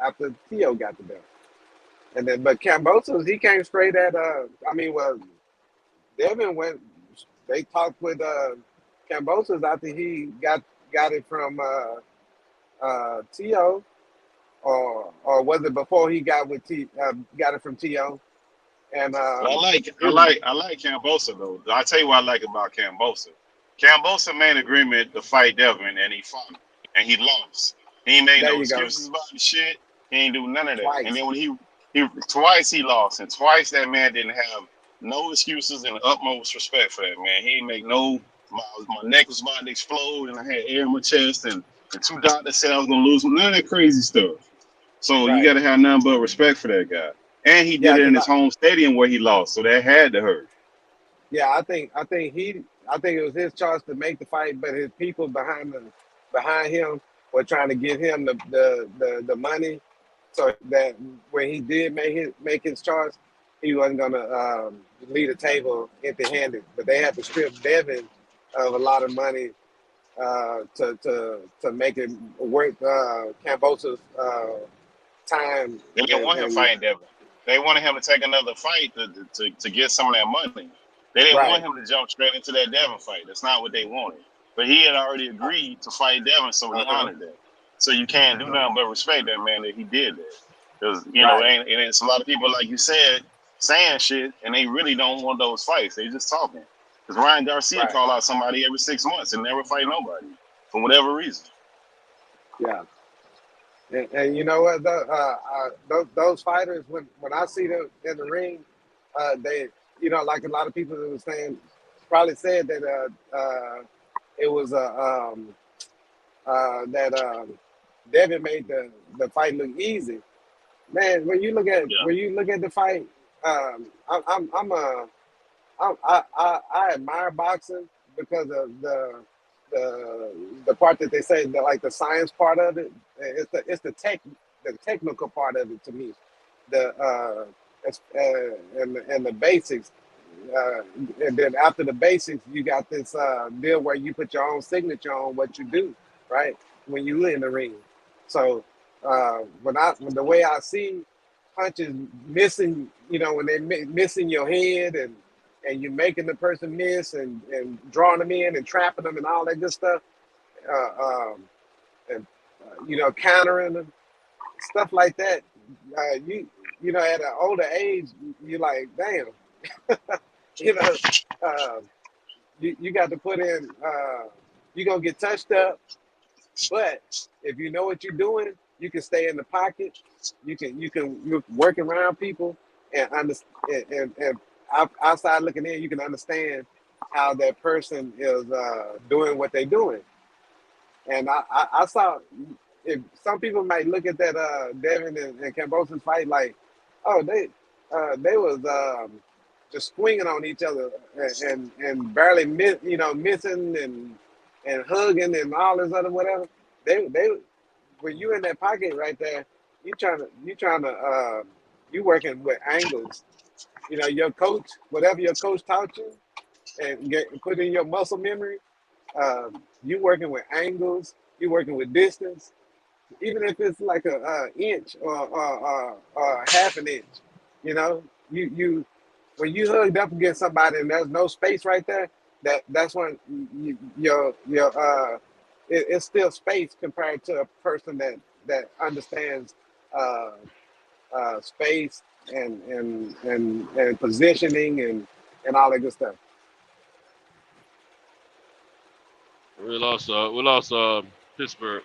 [SPEAKER 18] after Tio got the belt. And then but Cambosa, he came straight at Devin went, they talked with Cambosa after he got it from Tio, or was it before he got it from Tio? And
[SPEAKER 13] I like Cambosa though. I'll tell you what I like about Cambosa. Cambosa made an agreement to fight Devin and he fought and he lost. He ain't made no excuses about the shit. He ain't do none of that. Twice. And then when he twice he lost, and twice that man didn't have no excuses and the utmost respect for that man. He didn't make no. My neck was about to explode, and I had air in my chest, and 2 doctors said I was gonna lose. None of that crazy stuff. So you got to have nothing but respect for that guy. And he did it in his home stadium where he lost, so that had to hurt.
[SPEAKER 18] Yeah, I think it was his choice to make the fight, but his people behind him were trying to give him the money, so that when he did make his choice, he wasn't gonna leave the table empty-handed. But they had to strip Devin of a lot of money to make it worth Cambosa's time.
[SPEAKER 13] They didn't want him fighting Devin. They wanted him to take another fight to get some of that money. They didn't want him to jump straight into that Devin fight. That's not what they wanted. But he had already agreed to fight Devin, so he honored that. So you can't do nothing but respect that man that he did that. Because and it's a lot of people, like you said, saying shit, and they really don't want those fights. They just talking. Because Ryan Garcia call out somebody every 6 months and never fight nobody for whatever reason.
[SPEAKER 18] Yeah. And you know what? Those fighters, when I see them in the ring, they, like a lot of people that were saying, probably said that it was that Devin made the fight look easy. Man, when you look at the fight, I admire boxing because of the part that they say that, like the science part of it. It's the technical part of it to me. And the basics. And then after the basics, you got this deal where you put your own signature on what you do, right? When you in the ring. So when the way I see punches missing, when they missing your head and you're making the person miss and drawing them in and trapping them and all that good stuff, and countering them, stuff like that. You at an older age, you're like, damn. You got to put in. You're gonna get touched up, but if you know what you're doing, you can stay in the pocket. You can work around people and understand. And outside looking in, you can understand how that person is doing what they're doing. And I saw if some people might look at that Devin and Kambosos fight like, oh, they was just swinging on each other and barely missing and hugging and all this other whatever. They when you in that pocket right there, you working with angles. Your coach, whatever your coach taught you, and put in your muscle memory. You working with angles. You working with distance, even if it's like a inch or half an inch. You when you hugged up against somebody and there's no space right there, that's when it's still space compared to a person that understands space and positioning and all that good stuff.
[SPEAKER 19] We lost Pittsburgh.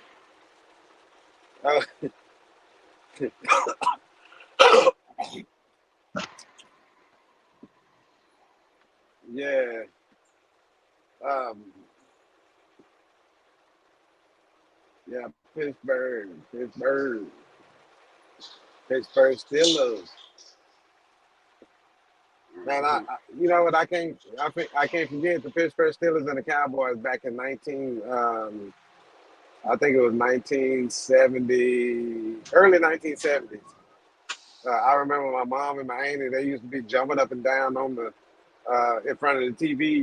[SPEAKER 18] Yeah. Yeah, Pittsburgh Steelers. Man, you know what? I can't forget the Pittsburgh Steelers and the Cowboys back in I think it was 1970, early 1970s. I remember my mom and my auntie, they used to be jumping up and down on the in front of the TV,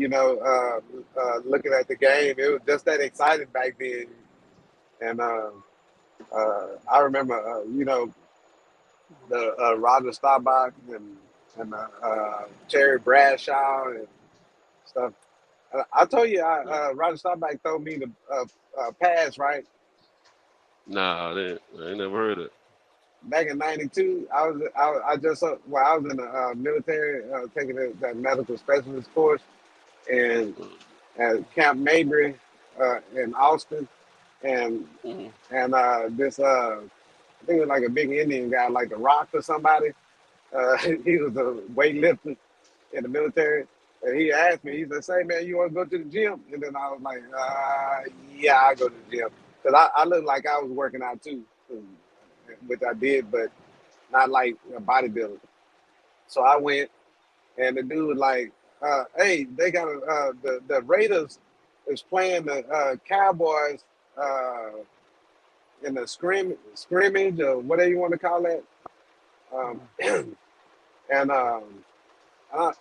[SPEAKER 18] looking at the game. It was just that exciting back then. And I remember, the Roger Staubach and Terry Bradshaw and stuff. I told you, Roger Staubach told me to pass, right?
[SPEAKER 19] Nah, I ain't never heard it.
[SPEAKER 18] Back in '92, I was in the military taking that medical specialist course and at Camp Mabry in Austin, and this I think it was like a big Indian guy, like The Rock or somebody. He was a weightlifter in the military, and he asked me, he said, "Say, man, you want to go to the gym?" And then I was like, "Yeah, I go to the gym," because I looked like I was working out too, which I did, but not like a bodybuilder. So I went, and the dude was like, "Hey, they got the Raiders is playing the Cowboys in the scrimmage or whatever you want to call that." And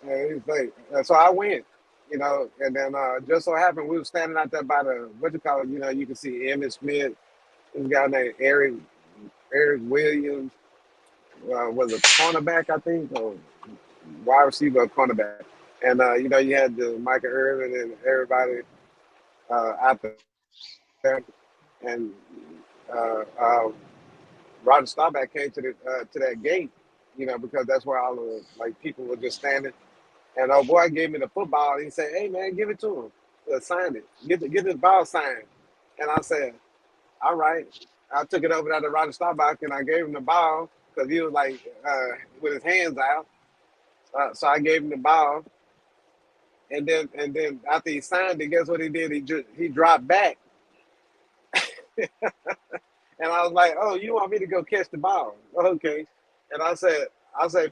[SPEAKER 18] he's like, so I went, and then just so happened we were standing out there by the you can see Emmitt Smith, this guy named Eric Williams, was a cornerback, I think, or wide receiver or cornerback. And you had the Michael Irvin and everybody out there, and Roger Staubach came to that gate, because that's where all the people were just standing. And old boy gave me the football. And he said, "Hey man, give it to him. Sign it. Get this ball signed." And I said, "All right." I took it over there to Roger Staubach and I gave him the ball because he was with his hands out. So I gave him the ball. And then after he signed it, guess what he did? He dropped back. And I was like, "Oh, you want me to go catch the ball? Okay." And I said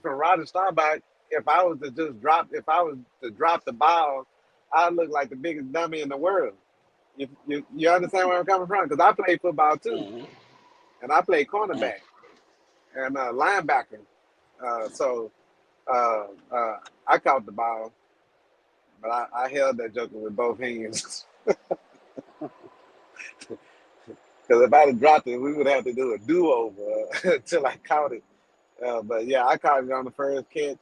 [SPEAKER 18] from Roger Staubach, if I was to drop the ball, I'd look like the biggest dummy in the world. You understand where I'm coming from? Because I played football too, and I played cornerback and linebacker. So I caught the ball, but I held that joker with both hands. Because if I'd have dropped it, we would have to do a do-over until I caught it. But yeah, I caught it on the first catch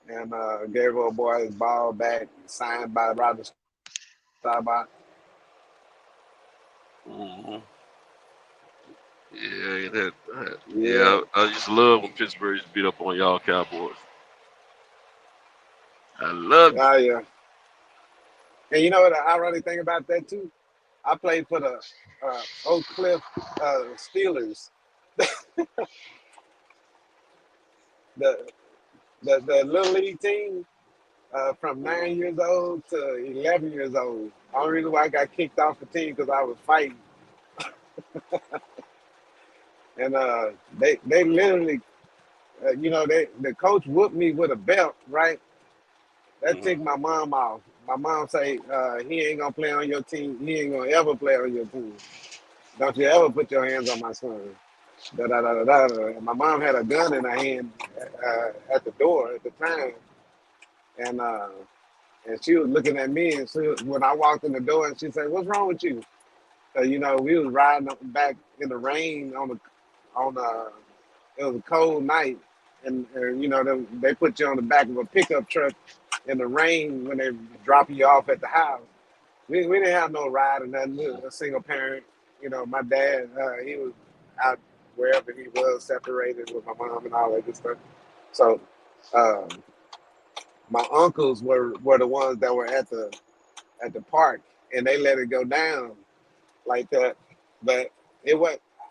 [SPEAKER 18] and gave old boy his ball back, signed by Roger Staubach.
[SPEAKER 19] Yeah, I used to love when Pittsburgh used to beat up on y'all Cowboys. I love it.
[SPEAKER 18] Oh yeah. And you know what the ironic thing about that too? I played for the Oak Cliff Steelers. the little league team from 9 years old to 11 years old. The only reason why I got kicked off the team because I was fighting. And they literally, the coach whooped me with a belt, right? That ticked my mom off. My mom say, he ain't gonna play on your team. He ain't gonna ever play on your team. Don't you ever put your hands on my son. Da, da, da, da, da. My mom had a gun in her hand at the door at the time, and she was looking at me, and when I walked in the door, and she said, "What's wrong with you?" So, we was riding back in the rain it was a cold night, and they put you on the back of a pickup truck in the rain when they drop you off at the house. We didn't have no ride or nothing. We was a single parent. My dad, he was out wherever he was, separated with my mom and all that good stuff. So my uncles were the ones that were at the park, and they let it go down like that. But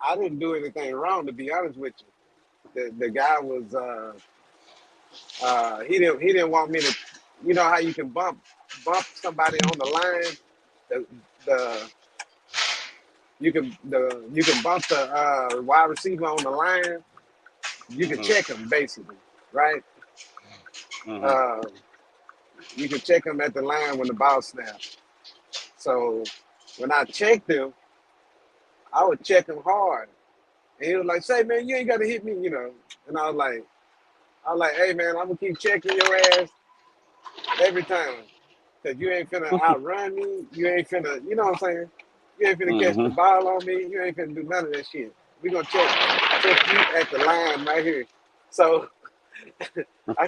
[SPEAKER 18] I didn't do anything wrong, to be honest with you. The guy was he didn't want me to, how you can bump somebody on the line. You can bump the wide receiver on the line. You can check him basically, right? You can check him at the line when the ball snaps. So when I checked him, I would check him hard, and he was like, "Say, man, you ain't got to hit me," And I was like, "Hey, man, I'm gonna keep checking your ass every time, cause you ain't finna outrun me. You ain't finna, you know what I'm saying? You ain't finna catch the ball on me. You ain't finna do none of that shit. We gonna check you at the line right here." So I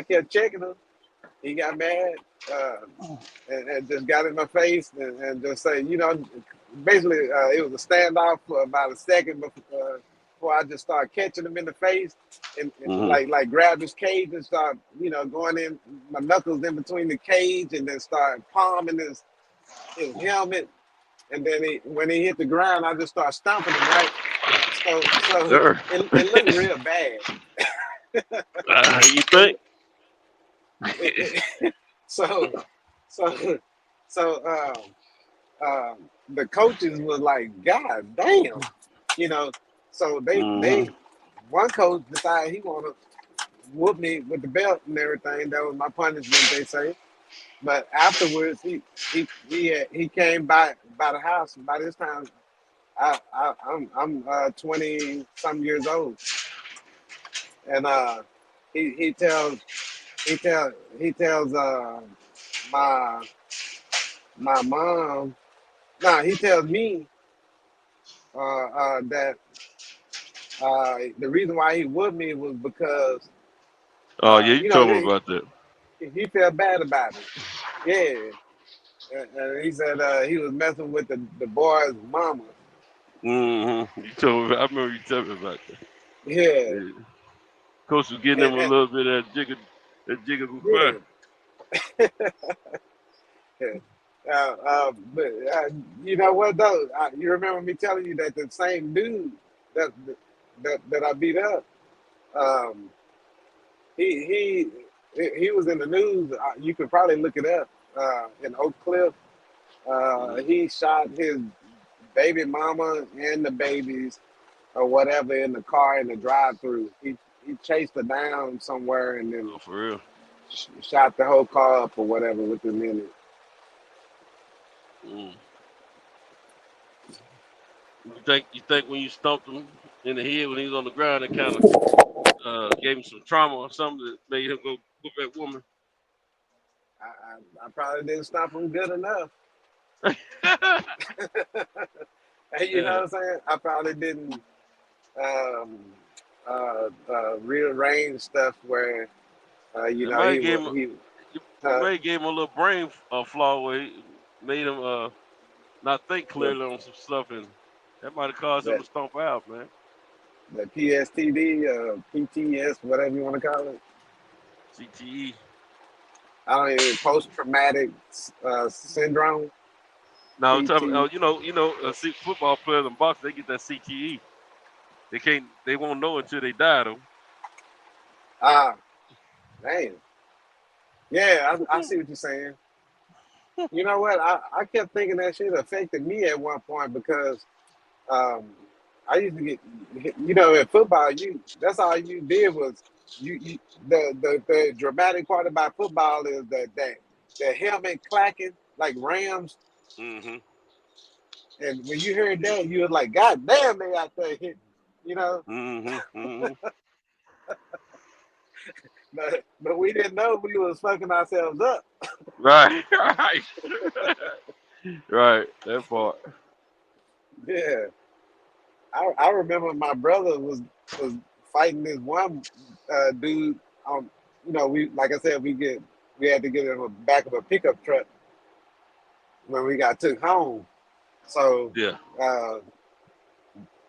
[SPEAKER 18] kept checking him. He got mad and just got in my face and just say, basically it was a standoff for about a second before I just started catching him in the face and like grab his cage and start, going in my knuckles in between the cage and then start palming his helmet. And then when he hit the ground, I just start stomping him, right? So it looked real bad.
[SPEAKER 19] You think?
[SPEAKER 18] So the coaches was like, "God damn," So they one coach decided he want to whoop me with the belt and everything. That was my punishment, they say. But afterwards, he came by the house. By this time, I'm 20 some years old, and he tells my mom. Nah, he tells me that the reason why he whooped me was because
[SPEAKER 19] Oh yeah, you told me about that.
[SPEAKER 18] he felt bad about it. Yeah, and he said he was messing with the boy's mama.
[SPEAKER 19] You told me. I remember you telling me about that.
[SPEAKER 18] Yeah.
[SPEAKER 19] Coach was getting him a little bit of that jiggle fun.
[SPEAKER 18] But you know what though? You remember me telling you that the same dude that I beat up, he was in the news. You could probably look it up. In Oak Cliff, he shot his baby mama and the babies or whatever in the car in the drive-through. He chased her down somewhere and then
[SPEAKER 19] for real
[SPEAKER 18] shot the whole car up or whatever within minutes.
[SPEAKER 19] You think when you stumped him in the head when he was on the ground, it kind of gave him some trauma or something that made him go whoop that woman?
[SPEAKER 18] I probably didn't stop him good enough. You know what I'm saying? I probably didn't rearrange stuff where he
[SPEAKER 19] gave him a little brain flaw where he made him not think clearly on some stuff, and that might have caused him to stomp out, man.
[SPEAKER 18] The PSTD, PTS, whatever you want to call it.
[SPEAKER 19] CTE.
[SPEAKER 18] I don't even post-traumatic syndrome.
[SPEAKER 19] No, I'm talking, see, football players and boxers, they get that CTE. They won't know until they die, though.
[SPEAKER 18] Man. Yeah, I see what you're saying. You know what? I kept thinking that shit affected me at one point because I used to get, in football, that's all you did was the dramatic part about football is the helmet clacking like Rams,
[SPEAKER 19] Mm-hmm.
[SPEAKER 18] and when you heard that, you was like, God damn, they out there hitting,
[SPEAKER 19] Mm-hmm. Mm-hmm.
[SPEAKER 18] but we didn't know we was fucking ourselves up.
[SPEAKER 19] Right. Right. That part.
[SPEAKER 18] Yeah, I remember my brother was fighting this one dude. We like I said, we had to get in the back of a pickup truck when we got took home. So
[SPEAKER 19] Yeah.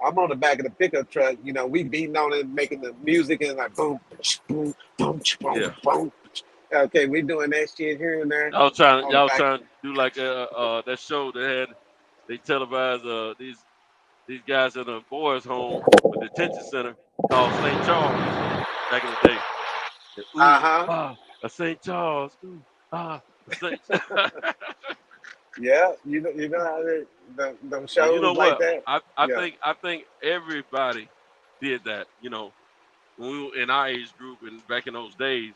[SPEAKER 18] I'm on the back of the pickup truck. We beating on it, making the music, and like boom, boom, boom, boom,
[SPEAKER 19] Yeah.
[SPEAKER 18] boom. Okay, we doing that shit here and there.
[SPEAKER 19] Y'all
[SPEAKER 18] On the back.
[SPEAKER 19] trying to do like that show they televised these guys in a boys' home, a detention center called St. Charles back in the day. And, a St. Charles. A St.
[SPEAKER 18] Yeah, you know how them shows
[SPEAKER 19] Well, you know
[SPEAKER 18] like
[SPEAKER 19] what?
[SPEAKER 18] that.
[SPEAKER 19] I think everybody did that. When we were in our age group and back in those days,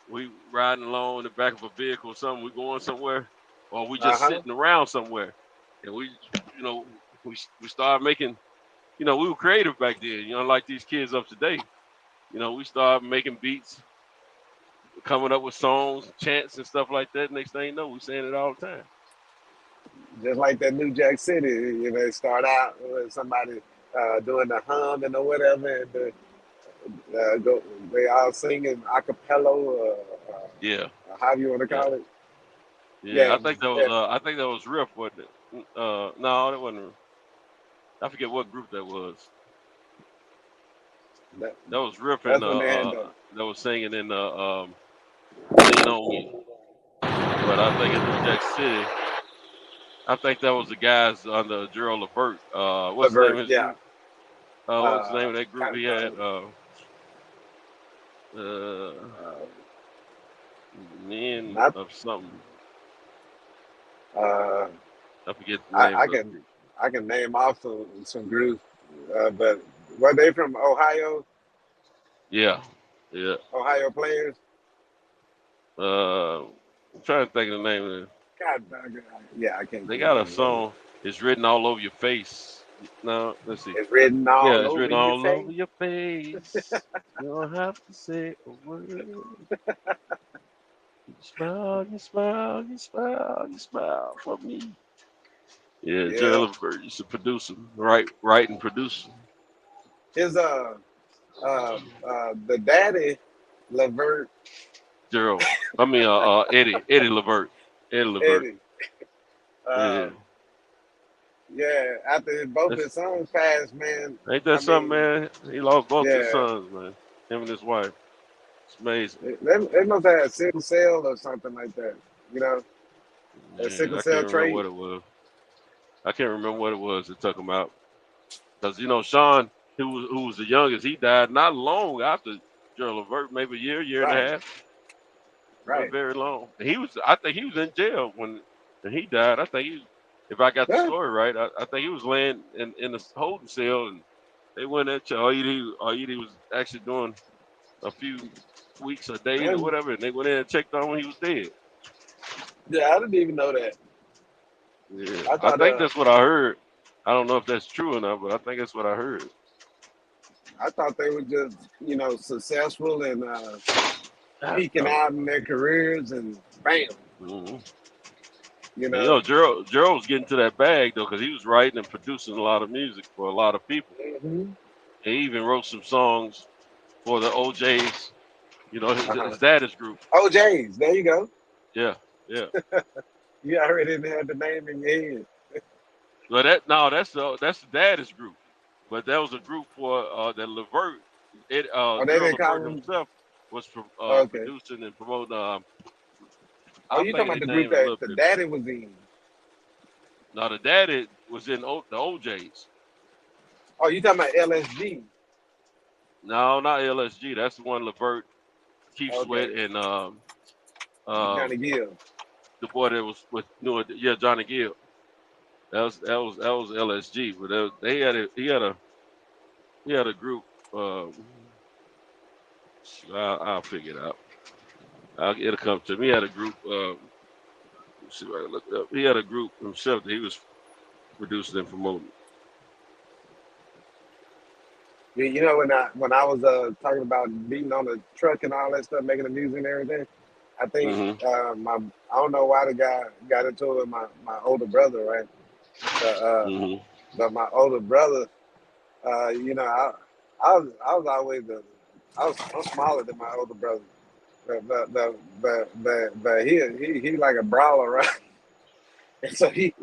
[SPEAKER 19] we riding along in the back of a vehicle or something, we going somewhere, or we just sitting around somewhere, and we started making, we were creative back then, like these kids of today. We started making beats, coming up with songs, chants, and stuff like that. Next thing you know, we saying it all the time.
[SPEAKER 18] Just like that New Jack City, they start out with somebody doing the humming or whatever, and they all singing a cappella.
[SPEAKER 19] Yeah.
[SPEAKER 18] How do you want to call it?
[SPEAKER 19] Yeah, I think that was Riff, wasn't it? No, that wasn't Riff. I forget what group that was. That was Riff and that was singing in Lean On Me. But I think in New Jack City, I think that was the guys under Gerald Levert. What's the name of his group? What's the name of that group he had? Men of something. I forget the name.
[SPEAKER 18] I can name off some groups, but were they from Ohio?
[SPEAKER 19] Yeah.
[SPEAKER 18] Ohio players.
[SPEAKER 19] I'm trying to think of the name of it.
[SPEAKER 18] God, yeah, I can't.
[SPEAKER 19] They got a song. It's written all over your face. No, let's see.
[SPEAKER 18] It's written all over
[SPEAKER 19] it's written all
[SPEAKER 18] your face.
[SPEAKER 19] over your face. You don't have to say a word. You smile, you smile, you smile, you smile for me. Yeah, Gerald Levert used to produce them, write and produce them.
[SPEAKER 18] His the daddy Levert.
[SPEAKER 19] Gerald. I mean Eddie Levert. Eddie Levert.
[SPEAKER 18] Yeah, after both his sons passed, man.
[SPEAKER 19] Ain't that something, man? He lost both his sons, man. Him and his wife. It's amazing.
[SPEAKER 18] They must have had sickle cell or something like that. Sickle cell trait.
[SPEAKER 19] What it was. I can't remember what it was that took him out. Because Sean, who was the youngest, he died not long after Gerald Levert, maybe a year and a half.
[SPEAKER 18] Right.
[SPEAKER 19] Not very long. I think he was in jail when he died. I think if I got the story right, I think he was laying in the holding cell, and they went at all he did was actually doing a few weeks or days or whatever, and they went in and checked on when he was dead.
[SPEAKER 18] Yeah, I didn't even know that.
[SPEAKER 19] Yeah, I think that's what I heard. I don't know if that's true or not, but I think that's what I heard.
[SPEAKER 18] I thought they were just, successful and peaking out in their careers, and bam.
[SPEAKER 19] Mm-hmm.
[SPEAKER 18] Gerald
[SPEAKER 19] was getting to that bag though, because he was writing and producing a lot of music for a lot of people.
[SPEAKER 18] Mm-hmm.
[SPEAKER 19] He even wrote some songs for the OJs, his daddy's group.
[SPEAKER 18] OJs, there you go.
[SPEAKER 19] Yeah.
[SPEAKER 18] You already had the name in your head.
[SPEAKER 19] Well, that's the daddy's group, but that was a group for that Levert. Levert himself was producing and promoting.
[SPEAKER 18] You talking about the group that the daddy was in?
[SPEAKER 19] No, the daddy was in the OJs.
[SPEAKER 18] Oh, you talking about LSG?
[SPEAKER 19] No, not LSG. That's the one Levert, Keith Sweat, and
[SPEAKER 18] Johnny Gill.
[SPEAKER 19] The boy that was with Johnny Gill. That was LSG, but he had a group. I'll figure it out. It'll come to me. He had a group. Let's see if I can look it up. He had a group himself that he was producing and promoting.
[SPEAKER 18] Yeah, when I was talking about beating on the truck and all that stuff, making the music and everything, I think I don't know why the guy got into it with my older brother, right? But my older brother, I was always I'm smaller than my older brother, but he like a brawler, right? And so he's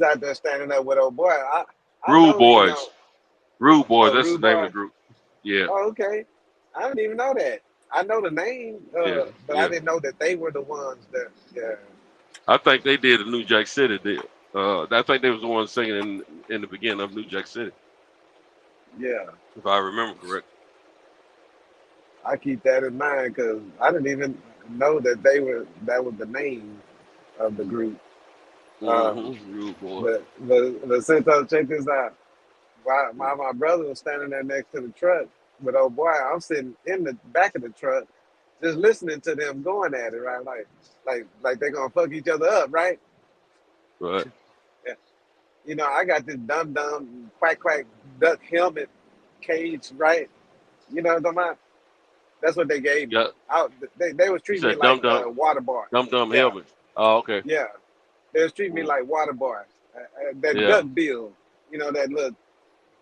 [SPEAKER 18] out there standing up with old boy.
[SPEAKER 19] Rude Boys. Rude Boys. That's
[SPEAKER 18] Rude
[SPEAKER 19] the name of
[SPEAKER 18] Boy.
[SPEAKER 19] the group. Yeah.
[SPEAKER 18] Oh, okay. I didn't even know that. I know the name, but I didn't know that they were the ones that. Yeah.
[SPEAKER 19] I think they did a New Jack City deal. I think they was the ones singing in the beginning of New Jack City,
[SPEAKER 18] Yeah.
[SPEAKER 19] if I remember correct.
[SPEAKER 18] I keep that in mind because I didn't even know that was the name of the group.
[SPEAKER 19] Rude Boy.
[SPEAKER 18] But since check this out. While my brother was standing there next to the truck with old boy, I'm sitting in the back of the truck, just listening to them going at it, right? Like they're gonna fuck each other up, right?
[SPEAKER 19] Right.
[SPEAKER 18] Yeah. I got this dumb quack duck helmet cage, right? You know what I'm talking about? That's what they gave me.
[SPEAKER 19] Yeah.
[SPEAKER 18] They was treating me like a water bar.
[SPEAKER 19] Dumb
[SPEAKER 18] Yeah.
[SPEAKER 19] helmet. Oh, okay.
[SPEAKER 18] Yeah. They was treating me like water bar. That duck bill, that little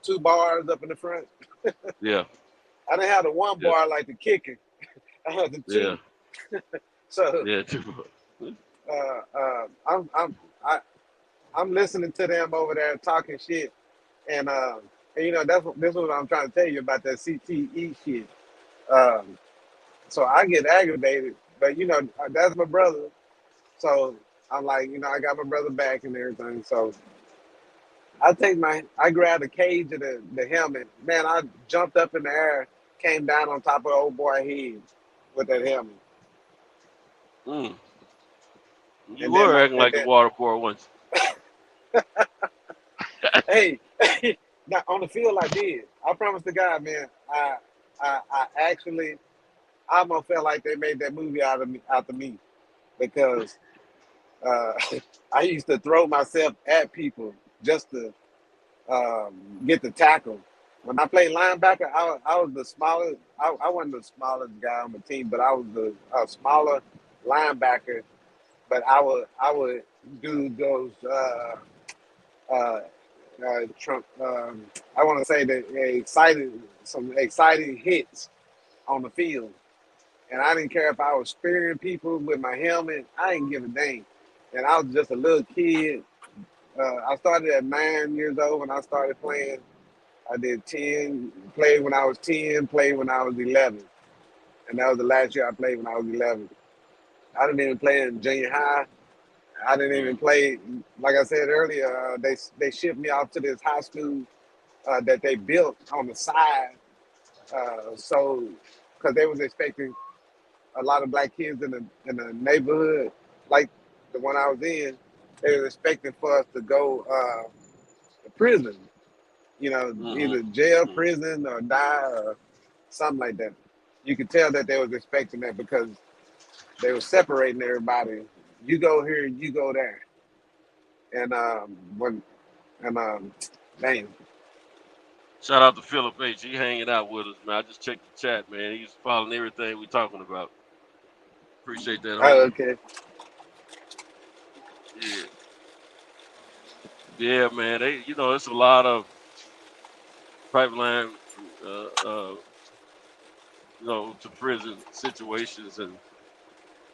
[SPEAKER 18] 2 bars up in the front.
[SPEAKER 19] Yeah.
[SPEAKER 18] I didn't have the 1 bar like the kicker. I had the 2.
[SPEAKER 19] Yeah.
[SPEAKER 18] So
[SPEAKER 19] Yeah. 2 bars.
[SPEAKER 18] I'm listening to them over there talking shit, and this is what I'm trying to tell you about that CTE shit. So I get aggravated, but that's my brother. So I'm like, I got my brother back and everything. So I grabbed the cage of the helmet. Man, I jumped up in the air, came down on top of the old boy head with that helmet.
[SPEAKER 19] You were acting like the water boy once.
[SPEAKER 18] Hey, now on the field I did. I promise to God, man. I actually almost felt like they made that movie out of me because I used to throw myself at people just to get the tackle. When I played linebacker, I was the smallest. I wasn't the smallest guy on the team, but I was the smaller linebacker. But I would do those. I want to say that some exciting hits on the field, and I didn't care if I was spearing people with my helmet. I didn't give a damn, and I was just a little kid. I started at 9 years old when I started playing. I did 10, played when I was 10, played when I was 11. And that was the last year I played when I was 11. I didn't even play in junior high. I didn't even play, like I said earlier, they shipped me off to this high school that they built on the side. So, because they was expecting a lot of black kids in the neighborhood, like the one I was in, they were expecting for us to go to prison, either jail, prison, or die, or something like that. You could tell that they was expecting that because they were separating everybody. You go here, you go there, and dang.
[SPEAKER 19] Shout out to Philip H. He hanging out with us, man. I just checked the chat, man. He's following everything we talking about. Appreciate that.
[SPEAKER 18] Oh, okay.
[SPEAKER 19] Yeah. Yeah, man. It's a lot of pipeline, to prison situations and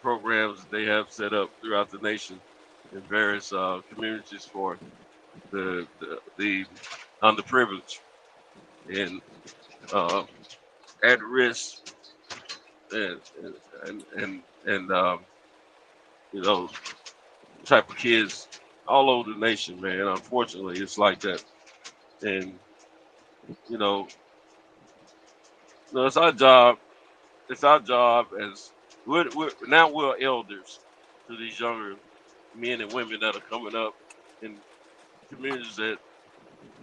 [SPEAKER 19] programs they have set up throughout the nation in various communities for the underprivileged and at risk and type of kids all over the nation, man. Unfortunately, it's like that, and it's our job. It's our job as we're elders to these younger men and women that are coming up and communities that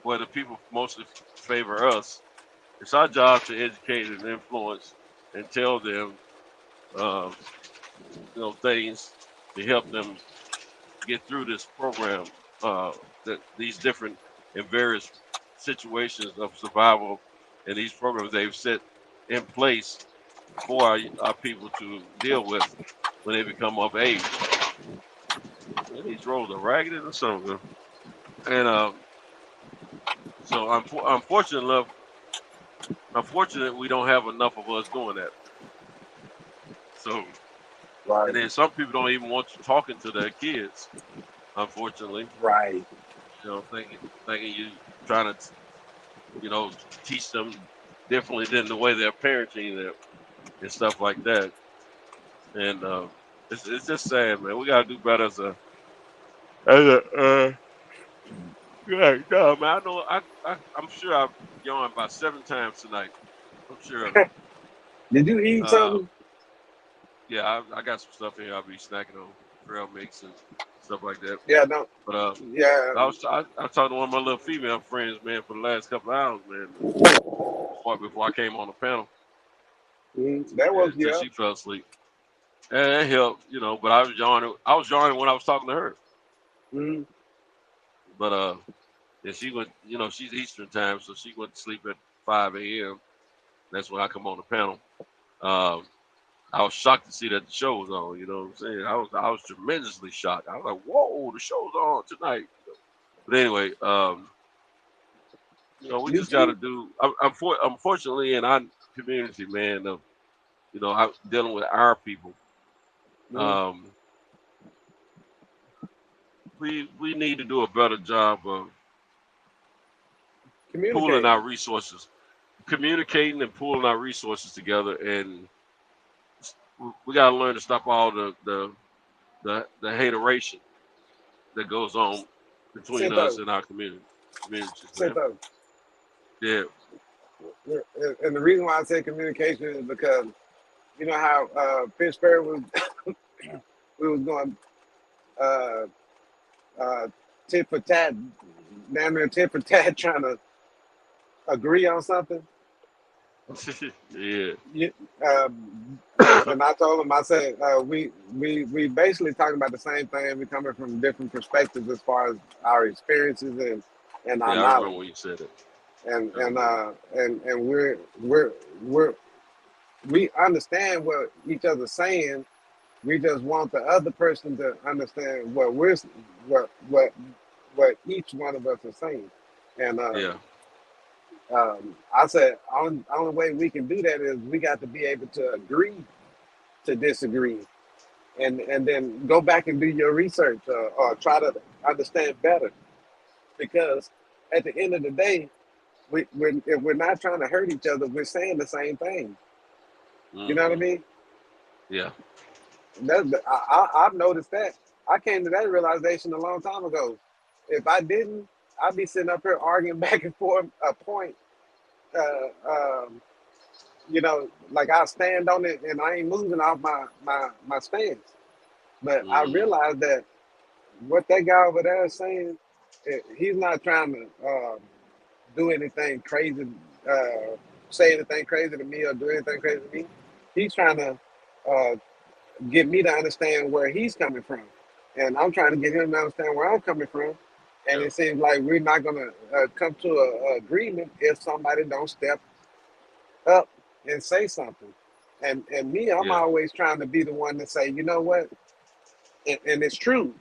[SPEAKER 19] where the people mostly favor us. It's our job to educate and influence and tell them, things to help them get through this program. That these different and various situations of survival and these programs they've set in place for our people to deal with when they become of age. And these roads are ragged or something. And so unfortunately, we don't have enough of us doing that. So,
[SPEAKER 18] Right.
[SPEAKER 19] and then some people don't even want you talking to their kids. Unfortunately,
[SPEAKER 18] Right.
[SPEAKER 19] Thinking you trying to, teach them differently than the way they're parenting them and stuff like that. And it's just sad, man. We gotta do better as a yeah, no, man. I know. I'm sure I've yawned about 7 times tonight. I'm sure.
[SPEAKER 18] Did you eat something?
[SPEAKER 19] Yeah, I got some stuff here. I'll be snacking on trail mix and stuff like that.
[SPEAKER 18] Yeah, no.
[SPEAKER 19] But
[SPEAKER 18] Yeah.
[SPEAKER 19] I talked to one of my little female friends, man, for the last couple of hours, man. Before I came on the panel.
[SPEAKER 18] That woke you
[SPEAKER 19] Until
[SPEAKER 18] up.
[SPEAKER 19] she fell asleep. And it helped, but I was yawning. I was yawning when I was talking to her.
[SPEAKER 18] Mm-hmm.
[SPEAKER 19] But and she went, she's Eastern time, so she went to sleep at 5 a.m. That's when I come on the panel. I was shocked to see that the show was on. You know what I'm saying? I was tremendously shocked. I was like, "Whoa, the show's on tonight." But anyway, we just got to do. Unfortunately, in our community, man, I'm dealing with our people. We need to do a better job of pooling our resources, communicating and pooling our resources together, and we got to learn to stop all the hateration that goes on between us and our communities. Yeah.
[SPEAKER 18] And the reason why I say communication is because you know how Pittsburgh was we was going tit for tat, damn near tit for tat, trying to agree on something.
[SPEAKER 19] Yeah.
[SPEAKER 18] And I told him, I said, we basically talking about the same thing. We coming from different perspectives as far as our experiences and our
[SPEAKER 19] I
[SPEAKER 18] knowledge.
[SPEAKER 19] remember when you said it.
[SPEAKER 18] And we understand what each other's saying. We just want the other person to understand what each one of us is saying. And I said, only way we can do that is we got to be able to agree to disagree, and then go back and do your research or try to understand better. Because at the end of the day, if we're not trying to hurt each other, we're saying the same thing. You know what I mean?
[SPEAKER 19] Yeah.
[SPEAKER 18] I've noticed that. I came to that realization a long time ago. If I didn't, I'd be sitting up here arguing back and forth a point. Like I stand on it and I ain't moving off my stance. But I realized that what that guy over there is saying, he's not trying to do anything crazy, say anything crazy to me or do anything crazy to me. He's trying to get me to understand where he's coming from. And I'm trying to get him to understand where I'm coming from. And it seems like we're not going to come to an agreement if somebody don't step up and say something. And me, I'm always trying to be the one to say, you know what? And it's true.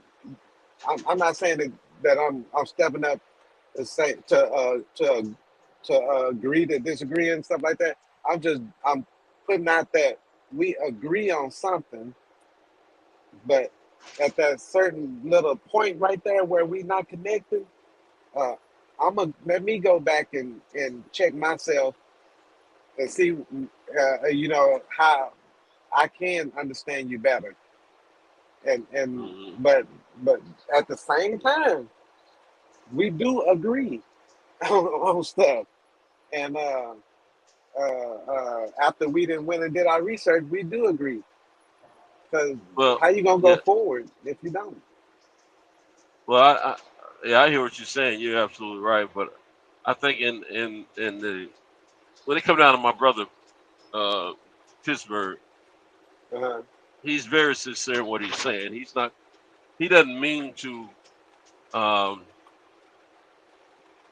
[SPEAKER 18] I'm not saying that I'm stepping up to say to agree to disagree and stuff like that. I'm putting out that we agree on something, but at that certain little point right there where we not connected, let me go back and check myself and see, how I can understand you better. But at the same time, we do agree on stuff. And after we didn't went and did our research, we do agree. Because how you gonna go forward if you don't?
[SPEAKER 19] Well, Yeah, I hear what you're saying. You're absolutely right. But I think in the when it comes down to my brother, Pittsburgh,
[SPEAKER 18] Uh-huh.
[SPEAKER 19] he's very sincere in what he's saying. He doesn't mean um,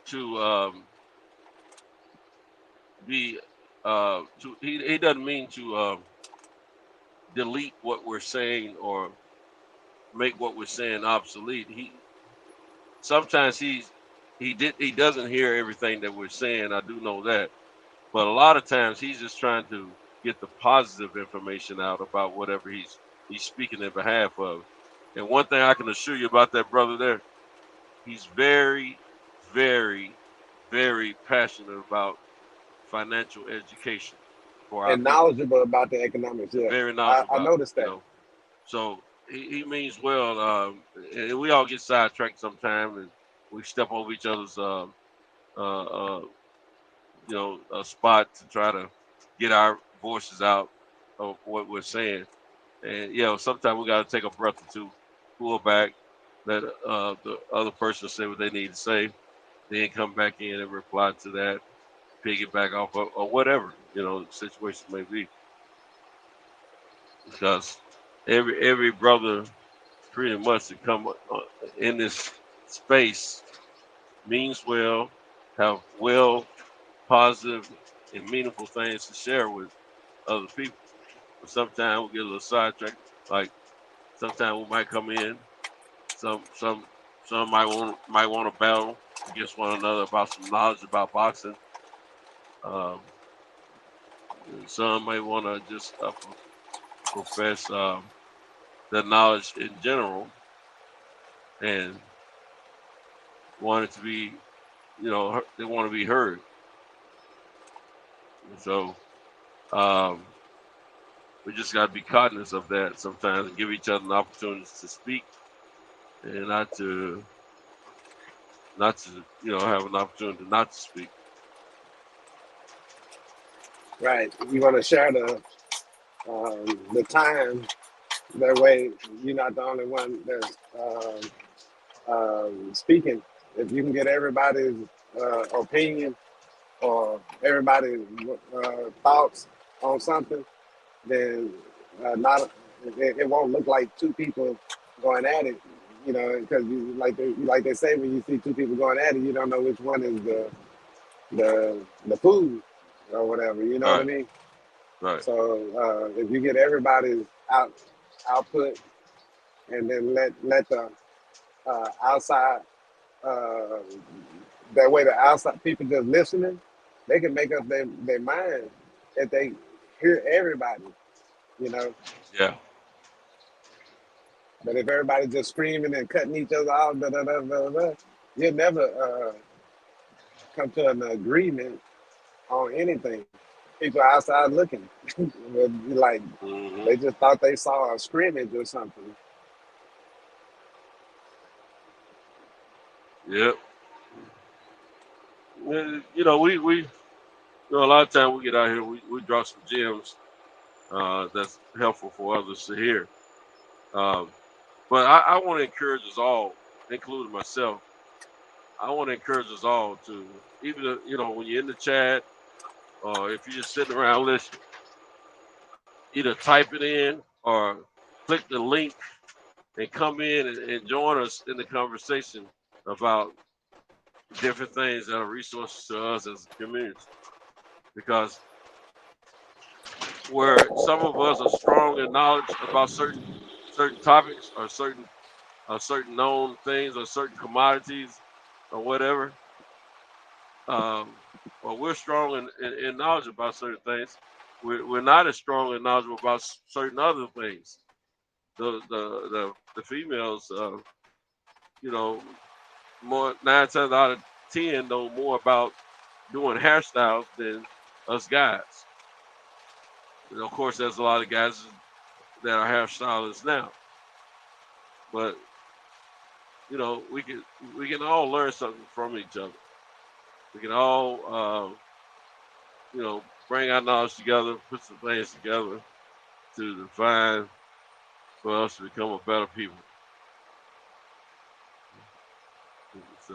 [SPEAKER 19] to be he doesn't mean to delete what we're saying or make what we're saying obsolete. Sometimes he doesn't hear everything that we're saying. I do know that, but a lot of times he's just trying to get the positive information out about whatever he's speaking in behalf of. And one thing I can assure you about that brother there, he's very, very, very passionate about financial education for our
[SPEAKER 18] And
[SPEAKER 19] people.
[SPEAKER 18] knowledgeable about the economics. Yeah,
[SPEAKER 19] Very
[SPEAKER 18] I
[SPEAKER 19] knowledgeable about,
[SPEAKER 18] noticed that.
[SPEAKER 19] So he means well. And we all get sidetracked sometimes, and we step over each other's, uh, a spot to try to get our voices out of what we're saying. And sometimes we got to take a breath or two, pull back, let the other person say what they need to say, then come back in and reply to that, piggyback off or whatever the situation may be. Because every brother pretty much to come in this space means well, have positive and meaningful things to share with other people. But sometimes we get a little sidetracked. Like sometimes we might come in, some might want to battle against one another about some knowledge about boxing. Some may want to just profess the knowledge in general and want it to be, they want to be heard. And so we just got to be cognizant of that sometimes and give each other an opportunity to speak and not to have an opportunity not to speak.
[SPEAKER 18] Right. You want to share the time. That way, you're not the only one that's speaking. If you can get everybody's opinion or everybody's thoughts on something, then not it won't look like two people going at it. Because like they say, when you see two people going at it, you don't know which one is the food or whatever. You know what I mean?
[SPEAKER 19] Right.
[SPEAKER 18] So if you get everybody's output and then let the outside that way the outside people just listening, they can make up their mind if they hear everybody.
[SPEAKER 19] Yeah.
[SPEAKER 18] But if everybody just screaming and cutting each other off, you'll never come to an agreement on anything. People outside looking, like they just thought they saw a scrimmage or something.
[SPEAKER 19] Yep. We a lot of times we get out here, we drop some gems that's helpful for others to hear. But I want to encourage us all, including myself. I want to encourage us all to, even when you're in the chat or if you're just sitting around listening, either type it in or click the link and come in and join us in the conversation about different things that are resources to us as a community. Because where some of us are strong in knowledge about certain topics or certain known things or certain commodities or whatever, or we're strong in knowledge about certain things, we're not as strong in knowledgeable about certain other things. The females, more 9 times out of 10 know more about doing hairstyles than us guys. And of course, there's a lot of guys that are hairstylists now, but we can all learn something from each other. We can all bring our knowledge together, put some things together to define for us to become a better people. And So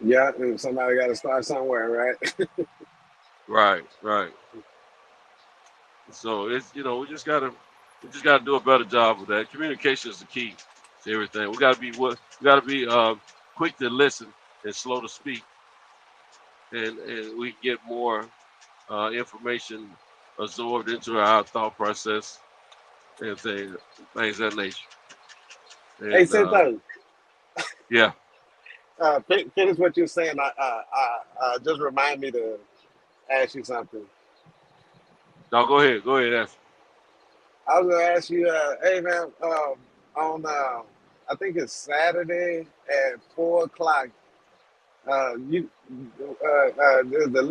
[SPEAKER 18] Yeah, and somebody got to start somewhere, right?
[SPEAKER 19] right. So it's we just gotta do a better job with that. Communication is the key to everything. We gotta be quick to listen and slow to speak, and we get more information absorbed into our thought process and things of that nature.
[SPEAKER 18] Hey,
[SPEAKER 19] And
[SPEAKER 18] Sento,
[SPEAKER 19] yeah,
[SPEAKER 18] finish what you're saying. I just remind me to ask you something.
[SPEAKER 19] no, go ahead, ask.
[SPEAKER 18] I was gonna ask you, hey man, on I think it's Saturday at 4 o'clock. There's the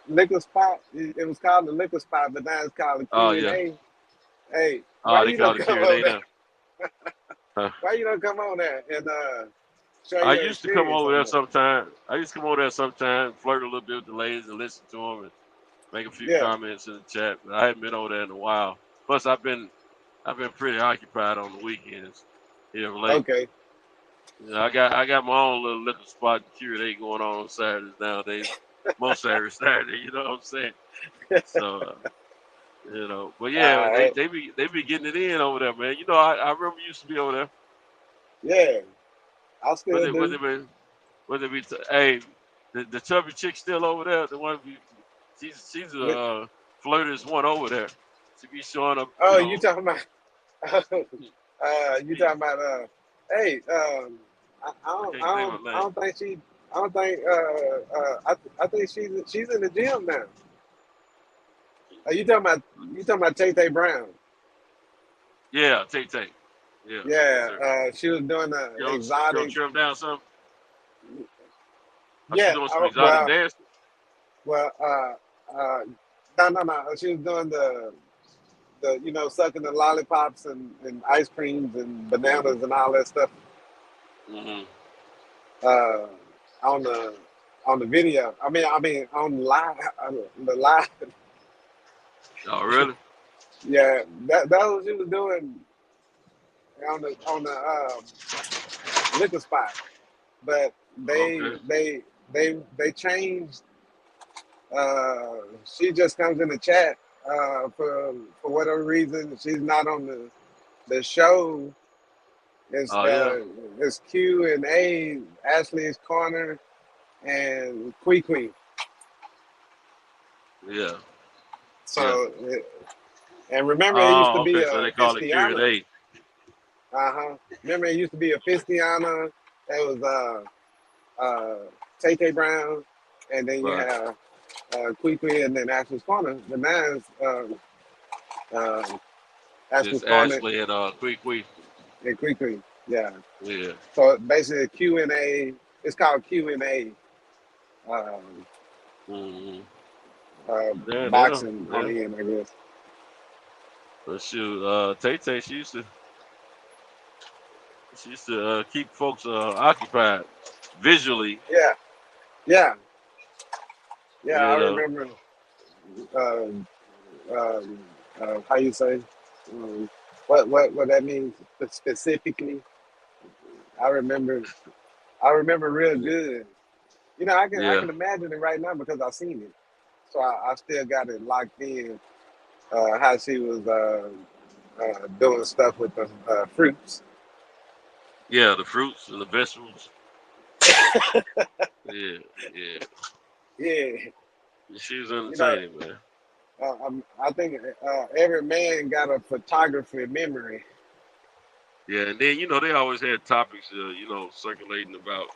[SPEAKER 18] liquor spot. It was called the liquor spot, but now it's called the
[SPEAKER 19] Oh
[SPEAKER 18] Q and
[SPEAKER 19] yeah.
[SPEAKER 18] A. Hey, why
[SPEAKER 19] They
[SPEAKER 18] you
[SPEAKER 19] call
[SPEAKER 18] don't
[SPEAKER 19] it
[SPEAKER 18] come over
[SPEAKER 19] Q&A
[SPEAKER 18] there?
[SPEAKER 19] now.
[SPEAKER 18] Why you don't come on there and share
[SPEAKER 19] I
[SPEAKER 18] your
[SPEAKER 19] used to come
[SPEAKER 18] experience
[SPEAKER 19] over
[SPEAKER 18] on
[SPEAKER 19] there
[SPEAKER 18] that?
[SPEAKER 19] sometime. Flirt a little bit with the ladies and listen to them and make a few
[SPEAKER 18] Yeah.
[SPEAKER 19] comments in the chat. But I hadn't been over there in a while. Plus, I've been pretty occupied on the weekends here of late.
[SPEAKER 18] Okay.
[SPEAKER 19] I got my own little liquor spot Q&A going on Saturdays nowadays. Most Saturday, you know what I'm saying? So, but yeah, they be getting it in over there, man. I remember you used to be over there.
[SPEAKER 18] Yeah, I still
[SPEAKER 19] Whether
[SPEAKER 18] do.
[SPEAKER 19] it be hey, the chubby chick still over there. The one she's a flirtatious one over there. She be showing up.
[SPEAKER 18] Oh, you talking about? You talking about? Hey, I don't think she. I don't think. I think she's in the gym now. You talking about Tay Brown?
[SPEAKER 19] Yeah, Tay. Yeah.
[SPEAKER 18] Yeah, she was doing the
[SPEAKER 19] She'll
[SPEAKER 18] exotic.
[SPEAKER 19] trim down some.
[SPEAKER 18] Yeah,
[SPEAKER 19] She doing some exotic dance.
[SPEAKER 18] well, no. She was doing the sucking the lollipops and ice creams and bananas and all that stuff.
[SPEAKER 19] Mm-hmm.
[SPEAKER 18] On the video. I mean on the live.
[SPEAKER 19] Oh, really?
[SPEAKER 18] Yeah, that was what she was doing on the liquor spot, but they changed. She just comes in the chat for whatever reason. She's not on the show. It's Q&A, Ashley's Corner, and Quee.
[SPEAKER 19] Yeah.
[SPEAKER 18] So, and remember, it used to be
[SPEAKER 19] so
[SPEAKER 18] a
[SPEAKER 19] they call it Q&A.
[SPEAKER 18] Remember, it used to be a Fistiana. That was Tay Brown, and then you have Quee, and then Ashley's Corner. The now is Ashley's Corner.
[SPEAKER 19] Ashley and Quee.
[SPEAKER 18] And Quee, yeah.
[SPEAKER 19] Yeah.
[SPEAKER 18] So basically, Q&A. It's called Q&A. Boxing on the end, I guess.
[SPEAKER 19] But shoot, Tay, she used to keep folks occupied visually.
[SPEAKER 18] Yeah. I remember. How you say? What that means specifically? I remember real good. I can imagine it right now because I've seen it. So I still got it locked in. How she was doing stuff with the fruits.
[SPEAKER 19] Yeah, the fruits and the vegetables. Yeah. She was entertaining, man.
[SPEAKER 18] I think every man got a photography memory.
[SPEAKER 19] Yeah, and then they always had topics, circulating about,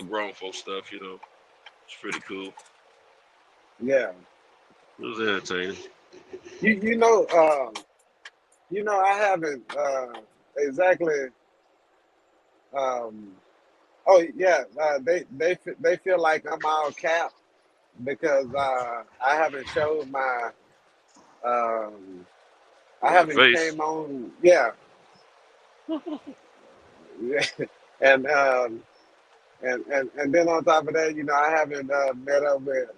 [SPEAKER 19] grown folk stuff. It's pretty cool.
[SPEAKER 18] Yeah,
[SPEAKER 19] it was entertaining.
[SPEAKER 18] I haven't exactly. They feel like I'm all cap because I haven't showed my. I haven't
[SPEAKER 19] face.
[SPEAKER 18] Came on. Yeah. and then on top of that, I haven't met up with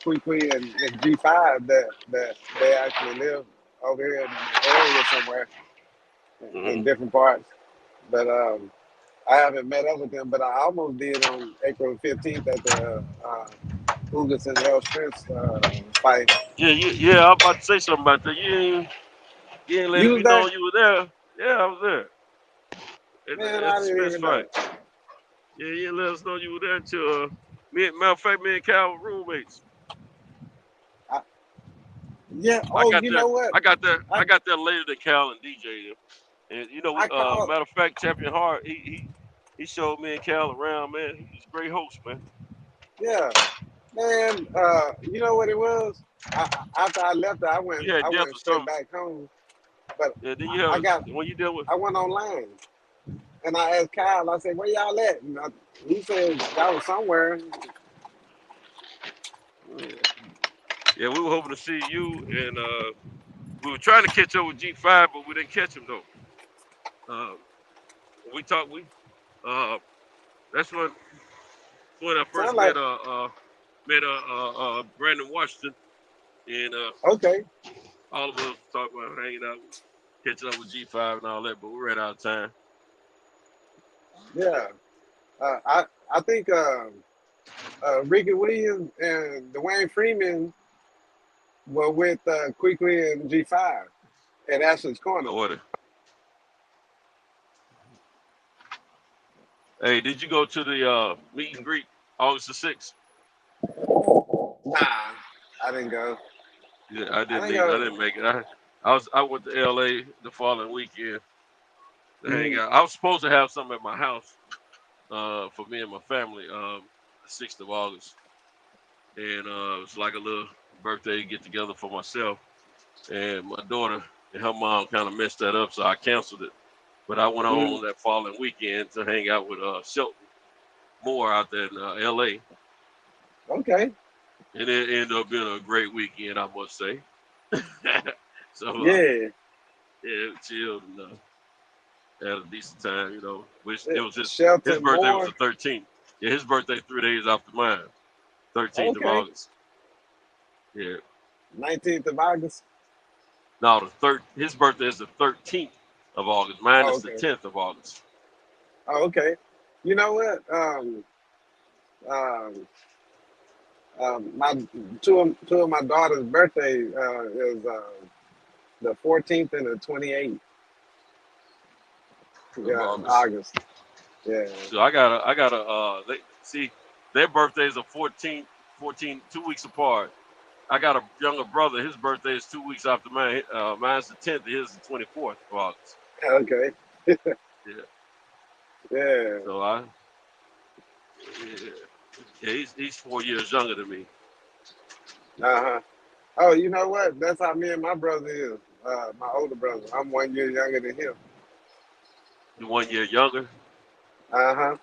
[SPEAKER 18] Quee and G5 that they actually live over here in the area somewhere in different parts. But I haven't met up with them, but I almost did on April 15th at the Ugas and L Strengths fight.
[SPEAKER 19] Yeah. I'm about to say something about that. You ain't
[SPEAKER 18] You
[SPEAKER 19] letting
[SPEAKER 18] was
[SPEAKER 19] me know
[SPEAKER 18] there?
[SPEAKER 19] you were there. Yeah, I was there
[SPEAKER 18] Man,
[SPEAKER 19] at
[SPEAKER 18] I
[SPEAKER 19] the
[SPEAKER 18] didn't
[SPEAKER 19] Smiths
[SPEAKER 18] even know.
[SPEAKER 19] fight. Yeah, you didn't let us know you were there until matter of fact, me and Cal were roommates.
[SPEAKER 18] Yeah.
[SPEAKER 19] I
[SPEAKER 18] Oh,
[SPEAKER 19] got
[SPEAKER 18] you
[SPEAKER 19] there.
[SPEAKER 18] know what?
[SPEAKER 19] I got there.
[SPEAKER 18] I
[SPEAKER 19] I got there later than Cal and DJ. And
[SPEAKER 18] I called.
[SPEAKER 19] matter of fact, Champion Hart, he showed me and Cal around, man. He's a great host, man.
[SPEAKER 18] Yeah, man. You know what it was? After I left, I went.
[SPEAKER 19] You had
[SPEAKER 18] I
[SPEAKER 19] death
[SPEAKER 18] went
[SPEAKER 19] or
[SPEAKER 18] straight
[SPEAKER 19] something.
[SPEAKER 18] back home. But
[SPEAKER 19] Yeah, then you
[SPEAKER 18] I
[SPEAKER 19] have
[SPEAKER 18] got.
[SPEAKER 19] when you deal with
[SPEAKER 18] I went online and I asked Kyle. I said, "Where y'all at?" And he said, "Y'all was somewhere."
[SPEAKER 19] yeah, we were hoping to see you and we were trying to catch up with G5, but we didn't catch him though. We talked. That's when I first
[SPEAKER 18] Sound
[SPEAKER 19] met
[SPEAKER 18] like
[SPEAKER 19] Brandon Washington, and
[SPEAKER 18] okay.
[SPEAKER 19] all of us talked about hanging out, catching up with G5 and all that, but we ran out of time.
[SPEAKER 18] Yeah. I think Ricky Williams and Dwayne Freeman were with Quickly and G5 at Ashland's Corner.
[SPEAKER 19] Order. Hey, did you go to the meet and greet August the 6th?
[SPEAKER 18] Nah, I didn't go.
[SPEAKER 19] Yeah, I
[SPEAKER 18] I
[SPEAKER 19] didn't
[SPEAKER 18] didn't go.
[SPEAKER 19] make it. I went to LA the following weekend to hang
[SPEAKER 18] Mhm.
[SPEAKER 19] out. I was supposed to have something at my house for me and my family the 6th of August. And it was like a little birthday get together for myself. And my daughter and her mom kind of messed that up, so I canceled it. But I went on that following weekend to hang out with Shelton Moore out there in LA.
[SPEAKER 18] Okay.
[SPEAKER 19] And it ended up being a great weekend, I must say. So
[SPEAKER 18] Yeah.
[SPEAKER 19] yeah, chilled and had a decent time, you know. Which it was his
[SPEAKER 18] Shelton
[SPEAKER 19] birthday was
[SPEAKER 18] Moore.
[SPEAKER 19] the 13th. Yeah, his birthday 3 days after mine, 13th of
[SPEAKER 18] Okay.
[SPEAKER 19] August. Yeah.
[SPEAKER 18] 19th of August.
[SPEAKER 19] No, his birthday is the 13th of August. Mine
[SPEAKER 18] Oh,
[SPEAKER 19] is the
[SPEAKER 18] okay.
[SPEAKER 19] 10th of August.
[SPEAKER 18] Oh, okay. You know what? My two of my daughter's birthday is the 14th and the 28th. Yeah,
[SPEAKER 19] Of August.
[SPEAKER 18] August. Yeah.
[SPEAKER 19] So I gotta see their birthdays are 14, 2 weeks apart. I got a younger brother. His birthday is 2 weeks after mine. Mine's the 10th. His is the 24th of August.
[SPEAKER 18] Okay.
[SPEAKER 19] Yeah.
[SPEAKER 18] Yeah.
[SPEAKER 19] So he's 4 years younger than me.
[SPEAKER 18] Uh-huh. Oh, you know what? That's how me and my brother is. My older brother. I'm 1 year younger than him.
[SPEAKER 19] You 1 year younger.
[SPEAKER 18] Uh-huh.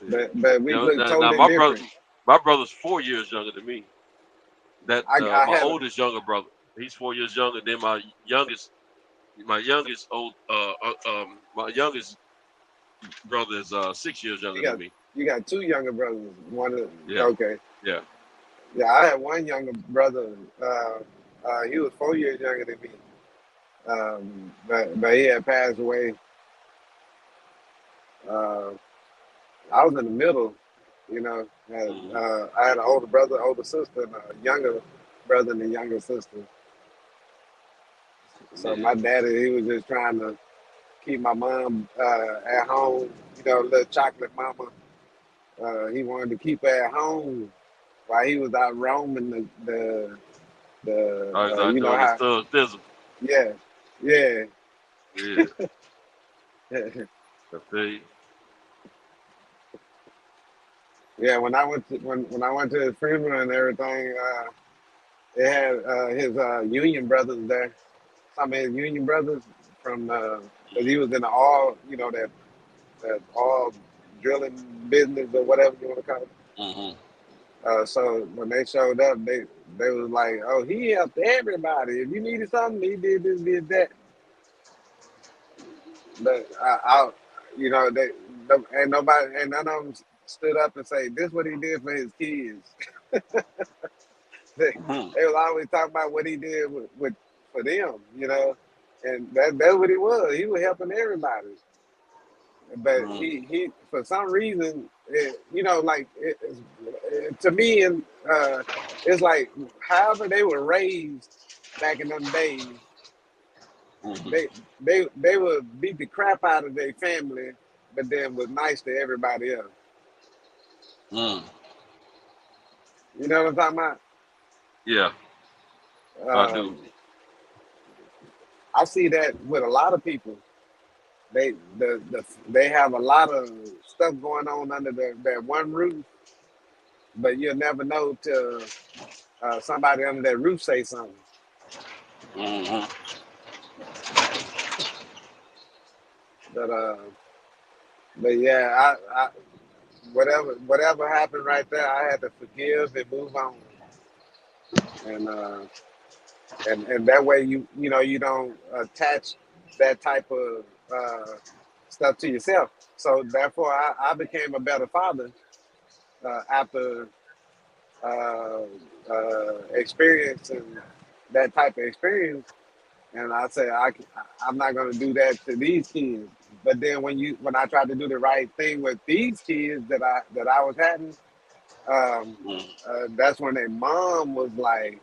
[SPEAKER 19] Yeah.
[SPEAKER 18] But we look
[SPEAKER 19] Now
[SPEAKER 18] totally different.
[SPEAKER 19] my brother's 4 years younger than me. That
[SPEAKER 18] I
[SPEAKER 19] my
[SPEAKER 18] had
[SPEAKER 19] oldest younger brother. He's 4 years younger than my youngest brother is 6 years younger than me.
[SPEAKER 18] you got two younger brothers. One of
[SPEAKER 19] Yeah.
[SPEAKER 18] okay.
[SPEAKER 19] Yeah.
[SPEAKER 18] Yeah, I had one younger brother. He was 4 years younger than me. But he had passed away. I was in the middle, you know. I had an older brother, older sister, and a younger brother and a younger sister. So my daddy, he was just trying to keep my mom at home, you know, little chocolate mama. He wanted to keep her at home while he was out roaming
[SPEAKER 19] I was out
[SPEAKER 18] you know
[SPEAKER 19] doing his
[SPEAKER 18] how,
[SPEAKER 19] thug thizzle.
[SPEAKER 18] yeah, yeah.
[SPEAKER 19] Yeah. I tell you.
[SPEAKER 18] Yeah, when I went to his funeral and everything, they had his union brothers there. Some of his union brothers from because he was in the all, you know, that all drilling business or whatever you want to call it.
[SPEAKER 19] Mm-hmm.
[SPEAKER 18] So when they showed up, they was like, "Oh, he helped everybody. If you needed something, he did this, did that." But you know, ain't nobody, ain't none of them stood up and say, "This what he did for his kids." They was always talking about what he did with for them, you know, and that's what he was. He was helping everybody. but he for some reason, to me, and it's like however they were raised back in them days, they would beat the crap out of their family, but then was nice to everybody else. You know what I'm talking about?
[SPEAKER 19] Yeah, I do.
[SPEAKER 18] I see that with a lot of people. They have a lot of stuff going on under that one roof, but you'll never know till somebody under that roof say something. But yeah, I whatever happened right there, I had to forgive and move on, and that way you don't attach that type of stuff to yourself. So therefore, I became a better father after experiencing that type of experience. And I say I'm not going to do that to these kids. But then when I tried to do the right thing with these kids that I was having, that's when their mom was like,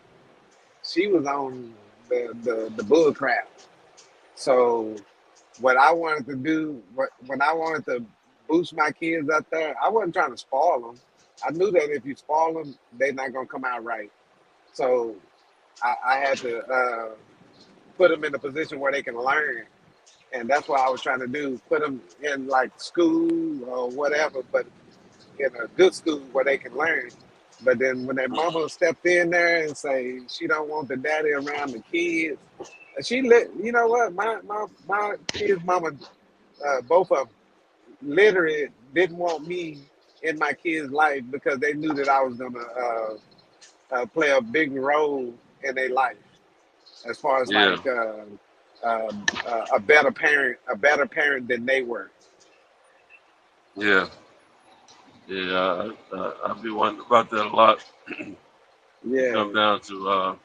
[SPEAKER 18] she was on the bull crap. So what I wanted to do, when I wanted to boost my kids up there, I wasn't trying to spoil them. I knew that if you spoil them, they're not gonna come out right. So I had to put them in a position where they can learn, and that's what I was trying to do. Put them in like school or whatever, but in a good school where they can learn. But then when their mama stepped in there and say she don't want the daddy around the kids, she let you know what my kids' mama, both of them, literally didn't want me in my kids' life because they knew that I was gonna play a big role in their life as far as like a better parent than they were.
[SPEAKER 19] Yeah. I be wondering about that a lot.
[SPEAKER 18] Yeah.
[SPEAKER 19] Come down to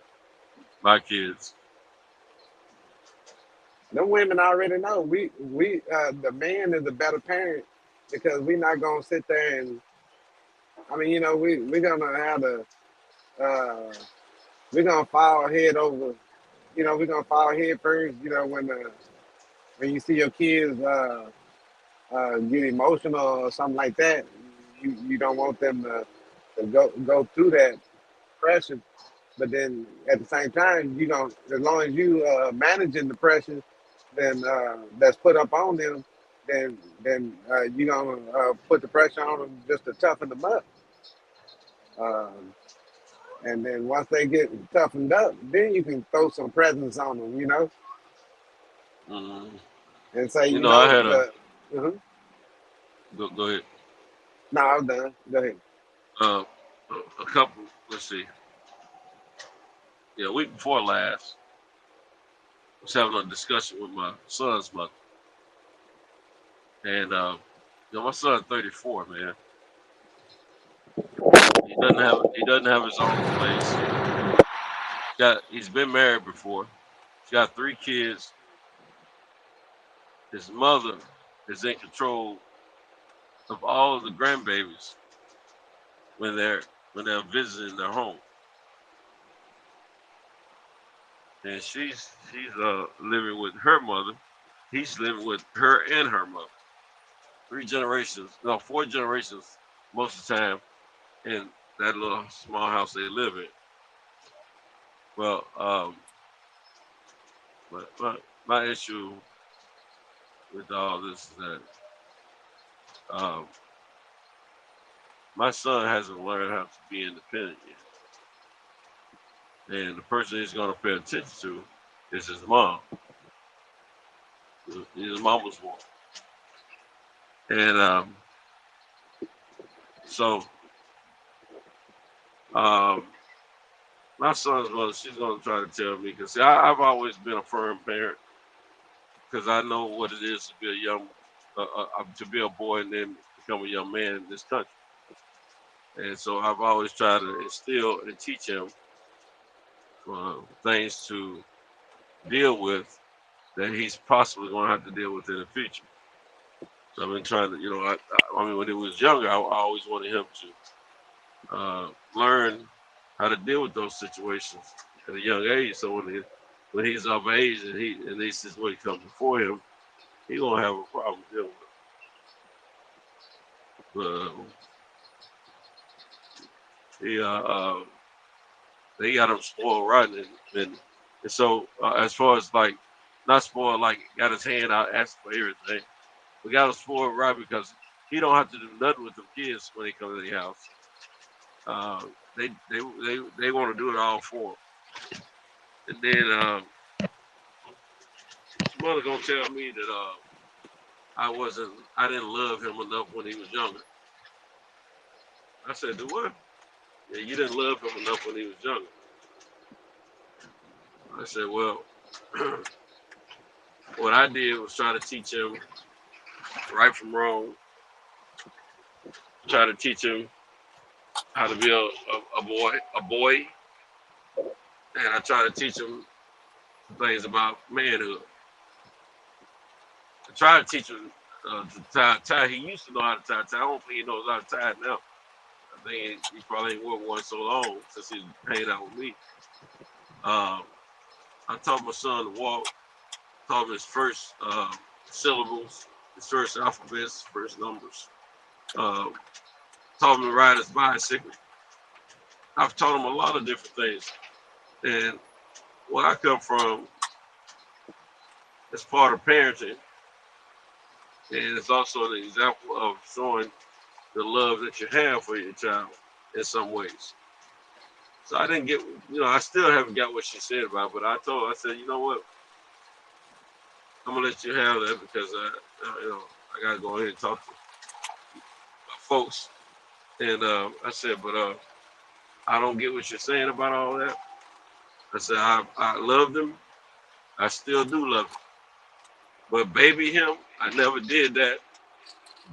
[SPEAKER 19] my kids.
[SPEAKER 18] Them women already know we the man is a better parent because we're not gonna sit there and we're gonna have to we're gonna fall head over, we're gonna fall head first, when you see your kids get emotional or something like that, you don't want them to go through that pressure. But then at the same time, as long as you managing the pressure, then that's put up on them, then you gonna put the pressure on them just to toughen them up. And then once they get toughened up, then you can throw some presents on them, and say,
[SPEAKER 19] I had go ahead.
[SPEAKER 18] No, I'm done. Go ahead.
[SPEAKER 19] A couple. Let's see. Yeah, week before last, I was having a discussion with my son's mother, and my son's 34, man. He doesn't have his own place. He's been married before. He's got 3 kids. His mother is in control of all of the grandbabies when they're visiting their home, and she's living with her mother. He's living with her and her mother. 4 generations most of the time in that little small house they live in. Well, but my issue with all this is that my son hasn't learned how to be independent yet. And the person he's going to pay attention to is his mom. His mama's one. And so my son's mother, she's going to try to tell me, because I've always been a firm parent, because I know what it is to be to be a boy and then become a young man in this country. And so I've always tried to instill and teach him things to deal with that he's possibly going to have to deal with in the future. So I've been trying to, I mean, when he was younger, I always wanted him to learn how to deal with those situations at a young age. So when he's of age and this situation comes before him, he gonna have a problem dealing with it. They got him spoiled rotten, and so as far as like not spoiled, like got his hand out asking for everything. We got him spoiled right because he don't have to do nothing with them kids when they come to the house. They want to do it all for him. And then his mother gonna tell me that I didn't love him enough when he was younger. I said, do what? Yeah, you didn't love him enough when he was younger. I said, well, what I did was try to teach him right from wrong. Try to teach him how to be a boy, and I try to teach him things about manhood. I try to teach him to tie. He used to know how to tie. I don't think he knows how to tie it now. I think he probably ain't worked one so long since he's hanging out with me. I taught my son to walk. Taught him his first syllables, his first alphabets, first numbers. Taught him to ride his bicycle. I've taught him a lot of different things. And where I come from, it's part of parenting. And it's also an example of showing the love that you have for your child in some ways. So I didn't get, I still haven't got what she said about it, but I told her, I said, you know what? I'm gonna let you have that because I gotta go ahead and talk to folks. And I said, but I don't get what you're saying about all that. I said, I loved him. I still do love him. But baby him, I never did that.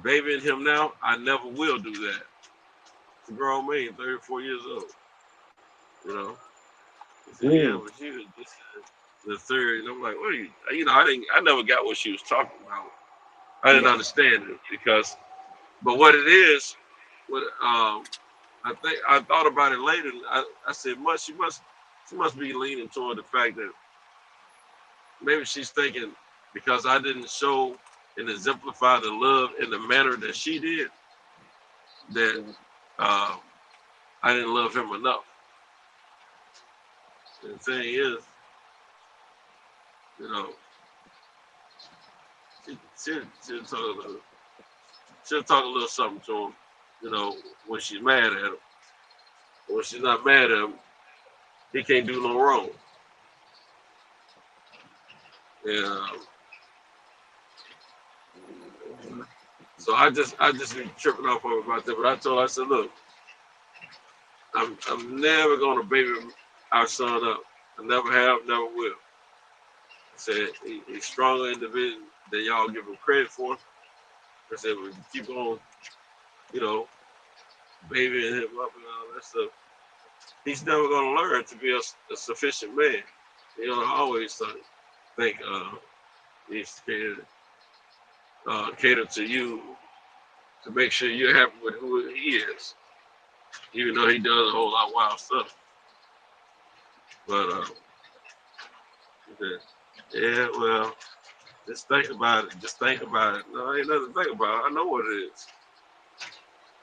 [SPEAKER 19] Babying him now, I never will do that. It's a grown man, 34 years old. He said, yeah, but she was just the third. And I'm like, what are you? I never got what she was talking about. I didn't understand it but what it is, I think I thought about it later. I said, she must be leaning toward the fact that maybe she's thinking because I didn't show and exemplify the love in the manner that she did, that I didn't love him enough. And the thing is, she'll talk a little something to him, when she's mad at him. When she's not mad at him, he can't do no wrong. And so I just been tripping off her about that. But I told her, I said, look, I'm never gonna baby our son up. I never have, never will. I said he's a stronger individual than y'all give him credit for. I said we keep on, babying him up and all that stuff. He's never gonna learn to be a sufficient man. I always think he's cater to you to make sure you're happy with who he is, even though he does a whole lot of wild stuff. But yeah, well, just think about it. Just think about it. No, ain't nothing to think about. I know what it is.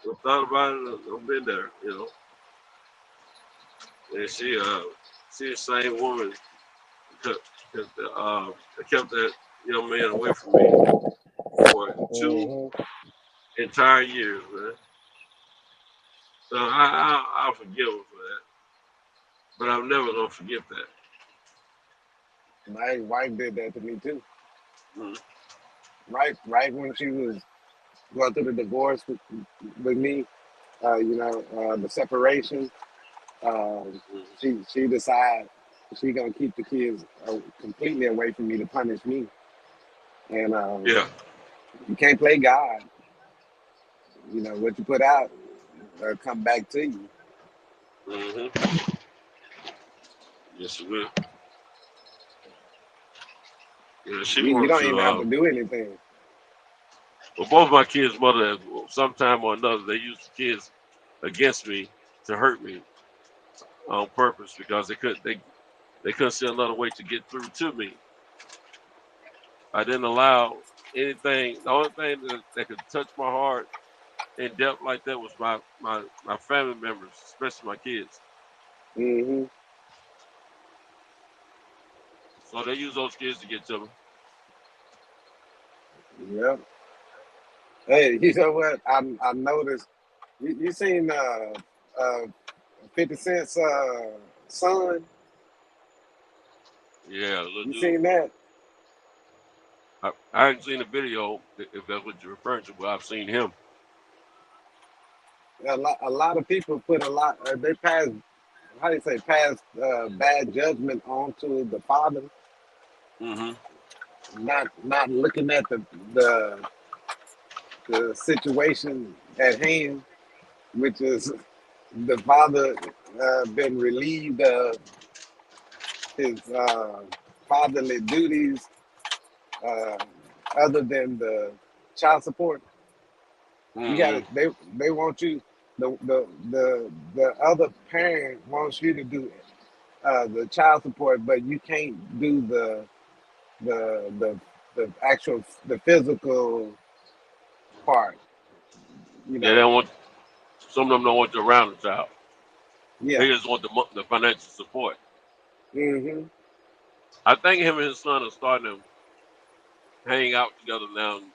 [SPEAKER 19] I've thought about it. I've been there, And she's the same woman that kept that young man away from me for 2 entire years, man. So I'll forgive her for that. But I'm never gonna forget that.
[SPEAKER 18] My wife did that to me too. Right when she was going through the divorce with me, the separation, she decided she gonna keep the kids completely away from me to punish me. And you can't play God. What you put out come back to you.
[SPEAKER 19] Mm-hmm. Yes, it will.
[SPEAKER 18] You don't even have to do anything.
[SPEAKER 19] Well, both my kids' mother, sometime or another, they used the kids against me to hurt me on purpose because they couldn't see another way to get through to me. I didn't allow anything. The only thing that could touch my heart in depth like that was my family members, especially my kids.
[SPEAKER 18] Mm-hmm.
[SPEAKER 19] So they use those kids to get to me.
[SPEAKER 18] Yep. Hey, you know what? I noticed. You seen 50 Cent's son?
[SPEAKER 19] Yeah, little
[SPEAKER 18] You
[SPEAKER 19] dude.
[SPEAKER 18] seen that?
[SPEAKER 19] I haven't seen the video, if that's what you're referring to, but I've seen him.
[SPEAKER 18] A lot of people put a lot. They passed. How do you say? Passed bad judgment onto the father,
[SPEAKER 19] Mm-hmm.
[SPEAKER 18] not looking at the situation at hand, which is the father been relieved of his fatherly duties, other than the child support. You got it.
[SPEAKER 19] Mm-hmm.
[SPEAKER 18] They want you. The other parent wants you to do the child support, but you can't do the actual physical part. You
[SPEAKER 19] Yeah, they
[SPEAKER 18] know.
[SPEAKER 19] don't want. Some of them don't want you around the child.
[SPEAKER 18] Yeah.
[SPEAKER 19] They just want the financial support.
[SPEAKER 18] Mm-hmm.
[SPEAKER 19] I think him and his son are starting to hang out together now and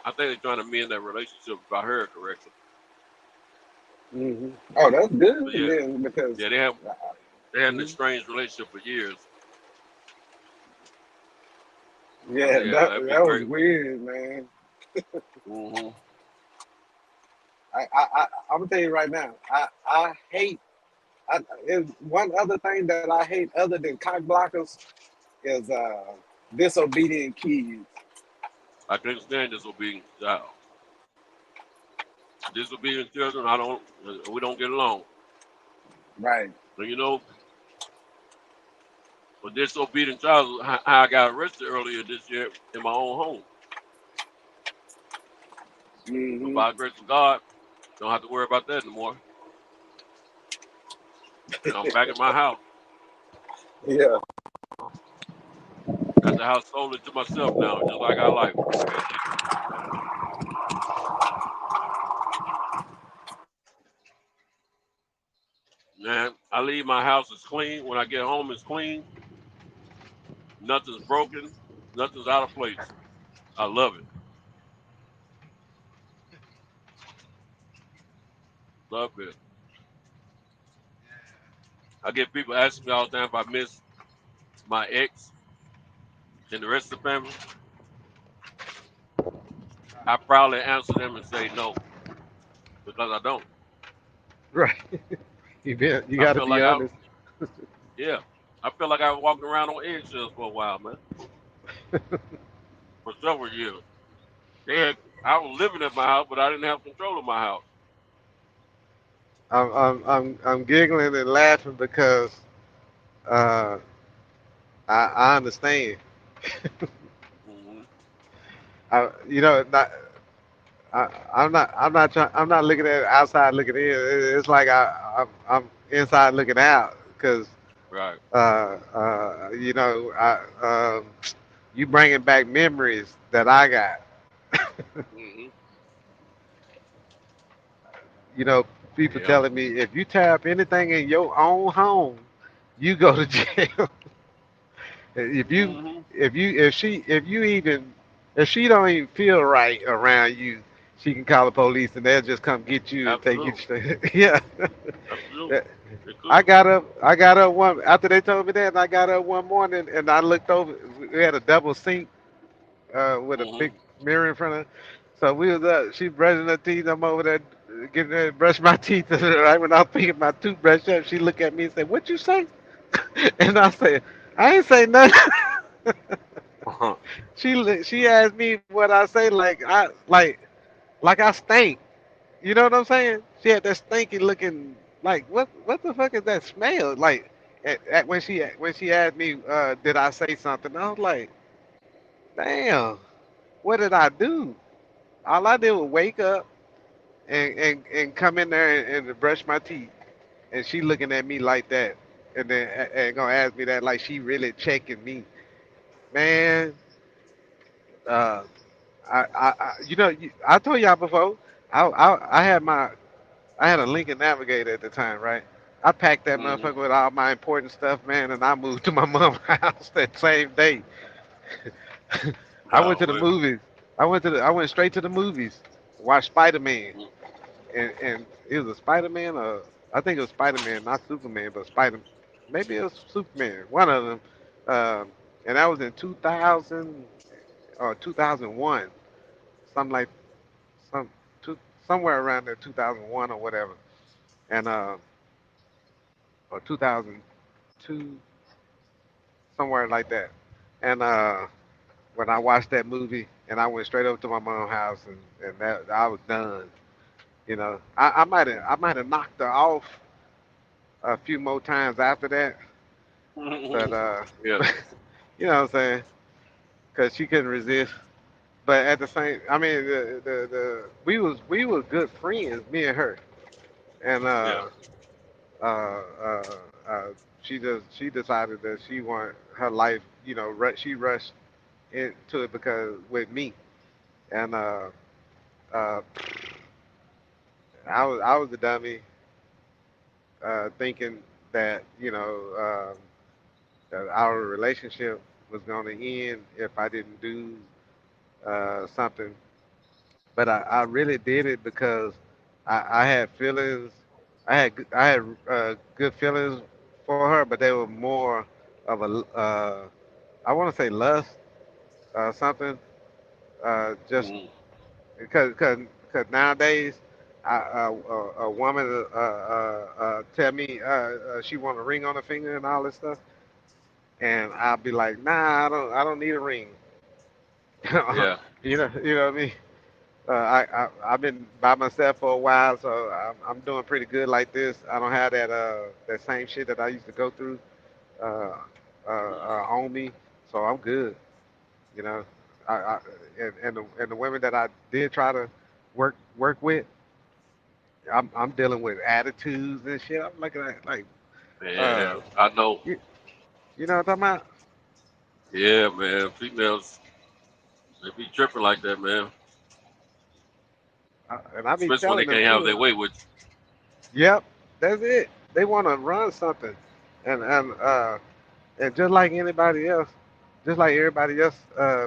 [SPEAKER 19] I think they're trying to mend that relationship, if I heard correctly.
[SPEAKER 18] Mm-hmm. Oh, that's good
[SPEAKER 19] But yeah,
[SPEAKER 18] then, because
[SPEAKER 19] they had an
[SPEAKER 18] mhm.
[SPEAKER 19] estranged relationship for years.
[SPEAKER 18] Yeah,
[SPEAKER 19] Yeah,
[SPEAKER 18] that
[SPEAKER 19] that'd be
[SPEAKER 18] was
[SPEAKER 19] great.
[SPEAKER 18] weird, man.
[SPEAKER 19] Mm-hmm.
[SPEAKER 18] I'm gonna tell you right now. I hate. It's one other thing that I hate other than cock blockers is disobedient kids.
[SPEAKER 19] I can't stand disobedient child. Disobedient children, we don't get along.
[SPEAKER 18] Right.
[SPEAKER 19] So, a disobedient child, how I got arrested earlier this year in my own home.
[SPEAKER 18] Mm-hmm.
[SPEAKER 19] But by the grace of God, don't have to worry about that anymore. And I'm back at my house.
[SPEAKER 18] Yeah.
[SPEAKER 19] Got the house solely to myself now, just like I like. Man, I leave my house as clean. When I get home, it's clean. Nothing's broken. Nothing's out of place. I love it. Love it. I get people asking me all the time if I miss my ex and the rest of the family. I proudly answer them and say no, because I don't.
[SPEAKER 21] Right. You
[SPEAKER 19] I
[SPEAKER 21] got to
[SPEAKER 19] feel
[SPEAKER 21] be
[SPEAKER 19] like
[SPEAKER 21] honest.
[SPEAKER 19] yeah, I feel like I was walking around on eggshells for a while, man. For several years. I was living in my house, but I didn't have control of my house.
[SPEAKER 21] I'm giggling and laughing because uh, I understand.
[SPEAKER 19] Mm-hmm.
[SPEAKER 21] Not I'm not looking at it outside looking in. It's like I'm inside looking out because
[SPEAKER 19] Right.
[SPEAKER 21] you bringing back memories that I got.
[SPEAKER 19] Mm-hmm.
[SPEAKER 21] You know, people
[SPEAKER 19] Yeah.
[SPEAKER 21] telling me if you tap anything in your own home, you go to jail. if you
[SPEAKER 19] Mm-hmm.
[SPEAKER 21] if she don't even feel right around you, she can call the police and they'll just come get you and take you
[SPEAKER 19] Absolutely.
[SPEAKER 21] to yeah.
[SPEAKER 19] Absolutely. It
[SPEAKER 21] I
[SPEAKER 19] could.
[SPEAKER 21] got up one after they told me that, and I got up one morning and I looked over. We had a double sink with a
[SPEAKER 19] Mm-hmm.
[SPEAKER 21] big mirror in front of. So we was up. She brushing her teeth. I'm over there getting ready to brush my teeth. Right when I was picking my toothbrush up, she looked at me and said, "What you say?" And I said, "I ain't say nothing."
[SPEAKER 19] Uh-huh.
[SPEAKER 21] She asked me what I say, like I stink. You know what I'm saying? She had that stinky looking, like what the fuck is that smell? Like when she asked me, did I say something? I was like, damn, what did I do? all I did was wake up and come in there and brush my teeth, and she looking at me like that, and then and gonna ask me that like she really checking me, man. Uh, you know, I told y'all before. I had a Lincoln Navigator at the time, right? I packed that motherfucker with all my important stuff, man, and I moved to my mom's house that same day. I went to the movies. I went straight to the movies. Watched Spider Man, and it was a Spider Man, or I think it was Spider Man, not Superman, but Spider. Maybe it was Superman, one of them. And that was in 2000 or 2001, something like some two, somewhere around there, 2001 or whatever, and or 2002, somewhere like that. And when I watched that movie, and I went straight over to my mom's house, and that I was done. You know, I might have knocked her off a few more times after that, but
[SPEAKER 19] Yeah.
[SPEAKER 21] you know what I'm saying? Because she couldn't resist. But at the same, I mean, we was good friends, me and her, and
[SPEAKER 19] Yeah.
[SPEAKER 21] uh, uh, uh, she decided that she wanted her life, you know, she rushed into it because with me, and uh, I was the dummy, thinking that you know that our relationship was going to end if I didn't do something, but I really did it because I had feelings. I had good feelings for her, but they were more of a I want to say lust, something. Just because nowadays, a woman tell me she want a ring on her finger and all this stuff, and I'll be like, nah, I don't need a ring.
[SPEAKER 19] Yeah.
[SPEAKER 21] You know what I mean. I've been by myself for a while, so I'm doing pretty good like this. I don't have that same shit that I used to go through uh, on me, so I'm good. You know, I and the women that I did try to work with, I'm dealing with attitudes and shit. I'm looking at like, uh,
[SPEAKER 19] Yeah. I know.
[SPEAKER 21] you know what I'm talking about?
[SPEAKER 19] Yeah, man. Females, they be tripping like that, man.
[SPEAKER 21] And I be
[SPEAKER 19] Especially when they
[SPEAKER 21] telling them
[SPEAKER 19] can't have their
[SPEAKER 21] too.
[SPEAKER 19] way with
[SPEAKER 21] Yep, that's it. They want to run something, and just like anybody else, just like everybody else,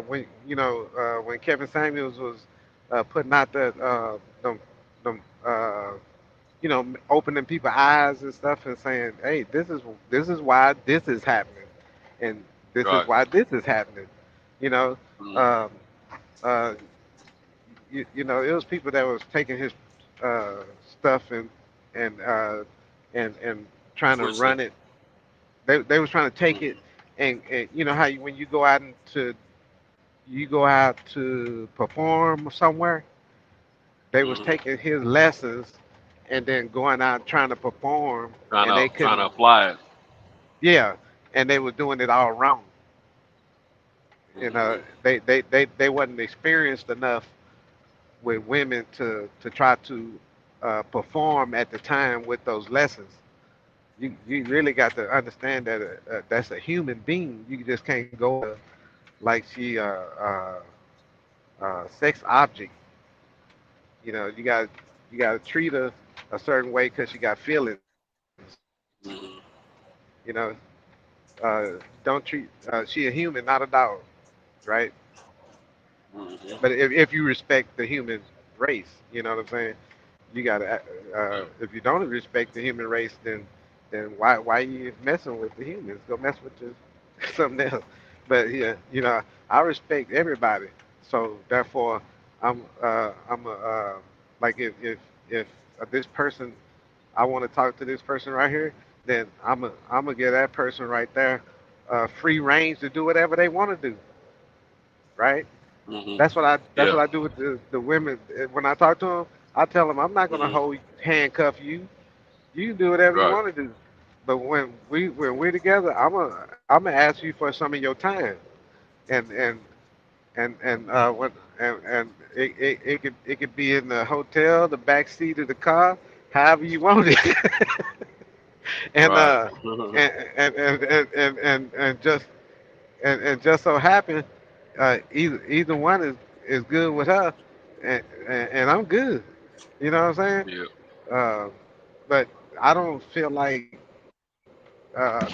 [SPEAKER 21] when you know when Kevin Samuels was putting out that them you know opening people's eyes and stuff and saying, hey, this is why this is happening, and
[SPEAKER 19] you.
[SPEAKER 21] this is
[SPEAKER 19] Right.
[SPEAKER 21] why this is happening. You know,
[SPEAKER 19] Mm.
[SPEAKER 21] um, uh, you know, it was people that was taking his stuff and uh, and trying to
[SPEAKER 19] Twisting.
[SPEAKER 21] run it. They was trying to take it, and you know how when you go out to perform somewhere, they was
[SPEAKER 19] Mm-hmm.
[SPEAKER 21] taking his lessons and then going out trying to perform, and they
[SPEAKER 19] Trying to
[SPEAKER 21] couldn't.
[SPEAKER 19] apply it.
[SPEAKER 21] Yeah, and they was doing it all wrong. You
[SPEAKER 19] Mm-hmm.
[SPEAKER 21] know, they wasn't experienced enough with women to try to perform at the time with those lessons. You really got to understand that that's a human being. You just can't go like she sex object. You know, you got to treat her a certain way because she got feelings.
[SPEAKER 19] Mm-hmm.
[SPEAKER 21] You know, don't treat she a human, not a dog, right?
[SPEAKER 19] Mm-hmm.
[SPEAKER 21] But if you respect the human race, you know what I'm saying. You gotta.
[SPEAKER 19] Yeah.
[SPEAKER 21] If you don't respect the human race, then why you messing with the humans? Go mess with something else. But yeah, you know, I respect everybody. So therefore, I'm a like if this person I want to talk to this person right here, then I'm gonna give that person right there free range to do whatever they want to do, right?
[SPEAKER 19] Mm-hmm.
[SPEAKER 21] That's
[SPEAKER 19] Yeah.
[SPEAKER 21] what I do with the women. When I talk to them, I tell them I'm not gonna
[SPEAKER 19] Mm-hmm.
[SPEAKER 21] hold handcuff you. You can do whatever you
[SPEAKER 19] Right.
[SPEAKER 21] want to do. But when we're together, I'm gonna ask you for some of your time, and what and it could be in the hotel, the back seat of the car, however you want it. and
[SPEAKER 19] Right.
[SPEAKER 21] uh and just and just so happen either one is good with her, and I'm good. You know what I'm saying?
[SPEAKER 19] Yeah.
[SPEAKER 21] But I don't feel like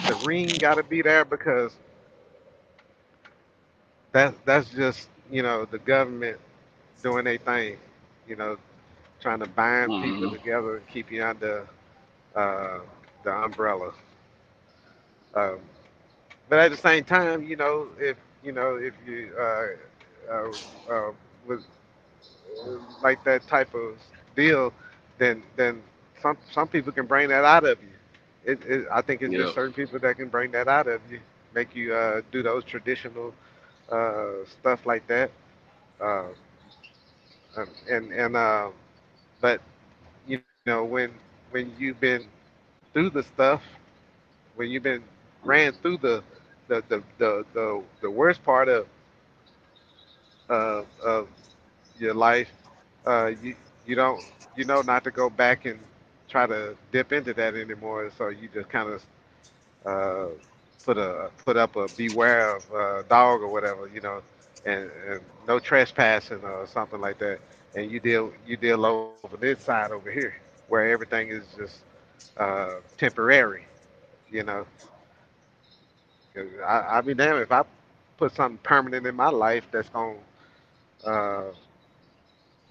[SPEAKER 21] the ring got to be there because that's just the government doing their thing. You know, trying to bind people
[SPEAKER 19] Mm-hmm.
[SPEAKER 21] together and keep you under uh, the umbrella. Um, but at the same time, if you uh, was like that type of deal, then some people can bring that out of you. I think it's
[SPEAKER 19] Yeah.
[SPEAKER 21] just certain people that can bring that out of you, make you do those traditional stuff like that. Uh, and but when you've been through the stuff, when you've been ran through the worst part of your life, you don't not to go back and try to dip into that anymore. So you just kind of uh, put up a beware of dog or whatever, and no trespassing or something like that. And you deal over this side over here, where everything is just temporary, you know. 'Cause I'll be damned if I put something permanent in my life that's gonna uh,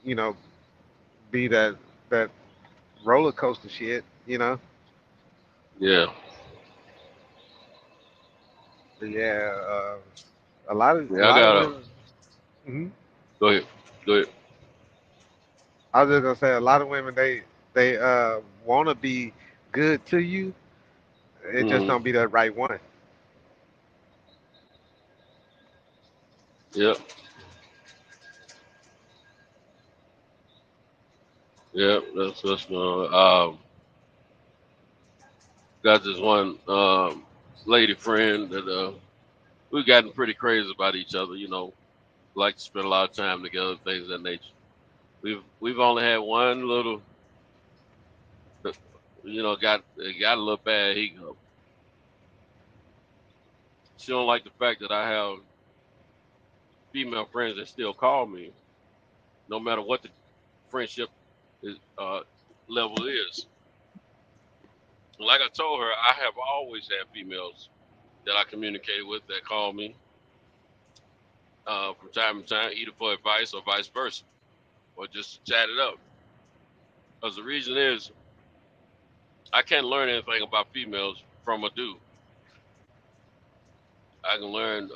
[SPEAKER 21] you know be that roller coaster shit.
[SPEAKER 19] Yeah.
[SPEAKER 21] But yeah, a lot of a
[SPEAKER 19] Yeah. I
[SPEAKER 21] lot of
[SPEAKER 19] got a.
[SPEAKER 21] women. Mhm.
[SPEAKER 19] Go ahead. Go ahead.
[SPEAKER 21] I was just gonna say a lot of women they want to be good to you. It just
[SPEAKER 19] Mm-hmm.
[SPEAKER 21] don't be the right one.
[SPEAKER 19] Yep. Yep. That's got this one lady friend that we've gotten pretty crazy about each other. Like to spend a lot of time together, things of that nature. We've only had one little, got a little bad ego. She don't like the fact that I have female friends that still call me, no matter what the friendship is, level is. Like I told her, I have always had females that I communicate with that call me from time to time, either for advice or vice versa, or just to chat it up. Because the reason is I can't learn anything about females from a dude. I can learn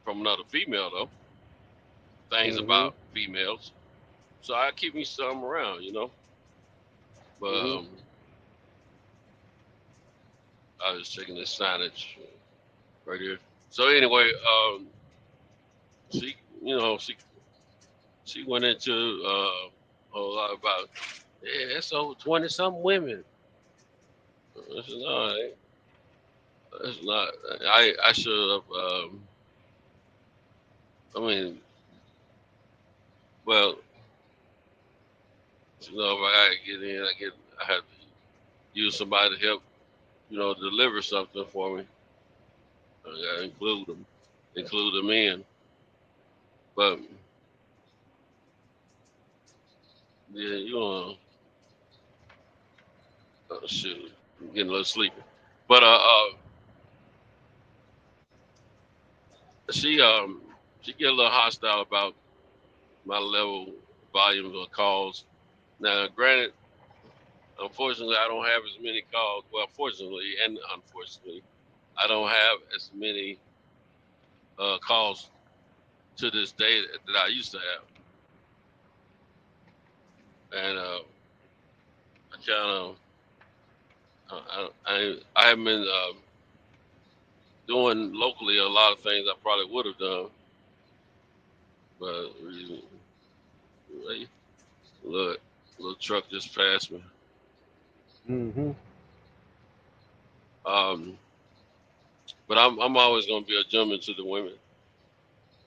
[SPEAKER 19] from another female though, things
[SPEAKER 21] Mhm.
[SPEAKER 19] about females. So I keep me some around. But
[SPEAKER 21] Mhm.
[SPEAKER 19] I was checking this signage right here. So anyway, she, she went into a whole lot about, yeah, that's over 20 some women. I said, no, that's not. I should have. I mean, well, if I get in, I have to use somebody to help, deliver something for me. I gotta include them in. But yeah, shoot, I'm getting a little sleepy. But she she get a little hostile about my level volumes of calls. Now, granted, unfortunately, I don't have as many calls. Well, fortunately and unfortunately, I don't have as many calls to this day that I used to have, and I kind of I haven't been doing locally a lot of things I probably would have done, but look, little truck just passed me.
[SPEAKER 21] Mhm.
[SPEAKER 19] Um, but I'm always gonna be a gentleman to the women.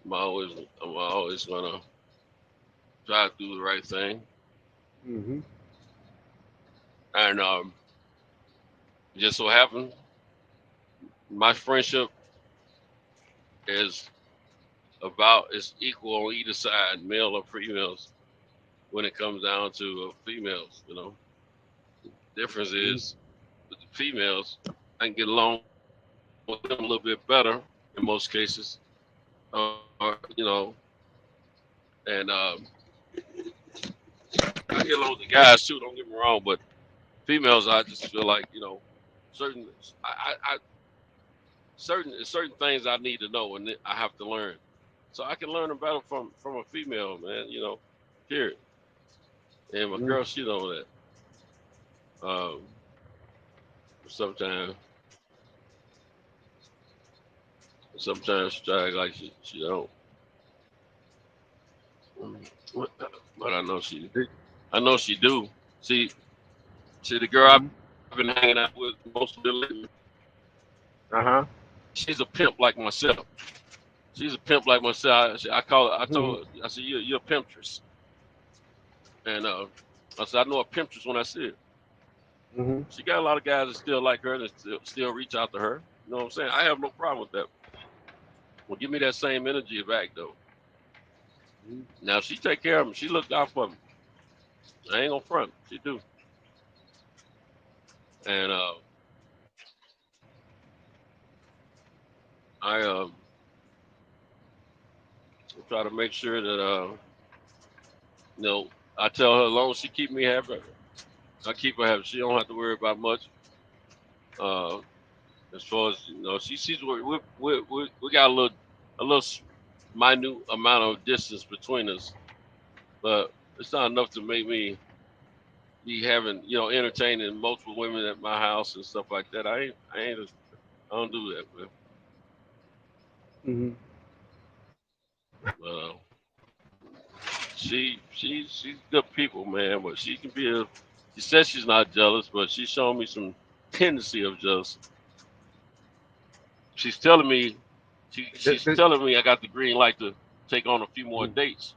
[SPEAKER 19] I'm always gonna try to do the right thing.
[SPEAKER 21] Mm-hmm.
[SPEAKER 19] And just so happened, my friendship is equal on either side, male or females, when it comes down to females. Difference is with the females, I can get along with them a little bit better in most cases, and I get along with the guys too. Don't get me wrong, but females, I just feel like certain certain things I need to know and I have to learn, so I can learn them better from a female, man. Period. And my girl, she know that. Sometimes she try like she don't. But I know she do. See the girl I've been hanging out with most of the lately. She's a pimp like myself. She's a pimp like myself. I told her, I said, you're a pimptress. And I said, I know a pimptress when I see it. She got a lot of guys that still like her and still reach out to her. You know what I'm saying? I have no problem with that. Well, give me that same energy back, though. Now, she take care of me. She looked out for me. I ain't gonna front. She do. And I try to make sure that I tell her as long as she keep me happy, I keep her happy. She don't have to worry about much. As far as she sees we got a little minute amount of distance between us, but it's not enough to make me be having entertaining multiple women at my house and stuff like that. I don't do that, man. She's good people, man, but she says she's not jealous, but she's showing me some tendency of jealousy. She's telling me I got the green light to take on a few more dates,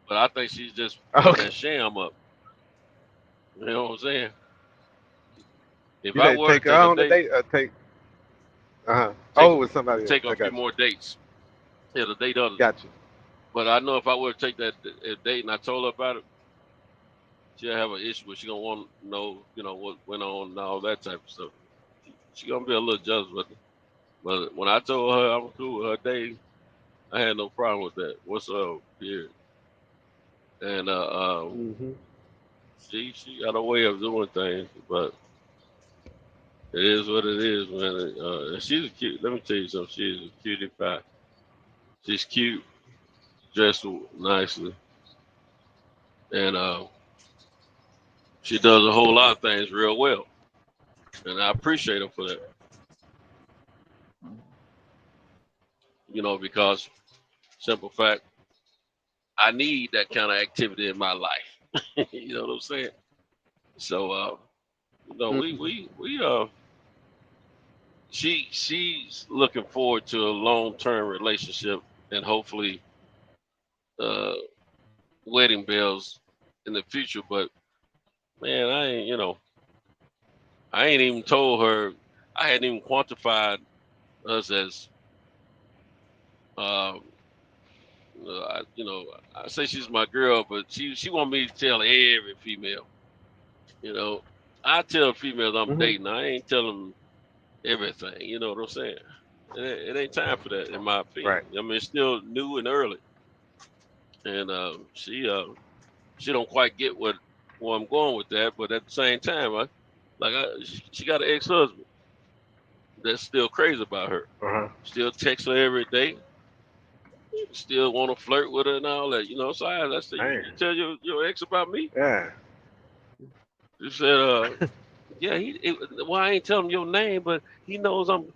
[SPEAKER 19] but I think she's just putting that sham up. You know what I'm saying? If I were to take on a date,
[SPEAKER 21] with somebody
[SPEAKER 19] take a few more dates. Yeah, the date others.
[SPEAKER 21] Gotcha.
[SPEAKER 19] But I know if I were to take that date and I told her about it, she'll have an issue, but she gonna want to know, what went on and all that type of stuff. She gonna be a little jealous with it. But when I told her I was cool with her day, I had no problem with that. What's up, period. And she got a way of doing things, but it is what it is, man. She's cute. Let me tell you something. She's a cutie pie. She's cute, dressed nicely, and she does a whole lot of things real well, and I appreciate her for that. Because simple fact, I need that kind of activity in my life. You know what I'm saying? So, she's looking forward to a long-term relationship and hopefully wedding bells in the future. But man, I ain't even told her. I hadn't even quantified us as I say she's my girl, but she want me to tell every female. I tell females I'm dating. I ain't telling them everything. You know what I'm saying? It ain't time for that, in my opinion. Right. I mean, it's still new and early, and she don't quite get where I'm going with that. But at the same time, she got an ex-husband that's still crazy about her. Still text her every day. Still want to flirt with her and all that, So I said, you tell your ex about me?
[SPEAKER 21] Yeah.
[SPEAKER 19] He said, yeah, well, I ain't telling him your name, but he knows I'm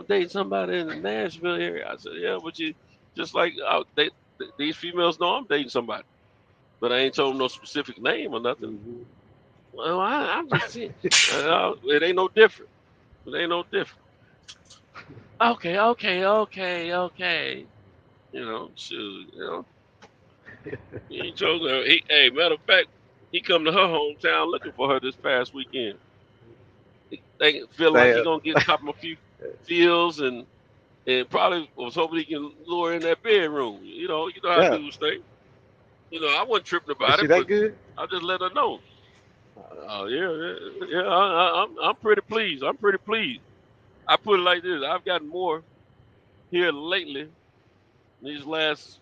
[SPEAKER 19] dating somebody in the Nashville area. I said, yeah, but you just like these females know I'm dating somebody, but I ain't told them no specific name or nothing. Well, I'm just saying, it ain't no different. It ain't no different. Okay. You know, shoot, you know. He ain't chosen her. Hey, matter of fact, he come to her hometown looking for her this past weekend. They feel like he
[SPEAKER 21] Say,
[SPEAKER 19] gonna get top of a few feels and probably was hoping he can lure in that bedroom. You know how
[SPEAKER 21] yeah.
[SPEAKER 19] dudes think. You know, I wasn't tripping
[SPEAKER 21] Is
[SPEAKER 19] about
[SPEAKER 21] she
[SPEAKER 19] it,
[SPEAKER 21] that
[SPEAKER 19] but
[SPEAKER 21] good?
[SPEAKER 19] I just let her know. Oh yeah. I'm pretty pleased. I'm pretty pleased. I put it like this: I've gotten more here lately, these last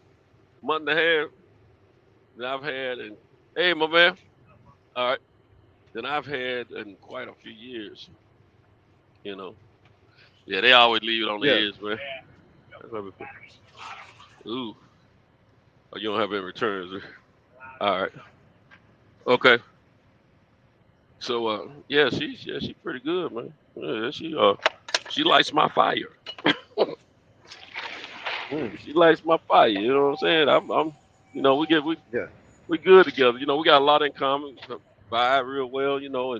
[SPEAKER 19] month and a half, than I've had. And hey, my man, all right, than I've had in quite a few years. You know, yeah, they always leave it on the
[SPEAKER 21] Yeah.
[SPEAKER 19] edge, man. Ooh, oh, you don't have any returns. All right, okay. So yeah, she's pretty good, man. Yeah, she lights my fire. She lights my fire. You know what I'm saying? I'm you know,
[SPEAKER 21] Yeah.
[SPEAKER 19] we good together. You know, we got a lot in common. Vibe real well, you know,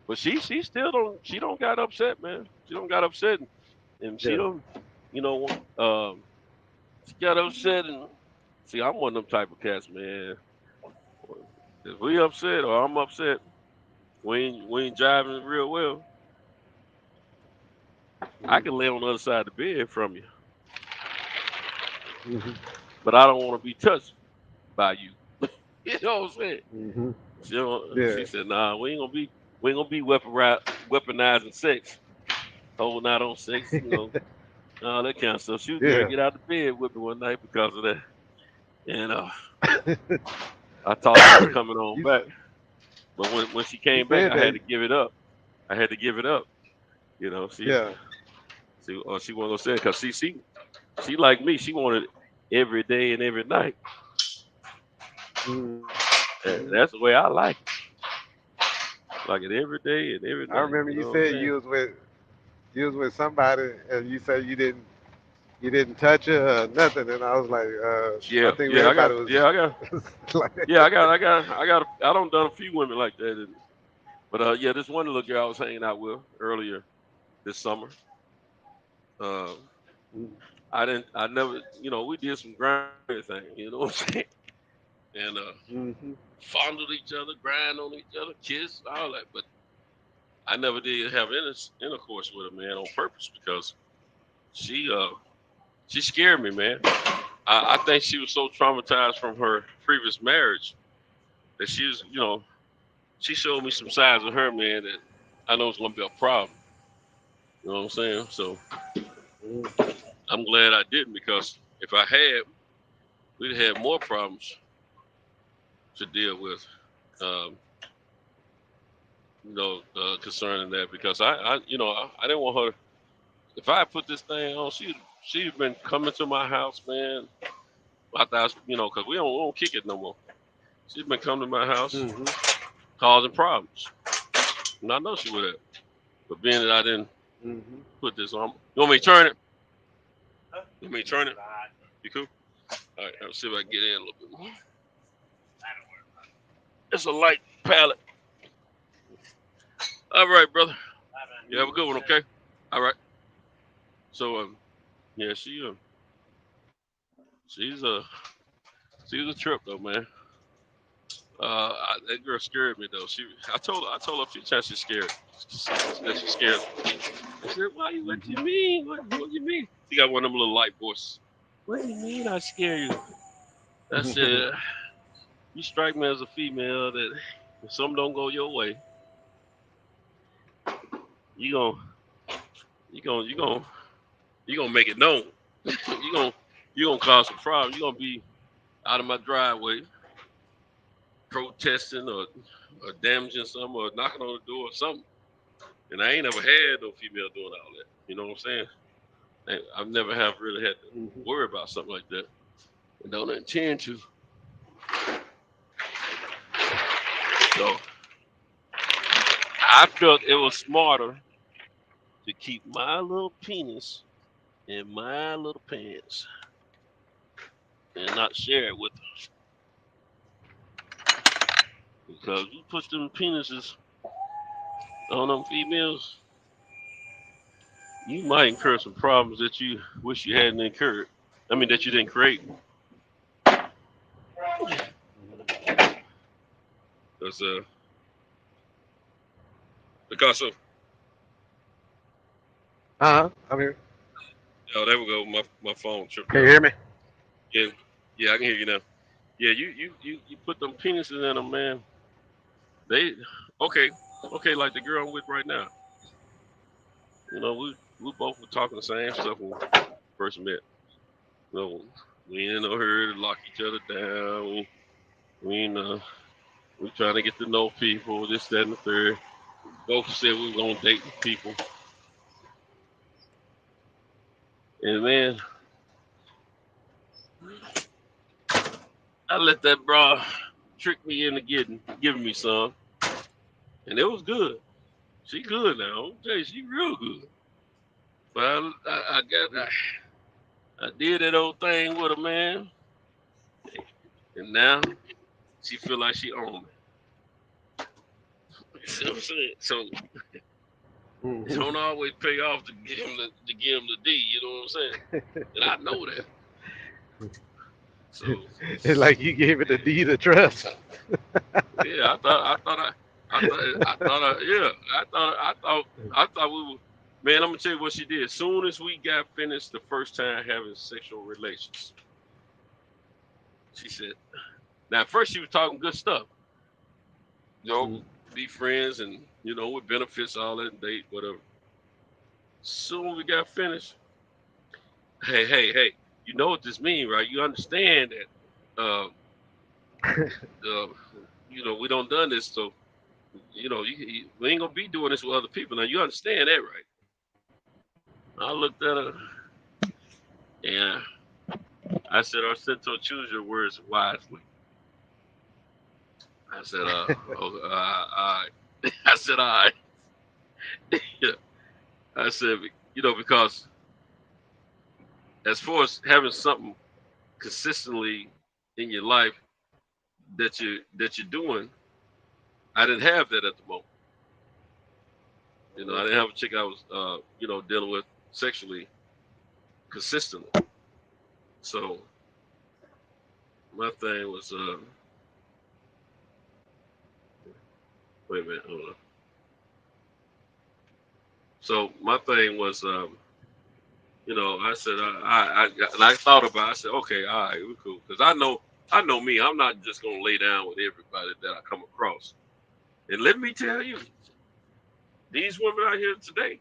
[SPEAKER 19] but she still don't got upset, man. She don't got upset and she
[SPEAKER 21] Yeah.
[SPEAKER 19] don't, you know, she got upset and see, I'm one of them type of cats, man. If we upset or I'm upset, we ain't jiving real well. I can lay on the other side of the bed from you,
[SPEAKER 21] Mm-hmm.
[SPEAKER 19] but I don't want to be touched by you. You know what I'm saying?
[SPEAKER 21] Mm-hmm.
[SPEAKER 19] She
[SPEAKER 21] Yeah.
[SPEAKER 19] said, "Nah, we ain't gonna be weaponizing sex, holding out on sex, you know, all that kind of stuff." She was gonna
[SPEAKER 21] Yeah.
[SPEAKER 19] get out of bed with me one night because of that, and I thought she was coming on
[SPEAKER 21] you
[SPEAKER 19] back, but when she
[SPEAKER 21] you
[SPEAKER 19] came back,
[SPEAKER 21] said
[SPEAKER 19] I had
[SPEAKER 21] that.
[SPEAKER 19] to give it up. I had to give it up. You know,
[SPEAKER 21] Yeah.
[SPEAKER 19] she wasn't gonna say it because she like me. She wanted it every day and every night.
[SPEAKER 21] Mm-hmm.
[SPEAKER 19] And that's the way I like it. Like it every day and every
[SPEAKER 21] I
[SPEAKER 19] night.
[SPEAKER 21] remember
[SPEAKER 19] You
[SPEAKER 21] you
[SPEAKER 19] know what I'm
[SPEAKER 21] said
[SPEAKER 19] saying?
[SPEAKER 21] you was with somebody and you said you didn't touch her or nothing, and I was like, I
[SPEAKER 19] Yeah,
[SPEAKER 21] think
[SPEAKER 19] yeah,
[SPEAKER 21] everybody was like,
[SPEAKER 19] I don't done a few women like that. But yeah, this one little girl I was hanging out with earlier this summer. Um, I never, you know, we did some grind thing, you know what I'm saying? And
[SPEAKER 21] mm-hmm.
[SPEAKER 19] fondled each other, grind on each other, kiss, all that. But I never did have intercourse with her, man, on purpose because she scared me, man. I think she was so traumatized from her previous marriage that she was, you know, she showed me some sides of her, man, that I know it's gonna be a problem. You know what I'm saying? So I'm glad I didn't because if I had, we'd have had more problems to deal with, um, concerning that because I didn't want her. If I had put this thing on, she'd been coming to my house, man. I thought, because we don't kick it no more. She's been coming to my house,
[SPEAKER 21] Mm-hmm.
[SPEAKER 19] causing problems, and I know she would have. But being that I didn't
[SPEAKER 21] Mm-hmm.
[SPEAKER 19] put this on, you want me to turn it? You want me to turn it? You cool? All right, let's see if I can get in a little bit more. It's a light palette. All right, brother. You have a good one, okay? All right. So, yeah, she's a trip though, man. That girl scared me though. I told her a few times she's scared. That she's scared. I said, "Why? What do you mean? What do you mean?" She got one of them little light voices. What do you mean I scare you? I said, "You strike me as a female that if something don't go your way, you gon' you gonna make it known. you gonna cause some problems. You gonna be out of my driveway protesting or damaging something or knocking on the door or something." And I ain't never had no female doing all that. You know what I'm saying? I've never have really had to worry about something like that. And don't intend to. So I felt it was smarter to keep my little penis in my little pants and not share it with her. Because you put them penises on them females, you might incur some problems that you wish you hadn't incurred. I mean, that you didn't create. Because Picasso.
[SPEAKER 21] I'm here.
[SPEAKER 19] Oh, there we go. My phone tripped
[SPEAKER 21] Can you
[SPEAKER 19] out.
[SPEAKER 21] hear me?
[SPEAKER 19] Yeah, I can hear you now. Yeah, you put them penises in them, man. They okay, like the girl I'm with right now. You know, we both were talking the same stuff when we first met. You know, we ain't no hurry to lock each other down. We trying to get to know people, this, that, and the third. Both said we was gonna date people. And man, I let that bra trick me into giving me some. And it was good. She good now. I'm tell you, she real good. But I did that old thing with her, man. And now she feel like she own me. You see what I'm saying? So it don't always pay off to give him the D, you know what I'm saying? And I know that. So
[SPEAKER 21] It's like you gave it the deed of trust.
[SPEAKER 19] yeah, I thought we were, man, I'm gonna tell you what she did. As soon as we got finished the first time having sexual relations, she said, now at first she was talking good stuff. You know, be friends and, you know, with benefits, all that, date, whatever. Soon as we got finished, hey, you know what this means, right? You understand that, you know, we don't done this, so, you know, we ain't gonna be doing this with other people. Now, you understand that, right? I looked at her, and I said, Arcento, choose your words wisely. I said, I said, all right. Yeah. I said, you know, because as far as having something consistently in your life that you're doing, I didn't have that at the moment. You know, I didn't have a chick I was, you know, dealing with sexually consistently. So my thing was, wait a minute, hold on. So my thing was, you know, I said, I thought about it. I said, okay, all right, we're cool. Because I know me. I'm not just going to lay down with everybody that I come across. And let me tell you, these women out here today,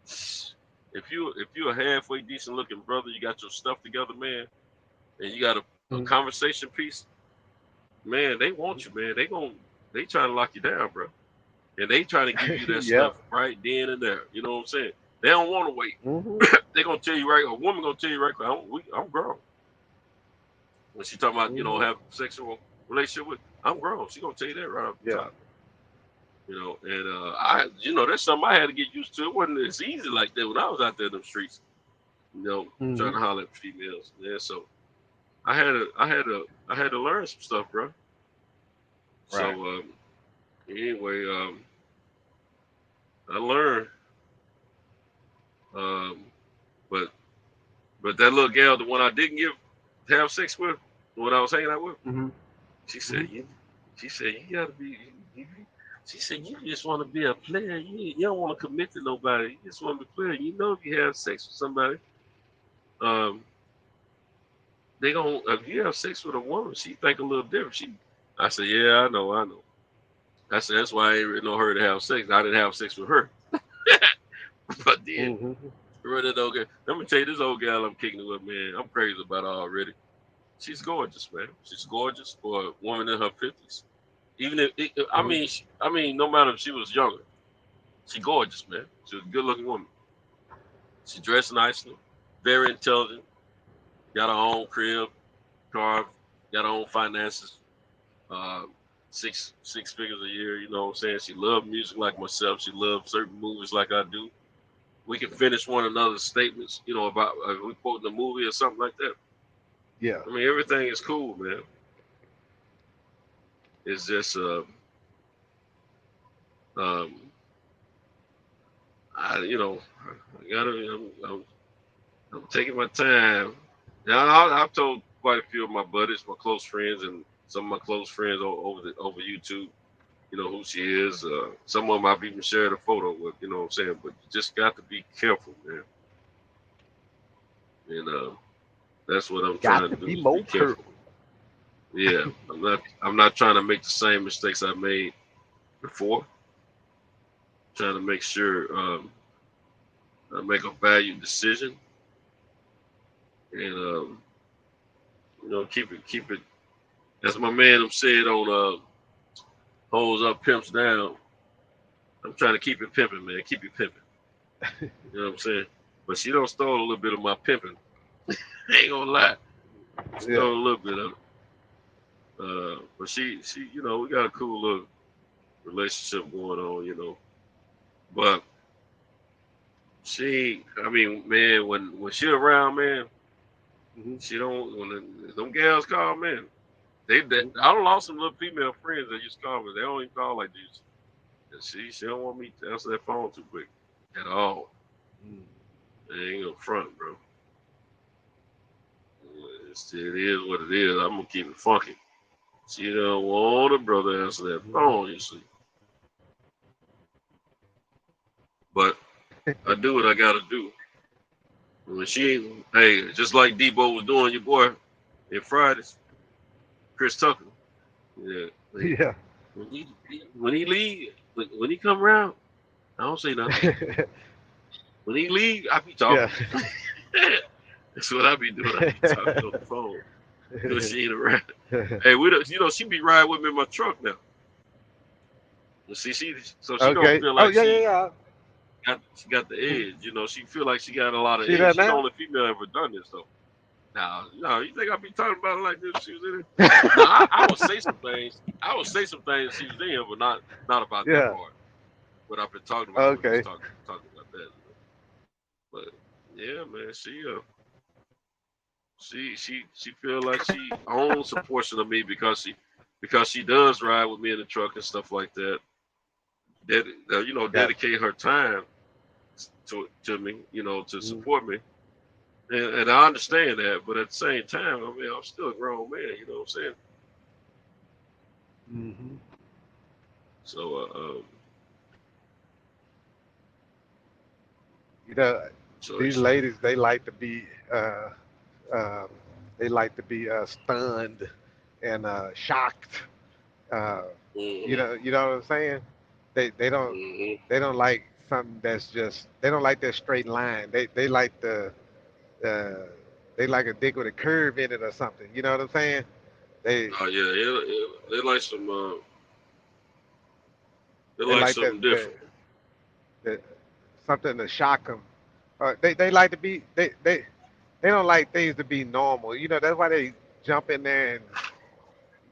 [SPEAKER 19] if you're a halfway decent looking brother, you got your stuff together, man, and you got a conversation piece, man, they want you, man. They trying to lock you down, bro. And they trying to give you that stuff right then and there. You know what I'm saying? They don't want to wait. They gonna tell you right. A woman gonna tell you right. I'm grown. When she talking about, you know, have sexual relationship with, I'm grown. She gonna tell you that right off the top. You know, and you know, that's something I had to get used to. It wasn't as easy like that when I was out there in the streets. You know, trying to holler at females. Yeah, so I had to learn some stuff, bro.
[SPEAKER 21] Right.
[SPEAKER 19] So anyway, I learned. But that little gal, the one I didn't have sex with, when I was hanging out with, she said, you gotta be. She said, you just want to be a player. You don't want to commit to nobody. You just want to be a player. You know, if you have sex with somebody, they gonna, if you have sex with a woman, she think a little different. I said, yeah, I know. I said, that's why I ain't really know her to have sex. I didn't have sex with her. But then, okay. Let me tell you, this old gal I'm kicking it with, man, I'm crazy about her already. She's gorgeous, man. She's gorgeous for a woman in her 50s. Even if, I mean, no matter if she was younger, she gorgeous, man. She's a good-looking woman. She dressed nicely, very intelligent, got her own crib, car, got her own finances, 6 figures a year. You know what I'm saying? She loved music like myself. She loved certain movies like I do. We can finish one another's statements, you know, about we quoting a movie or something like that.
[SPEAKER 21] Yeah.
[SPEAKER 19] I mean, everything is cool, man. It's just, I'm taking my time Now I've told quite a few of my buddies, my close friends, and some of my close friends over YouTube, who she is. Some of them I've even shared a photo with, you know what I'm saying? But you just got to be careful, man. And that's what I'm trying to do.
[SPEAKER 21] Be more careful.
[SPEAKER 19] Yeah, I'm not trying to make the same mistakes I made before. Trying to make sure I make a valued decision, and keep it. As my man said on Hoes Up, Pimps Down. I'm trying to keep it pimping, man. Keep it pimping. You know what I'm saying? But she don't stole a little bit of my pimping. Ain't gonna lie. Stole a little bit of it. But she, we got a cool little relationship going on, But man, when she around, man, she don't. When them gals call, man, I done lost some little female friends that used to call me. They don't even call like this. And she don't want me to answer that phone too quick at all. They ain't gonna front, bro. It is what it is. I'm gonna keep it funky. She don't want a brother to answer that phone, you see. But I do what I gotta do. When just like Debo was doing, your boy, in Fridays, Chris Tucker. Yeah.
[SPEAKER 21] Yeah.
[SPEAKER 19] When he leave, when he come around, I don't say nothing. When he leave, I be talking. Yeah. That's what I be doing. I be talking on the phone. She ain't around. Hey, she be riding with me in my truck now. See, she don't feel like she got the edge. She feel like she got a lot of edge. She's the only female ever done this, though. No, you think I be talking about it like this? She was in it. I would say some things. I would say some things she was in here, but not about that part. What I've been talking about. Okay. Talking about that. But yeah, man, she feel like she owns a portion of me because she does ride with me in the truck and stuff like that. Dedicate her time to me, to support me. And I understand that, but at the same time, I'm still a grown man, you know what I'm saying?
[SPEAKER 21] Mm-hmm.
[SPEAKER 19] So,
[SPEAKER 21] these ladies, they like to be, stunned and shocked. You know what I'm saying? They don't like something that's just. They don't like that straight line. They like they like a dick with a curve in it or something. You know what I'm saying? They
[SPEAKER 19] like some. They
[SPEAKER 21] like
[SPEAKER 19] something different.
[SPEAKER 21] Something to shock them. They like to be. They don't like things to be normal. That's why they jump in there and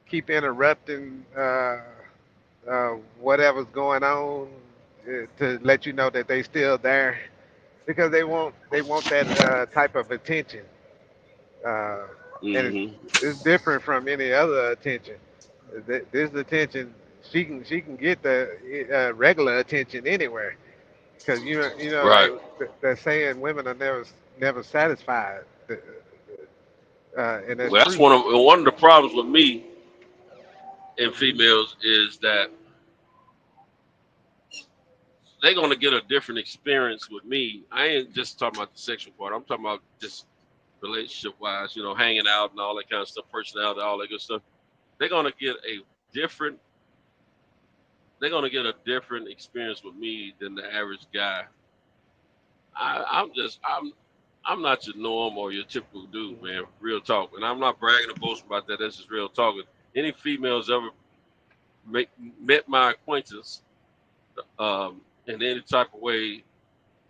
[SPEAKER 21] keep interrupting whatever's going on to let you know that they still there, because they want that type of attention. And it's different from any other attention. This attention, she can get the regular attention anywhere, because
[SPEAKER 19] right.
[SPEAKER 21] like they're saying women are never satisfied. And
[SPEAKER 19] That's one of the problems with me and females is that they're gonna get a different experience with me. I ain't just talking about the sexual part. I'm talking about just relationship wise, hanging out and all that kind of stuff, personality, all that good stuff. They're gonna get a different experience with me than the average guy. I'm not your norm or your typical dude, man. Real talk. And I'm not bragging or boasting about that. That's just real talk. Any females ever met my acquaintance in any type of way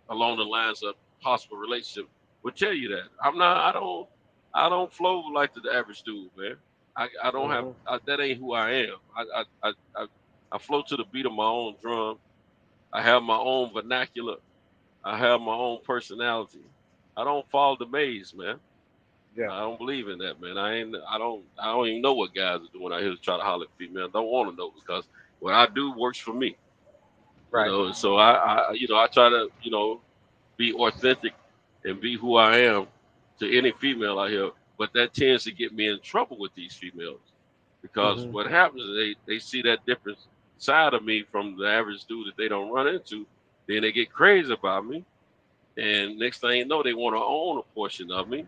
[SPEAKER 19] along the lines of possible relationship would tell you that. I don't flow like the average dude, man. I don't have that ain't who I am. I flow to the beat of my own drum. I have my own vernacular. I have my own personality. I don't follow the maze, man.
[SPEAKER 21] Yeah.
[SPEAKER 19] I don't believe in that, man. I don't even know what guys are doing out here to try to holler at female. I don't want to know, because what I do works for me.
[SPEAKER 21] Right.
[SPEAKER 19] And so I try to, be authentic and be who I am to any female out here but that tends to get me in trouble with these females because
[SPEAKER 2] Mhm.
[SPEAKER 19] what happens is they see that different side of me from the average dude that they don't run into. Then they get crazy about me, and next thing you know, they want to own a portion of me,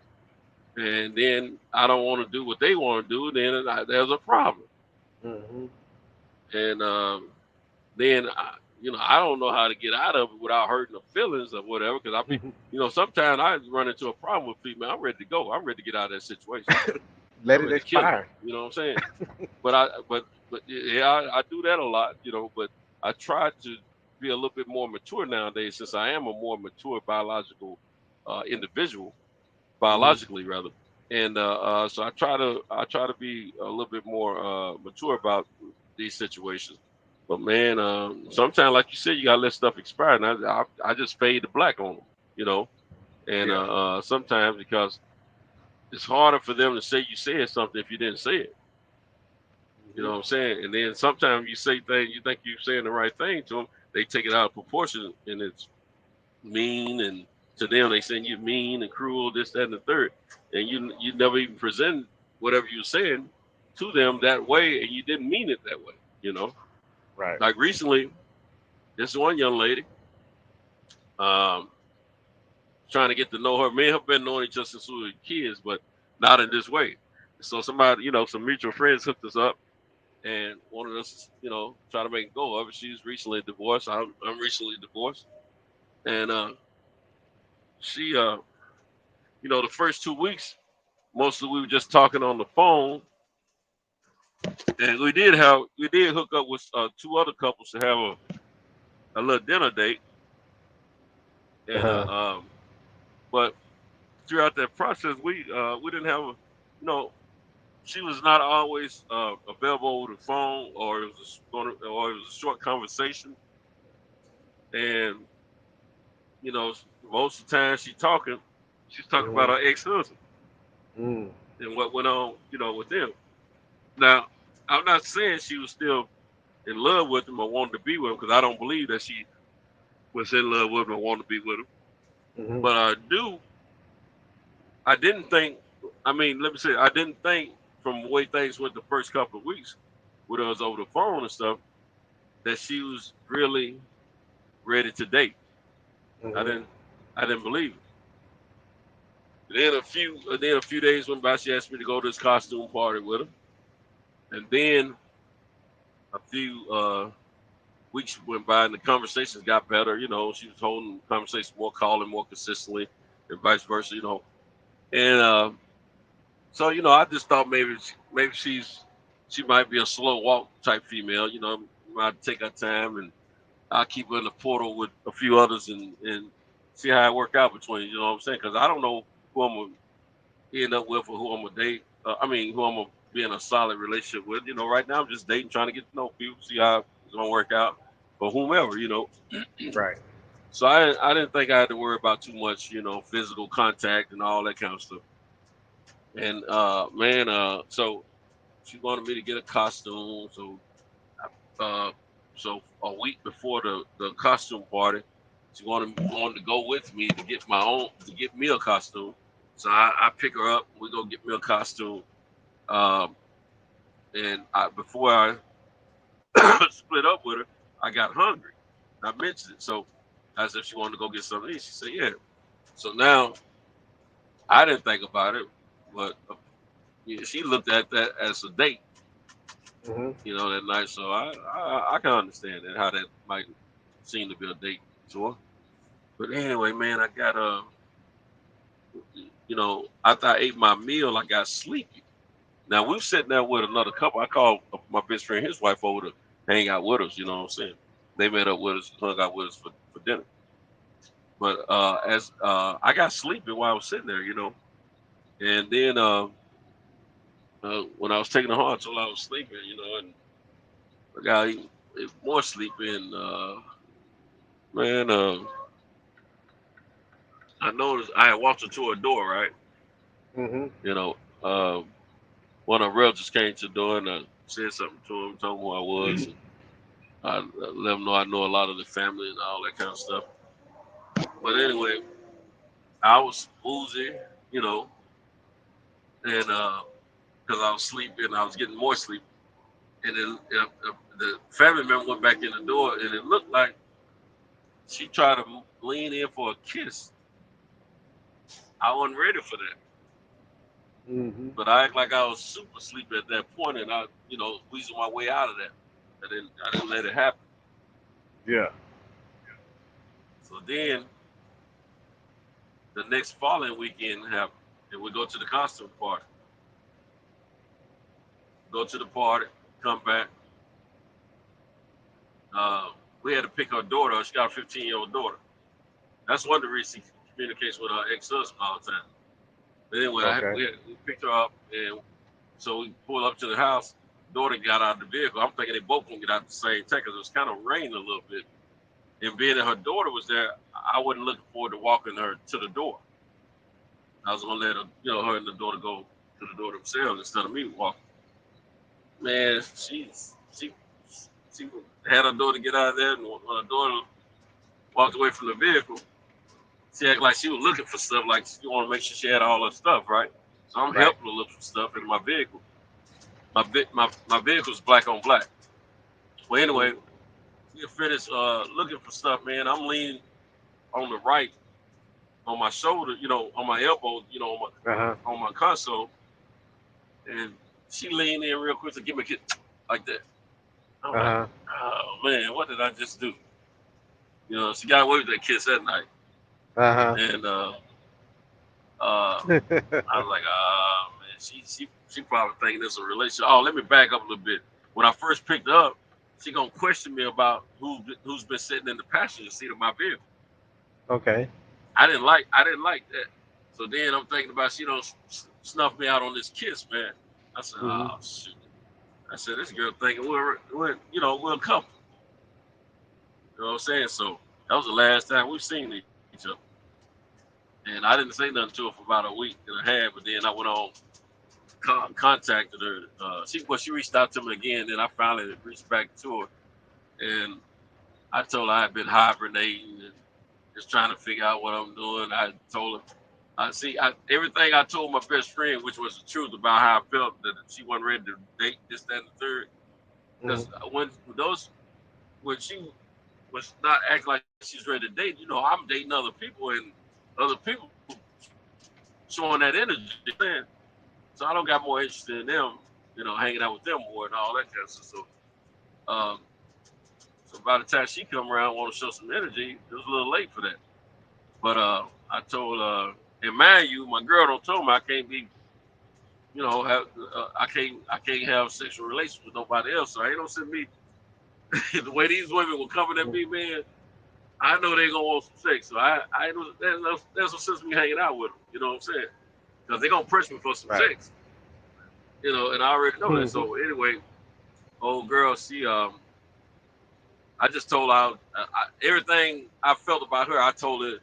[SPEAKER 19] and then I don't want to do what they want to do. Then there's a problem,
[SPEAKER 2] Mhm.
[SPEAKER 19] and then I don't know how to get out of it without hurting the feelings or whatever. Because I be, sometimes I run into a problem with female. I'm ready to go. I'm ready to get out of that situation.
[SPEAKER 21] Let
[SPEAKER 19] I'm
[SPEAKER 21] it
[SPEAKER 19] ready to kill her.
[SPEAKER 21] expire.
[SPEAKER 19] You know what I'm saying? but yeah, I do that a lot. But I try to be a little bit more mature nowadays since I am a more mature biological individual, biologically rather. And so I try to be a little bit more mature about these situations. But man, sometimes like you said, you gotta let stuff expire. And I just fade to black on them, And
[SPEAKER 21] Yeah.
[SPEAKER 19] sometimes because it's harder for them to say you said something if you didn't say it. You know what I'm saying? And then sometimes you say things you think you're saying the right thing to them, they take it out of proportion and it's mean, and to them they saying you're mean and cruel, this, that, and the third, and you never even present whatever you're saying to them that way, and you didn't mean it that way.
[SPEAKER 21] Right.
[SPEAKER 19] Like recently, this one young lady, um, trying to get to know her. Me and her been knowing each other since we were kids, but not in this way. So somebody, some mutual friends hooked us up and wanted us, try to make it go of it. She's recently divorced. I'm recently divorced, and she, the first 2 weeks, mostly we were just talking on the phone, and we did hook up with two other couples to have a little dinner date, and but throughout that process, we didn't have she was not always available over the phone, or it was a short conversation, and most of the time she's talking about her ex-husband and what went on, with them. Now, I'm not saying she was still in love with him or wanted to be with him, because I don't believe that she was in love with him or wanted to be with him. But I didn't think. I mean, let me say, I didn't think from the way things went the first couple of weeks with us over the phone and stuff that she was really ready to date. I didn't believe it. Then a few days went by. She asked me to go to this costume party with her, and then a few weeks went by, and the conversations got better. She was holding conversations more, calling more consistently, and vice versa. And so I just thought maybe she might be a slow walk type female. Might take her time, and I'll keep her in the portal with a few others and see how it work out between. You know what I'm saying? Because I don't know who I'm gonna end up with or who I'm gonna date. Who I'm gonna be in a solid relationship with. Right now I'm just dating, trying to get to know people, see how it's gonna work out for whomever.
[SPEAKER 21] Right.
[SPEAKER 19] So I didn't think I had to worry about too much, physical contact and all that kind of stuff. And so she wanted me to get a costume. So a week before the costume party, she wanted to go with me to get me a costume. So I pick her up. We go get me a costume. And before I split up with her, I got hungry. I mentioned it. So as if she wanted to go get something to eat. She said, yeah. So now I didn't think about it, but she looked at that as a date. That night. So I can understand that, how that might seem to be a date to her. But anyway, man, I got after I ate my meal, I got sleepy. Now we were sitting there with another couple. I called my best friend, his wife, over to hang out with us. You know what I'm saying? They met up with us, hung out with us for dinner. But as I got sleepy while I was sitting there, and then when I was taking the heart, I told her I was sleeping, and I got even more sleepy, and man, I noticed I had walked into a door, right? One of the relatives came to the door, and I said something to him, told him who I was, and I let him know I know a lot of the family and all that kind of stuff. But anyway, I was woozy, and because I was sleeping, I was getting more sleep, and then the family member went back in the door, and it looked like she tried to lean in for a kiss. I wasn't ready for that. But I act like I was super sleepy at that point, and I, weaseled my way out of that. I didn't let it happen.
[SPEAKER 21] Yeah.
[SPEAKER 19] So then, the next following weekend happened, and we go to the costume party. Go to the party, come back. We had to pick her daughter. She got a 15-year-old daughter. That's one of the reasons she communicates with her ex-husband all the time. But anyway, we picked her up, and so we pulled up to the house. Daughter got out of the vehicle. I'm thinking they both gonna get out at the same time because it was kind of raining a little bit. And being that her daughter was there, I wasn't looking forward to walking her to the door. I was gonna let her, her and the daughter go to the door themselves instead of me walking. Man, she had her daughter get out of there, and when her daughter walked away from the vehicle, she acted like she was looking for stuff, like she wanted to make sure she had all her stuff, right? So I'm helping her look for stuff in my vehicle. My vehicle's black on black. Well, anyway, we finished looking for stuff, man. I'm leaning on the right, on my shoulder, on my elbow, on my console, and she leaned in real quick to give me a kiss like that. I'm like, oh man, what did I just do? She got away with that kiss that night. And I was like, man, she probably thinking this is a relationship. Oh, let me back up a little bit. When I first picked her up, she gonna question me about who's been sitting in the passenger seat of my vehicle.
[SPEAKER 21] Okay.
[SPEAKER 19] I didn't like that. So then I'm thinking about she don't snuff me out on this kiss, man. I said, oh shit. I said, this girl thinking we're a couple. You know what I'm saying? So that was the last time we've seen each other. And I didn't say nothing to her for about a week and a half, but then I went on, contacted her. She reached out to me again, then I finally reached back to her. And I told her I had been hibernating and just trying to figure out what I'm doing. I told her, everything I told my best friend, which was the truth about how I felt, that she wasn't ready to date this, that, and the third. Because when she was not acting like she's ready to date, I'm dating other people and other people showing that energy. So I don't got more interest in them, hanging out with them more and all that kind of stuff. So by the time she come around, want to show some energy, it was a little late for that. But I told her, and mind you, my girl don't tell me I can't be, I can't have sexual relations with nobody else. So I ain't gonna send me the way these women were coming at me, man. I know they gonna want some sex, so I there's no sense me hanging out with them. You know what I'm saying? Because they gonna press me for some sex. And I already know that. So anyway, old girl, she I just told her everything I felt about her. I told her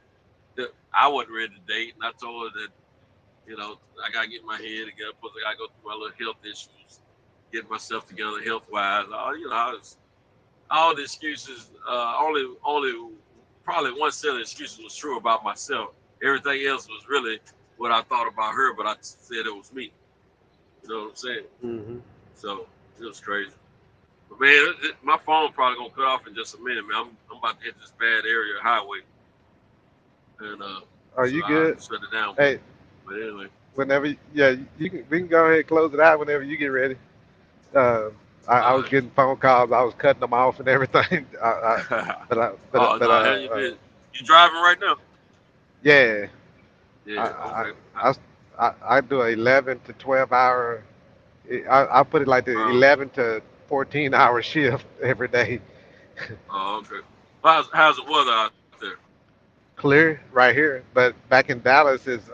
[SPEAKER 19] that I wasn't ready to date, and I told her that I gotta get my head together. Plus, I gotta go through my little health issues, get myself together health wise. All the excuses. Only probably one set of excuses was true about myself. Everything else was really what I thought about her, but I said it was me. You know what I'm saying? So it was crazy. But man, my phone probably gonna cut off in just a minute, man. I'm about to hit this bad area highway, and
[SPEAKER 21] you good?
[SPEAKER 19] Shut it down.
[SPEAKER 21] Hey,
[SPEAKER 19] but anyway,
[SPEAKER 21] whenever we can go ahead and close it out whenever you get ready. I was getting phone calls. I was cutting them off and everything.
[SPEAKER 19] You driving right now?
[SPEAKER 21] Yeah.
[SPEAKER 19] Yeah. Okay.
[SPEAKER 21] I do an 11 to 12 hour. I put it like the 11 to 14 hour shift every day.
[SPEAKER 19] Oh, okay. How's the weather out there?
[SPEAKER 21] Clear right here, but back in Dallas it's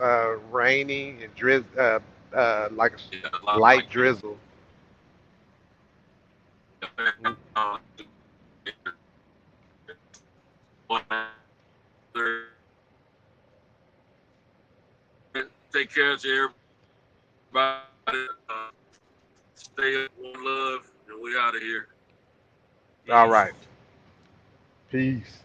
[SPEAKER 21] rainy and like a light drizzle.
[SPEAKER 19] Take care of everybody. Stay up, one love, and we out of here.
[SPEAKER 21] All right. Peace.